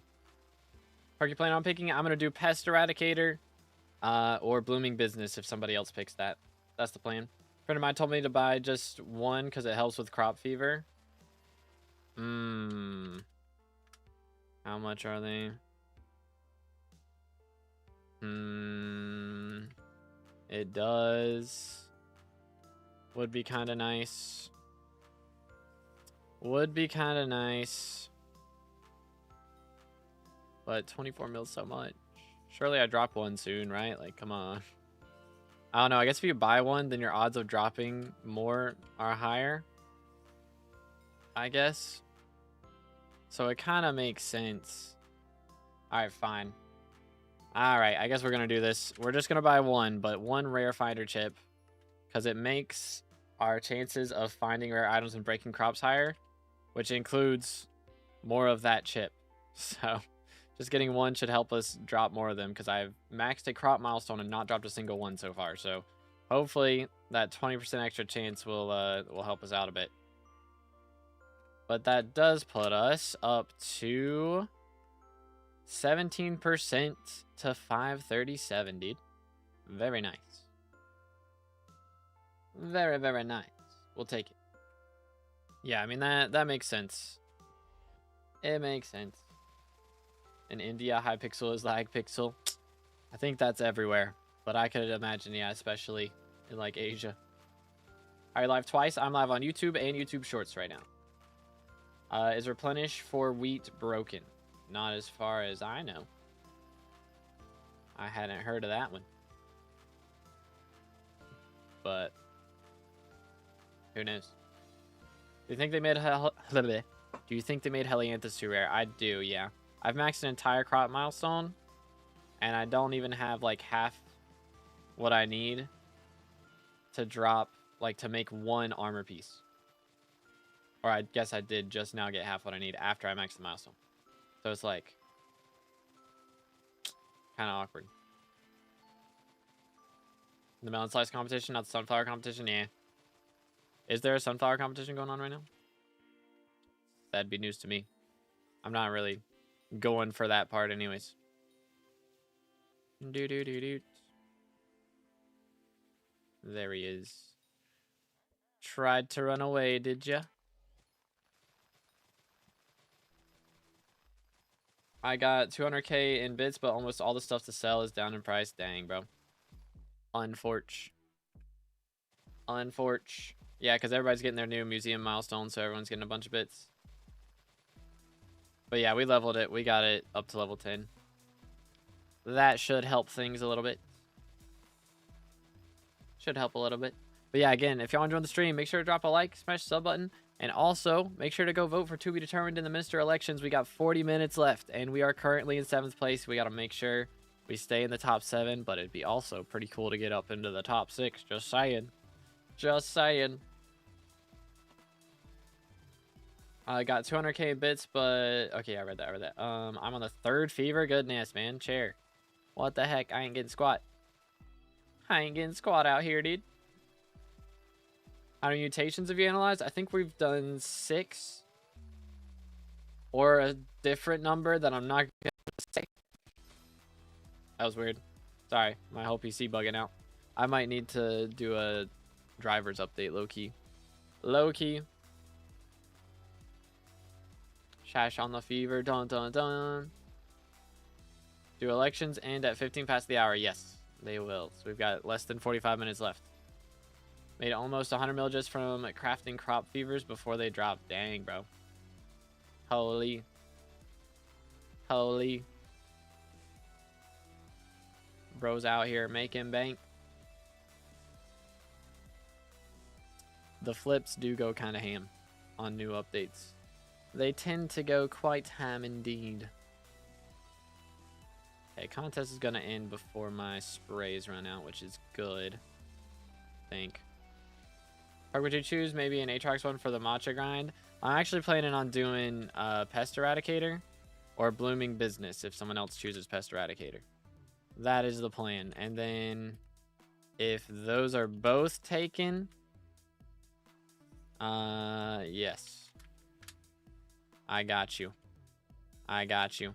Are you planning on picking? I'm gonna do Pest Eradicator, or Blooming Business if somebody else picks that. That's the plan. A friend of mine told me to buy just one because it helps with crop fever. How much are they? It does. Would be kind of nice. Would be kind of nice. But 24 mil so much. Surely I drop one soon, right? Like, come on. I don't know. I guess if you buy one, then your odds of dropping more are higher. I guess. So it kind of makes sense. Alright, fine. Alright, I guess we're going to do this. We're just going to buy one, but one rare finder chip. Because it makes our chances of finding rare items and breaking crops higher. Which includes more of that chip. So, just getting one should help us drop more of them. Because I've maxed a crop milestone and not dropped a single one so far. So, hopefully that 20% extra chance will help us out a bit. But that does put us up to 17% to 537, dude. Very nice. Very, very nice. We'll take it. Yeah, I mean, that makes sense. It makes sense. In India, Hypixel is lag pixel. I think that's everywhere. But I could imagine, yeah, especially in, like, Asia. Alright, live twice. I'm live on YouTube and YouTube Shorts right now. Is replenish for wheat broken? Not as far as I know. I hadn't heard of that one. But who knows? Do you think they made Helianthus too rare? I do, yeah. I've maxed an entire crop milestone, and I don't even have like half what I need to drop, like to make one armor piece. Or I guess I did just now get half what I need after I maxed the milestone. So it's like kind of awkward. The melon slice competition, not the sunflower competition? Yeah. Is there a sunflower competition going on right now? That'd be news to me. I'm not really going for that part anyways. Do. There he is. Tried to run away, did ya? I got 200k in bits, but almost all the stuff to sell is down in price. Dang, bro. Unfortunate. Yeah, because everybody's getting their new museum milestone, so everyone's getting a bunch of bits. But yeah, we leveled it. We got it up to level 10. That should help things a little bit. Should help a little bit. But yeah, again, if y'all enjoyed the stream, make sure to drop a like, smash the sub button, and also make sure to go vote for to be determined in the minister elections. We got 40 minutes left, and we are currently in 7th place. We got to make sure we stay in the top 7, but it'd be also pretty cool to get up into the top 6. Just saying. Just saying. I got 200k bits, but okay, I read that. I'm on the 3rd fever. Goodness, man. Chair. What the heck? I ain't getting squat. I ain't getting squat out here, dude. How many mutations have you analyzed? I think we've done 6. Or a different number that I'm not gonna say. That was weird. Sorry, my whole PC bugging out. I might need to do a driver's update, low-key. Low-key. Shash on the fever. Dun dun dun. Do elections end at 15 past the hour? Yes, they will. So we've got less than 45 minutes left. Made almost 100 mil just from crafting crop fevers before they drop. Dang, bro. Holy. Holy. Bro's out here making bank. The flips do go kind of ham on new updates. They tend to go quite ham indeed. Okay, contest is going to end before my sprays run out, which is good. I think. Or would you choose maybe an Aatrox one for the matcha grind? I'm actually planning on doing Pest Eradicator or Blooming Business if someone else chooses Pest Eradicator. That is the plan. And then if those are both taken, yes. I got you. I got you.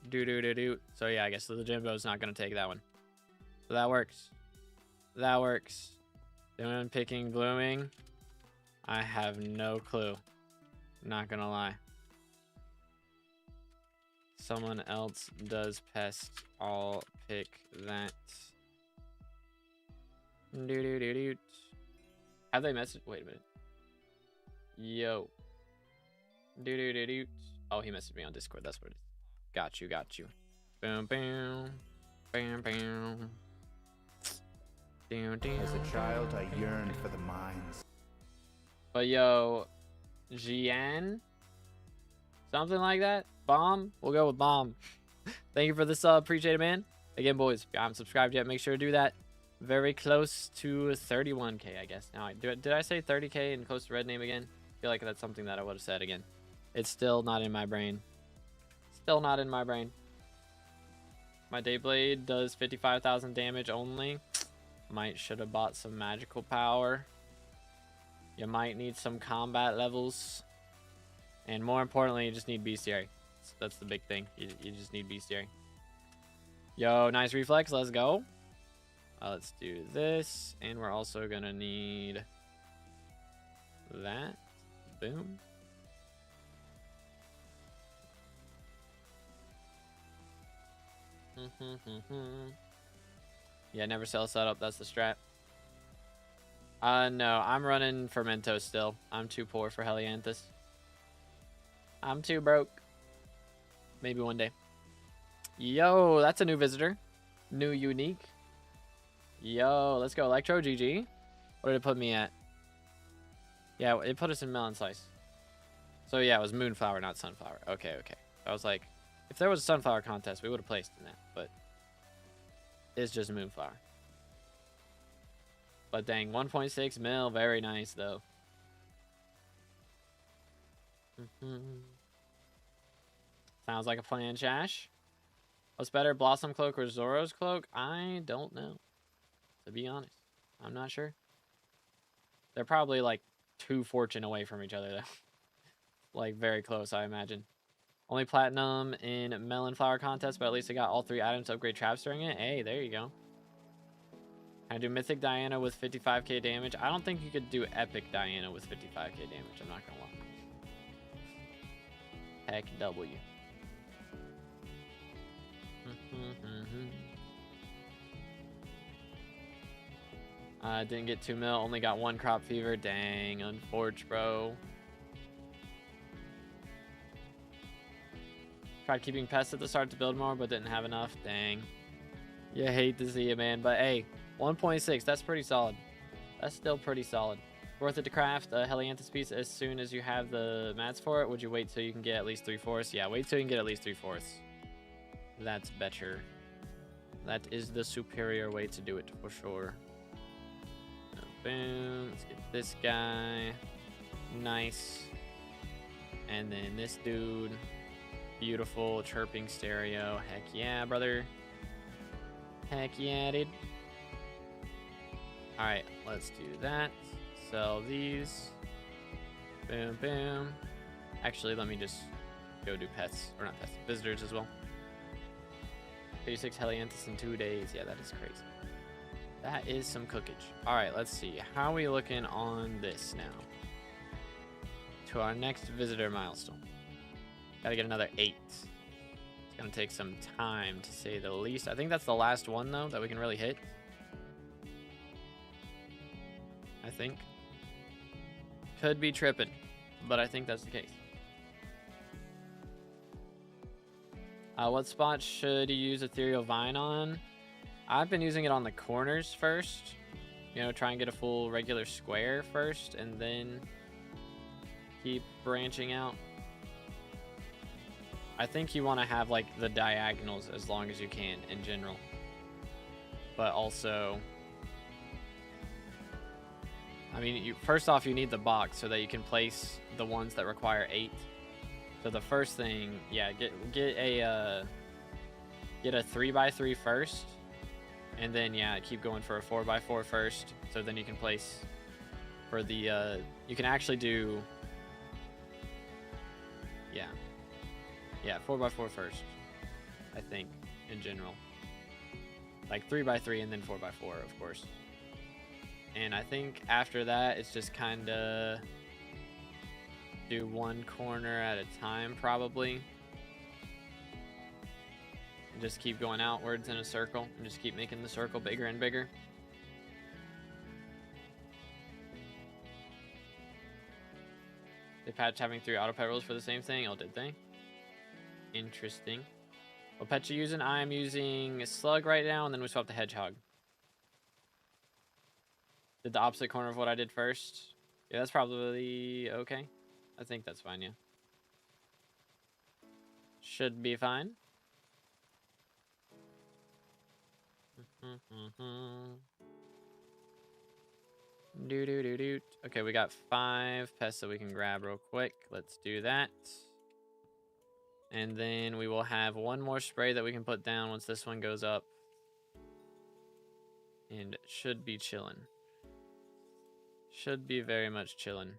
Do. So yeah, I guess the Jimbo's not going to take that one. So that works. That works. Doing picking blooming. I have no clue. Not gonna lie. someone else does Pest, I'll pick that. Have they messaged? Wait a minute. Yo. Oh, he messaged me on Discord. That's what it is. Got you, got you. Boom, boom. Bam, bam. As a child, I yearned for the mines. But yo, Jian? Something like that? Bomb? We'll go with Bomb. Thank you for the sub. Appreciate it, man. Again, boys, if you haven't subscribed yet, make sure to do that. Very close to 31K, I guess. Now, did I say 30K and close to red name again? I feel like that's something that I would have said again. It's still not in my brain. Still not in my brain. My Dayblade does 55,000 damage only. Might should have bought some magical power. You might need some combat levels. And more importantly, you just need bestiary. That's the big thing. You just need bestiary. Yo, nice reflex. Let's go. Let's do this. And we're also going to need that. Boom. Yeah, never sell setup. That's the strat. No, I'm running Fermento still. I'm too poor for Helianthus. I'm too broke. Maybe one day. Yo, that's a new visitor. New unique. Yo, let's go. Electro GG. What did it put me at? Yeah, it put us in Melon Slice. So yeah, it was Moonflower, not Sunflower. Okay, okay. I was like, if there was a Sunflower contest, we would have placed in that. But it's just Moonflower. But dang, 1.6 mil. Very nice, though. Sounds like a plan, Shash. What's better, Blossom Cloak or Zoro's Cloak? I don't know. To be honest, I'm not sure. They're probably like 2 fortune away from each other, though. Like very close, I imagine. Only platinum in Melon Flower contest, but at least I got all 3 items to upgrade traps during it. Hey, there you go. Can I do Mythic Diana with 55k damage? I don't think you could do Epic Diana with 55k damage. I'm not gonna lie. Heck W. Didn't get 2 mil. Only got 1 crop fever. Dang, unfortunate, bro. Tried keeping Pest at the start to build more, but didn't have enough. Dang. You hate to see it, man. But hey, 1.6. That's pretty solid. That's still pretty solid. Worth it to craft a Helianthus piece as soon as you have the mats for it? Would you wait till you can get at least 3/4? Yeah, wait till you can get at least 3/4. That's better. That is the superior way to do it for sure. Boom. Let's get this guy. Nice. And then this dude. Beautiful chirping stereo. Heck yeah, brother. Heck yeah, dude. Alright, let's do that. Sell these. Boom, boom. Actually, let me just go do pets. Or not pets, visitors as well. 36 Helianthus in 2 days. Yeah, that is crazy. That is some cookage. Alright, let's see. How are we looking on this now? To our next visitor milestone. Gotta get another 8. It's gonna take some time, to say the least. I think that's the last one, though, that we can really hit. I think. Could be tripping, but I think that's the case. What spot should you use Ethereal Vine on? I've been using it on the corners first. You know, try and get a full regular square first, and then keep branching out. I think you want to have like the diagonals as long as you can in general. But also, I mean, first off, you need the box so that you can place the ones that require 8. So the first thing, yeah, get a 3x3 first, and then yeah, keep going for a 4x4 first. So then you can place for the you can actually do yeah 4x4 first, I think, in general. Like 3x3 and then 4x4, of course. And I think after that, it's just kind of do one corner at a time, probably. And just keep going outwards in a circle. And just keep making the circle bigger and bigger. They patched having 3 auto pet rules for the same thing? Oh, did they? Interesting. What pet you using? I'm using a slug right now, and then we swap the hedgehog. Did the opposite corner of what I did first. Yeah, that's probably okay. I think that's fine, yeah. Should be fine. Okay, we got 5 pests that we can grab real quick. Let's do that. And then we will have 1 more spray that we can put down once this one goes up. And it should be chilling. Should be very much chilling.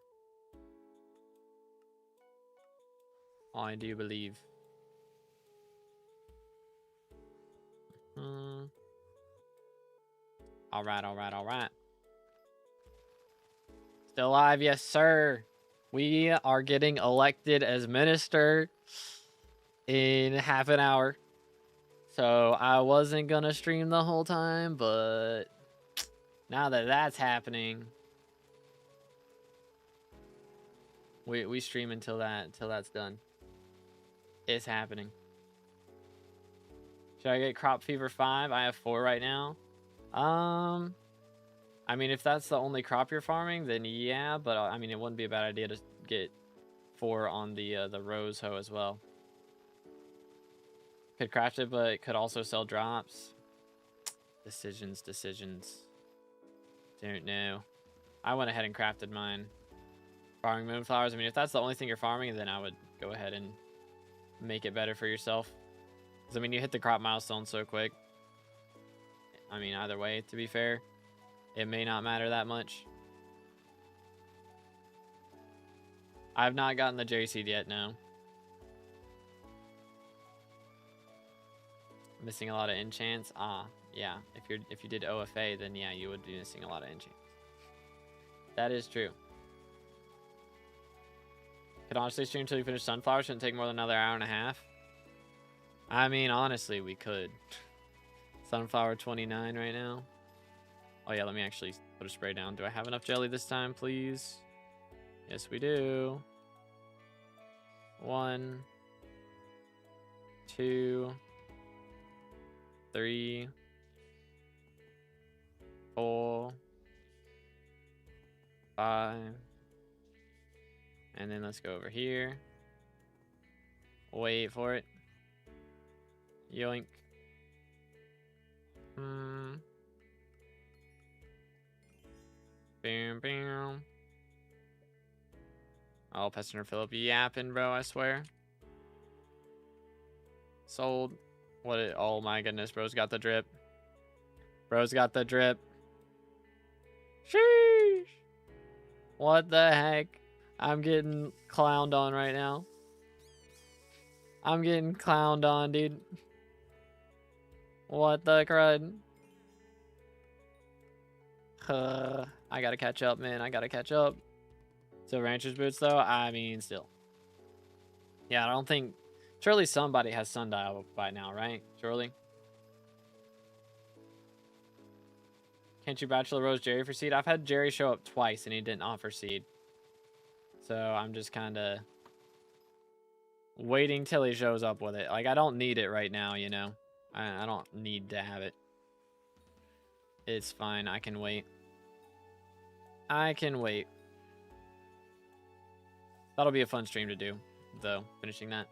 I do believe. Alright, alright, alright. Still alive, yes, sir. We are getting elected as minister in half an hour. So I wasn't gonna stream the whole time, but now that that's happening, we stream until that's done. It's happening. Should I get crop fever 5? I have 4 right now. I mean, if that's the only crop you're farming, then yeah, but I mean, it wouldn't be a bad idea to get 4 on the rose hoe as well. Could craft it, but could also sell drops. Decisions. Don't know. I went ahead and crafted mine. Farming moonflowers. I mean, if that's the only thing you're farming, then I would go ahead and make it better for yourself. Because, I mean, you hit the crop milestone so quick. I mean, either way, to be fair, it may not matter that much. I've not gotten the Jerry seed yet, no. Missing a lot of enchants. Yeah. If you did OFA, then yeah, you would be missing a lot of enchants. That is true. Could honestly stream until you finish sunflower. Shouldn't take more than another hour and a half. I mean, honestly, we could. Sunflower 29 right now. Oh yeah, let me actually put a spray down. Do I have enough jelly this time, please? Yes, we do. 1, 2, 3, 4, 5. And then let's go over here. Wait for it. Yoink. Bam, bam. Oh, Pester Phillip yapping, bro, I swear. Sold. Oh my goodness, bro's got the drip. Bro's got the drip. Sheesh. What the heck? I'm getting clowned on right now. I'm getting clowned on, dude. What the crud? I gotta catch up, man. I gotta catch up. So rancher's boots, though? I mean, still. Yeah, I don't think... Surely somebody has sundial by now, right? Surely. Can't you bachelor rose Jerry for seed? I've had Jerry show up twice and he didn't offer seed. So I'm just kind of waiting till he shows up with it. Like, I don't need it right now, you know? I don't need to have it. It's fine. I can wait. I can wait. That'll be a fun stream to do, though, finishing that.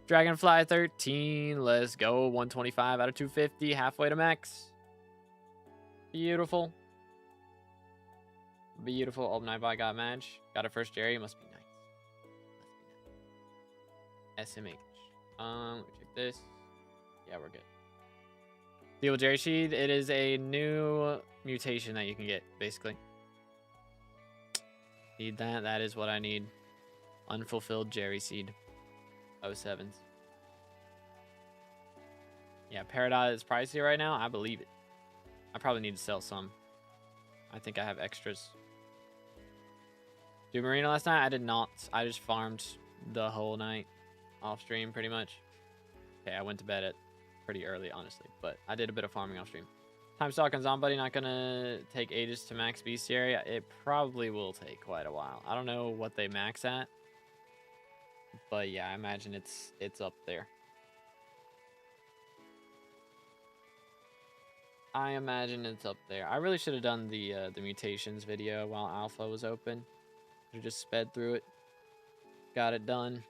Dragonfly 13. Let's go. 125 out of 250. Halfway to max. Beautiful. Beautiful. Oh, Nightbot got match. Got a first Jerry. Must be nice. SMH. Let me check this. Yeah, we're good. Deal with Jerry Seed. It is a new mutation that you can get, basically. Need that. That is what I need. Unfulfilled Jerry Seed. 07s. Yeah, Paradise is pricey right now. I believe it. I probably need to sell some. I think I have extras. Do Marina last night? I did not. I just farmed the whole night off stream pretty much. okay. I went to bed at pretty early, honestly, but I did a bit of farming off stream. Time stock on Zombuddy, not gonna take ages to max bestiary. It probably will take quite a while. I don't know what they max at, but yeah, I imagine it's up there. I imagine it's up there. I really should have done the mutations video while alpha was open. Should have just sped through it. Got it done.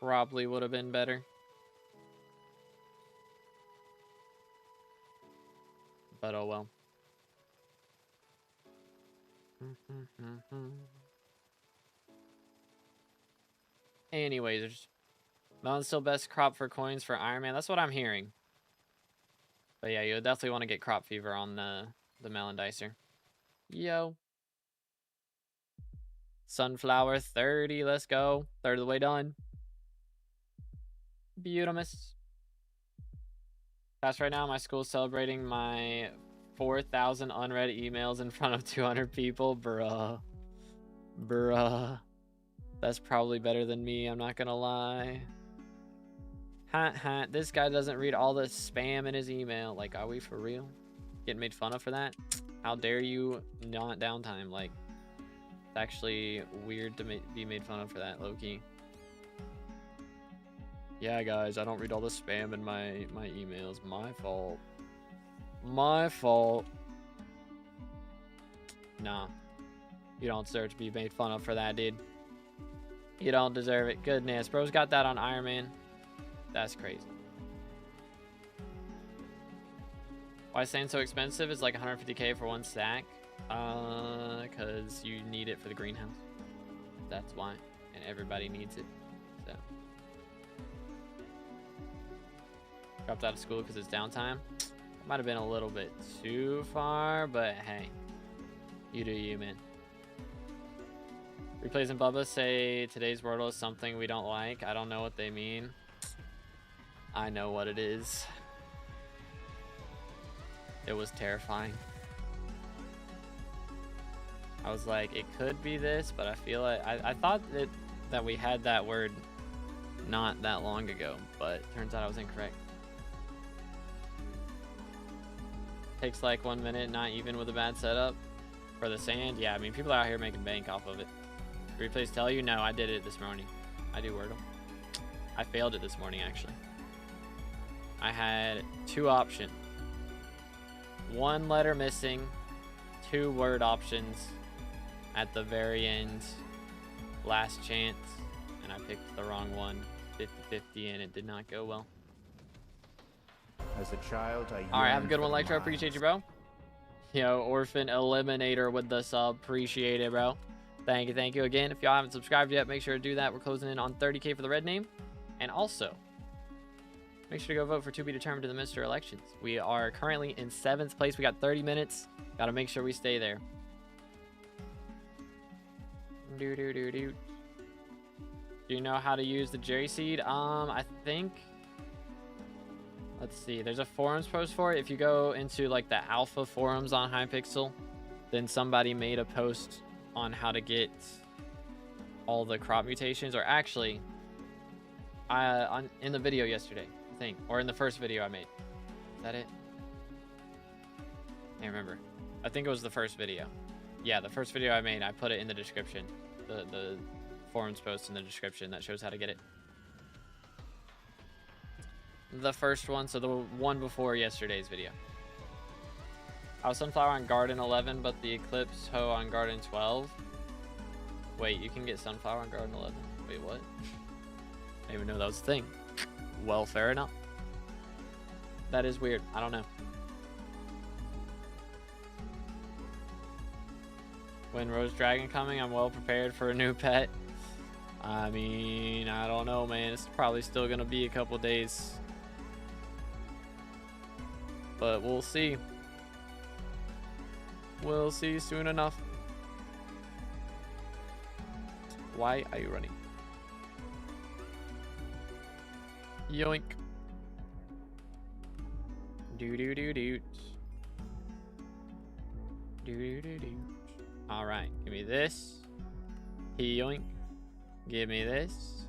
Probably would have been better. But oh well. Anyways, there's melon's still best crop for coins for Iron Man. That's what I'm hearing. But yeah, you'll definitely want to get crop fever on the melon dicer. Yo. Sunflower 30. Let's go. Third of the way done. Beautiful. That's right now. My school's celebrating my 4,000 unread emails in front of 200 people. Bruh. Bruh. That's probably better than me. I'm not gonna lie. This guy doesn't read all the spam in his email. Like, are we for real? Getting made fun of for that? How dare you not downtime? Like, it's actually weird to be made fun of for that, low-key. Yeah, guys, I don't read all the spam in my emails. My fault. My fault. Nah. You don't deserve to be made fun of for that, dude. You don't deserve it. Goodness. Bro's got that on Iron Man. That's crazy. Why is sand so expensive? It's like 150k for one stack. Because you need it for the greenhouse. That's why. And everybody needs it. So. Dropped out of school because it's downtime. Might have been a little bit too far, but hey. You do you, man. Replays and Bubba say today's Wordle is something we don't like. I don't know what they mean. I know what it is. It was terrifying. I was like, it could be this, but I feel like I thought that we had that word not that long ago, but turns out I was incorrect. Takes like 1 minute, not even with a bad setup. For the sand, yeah, I mean, people are out here making bank off of it. Replays tell you? No, I did it this morning. I do Wordle. I failed it this morning, actually. I had 2 options. 1 letter missing, 2 word options at the very end. Last chance, and I picked the wrong one. 50-50, and it did not go well. As a child, I All right, have a good one, Electro. Appreciate you, bro. Yo, Orphan Eliminator with the sub. Appreciate it, bro. Thank you again. If y'all haven't subscribed yet, make sure to do that. We're closing in on 30k for the red name. And also, make sure to go vote for to be determined in the Mr. Elections. We are currently in 7th place. We got 30 minutes. Got to make sure we stay there. Do you know how to use the Jerry seed? I think... Let's see. There's a forums post for it. If you go into like the alpha forums on Hypixel, then somebody made a post on how to get all the crop mutations. Or actually, in the video yesterday, I think, or in the first video I made. Is that it? I can't remember. I think it was the first video. Yeah, the first video I made, I put it in the description. The forums post in the description that shows how to get it. The first one, so the one before yesterday's video. I was Sunflower on Garden 11, but the Eclipse Hoe on Garden 12. Wait, you can get Sunflower on Garden 11? Wait, what? I didn't even know that was a thing. Well, fair enough. That is weird. I don't know. When Rose Dragon coming, I'm well prepared for a new pet. I mean, I don't know, man. It's probably still going to be a couple days. But we'll see. We'll see soon enough. Why are you running? Yoink. Do. Do. All right, give me this. Yoink. Give me this.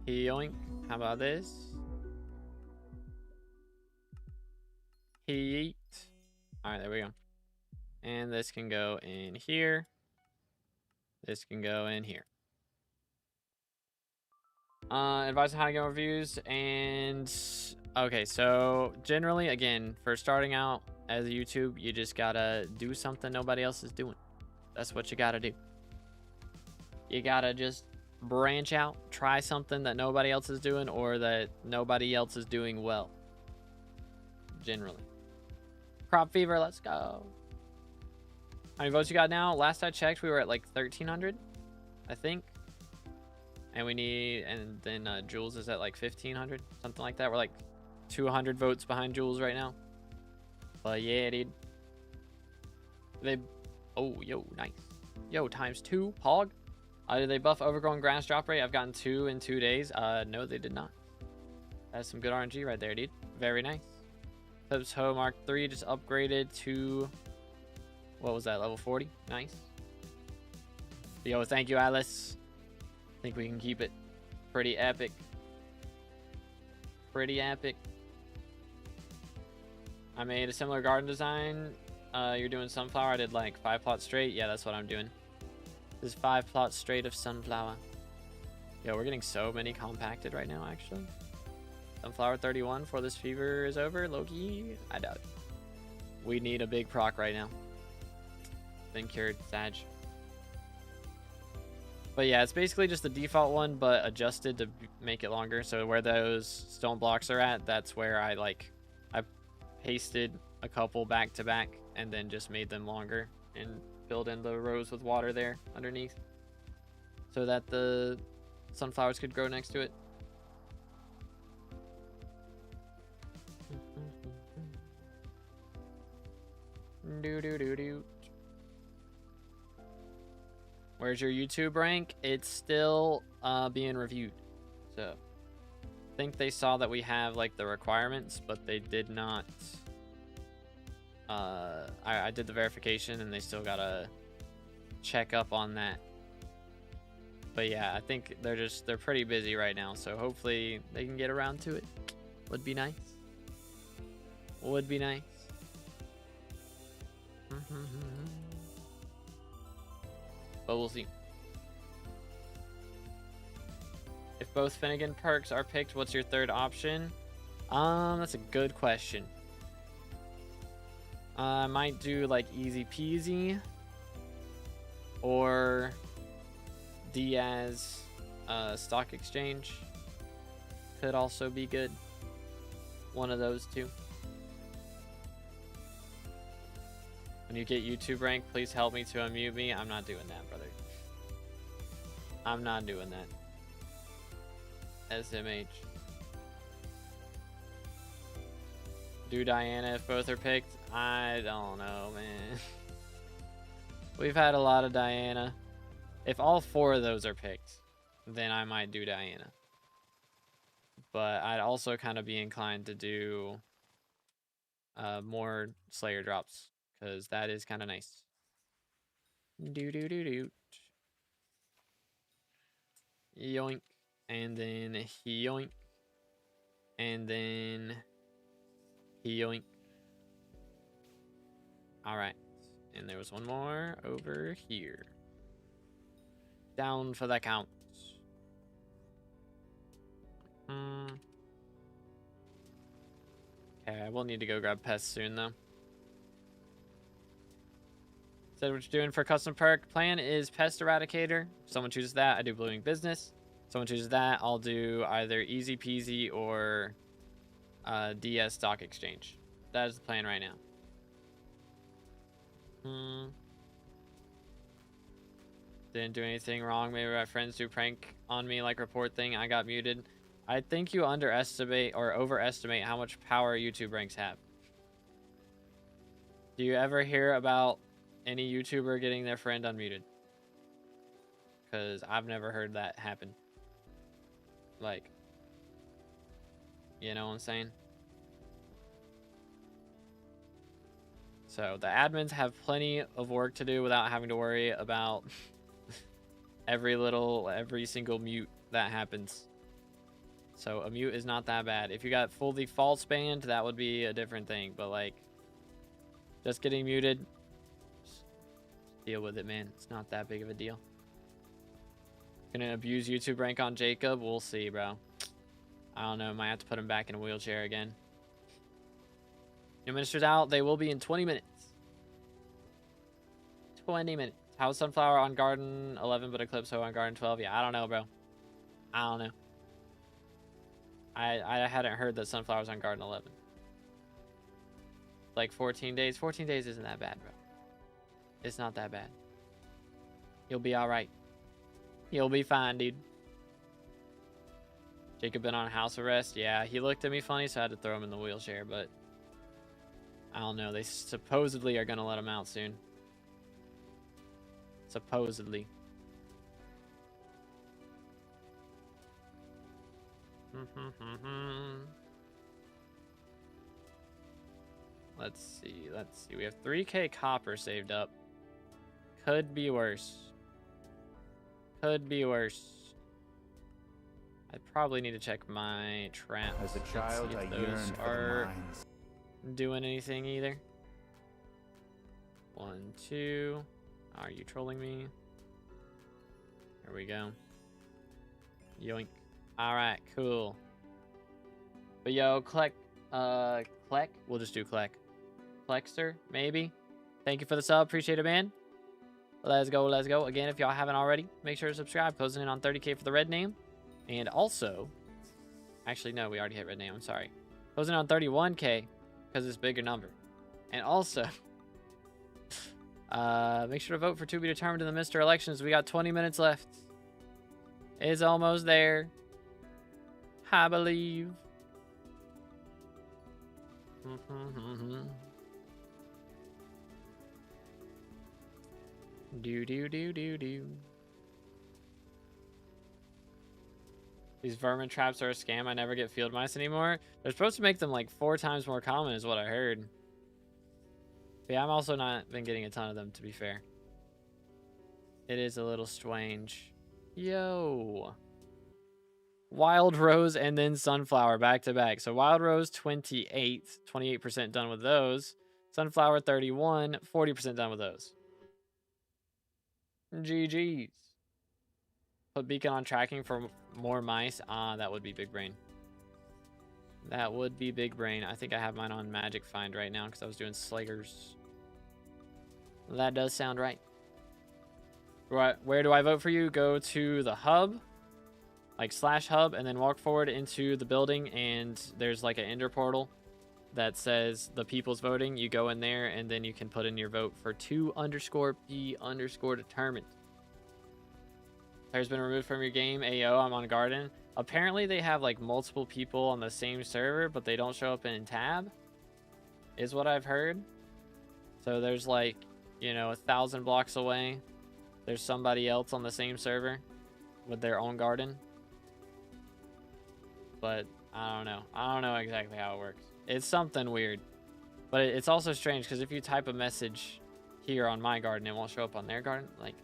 Yoink. How about this? Heat. Alright, there we go. And this can go in here. This can go in here. Advice on how to get reviews. And okay, so generally, again, for starting out as a YouTube, you just gotta do something nobody else is doing. That's what you gotta do. You gotta just branch out, try something that nobody else is doing or that nobody else is doing well. Generally. Crop Fever, let's go. How many votes you got now? Last I checked, we were at like 1,300, I think. And we need, and then Jules is at like 1,500, something like that. We're like 200 votes behind Jules right now. But yeah, dude. Oh, yo, nice. Yo, ×2, Pog. Did they buff overgrown grass drop rate? I've gotten 2 in 2 days. No, they did not. That's some good RNG right there, dude. Very nice. Eclipse Ho Mark 3 just upgraded to, what was that, level 40? Nice. Yo, thank you, Alice. I think we can keep it pretty epic. Pretty epic. I made a similar garden design. You're doing sunflower. I did like 5 plots straight. Yeah, that's what I'm doing. This is 5 plots straight of sunflower. Yo, we're getting so many compacted right now, actually. Sunflower 31 before this fever is over. Loki, I doubt it. We need a big proc right now. Been cured, Sag. But yeah, it's basically just the default one, but adjusted to make it longer. So where those stone blocks are at, that's where I pasted a couple back to back and then just made them longer and filled in the rows with water there underneath so that the sunflowers could grow next to it. Where's your YouTube rank? It's still being reviewed. So I think they saw that we have like the requirements, but they did not. I did the verification and they still gotta check up on that. But yeah, I think they're pretty busy right now, so hopefully they can get around to it. Would be nice. Would be nice. But we'll see. If both Finnegan perks are picked, what's your third option? That's a good question. I might do like easy peasy or Diaz stock exchange. Could also be good. One of those two. When you get YouTube rank, please help me to unmute me. I'm not doing that, brother. I'm not doing that. SMH. Do Diana if both are picked? I don't know, man. We've had a lot of Diana. If all 4 of those are picked, then I might do Diana. But I'd also kind of be inclined to do more Slayer drops, because that is kind of nice. Do. Yoink. And then yoink. And then yoink. Alright. And there was one more over here. Down for the count. Okay, I will need to go grab Pest soon, though. Said what you're doing for custom perk. Plan is Pest Eradicator. If someone chooses that, I do Blooming Business. If someone chooses that, I'll do either Easy Peasy or DS Stock Exchange. That is the plan right now. Didn't do anything wrong. Maybe my friends do prank on me like report thing. I got muted. I think you underestimate or overestimate how much power YouTube ranks have. Do you ever hear about any YouTuber getting their friend unmuted? Because I've never heard that happen. Like, you know what I'm saying? So the admins have plenty of work to do without having to worry about every single mute that happens. So a mute is not that bad. If you got fully false banned, that would be a different thing. But like, just getting muted, just deal with it, man. It's not that big of a deal. Gonna abuse YouTube rank on Jacob? We'll see, bro. I don't know. Might have to put him back in a wheelchair again. New ministers out. They will be in 20 minutes. 20 minutes. How's Sunflower on Garden 11, but Eclipse on Garden 12? Yeah, I don't know, bro. I don't know. I hadn't heard that Sunflower's on Garden 11. Like 14 days. 14 days isn't that bad, bro. It's not that bad. You'll be all right. You'll be fine, dude. Jacob been on house arrest? Yeah, he looked at me funny, so I had to throw him in the wheelchair, but I don't know. They supposedly are going to let him out soon. Supposedly. Let's see. We have 3K copper saved up. Could be worse. Could be worse. I probably need to check my traps. As a child, I yearned for the mines. Doing anything either. 1, 2. Are you trolling me? There we go. Yoink. Alright, cool. But yo, Kleck. We'll just do Kleck. Klexter, maybe? Thank you for the sub. Appreciate it, man. Let's go, let's go. Again, if y'all haven't already, make sure to subscribe. Closing in on 30K for the red name. And also, actually, no, we already hit red name. I'm sorry. Closing in on 31K because it's a bigger number. And also, make sure to vote for to be determined in the Mr. Elections. We got 20 minutes left. It's almost there. I believe. Do. These vermin traps are a scam. I never get field mice anymore. They're supposed to make them like 4 times more common is what I heard. But yeah, I'm also not been getting a ton of them, to be fair. It is a little strange. Yo. Wild Rose and then Sunflower back to back. So Wild Rose 28% done with those. Sunflower 31, 40% done with those. GG's. Put beacon on tracking for more mice. That would be big brain. That would be big brain. I think I have mine on magic find right now because I was doing Slayers. That does sound right. Where do I vote for you? Go to the hub, like /hub, and then walk forward into the building, and there's like an ender portal that says the people's voting. You go in there, and then you can put in your vote for 2_P_determined. Player's been removed from your game. AO, I'm on Garden. Apparently, they have like multiple people on the same server, but they don't show up in tab, is what I've heard. So there's like, you know, 1,000 blocks away, there's somebody else on the same server with their own garden. But I don't know. I don't know exactly how it works. It's something weird. But it's also strange because if you type a message here on my garden, it won't show up on their garden. Like,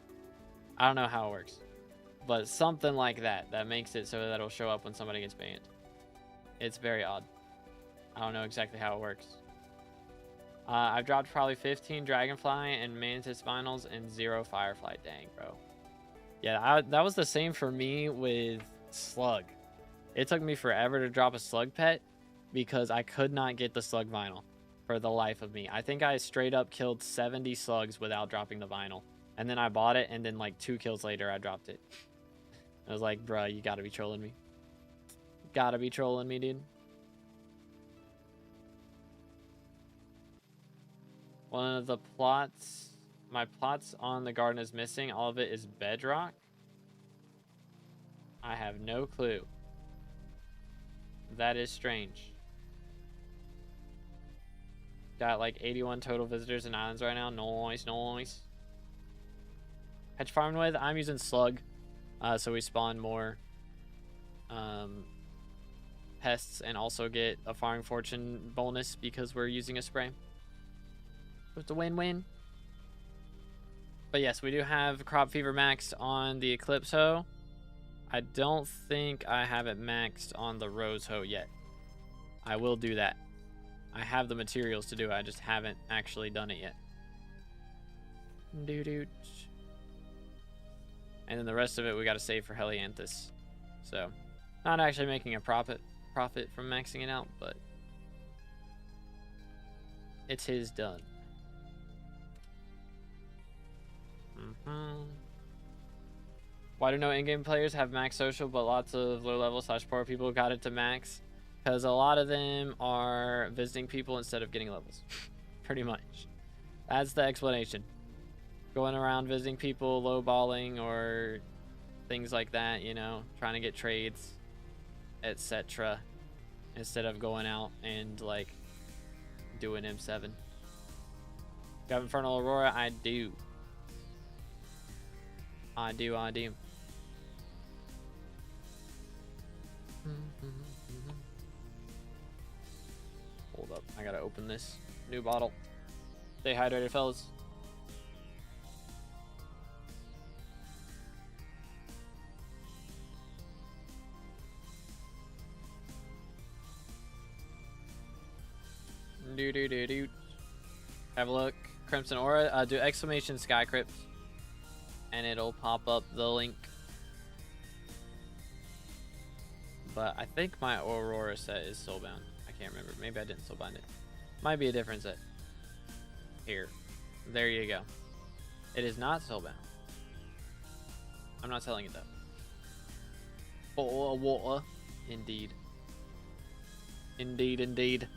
I don't know how it works. But something like that makes it so that it'll show up when somebody gets banned. It's very odd. I don't know exactly how it works. I've dropped probably 15 Dragonfly and Mantis Vinyls and 0 Firefly. Dang, bro. Yeah, that was the same for me with Slug. It took me forever to drop a Slug pet because I could not get the Slug Vinyl for the life of me. I think I straight up killed 70 slugs without dropping the Vinyl. And then I bought it, and then like 2 kills later, I dropped it. I was like, bruh, you gotta be trolling me. Gotta be trolling me, dude. One of the plots, my plots on the garden is missing. All of it is bedrock. I have no clue. That is strange. Got like 81 total visitors and islands right now. Nice, nice. Hedge farming with, I'm using Slug. So we spawn more pests and also get a farming fortune bonus because we're using a spray. It's a win-win. But yes, we do have Crop Fever Max on the Eclipse hoe. I don't think I have it maxed on the rose hoe yet. I will do that. I have the materials to do it. I just haven't actually done it yet. Doo-doo. And then the rest of it we got to save for Helianthus. So, not actually making a profit from maxing it out, but it's his done. Why do no in-game players have max social, but lots of low-level / poor people got it to max? Because a lot of them are visiting people instead of getting levels. Pretty much. That's the explanation. Going around visiting people, lowballing, or things like that, you know, trying to get trades, etc. Instead of going out and, like, doing M7. Do you have Infernal Aurora? I do. I do. Hold up, I gotta open this new bottle. Stay hydrated, fellas. Do. Have a look. Crimson Aura. Do exclamation Sky Crypt, and it'll pop up the link. But I think my Aurora set is soulbound. I can't remember. Maybe I didn't soulbind it. Might be a different set. Here. There you go. It is not soulbound. I'm not telling it though. Bottle of water. Indeed. Indeed.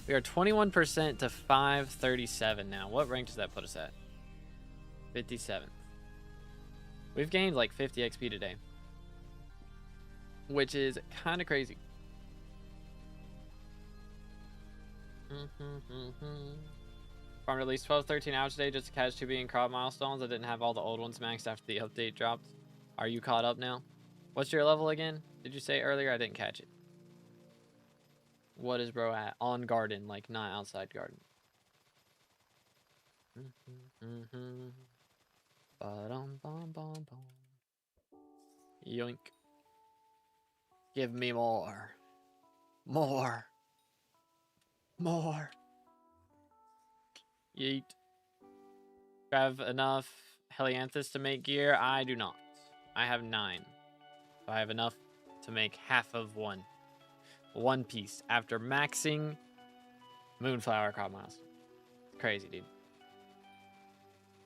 We are 21% to 537 now. What rank does that put us at? 57th. We've gained like 50 XP today, which is kind of crazy. Farmed at least 12-13 hours today just to catch 2B and crop milestones. I didn't have all the old ones maxed after the update dropped. Are you caught up now? What's your level again? Did you say earlier? I didn't catch it. What is bro at? On garden, like not outside garden. Yoink. Give me more. More. Yeet. Do I have enough Helianthus to make gear? I do not. I have 9. So I have enough to make half of one. One piece after maxing Moonflower crop miles. Crazy, dude.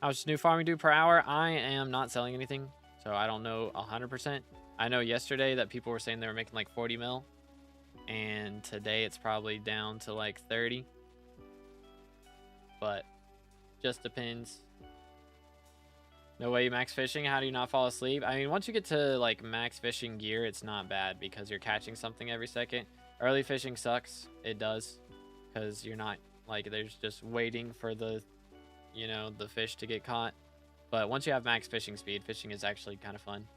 How much new farming do per hour? I am not selling anything, so I don't know 100%. I know yesterday that people were saying they were making like 40 mil, and today it's probably down to like 30. But just depends. No way you max fishing. How do you not fall asleep? I mean, once you get to like max fishing gear, it's not bad because you're catching something every second. Early fishing sucks. It does, because you're not like there's just waiting for the, you know, the fish to get caught. But once you have max fishing speed, fishing is actually kind of fun.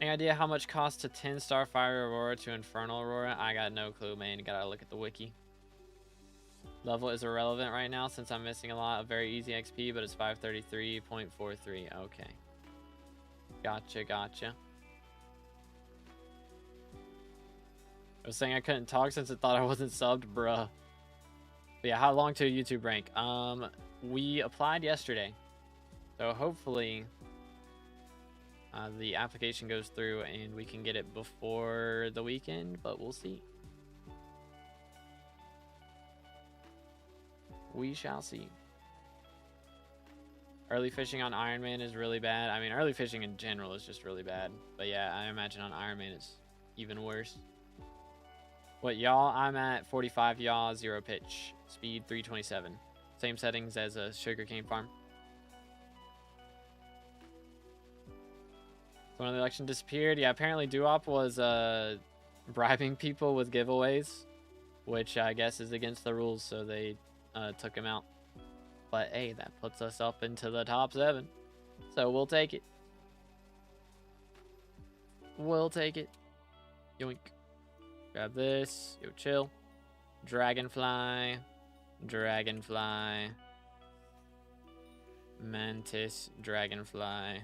Any idea how much costs to 10-star Fire Aurora to Infernal Aurora? I got no clue, man. You gotta look at the wiki. Level is irrelevant right now since I'm missing a lot of very easy XP, but it's 533.43. Okay. Gotcha. I was saying I couldn't talk since it thought I wasn't subbed, bruh. But yeah, how long to YouTube rank? We applied yesterday, so hopefully the application goes through and we can get it before the weekend, but we'll see. We shall see. Early fishing on Iron Man is really bad. I mean, early fishing in general is just really bad. But yeah, I imagine on Iron Man it's even worse. What y'all? I'm at 45 yaw, 0 pitch, speed 327. Same settings as a sugarcane farm. So when the election disappeared, yeah, apparently Duop was bribing people with giveaways, which I guess is against the rules, so they took him out. But hey, that puts us up into the top 7, so we'll take it. We'll take it. Yoink. Grab this. Yo, chill. Dragonfly. Mantis. Dragonfly.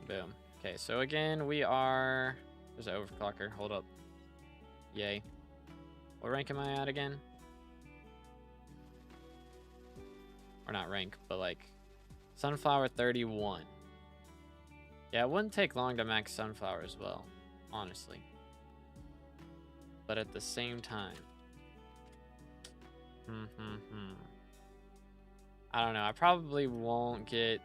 Boom. Okay, so again, we are... There's an overclocker. Hold up. Yay. What rank am I at again? Or not rank, but like... Sunflower 31. Yeah, it wouldn't take long to max Sunflower as well, honestly. But at the same time... I don't know. I probably won't get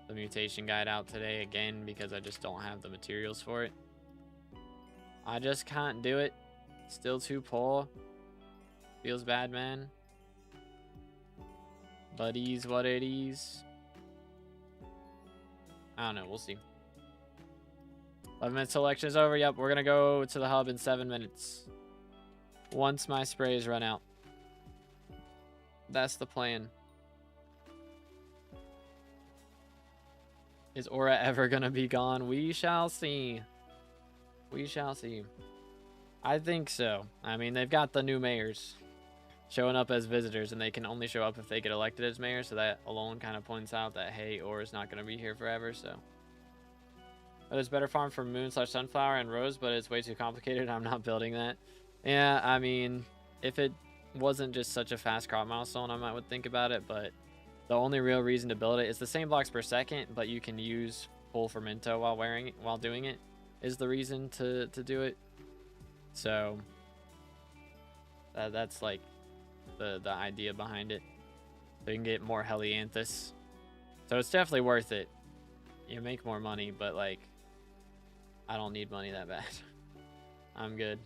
the mutation guide out today again because I just don't have the materials for it. I just can't do it. Still too poor. Feels bad, man. But is what it is. I don't know. We'll see. 11-minute selection is over. Yep, we're going to go to the hub in 7 minutes. Once my sprays run out. That's the plan. Is Aura ever going to be gone? We shall see. We shall see. I think so. I mean, they've got the new mayors showing up as visitors, and they can only show up if they get elected as mayor, so that alone kind of points out that, hey, Aura's not going to be here forever, so. But it's better farm for Moon/Sunflower and Rose, but it's way too complicated. I'm not building that. Yeah, I mean, if it wasn't just such a fast crop milestone, I would think about it, but the only real reason to build it is the same blocks per second, but you can use full fermento while doing it is the reason to do it. So that's like the idea behind it. So you can get more Helianthus. So it's definitely worth it. You make more money, but like I don't need money that bad. I'm good.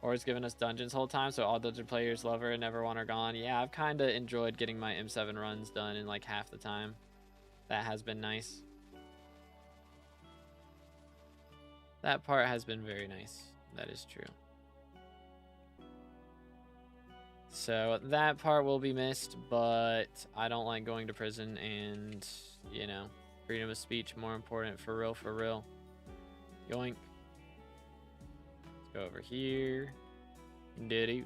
Or it's given us dungeons whole time, so all dungeon players love her and never want her gone. Yeah, I've kind of enjoyed getting my M7 runs done in like half the time. That has been nice. That part has been very nice. That is true. So that part will be missed, but I don't like going to prison, and, you know, freedom of speech more important, for real, for real. Yoink. Let's go over here. Diddy.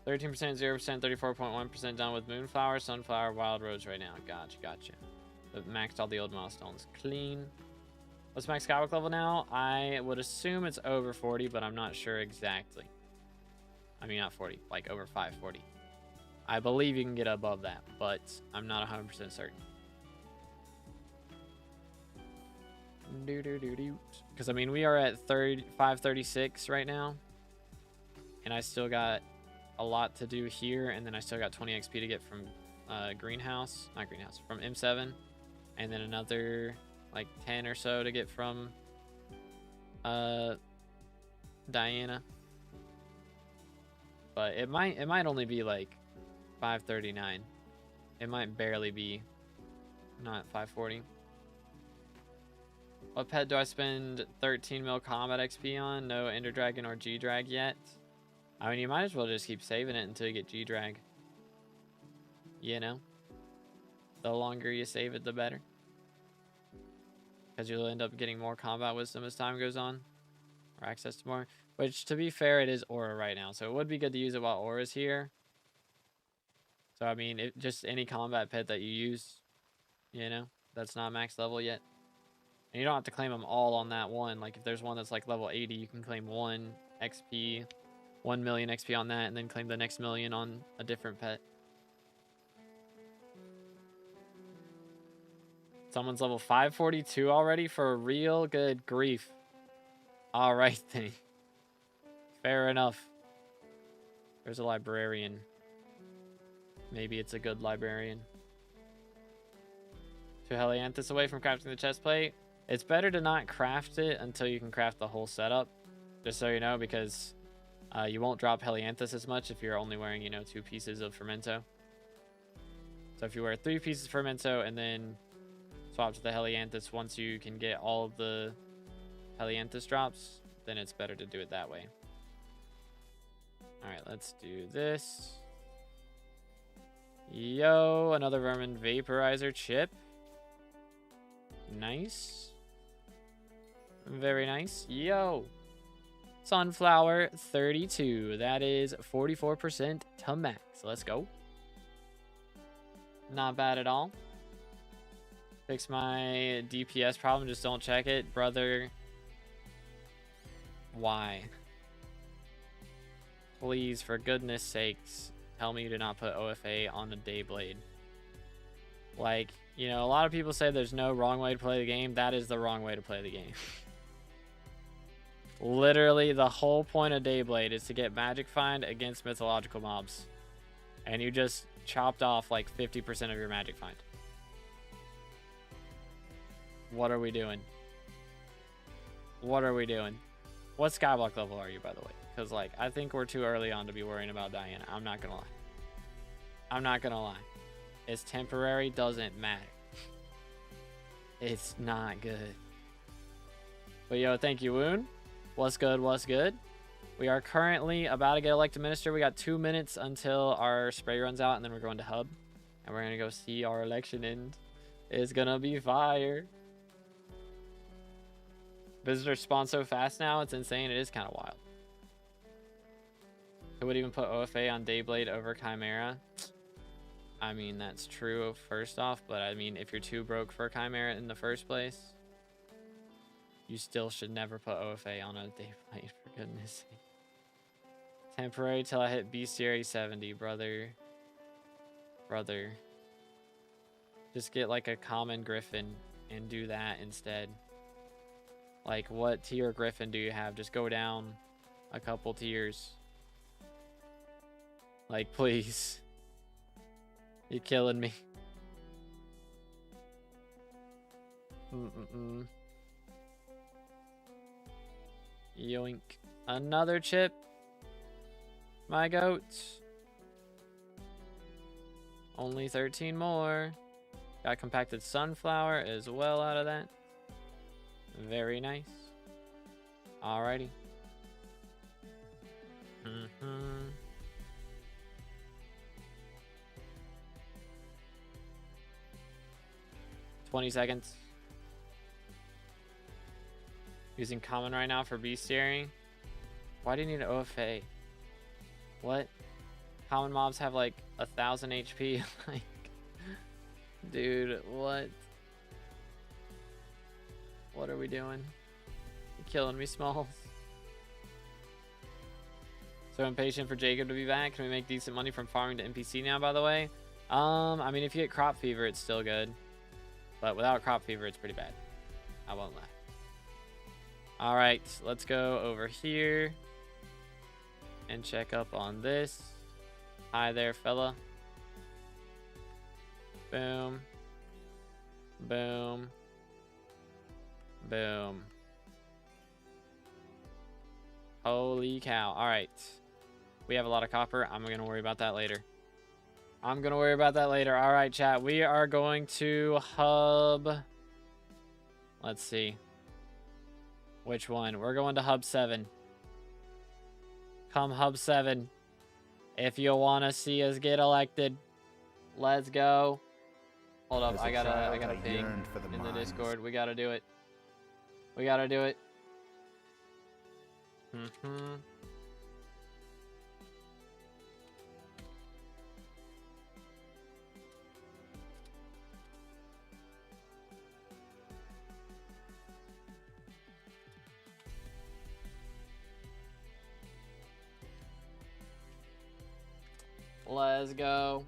13%, 0%, 34.1% done with Moonflower, Sunflower, Wild Rose right now. Gotcha. I've maxed all the old milestones clean. What's max SkyBlock level now? I would assume it's over 40, but I'm not sure exactly. I mean, not 40, like over 540. I believe you can get above that, but I'm not 100% certain. Because I mean, we are at 536 right now, and I still got a lot to do here, and then I still got 20 XP to get from from M7, and then another like 10 or so to get from Diana. But it might only be like 539. It might barely be, not 540. What pet do I spend 13 mil combat XP on? No Ender Dragon or G Drag yet. I mean, you might as well just keep saving it until you get G Drag. You know? The longer you save it, the better. Because you'll end up getting more combat wisdom as time goes on. Or access to more. Which, to be fair, it is Aura right now. So it would be good to use it while Aura's here. So, I mean, just any combat pet that you use, you know, that's not max level yet. And you don't have to claim them all on that one. Like, if there's one that's like level 80, you can claim 1 XP, 1 million XP on that, and then claim the next million on a different pet. Someone's level 542 already? For real? Good grief. Alright then. Fair enough. There's a librarian. Maybe it's a good librarian. 2 Helianthus away from crafting the chest plate. It's better to not craft it until you can craft the whole setup. Just so you know, because you won't drop Helianthus as much if you're only wearing, you know, 2 pieces of Fermento. So if you wear 3 pieces of Fermento and then swap to the Helianthus once you can get all of the Helianthus drops, then it's better to do it that way. Alright, let's do this. Yo, another Vermin Vaporizer chip. Nice. Very nice. Yo. Sunflower 32. That is 44% to max. Let's go. Not bad at all. Fix my DPS problem. Just don't check it, brother. Why? Please, for goodness sakes, tell me you did not put OFA on a Dayblade. Like, you know, a lot of people say there's no wrong way to play the game. That is the wrong way to play the game. Literally, the whole point of Dayblade is to get Magic Find against mythological mobs. And you just chopped off like 50% of your Magic Find. What are we doing? What are we doing? What Skyblock level are you, by the way? Because, like, I think we're too early on to be worrying about Diana. I'm not going to lie. I'm not going to lie. It's temporary, doesn't matter. It's not good. But, yo, thank you, Woon. What's good? What's good? We are currently about to get elected minister. We got 2 minutes until our spray runs out, and then we're going to hub. And we're going to go see our election end. It's going to be fire. Visitors spawn so fast now. It's insane. It is kind of wild. Who would even put OFA on Dayblade over Chimera? I mean, that's true first off. But, I mean, if you're too broke for Chimera in the first place, you still should never put OFA on a Dayblade, for goodness sake. Temporary till I hit Bestiary 70, brother. Brother. Just get like a common Griffin and do that instead. Like, what tier Griffin do you have? Just go down a couple tiers. Like, please. You're killing me. Yoink. Another chip. My goats. Only 13 more. Got compacted sunflower as well out of that. Very nice. Alrighty. 20 seconds. Using common right now for bestiary. Why do you need an OFA? What? Common mobs have like 1,000 HP. Like, dude, what? What are we doing? You're killing me, Smalls. So impatient for Jacob to be back. Can we make decent money from farming to NPC now, by the way? I mean, if you get crop fever, it's still good. But without crop fever, it's pretty bad. I won't lie. All right, let's go over here and check up on this. Hi there, fella. Boom. Boom. Boom. Holy cow. All right. We have a lot of copper. I'm going to worry about that later. I'm going to worry about that later. All right, chat. We are going to hub. Let's see. Which one? We're going to hub 7. Come hub 7. If you want to see us get elected. Let's go. Hold up. I gotta ping in the Discord. We gotta do it. We gotta do it. Let's go.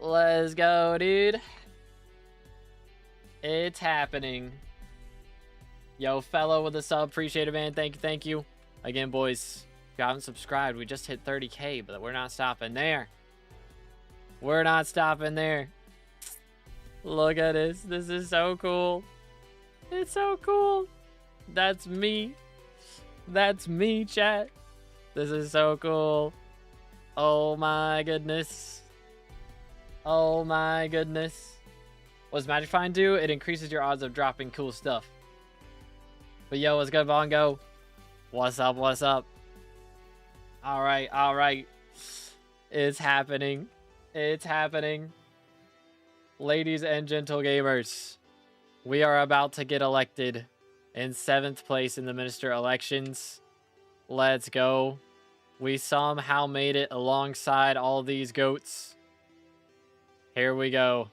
Let's go, dude. It's happening. Yo, fellow with a sub. Appreciate it, man. Thank you, thank you. Again, boys, if you haven't subscribed, we just hit 30K, but we're not stopping there. We're not stopping there. Look at this. This is so cool. It's so cool. That's me. That's me, chat. This is so cool. Oh my goodness. Oh my goodness. What does Magic Find do? It increases your odds of dropping cool stuff. But yo, what's good, Bongo? What's up? What's up? All right, all right. It's happening. It's happening. Ladies and gentle gamers, we are about to get elected in 7th place in the minister elections. Let's go. We somehow made it alongside all these goats. Here we go.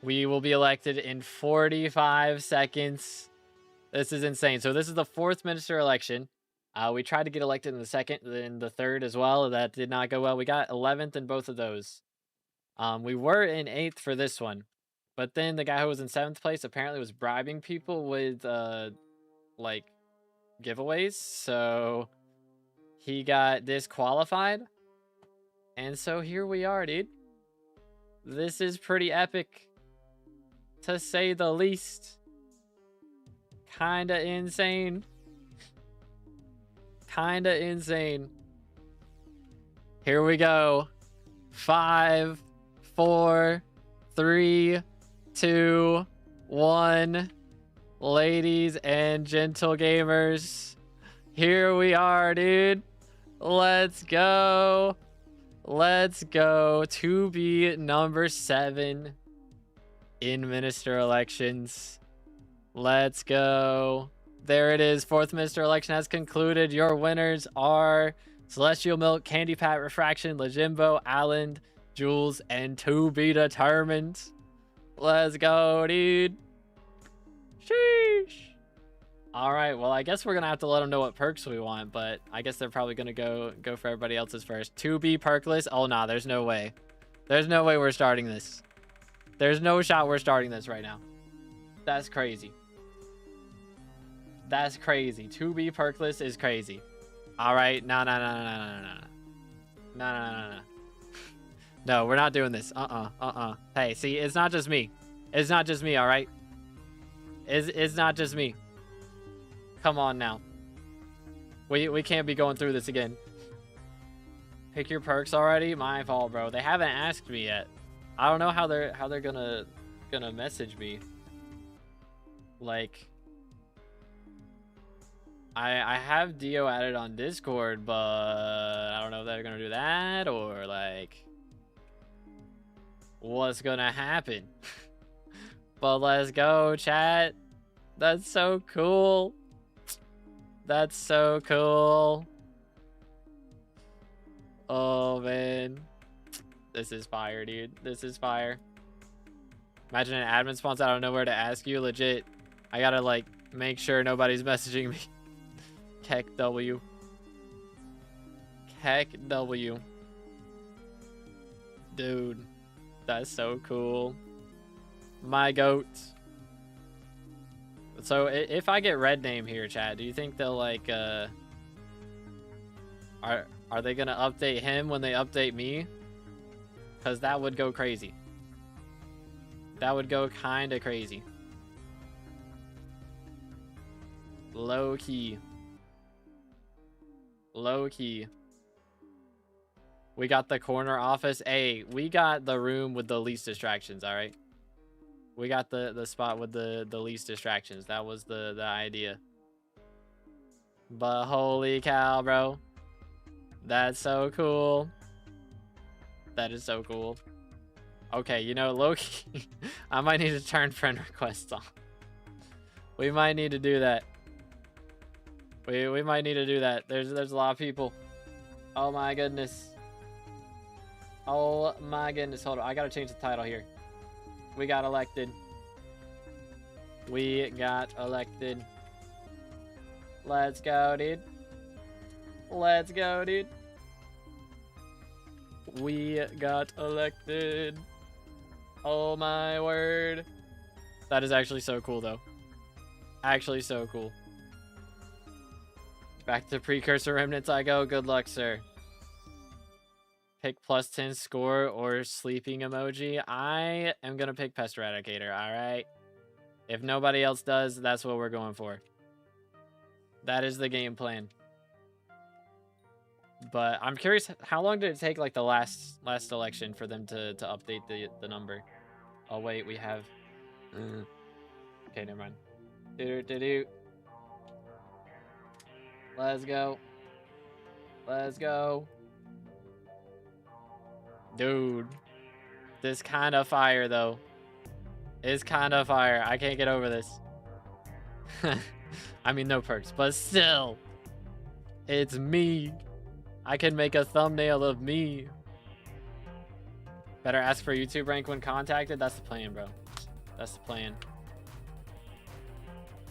We will be elected in 45 seconds. This is insane. So this is the 4th minister election. We tried to get elected in the 2nd, then the 3rd as well. That did not go well. We got 11th in both of those. We were in 8th for this one. But then the guy who was in 7th place apparently was bribing people with, like, giveaways. So he got disqualified. And so here we are, dude. This is pretty epic, to say the least. Kinda insane. Kinda insane. Here we go. 5, 4, 3, 2, 1. Ladies and gentle gamers, here we are, dude. Let's go. Let's go. To be number 7 in minister elections. Let's go. There it is. 4th minister election has concluded. Your winners are Celestial Milk, Candy Pat, Refraction, Lejimbo, Allen, Jules, and to be determined. Let's go, dude. Sheesh. All right, well, I guess we're gonna have to let them know what perks we want, but I guess they're probably gonna go for everybody else's first. To be perkless. Oh nah, there's no way. There's no way we're starting this. There's no shot we're starting this right now. That's crazy. That's crazy. To be perkless is crazy. All right, no. No, we're not doing this. Hey, see, it's not just me. It's not just me, all right? It's not just me. Come on now. We can't be going through this again. Pick your perks already? My fault, bro. They haven't asked me yet. I don't know how they're gonna message me. Like, I have Dio added on Discord, but I don't know if they're gonna do that or like what's gonna happen. But let's go, chat. That's so cool. That's so cool. Oh man, this is fire, dude. This is fire. Imagine an admin spawns out of nowhere to ask you. Legit, I gotta like make sure nobody's messaging me. Keck W. Keck W. Dude, that's so cool. My goat. So if I get red name here, chat, do you think they'll like are they gonna update him when they update me? Because that would go crazy. That would go kind of crazy. Low key. Low key. We got the corner office. Hey, we got the room with the least distractions, all right? We got the spot with the least distractions. That was the idea. But holy cow, bro. That's so cool. That is so cool. Okay, you know, low-key, I might need to turn friend requests on. We might need to do that. We might need to do that. There's a lot of people. Oh my goodness. Oh my goodness. Hold on. I gotta change the title here. We got elected. We got elected. Let's go, dude. Let's go, dude. We got elected. Oh my word. That is actually so cool, though. Actually so cool. Back to precursor remnants I go. Good luck, sir. Pick +10 score or sleeping emoji. I am going to pick Pest Eradicator, alright? If nobody else does, that's what we're going for. That is the game plan. But I'm curious, how long did it take, like, the last election for them to update the number? Oh, wait, we have... Okay, never mind. Do-do-do-do. Let's go. Let's go. Dude. This kind of fire, though. It's kind of fire. I can't get over this. I mean, no perks, but still. It's me. I can make a thumbnail of me. Better ask for YouTube rank when contacted. That's the plan, bro. That's the plan.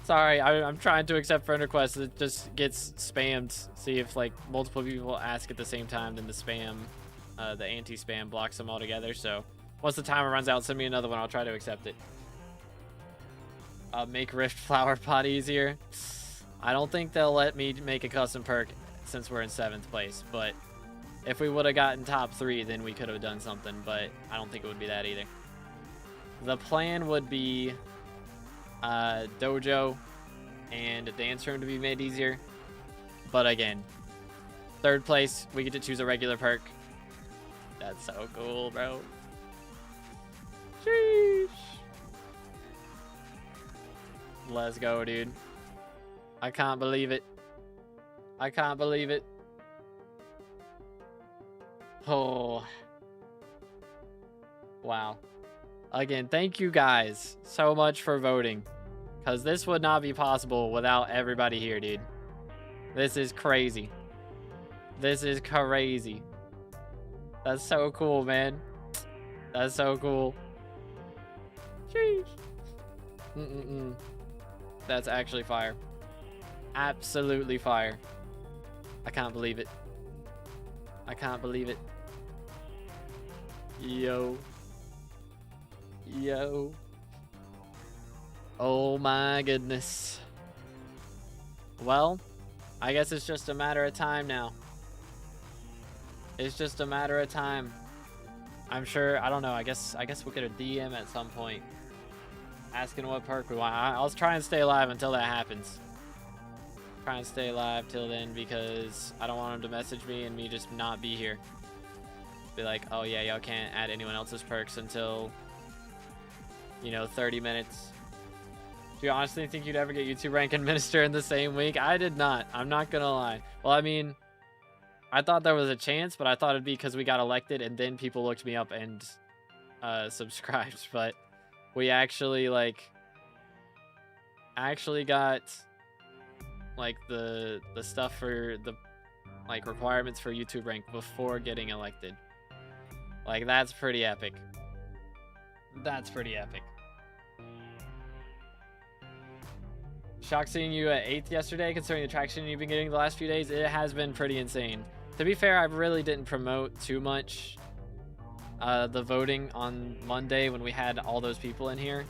Sorry, I'm trying to accept friend requests. It just gets spammed. See if like multiple people ask at the same time, then the spam, the anti-spam blocks them all together. So once the timer runs out, send me another one. I'll try to accept it. Make Rift Flower Pot easier. I don't think they'll let me make a custom perk since we're in 7th place. But if we would have gotten top 3, then we could have done something. But I don't think it would be that either. The plan would be dojo and a dance room to be made easier, but again, 3rd place, we get to choose a regular perk. That's so cool, bro. Sheesh. Let's go, dude. I can't believe it. I can't believe it. Oh, wow. Again, thank you guys so much for voting, because this would not be possible without everybody here, dude. This is crazy. This is crazy. That's so cool, man. That's so cool. Sheesh. That's actually fire. Absolutely fire. I can't believe it. I can't believe it. Yo. Yo. Oh my goodness. Well, I guess it's just a matter of time now. It's just a matter of time. I'm sure, I don't know, I guess we'll get a DM at some point asking what perk we want. I'll try and stay alive until that happens. Try and stay alive till then, because I don't want him to message me and me just not be here. Be like, oh yeah, y'all can't add anyone else's perks until, you know, 30 minutes. Do you honestly think you'd ever get YouTube rank and minister in the same week? I did not. I'm not gonna lie. Well, I mean, I thought there was a chance, but I thought it'd be because we got elected and then people looked me up and subscribed. But we actually got like the stuff for the like requirements for YouTube rank before getting elected. Like, that's pretty epic. That's pretty epic. Shocked seeing you at 8th yesterday, considering the traction you've been getting the last few days. It has been pretty insane. To be fair, I really didn't promote too much the voting on Monday when we had all those people in here.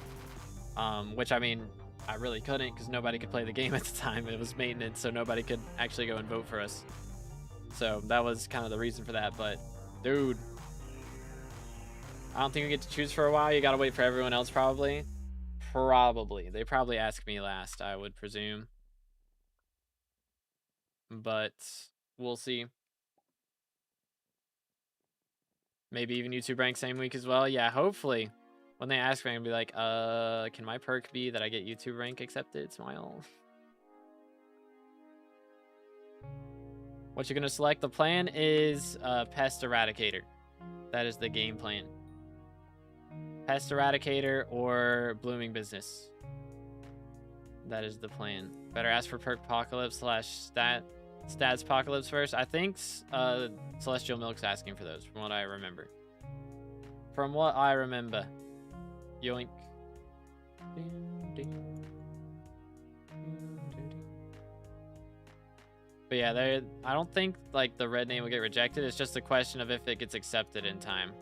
Which, I mean, I really couldn't because nobody could play the game at the time. It was maintenance, so nobody could actually go and vote for us. So that was kind of the reason for that. But, dude, I don't think we get to choose for a while. You gotta wait for everyone else, probably. Probably. They probably ask me last, I would presume. But we'll see. Maybe even YouTube rank same week as well. Yeah, hopefully. When they ask me, I'm gonna be like, can my perk be that I get YouTube rank accepted? Smile. What you're gonna select? The plan is Pest Eradicator. That is the game plan. Pest Eradicator or Blooming Business. That is the plan. Better ask for perk Apocalypse / stats Apocalypse first. I think Celestial Milk's asking for those, from what I remember. From what I remember. Yoink. But yeah, I don't think like the red name will get rejected. It's just a question of if it gets accepted in time.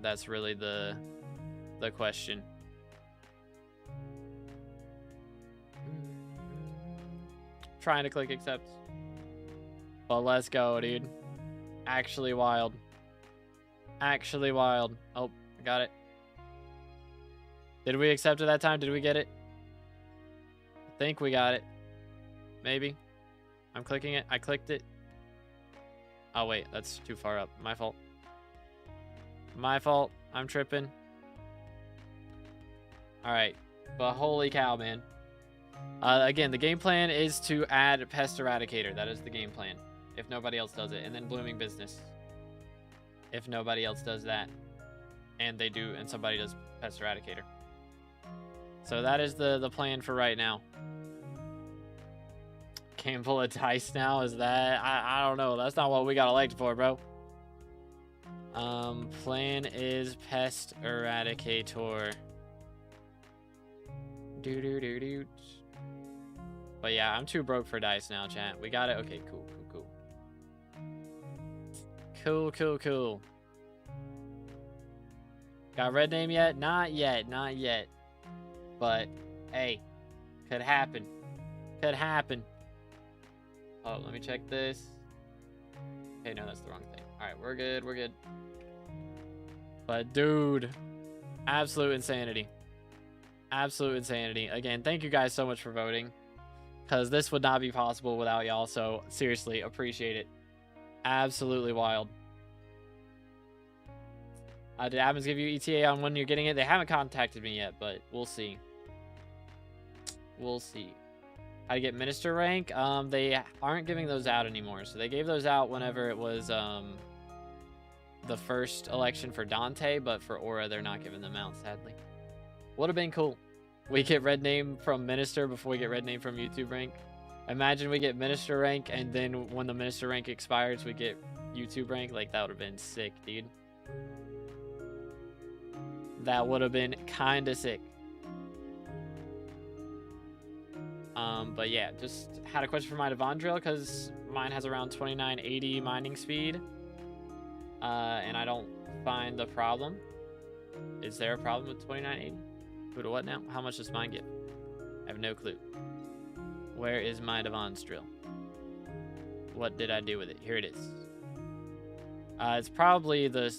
That's really the question. Trying to click accept. But let's go, dude. Actually wild. Actually wild. Oh, I got it. Did we accept it that time? Did we get it? I think we got it. Maybe. I'm clicking it. I clicked it. Oh, wait. That's too far up. My fault. My fault. I'm tripping. Alright. But holy cow, man. Again, the game plan is to add Pest Eradicator. That is the game plan. If nobody else does it. And then Blooming Business. If nobody else does that. And they do, and somebody does Pest Eradicator. So that is the plan for right now. can't pull a dice now. Is that... I don't know. That's not what we got elected for, bro. Plan is Pest Eradicator. Do. But yeah, I'm too broke for dice now, chat. We got it. Okay, cool. Cool. Got red name yet? Not yet. But, hey, could happen. Oh, let me check this. Okay, no, that's the wrong thing. All right, we're good. But, dude, absolute insanity. Again, thank you guys so much for voting, because this would not be possible without y'all. So, seriously, appreciate it. Absolutely wild. Did admins give you ETA on when you're getting it? They haven't contacted me yet, but we'll see. How to get minister rank? They aren't giving those out anymore. So they gave those out whenever it was the first election for Dante, but for Aura, they're not giving them out, sadly. Would have been cool. We get red name from minister before we get red name from YouTube rank. Imagine we get minister rank, and then when the minister rank expires, we get YouTube rank. Like, that would have been sick, dude. That would have been kind of sick. But yeah, just had a question for my Devon drill, because mine has around 2980 mining speed. And I don't find the problem. Is there a problem with 2980? Who to what now? How much does mine get? I have no clue. Where is my Devon's drill? What did I do with it? Here it is. It's probably the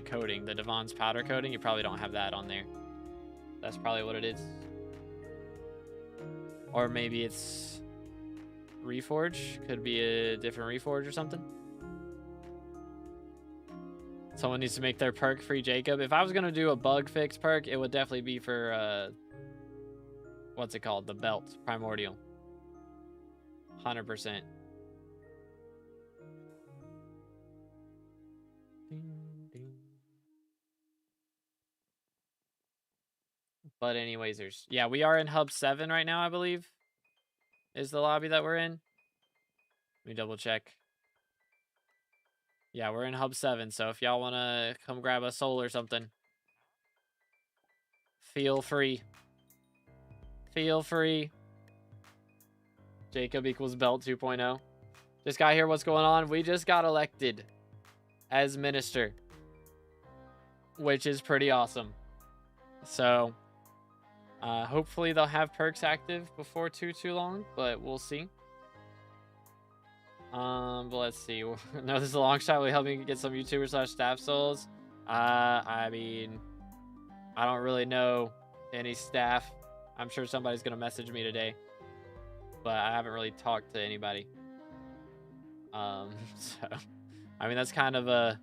coating, the Devon's powder coating. You probably don't have that on there. That's probably what it is. Or maybe it's Reforge. Could be a different Reforge or something. Someone needs to make their perk free Jacob. If I was going to do a bug fix perk, it would definitely be for, what's it called? The belt, Primordial. 100%. But anyways, yeah, we are in Hub 7 right now, I believe. Is the lobby that we're in. Let me double check. Yeah, we're in Hub 7, so if y'all want to come grab a soul or something, feel free. Jacob equals belt 2.0. This guy here, what's going on? We just got elected as minister, which is pretty awesome. So, hopefully they'll have perks active before too long, but we'll see. But let's see. No, this is a long shot. Will help me get some YouTuber / staff souls. I mean, I don't really know any staff. I'm sure somebody's gonna message me today, but I haven't really talked to anybody. So, I mean, that's kind of a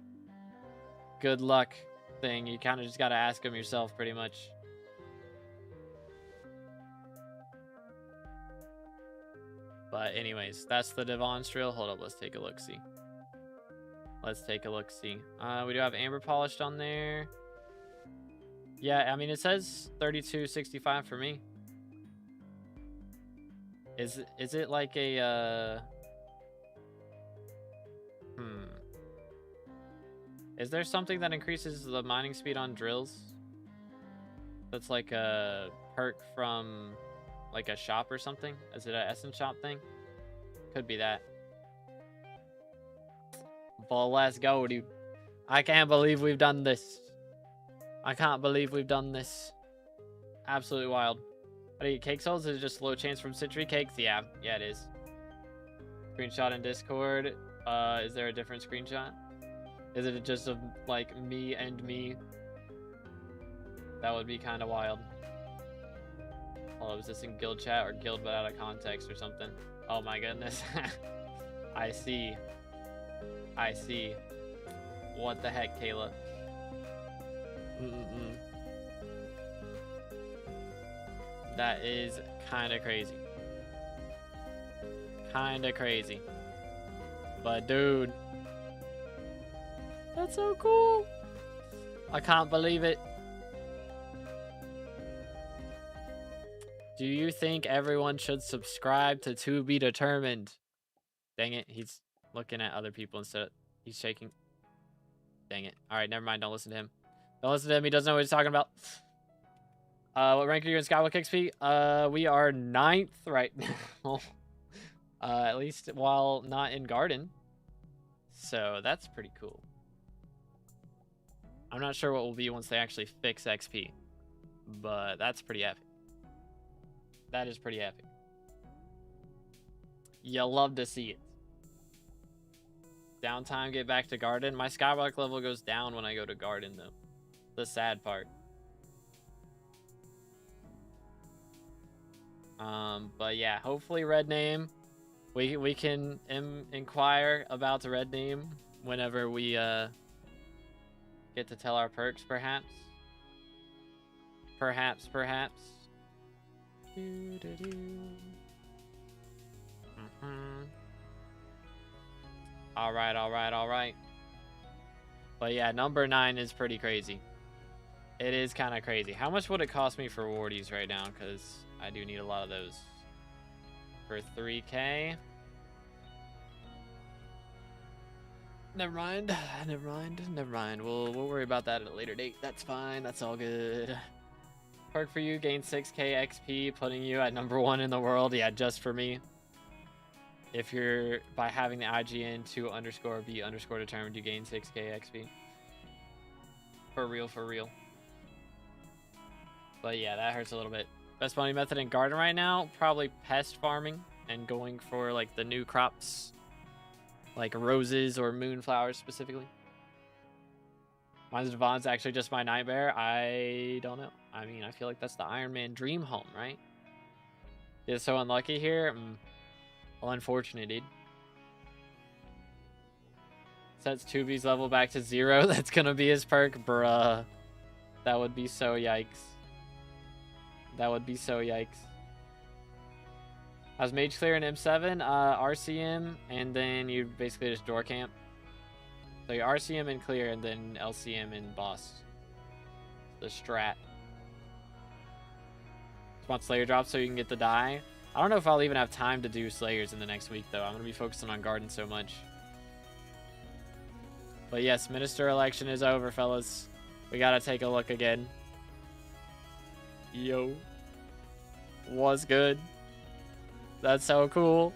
good luck thing. You kind of just gotta ask them yourself, pretty much. But anyways, that's the Devon's drill. Hold up, let's take a look-see. We do have amber polished on there. Yeah, I mean, it says 3265 for me. Is it like a Is there something that increases the mining speed on drills? That's like a perk from like a shop or something? Is it an essence shop thing? Could be that. But let's go, dude. I can't believe we've done this. Absolutely wild. How do you get cake souls? Is it just low chance from citrus cakes? Yeah, it is. Screenshot in Discord. Is there a different screenshot? Is it just of like me and me? That would be kind of wild. Oh, is this in guild chat or guild but out of context or something? Oh my goodness. I see. What the heck, Kayla? That is kind of crazy. But dude, that's so cool. I can't believe it. Do you think everyone should subscribe to be determined? Dang it, he's looking at other people instead. He's shaking. Dang it. All right, never mind. Don't listen to him. Don't listen to him. He doesn't know what he's talking about. What rank are you in SkyBlock XP? We are 9th right now. At least while not in Garden. So that's pretty cool. I'm not sure what will be once they actually fix XP. But that's pretty epic. That is pretty epic. You'll love to see it. Downtime, get back to Garden. My SkyBlock level goes down when I go to Garden, though. The sad part. But yeah, hopefully red name. We can inquire about the red name whenever we get to tell our perks, perhaps. Perhaps. All right. But yeah, number 9 is pretty crazy. It is kind of crazy. How much would it cost me for wardies right now? Because I do need a lot of those. For 3K. Never mind. We'll worry about that at a later date. That's fine. That's all good. Perk for you, gain 6K XP, putting you at number 1 in the world. Yeah, just for me. If you're, by having the IGN 2_B_ determined, you gain 6K XP. For real. But yeah, that hurts a little bit. Best money method in Garden right now, probably pest farming and going for like the new crops, like roses or moonflowers specifically. Mine's Devon's actually just my nightmare. I don't know. I mean, I feel like that's the Iron Man dream home, right? Is so unlucky here. Well, unfortunate, dude. Sets 2B's level back to 0. That's gonna be his perk, bruh. That would be so yikes. How's Mage Clear in M7? RCM, and then you basically just door camp. So you RCM and clear, and then LCM and boss. The strat. Just want Slayer drop so you can get the die. I don't know if I'll even have time to do Slayers in the next week, though. I'm going to be focusing on Garden so much. But yes, Minister election is over, fellas. We got to take a look again. Yo. What's good? That's so cool.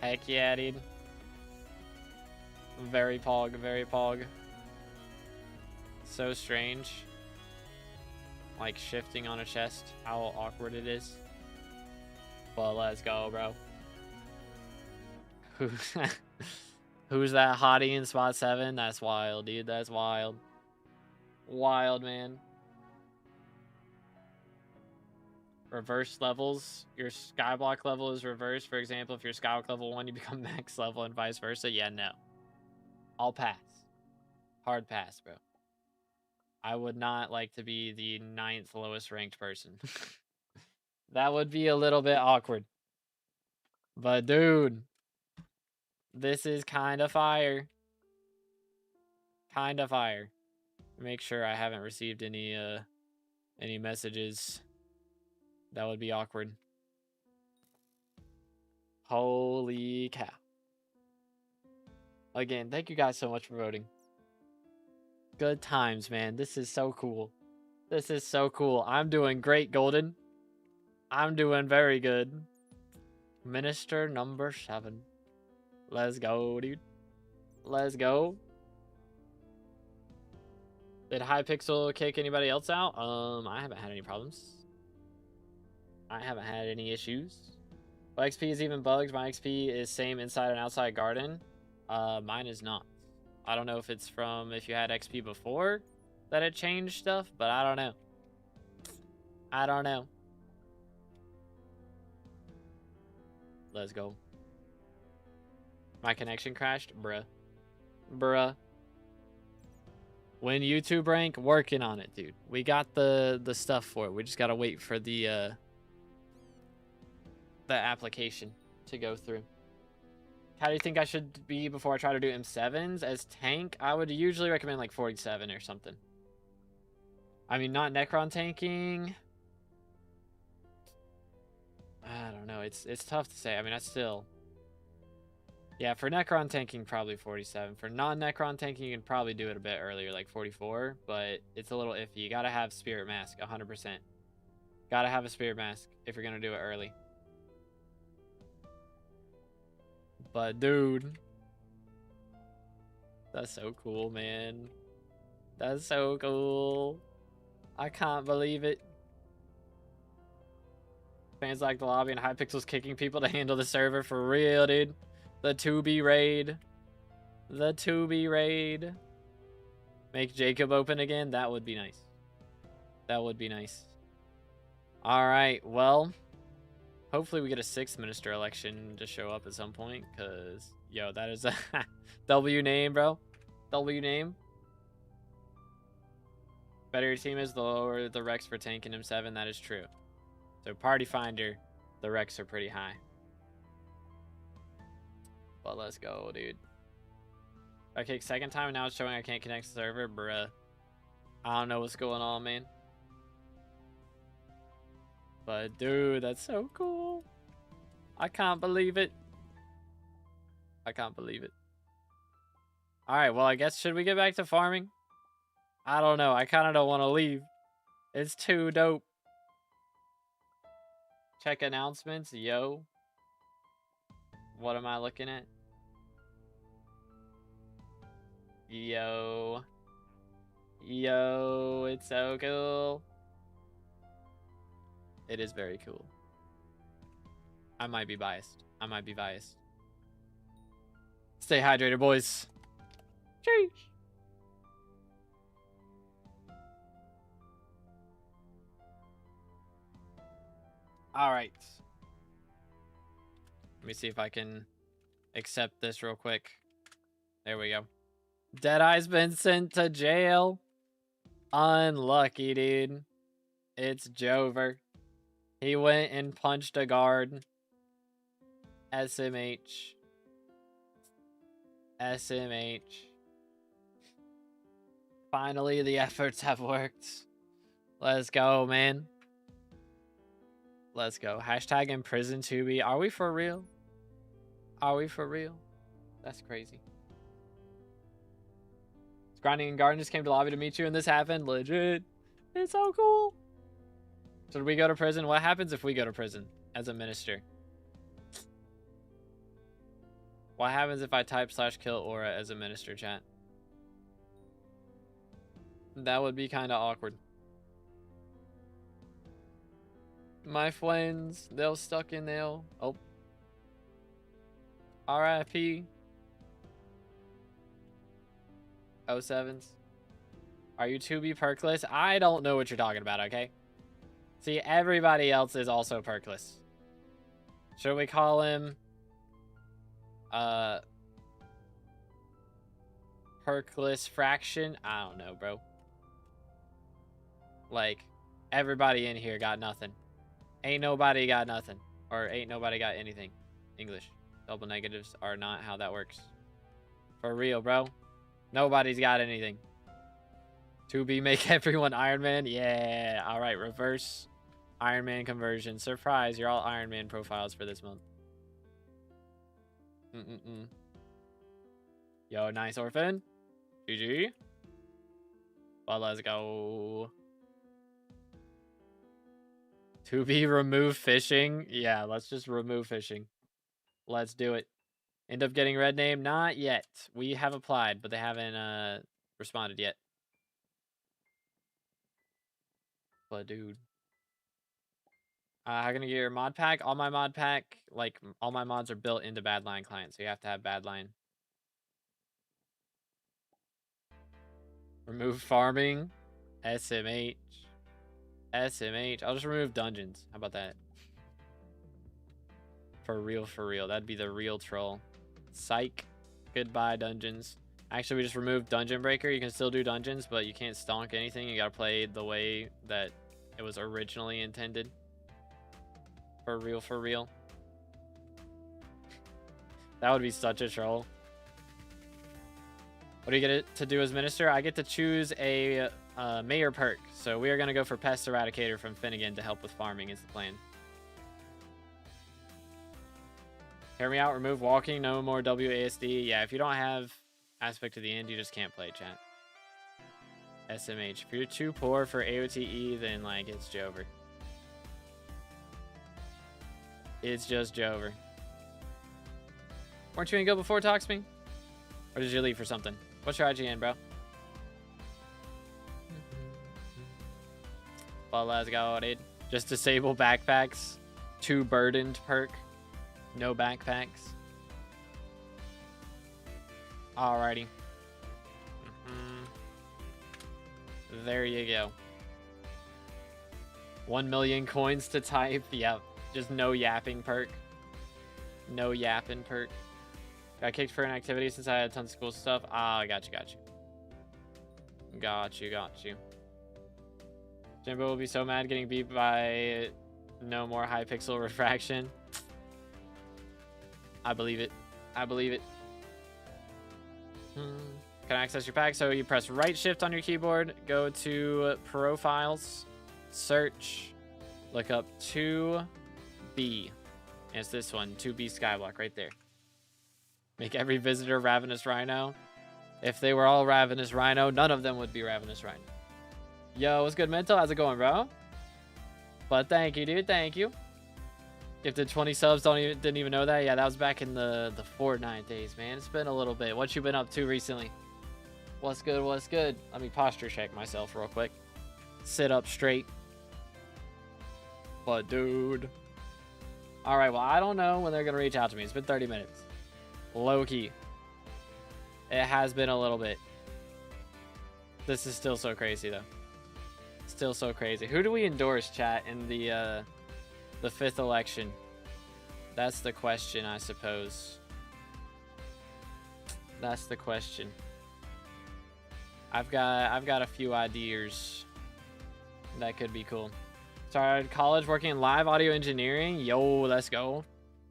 Heck yeah, dude. Very pog. So strange. Like shifting on a chest. How awkward it is. Well, let's go, bro. Who's that hottie in spot 7? That's wild, dude. That's wild. Wild, man. Reverse levels. Your skyblock level is reversed. For example, if you're skyblock level 1, you become max level and vice versa. Yeah, no. I'll pass. Hard pass, bro. I would not like to be the 9th lowest ranked person. That would be a little bit awkward. But dude, this is kind of fire. Make sure I haven't received any messages. That would be awkward. Holy cow. Again, thank you guys so much for voting. Good times, man. This is so cool. I'm doing great, Golden. I'm doing very good. Minister number 7. Let's go, dude. Let's go. Did Hypixel kick anybody else out? I haven't had any problems. I haven't had any issues. My XP is even bugged. My XP is same inside and outside Garden. Mine is not. I don't know if it's from if you had XP before that it changed stuff, but I don't know. Let's go. My connection crashed? Bruh. When YouTube rank, working on it, dude. We got the stuff for it. We just gotta wait for the application to go through. How do you think I should be before I try to do M7s? As tank, I would usually recommend like 47 or something. I mean, not Necron tanking. I don't know. It's tough to say. I mean, I still... Yeah, for Necron tanking, probably 47. For non-Necron tanking, you can probably do it a bit earlier, like 44. But it's a little iffy. You gotta have Spirit Mask, 100%. Gotta have a Spirit Mask if you're gonna do it early. But, dude... That's so cool, man. That's so cool. I can't believe it. Fans like the lobby and Hypixel's kicking people to handle the server for real, dude. The 2B raid. The 2B raid. Make Jacob open again? That would be nice. That would be nice. Alright, well. Hopefully we get a 6th minister election to show up at some point. Because, yo, that is a W name, bro. W name. Better your team is, the lower the Rex for tanking him 7. That is true. So Party Finder, the Rex are pretty high. But let's go, dude. Okay, 2nd time, and now it's showing I can't connect to the server. Bruh. I don't know what's going on, man. But, dude, that's so cool. I can't believe it. I can't believe it. Alright, well, I guess, should we get back to farming? I don't know. I kind of don't want to leave. It's too dope. Check announcements. Yo. What am I looking at? Yo. Yo. It's so cool. It is very cool. I might be biased. I might be biased. Stay hydrated, boys. Sheesh. All right. Let me see if I can accept this real quick. There we go. Deadeye's been sent to jail. Unlucky, dude. It's Jover. He went and punched a guard. SMH. SMH. Finally, the efforts have worked. Let's go, man. Let's go. Hashtag imprison 2B. Are we for real? Are we for real? That's crazy. Grinding and Garden just came to lobby to meet you and this happened. Legit. It's so cool. Should we go to prison? What happens if we go to prison as a minister? What happens if I type /kill aura as a minister, chat? That would be kind of awkward. My friends, they're stuck in there. Oh. RIP. 07s. Are you 2B perkless? I don't know what you're talking about, okay? See, everybody else is also perkless. Should we call him... perkless fraction? I don't know, bro. Like, everybody in here got nothing. Ain't nobody got nothing. Or ain't nobody got anything. English. Double negatives are not how that works. For real, bro. Nobody's got anything. 2B make everyone Iron Man? Yeah. Alright, reverse Iron Man conversion. Surprise, you're all Iron Man profiles for this month. Yo, nice orphan. GG. Well, let's go. 2B remove fishing. Yeah, let's just remove fishing. Let's do it. End up getting red name? Not yet. We have applied, but they haven't responded yet. But dude. How can I get your mod pack? All my mod pack, like all my mods are built into Badline client, so you have to have Badline. Remove farming. SMH. SMH. I'll just remove dungeons. How about that? For real, for real. That'd be the real troll. Psych. Goodbye, dungeons. Actually, we just removed Dungeon Breaker. You can still do dungeons, but you can't stonk anything. You gotta play the way that it was originally intended. For real, for real. That would be such a troll. What do you get to do as minister? I get to choose a Mayor perk. So we are going to go for Pest Eradicator from Finnegan to help with farming is the plan. Hear me out. Remove walking. No more WASD. Yeah, if you don't have aspect to the end, you just can't play, chat. SMH. If you're too poor for AOTE, then, like, it's Jover. It's just Jover. Weren't you in go before Toxme? Or did you leave for something? What's your IGN, bro? Well, let's go, dude. Just disable backpacks. Too burdened perk. No backpacks. Alrighty. There you go. 1 million coins to type. Yep. Just no yapping perk. No yapping perk. Got kicked for an activity since I had tons of school stuff. Ah, got you. Got you. Jimbo will be so mad getting beat by no more Hypixel Refraction. I believe it. Can I access your pack? So you press right shift on your keyboard, go to profiles, search, look up 2B. And it's this one, 2B SkyBlock right there. Make every visitor Ravenous Rhino. If they were all Ravenous Rhino, none of them would be Ravenous Rhino. Yo, what's good, Mental? How's it going, bro? But thank you, dude. Thank you. Gifted 20 subs. Didn't even know that. Yeah, that was back in the Fortnite days, man. It's been a little bit. What you been up to recently? What's good? Let me posture check myself real quick. Sit up straight. But, dude. All right, well, I don't know when they're going to reach out to me. It's been 30 minutes. Low-key. It has been a little bit. This is still so crazy, though. Still so crazy. Who do we endorse, chat, in the 5th election? That's the question, I suppose. That's the question. I've got a few ideas that could be cool. Started college working in live audio engineering. Yo, let's go.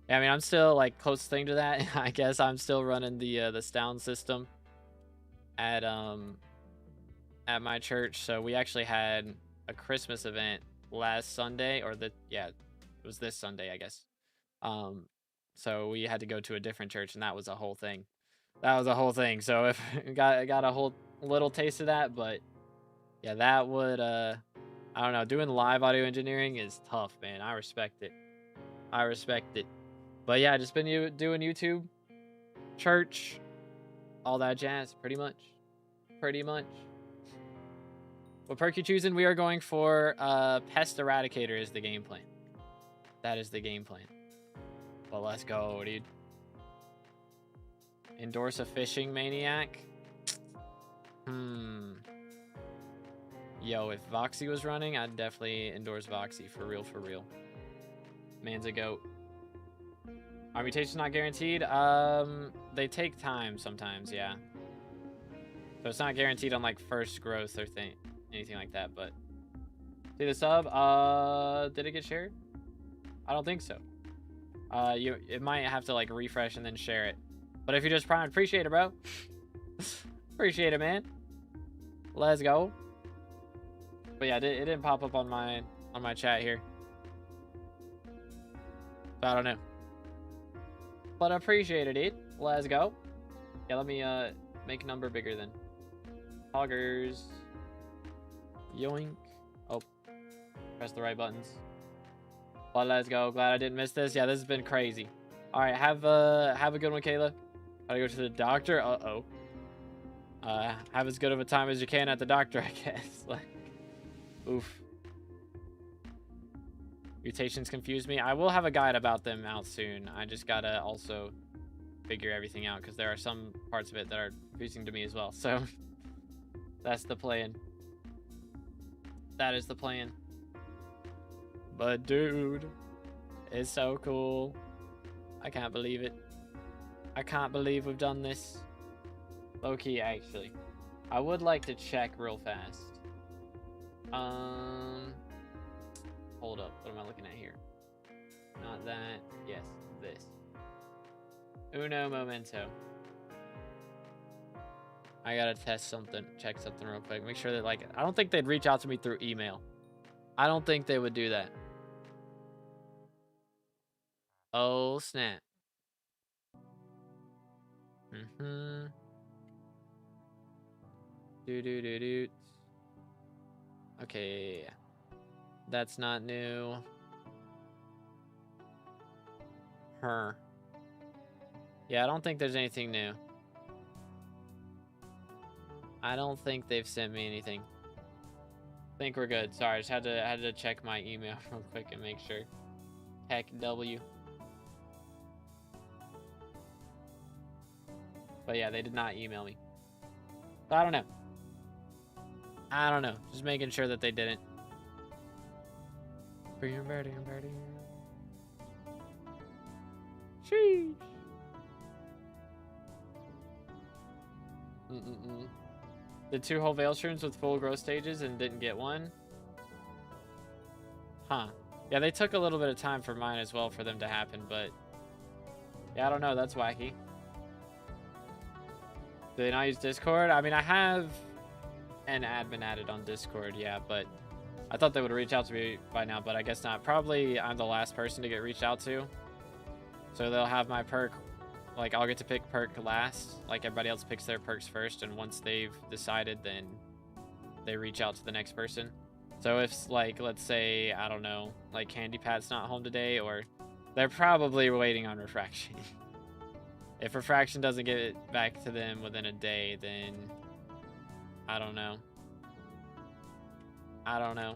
Yeah, I mean, I'm still like close thing to that. I guess I'm still running the sound system at my church. So we actually had a Christmas event last Sunday, or it was this Sunday, I guess. So we had to go to a different church, and that was a whole thing. So if got a whole little taste of that, but yeah, that would I don't know, doing live audio engineering is tough, man. I respect it. But yeah, just been doing YouTube, church, all that jazz, pretty much. What perk you choosing? We are going for Pest Eradicator is the game plan. That is the game plan. But let's go, dude. Endorse a fishing maniac. Yo, if Voxy was running, I'd definitely endorse Voxy. For real. Man's a goat. Are mutations not guaranteed? They take time sometimes, yeah. So it's not guaranteed on like first growth or anything like that, but see the sub? Did it get shared? I don't think so. It might have to like refresh and then share it. But if you just prime, appreciate it, bro. Appreciate it, man. Let's go. But yeah, it didn't pop up on my chat here. So I don't know. But I appreciate it, dude. Let's go. Yeah, let me make number bigger then. Hoggers. Yoink. Oh. Press the right buttons. But let's go. Glad I didn't miss this. Yeah, this has been crazy. Alright, have a good one, Kayla. Gotta go to the doctor. Uh-oh. Have as good of a time as you can at the doctor, I guess. Like, oof. Mutations confuse me. I will have a guide about them out soon. I just gotta also figure everything out because there are some parts of it that are confusing to me as well. So that's the plan. That is the plan. But dude, it's so cool. I can't believe it. I can't believe we've done this. Low-key, actually. I would like to check real fast. Hold up. What am I looking at here? Not that. Yes, this. Uno momento. I gotta test something, check something real quick. Make sure that, like, I don't think they'd reach out to me through email. I don't think they would do that. Oh, snap. Mm-hmm. Do. Okay. That's not new. Her. Yeah, I don't think there's anything new. I don't think they've sent me anything. I think we're good. Sorry, I just had to check my email real quick and make sure. Heck W. But yeah, they did not email me. So I don't know. I don't know. Just making sure that they didn't. Sheesh. Did 2 whole veil shrooms with full growth stages and didn't get one? Huh. Yeah, they took a little bit of time for mine as well for them to happen, but yeah, I don't know. That's wacky. Do they not use Discord? I mean, I have an admin added on Discord, yeah, but I thought they would reach out to me by now, but I guess not. Probably I'm the last person to get reached out to. So they'll have my perk, like I'll get to pick perk last. Like everybody else picks their perks first, and once they've decided, then they reach out to the next person. So if, like, let's say, I don't know, like Candy Pat's not home today, or they're probably waiting on Refraction. If Refraction doesn't get it back to them within a day, then I don't know. I don't know.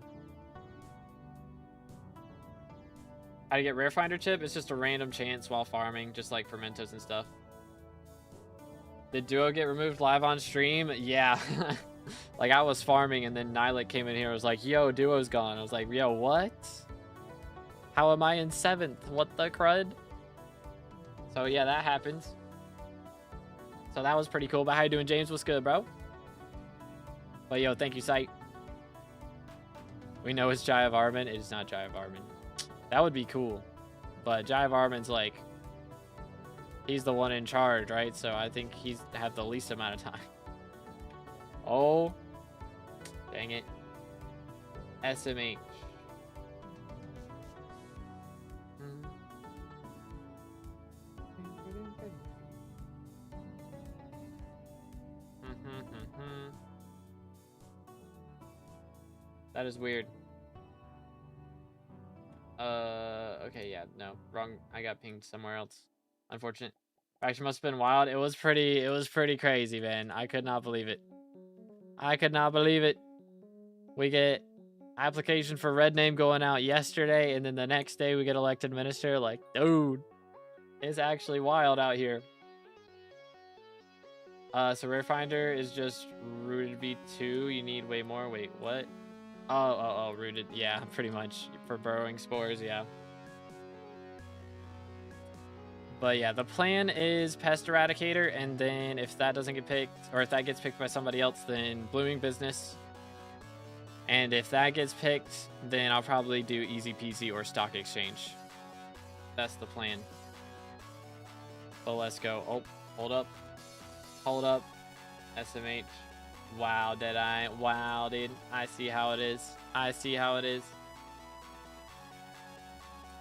How to get Rare Finder chip? It's just a random chance while farming, just like Fermentos and stuff. Did Duo get removed live on stream? Yeah. Like, I was farming, and then Nylik came in here and was like, yo, Duo's gone. I was like, yo, what? How am I in 7th? What the crud? So, yeah, that happened. So, that was pretty cool. But how you doing, James? What's good, bro? But, yo, thank you, Sight. We know it's Jai of Armin. It is not Jai of Armin. That would be cool. But Jai of Armin's like, he's the one in charge, right? So I think he's had the least amount of time. Oh, dang it. SMH. That is weird. Okay, yeah, no, wrong. I got pinged somewhere else. Unfortunate. Actually, must have been wild. It was pretty crazy, man. I could not believe it. I could not believe it. We get application for red name going out yesterday, and then the next day we get elected minister. Like, dude, it's actually wild out here. So Rare Finder is just rooted V2. You need way more. Wait, what? Oh, rooted. Yeah, pretty much for burrowing spores. Yeah. But yeah, the plan is Pest Eradicator, and then if that doesn't get picked, or if that gets picked by somebody else, then Blooming Business. And if that gets picked, then I'll probably do Easy Peasy or Stock Exchange. That's the plan. But let's go. Oh, hold up. Hold up. SMH. Wow, Deadeye. Wow, dude. I see how it is. I see how it is.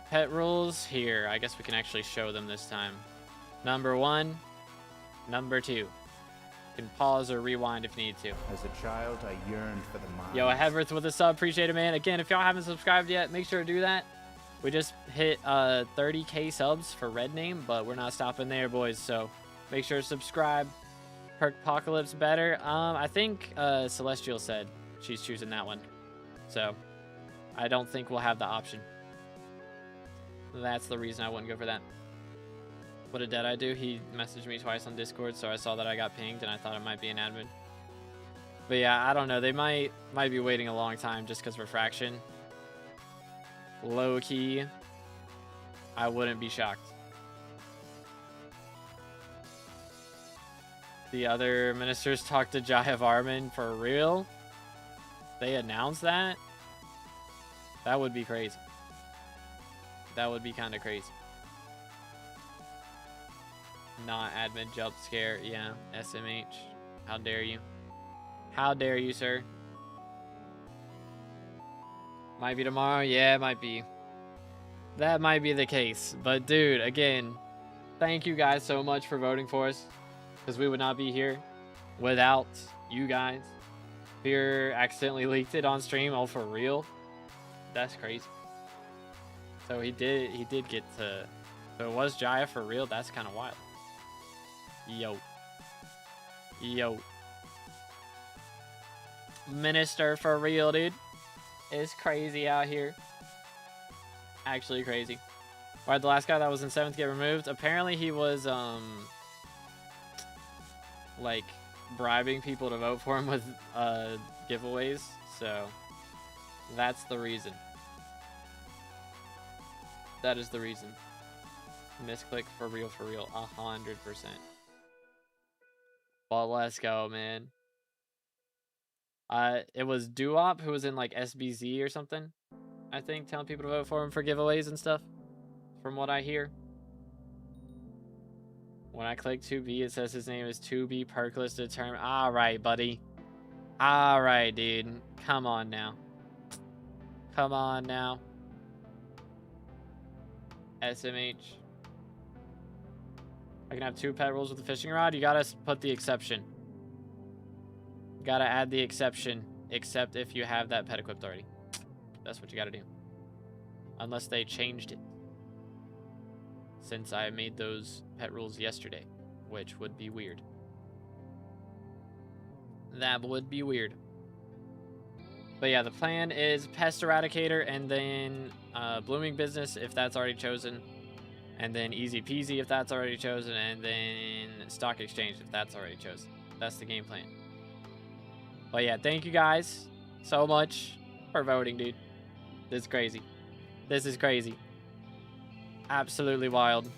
Pet rules here. I guess we can actually show them this time. Number 1. Number 2. You can pause or rewind if you need to. As a child, I yearned for the mind. Yo, Heverth with a sub. Appreciate it, man. Again, if y'all haven't subscribed yet, make sure to do that. We just hit 30K subs for Red Name, but we're not stopping there, boys. So make sure to subscribe. Perkpocalypse better. I think Celestial said she's choosing that one. So I don't think we'll have the option. That's the reason I wouldn't go for that. What did Deadeye do? He messaged me twice on Discord, so I saw that I got pinged, and I thought it might be an admin. But yeah, I don't know. They might be waiting a long time just because Refraction. Low key, I wouldn't be shocked. The other ministers talked to Jai of Armin for real? They announced that? That would be crazy. That would be kind of crazy. Not admin jump scare. Yeah, SMH. How dare you? How dare you, sir? Might be tomorrow. Yeah, it might be. That might be the case. But dude, again, thank you guys so much for voting for us, because we would not be here without you guys. Beer accidentally leaked it on stream. Oh, for real? That's crazy. So he did get to. So it was Jaya for real. That's kind of wild. Yo. Minister for real, dude. It's crazy out here. Actually crazy. Why'd the last guy that was in 7th get removed? Apparently he was like bribing people to vote for him with giveaways. So that's the reason. That is the reason. Misclick for real, 100%. Well, let's go, man. It was Duop who was in like SBZ or something, I think, telling people to vote for him for giveaways and stuff, from what I hear. When I click 2B, it says his name is 2B Perkless Determined. All right, buddy. All right, dude. Come on now. Come on now. SMH. I can have 2 pet rolls with a fishing rod. You gotta put the exception. You gotta add the exception, except if you have that pet equipped already. That's what you gotta do. Unless they changed it. Since I made those pet rules yesterday, which would be weird. That would be weird. But yeah, the plan is Pest Eradicator and then Blooming Business if that's already chosen. And then Easy Peasy if that's already chosen. And then Stock Exchange if that's already chosen. That's the game plan. But yeah, thank you guys so much for voting, dude. This is crazy. This is crazy. Absolutely wild.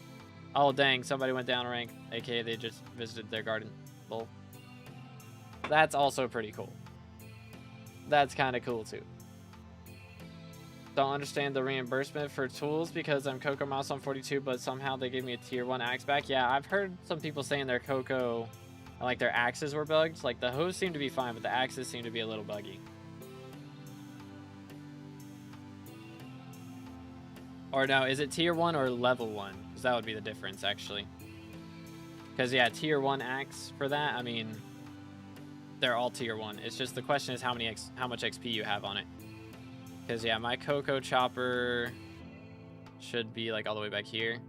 Oh, dang. Somebody went down a rank. AKA they just visited their garden. Lol. That's also pretty cool. That's kind of cool, too. Don't understand the reimbursement for tools because I'm Coco Milestone 42, but somehow they gave me a tier 1 axe back. Yeah, I've heard some people saying their Coco, like their axes were bugged. Like the hose seemed to be fine, but the axes seem to be a little buggy. Or no, is it tier 1 or level 1? Because that would be the difference, actually. Because, yeah, tier 1 axe for that, I mean, they're all tier 1. It's just the question is how much XP you have on it. Because, yeah, my Coco Chopper should be, like, all the way back here.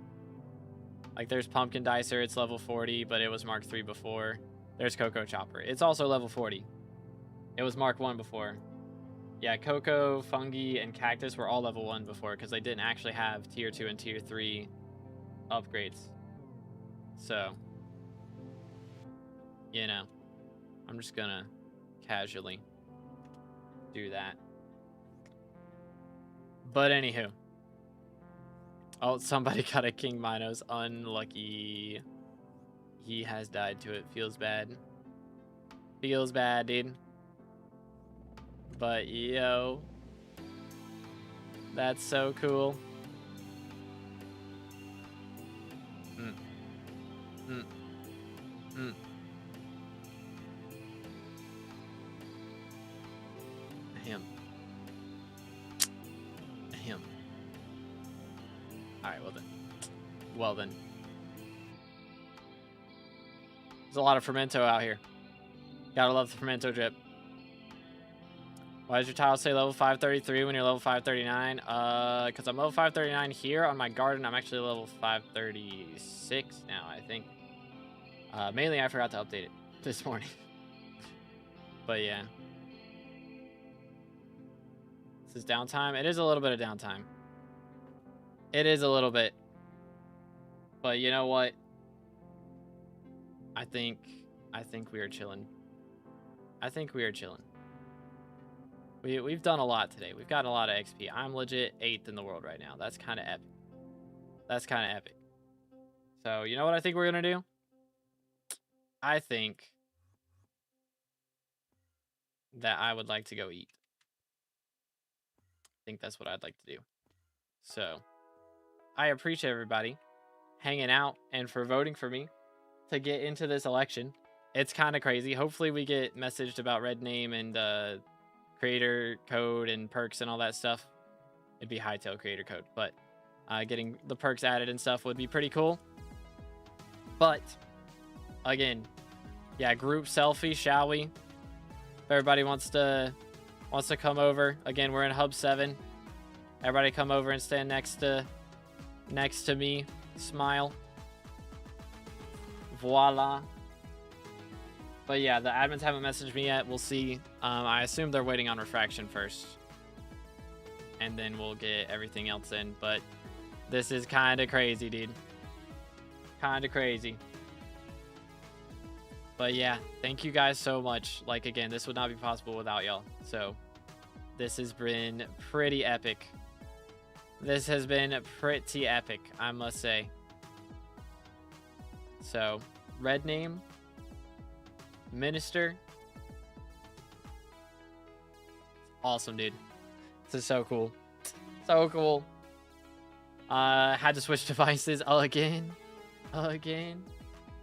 Like, there's Pumpkin Dicer. It's level 40, but it was Mark 3 before. There's Coco Chopper. It's also level 40. It was Mark 1 before. Yeah, Coco, Fungi, and Cactus were all level 1 before because they didn't actually have tier 2 and tier 3 upgrades. So, you know, I'm just gonna casually do that. But anywho. Oh, somebody got a King Minos. Unlucky. He has died to it. Feels bad. Feels bad, dude. But, yo. That's so cool. Him. Alright, well then. Well then. There's a lot of Fermento out here. Gotta love the Fermento drip. Why does your tile say level 533 when you're level 539? Because I'm level 539 here on my garden. I'm actually level 536 now, I think. Mainly I forgot to update it this morning. But yeah. This is downtime. It is a little bit of downtime. It is a little bit. But you know what? I think we are chilling. I think we are chilling. We've done a lot today. We've gotten a lot of XP. I'm legit 8th in the world right now. That's kind of epic. That's kind of epic. So, you know what I think we're going to do? I think that I would like to go eat. I think that's what I'd like to do. So, I appreciate everybody hanging out and for voting for me to get into this election. it's kind of crazy. Hopefully we get messaged about red name and creator code and perks and all that stuff. It'd be Hightail creator code, but getting the perks added and stuff would be pretty cool. But again, yeah, group selfie, shall we? If everybody wants to come over, again, we're in Hub 7. Everybody come over and stand next to me. Smile. Voila. But yeah, the admins haven't messaged me yet. We'll see. I assume they're waiting on Refraction first, and then we'll get everything else in. But this is kind of crazy, dude. Kind of crazy. But yeah, thank you guys so much. Like, again, this would not be possible without y'all. So this has been pretty epic. This has been pretty epic, I must say. So, red name, minister. Awesome, dude. This is so cool. So cool. Had to switch devices again.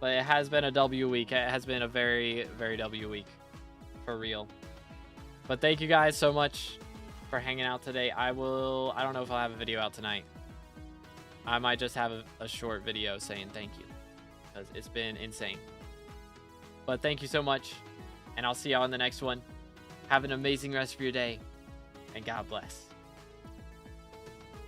But it has been a W week. It has been a very, very W week. For real. But thank you guys so much for hanging out today. I don't know if I'll have a video out tonight. I might just have a short video saying thank you, because it's been insane. But thank you so much, and I'll see y'all in the next one. Have an amazing rest of your day, and God bless.